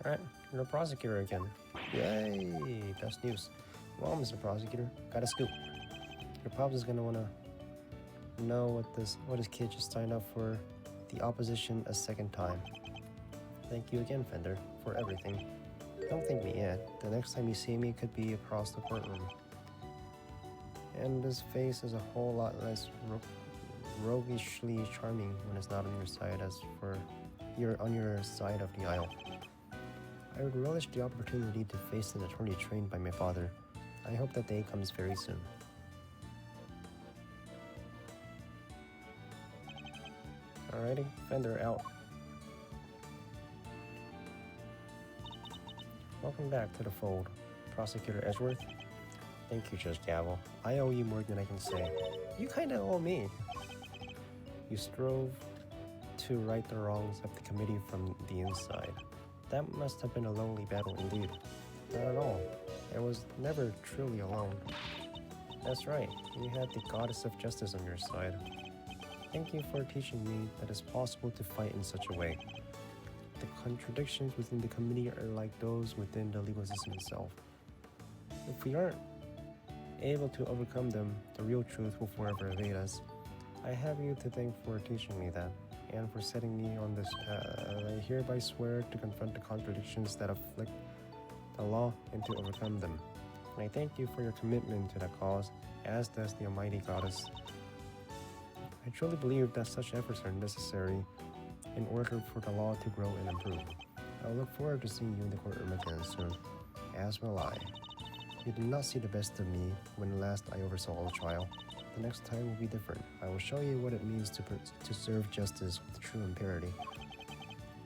Alright, you're a prosecutor again. Yay! Best news. Well, Mr. Prosecutor, got a scoop. Your pops is gonna wanna know what his kid just signed up for the opposition a second time. Thank you again, Fender, for everything. Don't thank me yet. The next time you see me could be across the courtroom. And this face is a whole lot less roguishly charming when it's not on your side as for you're on your side of the aisle. I would relish the opportunity to face an attorney trained by my father. I hope that day comes very soon. Alrighty, Fender out. Welcome back to the fold, Prosecutor Edgeworth. Thank you, Judge Gavel. I owe you more than I can say. You kinda owe me. You strove to right the wrongs of the committee from the inside. That must have been a lonely battle indeed. Not at all. I was never truly alone. That's right, you had the goddess of justice on your side. Thank you for teaching me that it's possible to fight in such a way. The contradictions within the committee are like those within the legal system itself. If we aren't able to overcome them, the real truth will forever evade us. I have you to thank for teaching me that, and for setting me on this path. I hereby swear to confront the contradictions that afflict the law and to overcome them. And I thank you for your commitment to that cause, as does the Almighty Goddess. I truly believe that such efforts are necessary in order for the law to grow and improve. I look forward to seeing you in the courtroom again soon, as will I. You did not see the best of me when last I oversaw the trial. The next time will be different. I will show you what it means to serve justice with true imparity.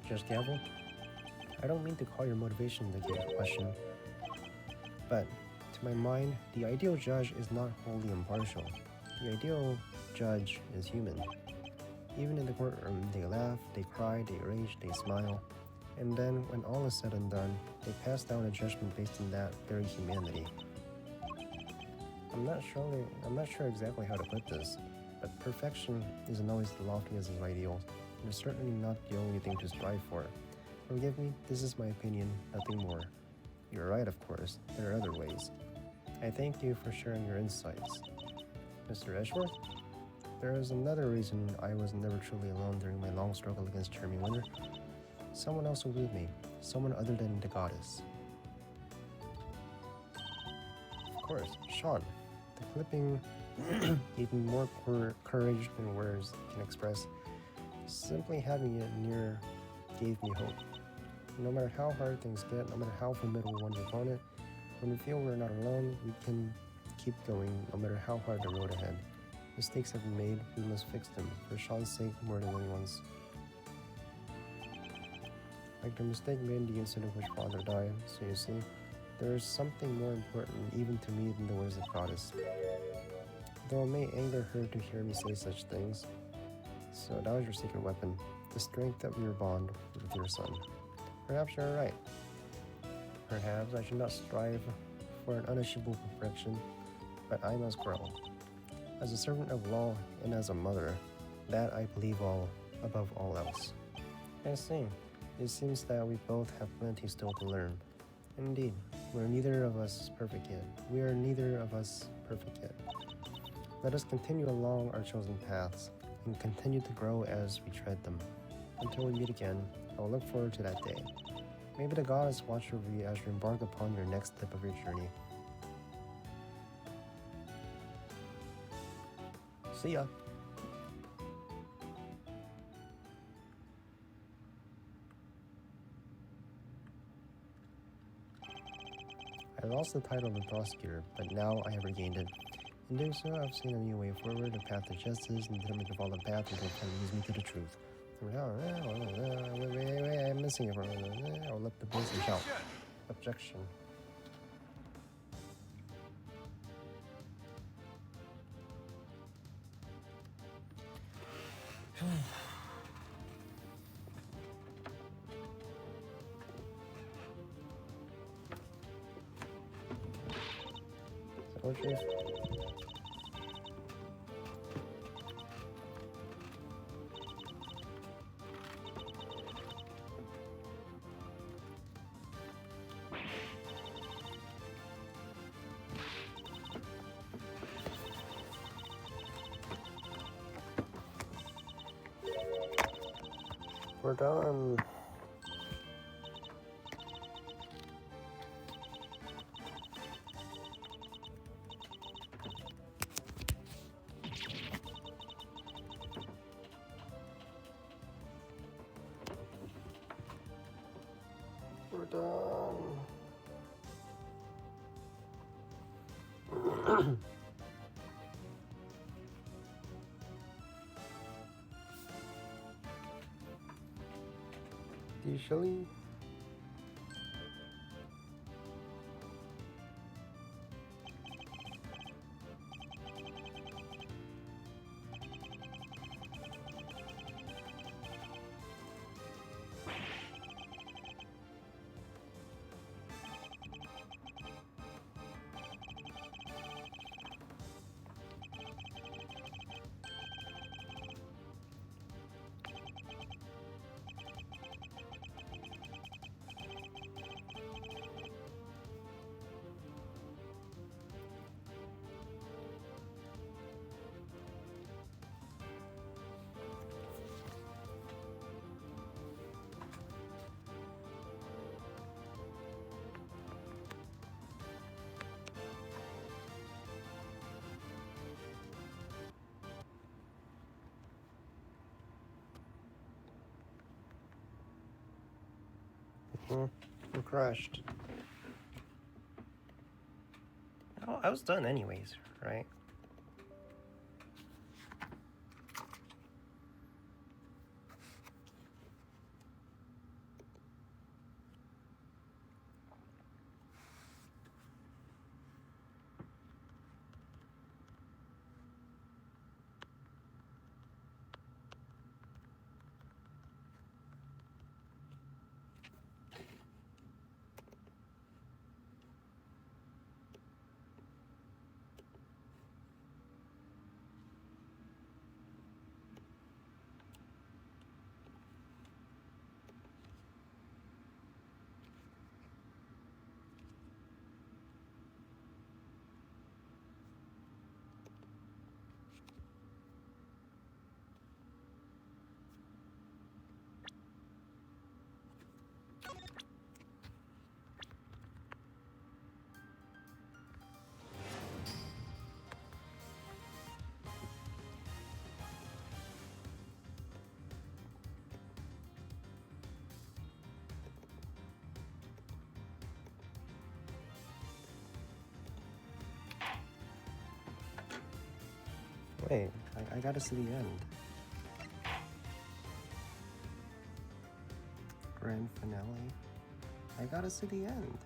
Judge Gavel, I don't mean to call your motivation into question, but to my mind, the ideal judge is not wholly impartial. The ideal judge is human. Even in the courtroom, they laugh, they cry, they rage, they smile. And then, when all is said and done, they pass down a judgment based on that very humanity. I'm not sure exactly how to put this, but perfection isn't always the loftiest of ideals, and it's certainly not the only thing to strive for. Forgive me, this is my opinion, nothing more. You're right, of course, there are other ways. I thank you for sharing your insights. Mr. Edgeworth? There is another reason I was never truly alone during my long struggle against Charming Winter. Someone else was with me, someone other than the goddess. Of course, Sean. The clipping gave me more courage than words can express. Simply having it near gave me hope. No matter how hard things get, no matter how formidable one's opponent, when we feel we're not alone, we can keep going no matter how hard the road ahead. Mistakes have been made, we must fix them, for Sean's sake more than anyone's. Like the mistake made in the incident which father died, so you see, there is something more important even to me than the words of goddess. Though it may anger her to hear me say such things. So that was your secret weapon, the strength of your bond with your son. Perhaps you're right. Perhaps I should not strive for an unachievable perfection, but I must grow. As a servant of law and as a mother, that I believe above all else. I see. It seems that we both have plenty still to learn. Indeed, we're neither of us perfect yet. We are neither of us perfect yet. Let us continue along our chosen paths and continue to grow as we tread them. Until we meet again, I will look forward to that day. Maybe the goddess watch over you as you embark upon your next step of your journey. See ya. I lost the title of the prosecutor, but now I have regained it. In doing so, I've seen a new way forward, a path to justice, and determined to follow the path until it can leads me to the truth. Wait, I'm missing it. I'll let the voice shout. Objection. So, Chief. We're done. done. Usually. It crashed. Oh, I was done anyways, right? Wait, I gotta see the end. Grand finale. I gotta see the end.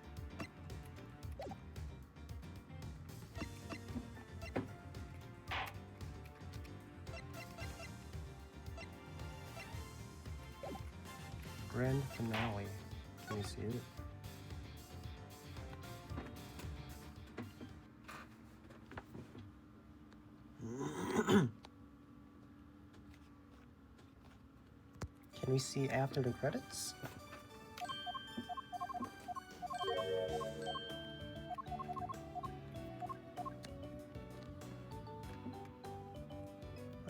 Grand finale. Can you see it? Can we see after the credits?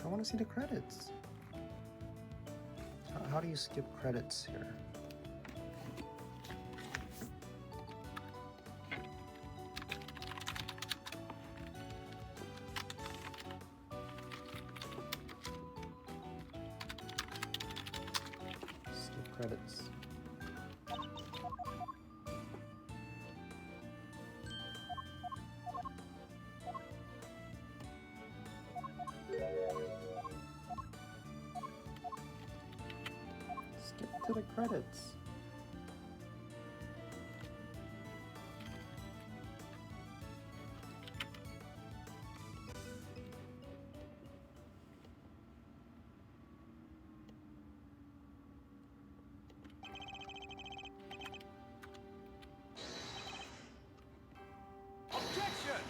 I want to see the credits. How do you skip credits here? Skip credits. Skip to the credits. Objection!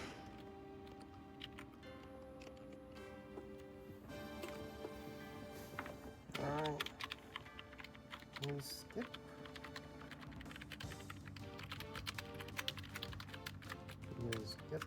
Alright. Can we skip? Can we skip?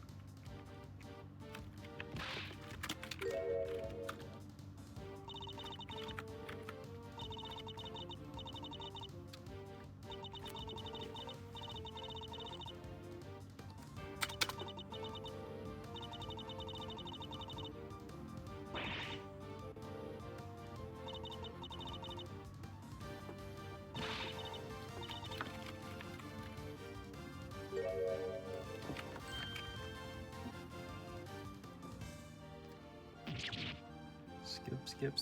Skip.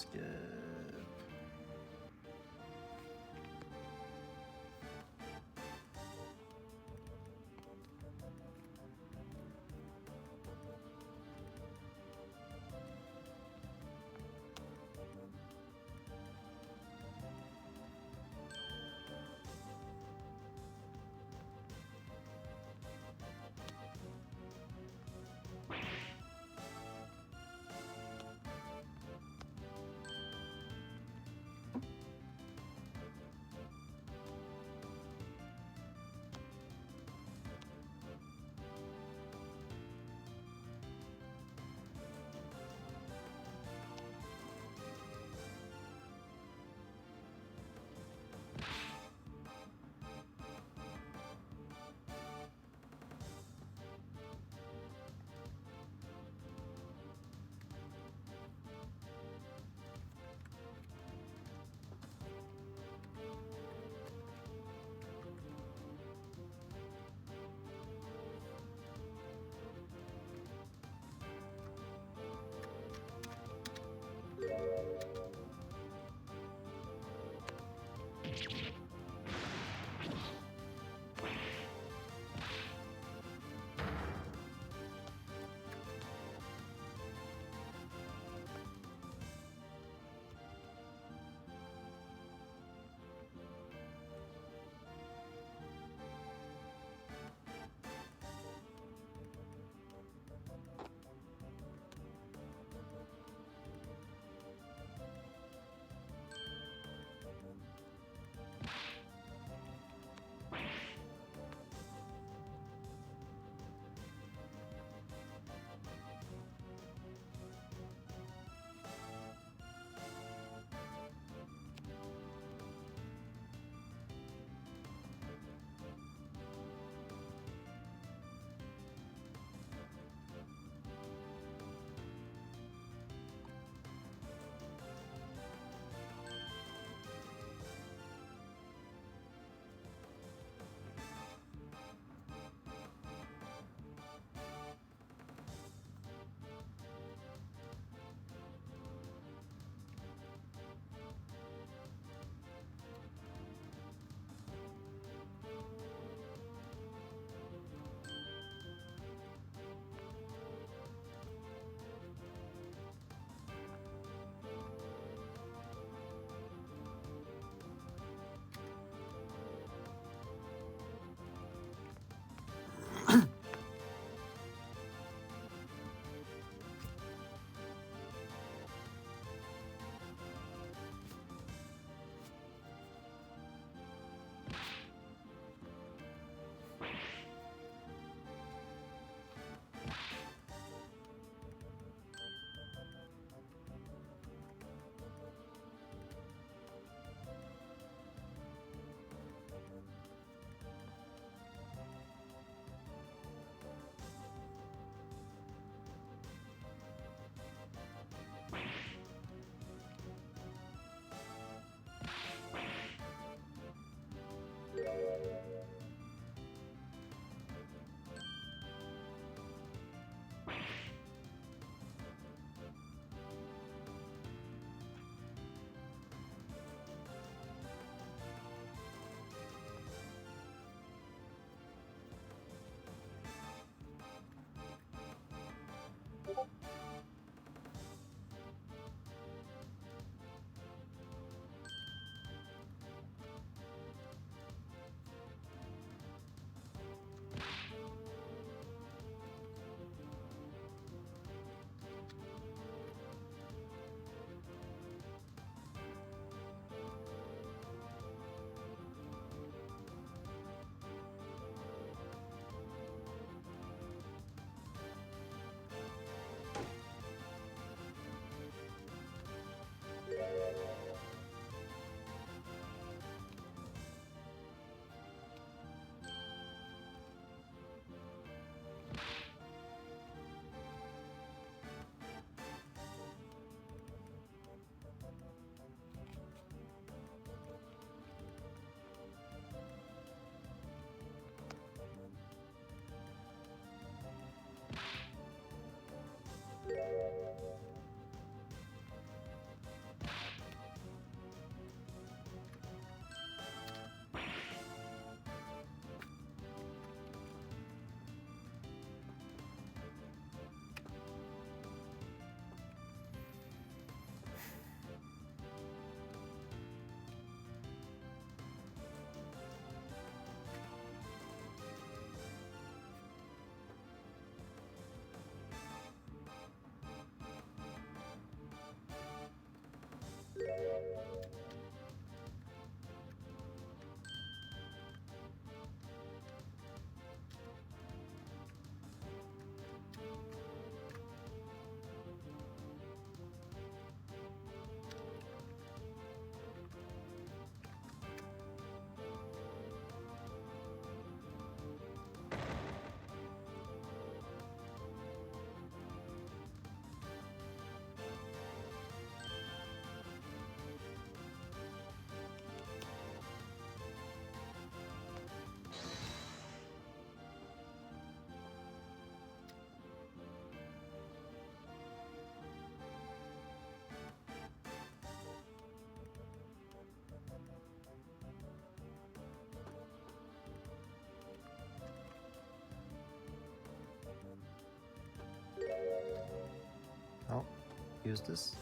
use this.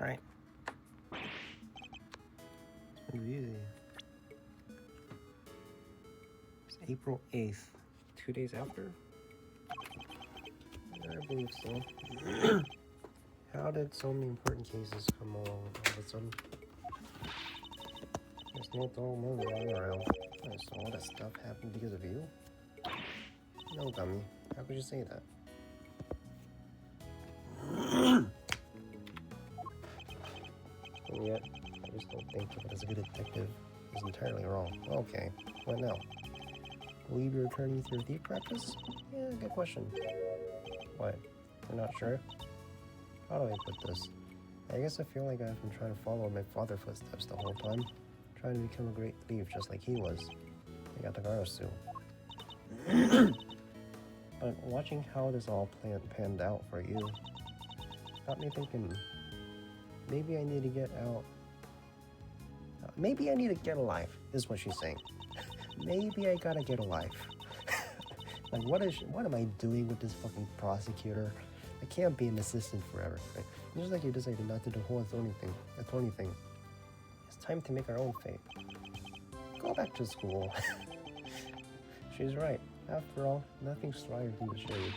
All right. It's gonna be easy. It's April 8th, 2 days after? I believe so. How did so many important cases come along all of a sudden? There's no dog moving around. So all that stuff happened because of you? No, dummy. How could you say that? And yet, I just don't think of it as a good detective is entirely wrong. Okay, what now? Will you be returning to your thief practice? Yeah, good question. What? You're not sure? How do I put this? I guess I feel like I've been trying to follow my father's footsteps the whole time, trying to become a great thief just like he was. I got the Garasu. But watching how this all panned out for you got me thinking, maybe I need to get out. Maybe I need to get a life, is what she's saying. Maybe I gotta get a life. Like, what am I doing with this fucking prosecutor? I can't be an assistant forever, right? Just like you decided not to do the whole Tony thing. It's time to make our own fate. Go back to school. She's right. After all, nothing strives in the shade.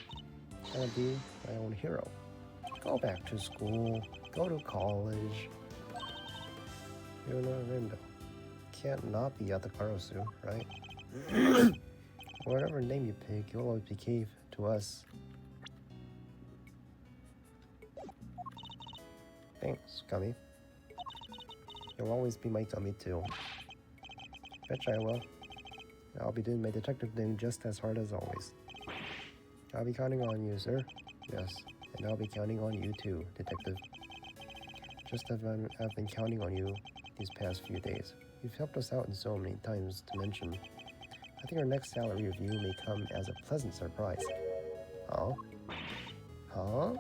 I'll be my own hero. Go back to school. Go to college. You're not Rindo. Can't not be Yatagarasu, right? Whatever name you pick, you'll always be cave to us. Thanks, Gummy. You'll always be my Gummy too. Betcha I will. I'll be doing my detective thing just as hard as always. I'll be counting on you, sir. Yes, and I'll be counting on you too, detective. Just as I've been counting on you these past few days. You've helped us out in so many times to mention. I think our next salary review may come as a pleasant surprise. Huh? Huh?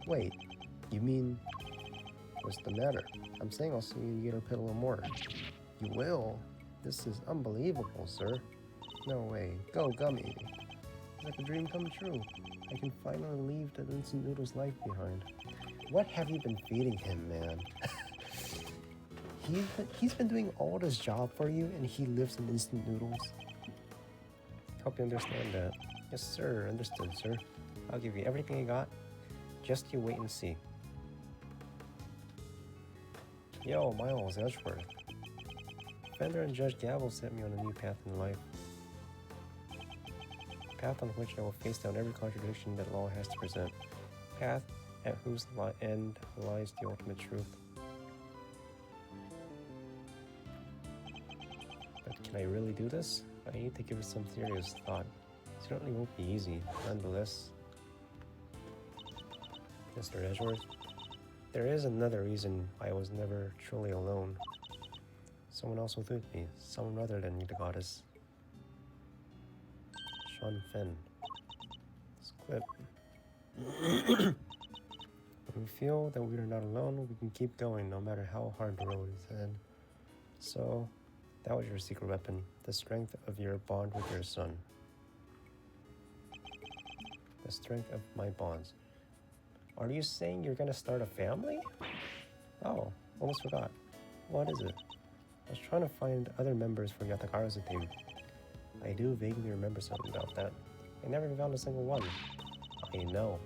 Wait, you mean... What's the matter? I'm saying I'll see you get a little more. You will? This is unbelievable, sir. No way. Go, Gummy. It's like a dream come true. I can finally leave the Instant Noodles life behind. What have you been feeding him, man? He's been doing all this job for you, and he lives in Instant Noodles. Hope you understand that. Yes, sir. Understood, sir. I'll give you everything I got. Just you wait and see. Yo, Miles Edgeworth. Fender and Judge Gavel set me on a new path in life. A path on which I will face down every contradiction that law has to present. A path at whose end lies the ultimate truth. But can I really do this? I need to give it some serious thought. It certainly won't be easy, nonetheless. Mr. Edgeworth, there is another reason why I was never truly alone. Someone else was with me, someone other than the goddess. Sean Fenn. This clip. We feel that we are not alone, we can keep going no matter how hard the road is ahead. So, that was your secret weapon, the strength of your bond with your son. The strength of my bonds. Are you saying you're gonna start a family? Oh, almost forgot. What is it? I was trying to find other members for Yatagarasu team. I do vaguely remember something about that. I never found a single one. I know.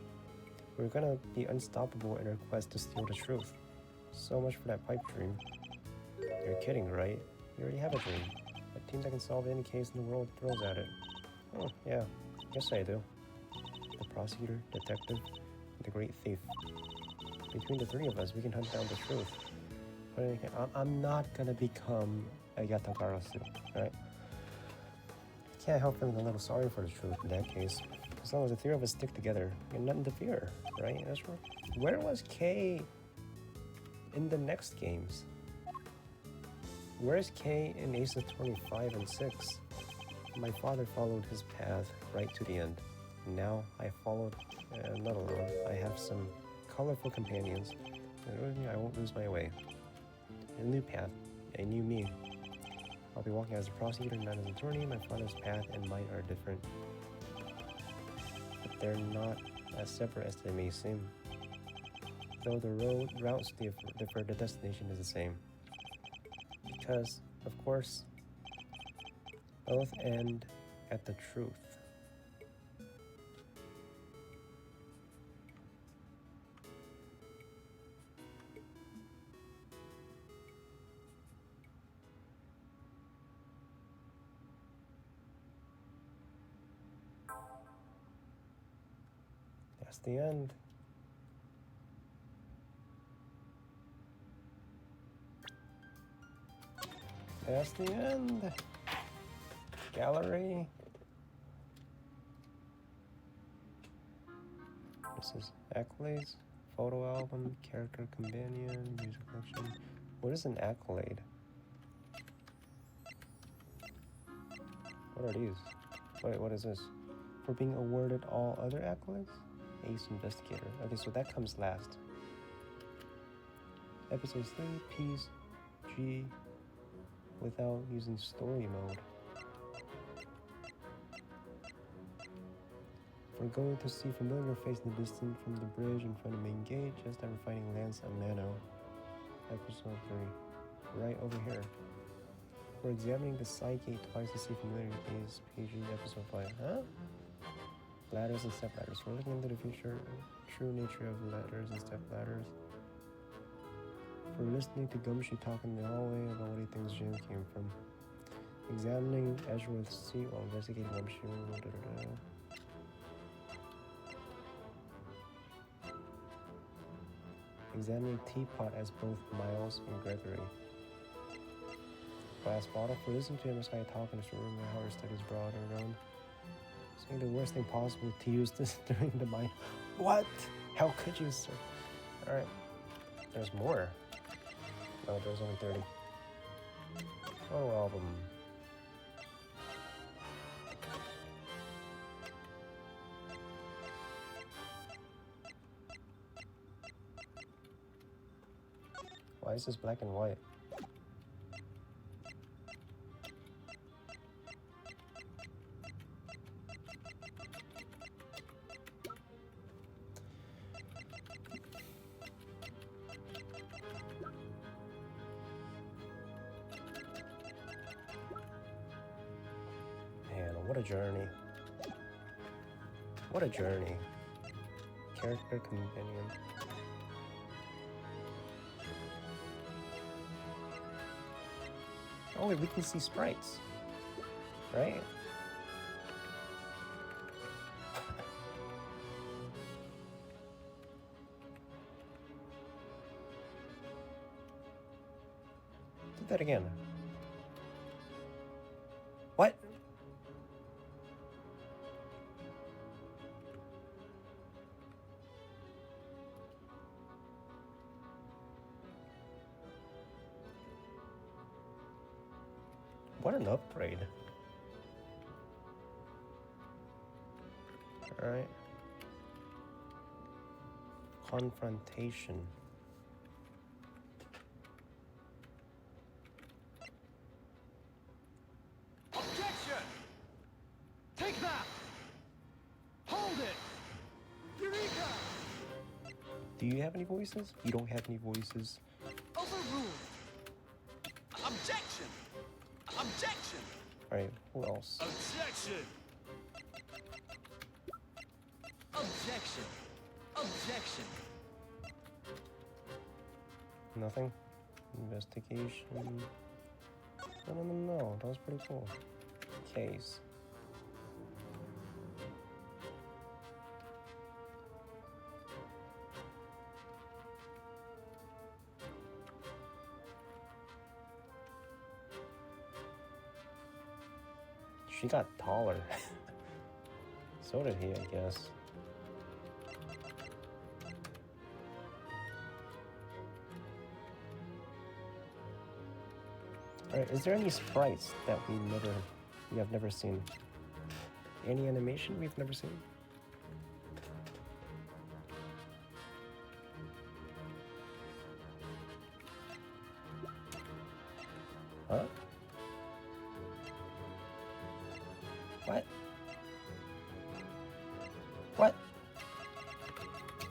We're gonna be unstoppable in our quest to steal the truth. So much for that pipe dream. You're kidding, right? You already have a dream. A team that can solve any case in the world throws at it. Oh, yeah. Yes, I do. The prosecutor, detective, and the great thief. Between the three of us, we can hunt down the truth. But I'm not gonna become a Yatagarasu, right? I can't help feeling a little sorry for the truth in that case. As long as the three of us stick together, we have nothing to fear, right? That's right. Where was Kay in the next games? Where's Kay in Ace of 25 and 6? My father followed his path right to the end. Now I followed, not alone. I have some colorful companions. And I won't lose my way. A new path, a new me. I'll be walking as a prosecutor, not as an attorney. My father's path and mine are different. But they're not as separate as they may seem. Though the routes differ, the destination is the same. Because, of course, both end at the truth. That's the end. That's the end. Gallery. This is accolades, photo album, character companion, music collection. What is an accolade? What are these? Wait, what is this? For being awarded all other accolades? Ace Investigator. Okay, so that comes last. Episode 3, P's G without using story mode. We're going to see familiar face in the distance from the bridge in front of main gate just after fighting Lance Amano. Episode 3. Right over here. We're examining the side gate twice to see familiar face. PG episode 5. Huh? Ladders and step ladders. We're looking into the future, true nature of ladders and step ladders. We're listening to Gumshoe talk in the hallway about what he thinks Jin came from. Examining Edgeworth's seat while investigating Gumshoe. Examining Teapot as both Miles and Gregory. Glass bottle. For listening to MSI talk in his room and how her studies brought her around. Saying the worst thing possible to use this during the mind. What? How could you, sir? Alright. There's more. No, there's only 30. Photo album. Why is this black and white? Man, what a journey. What a journey. Character companion. Oh, wait, we can see sprites, right? Do that again. What? What an upgrade. Alright. Confrontation. Objection! Take that! Hold it! Eureka! Do you have any voices? You don't have any voices. Overruled! Objection! Objection! Alright, who else? Objection! Objection! Objection! Nothing? Investigation. No. That was pretty cool. Case. She got taller. So did he, I guess. Alright, is there any sprites that we have never seen? Any animation we've never seen? Huh? What? What?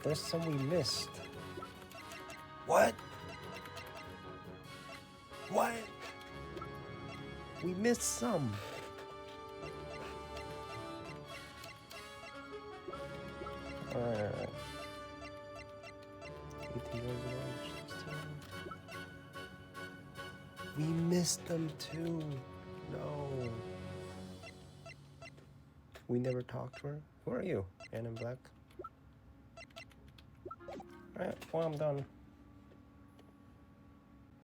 There's some we missed. What? What? We missed some. Alright. 18 years old, 16. We missed them too. No. We never talked to her. Who are you? Man in Black. Alright, well, I'm done.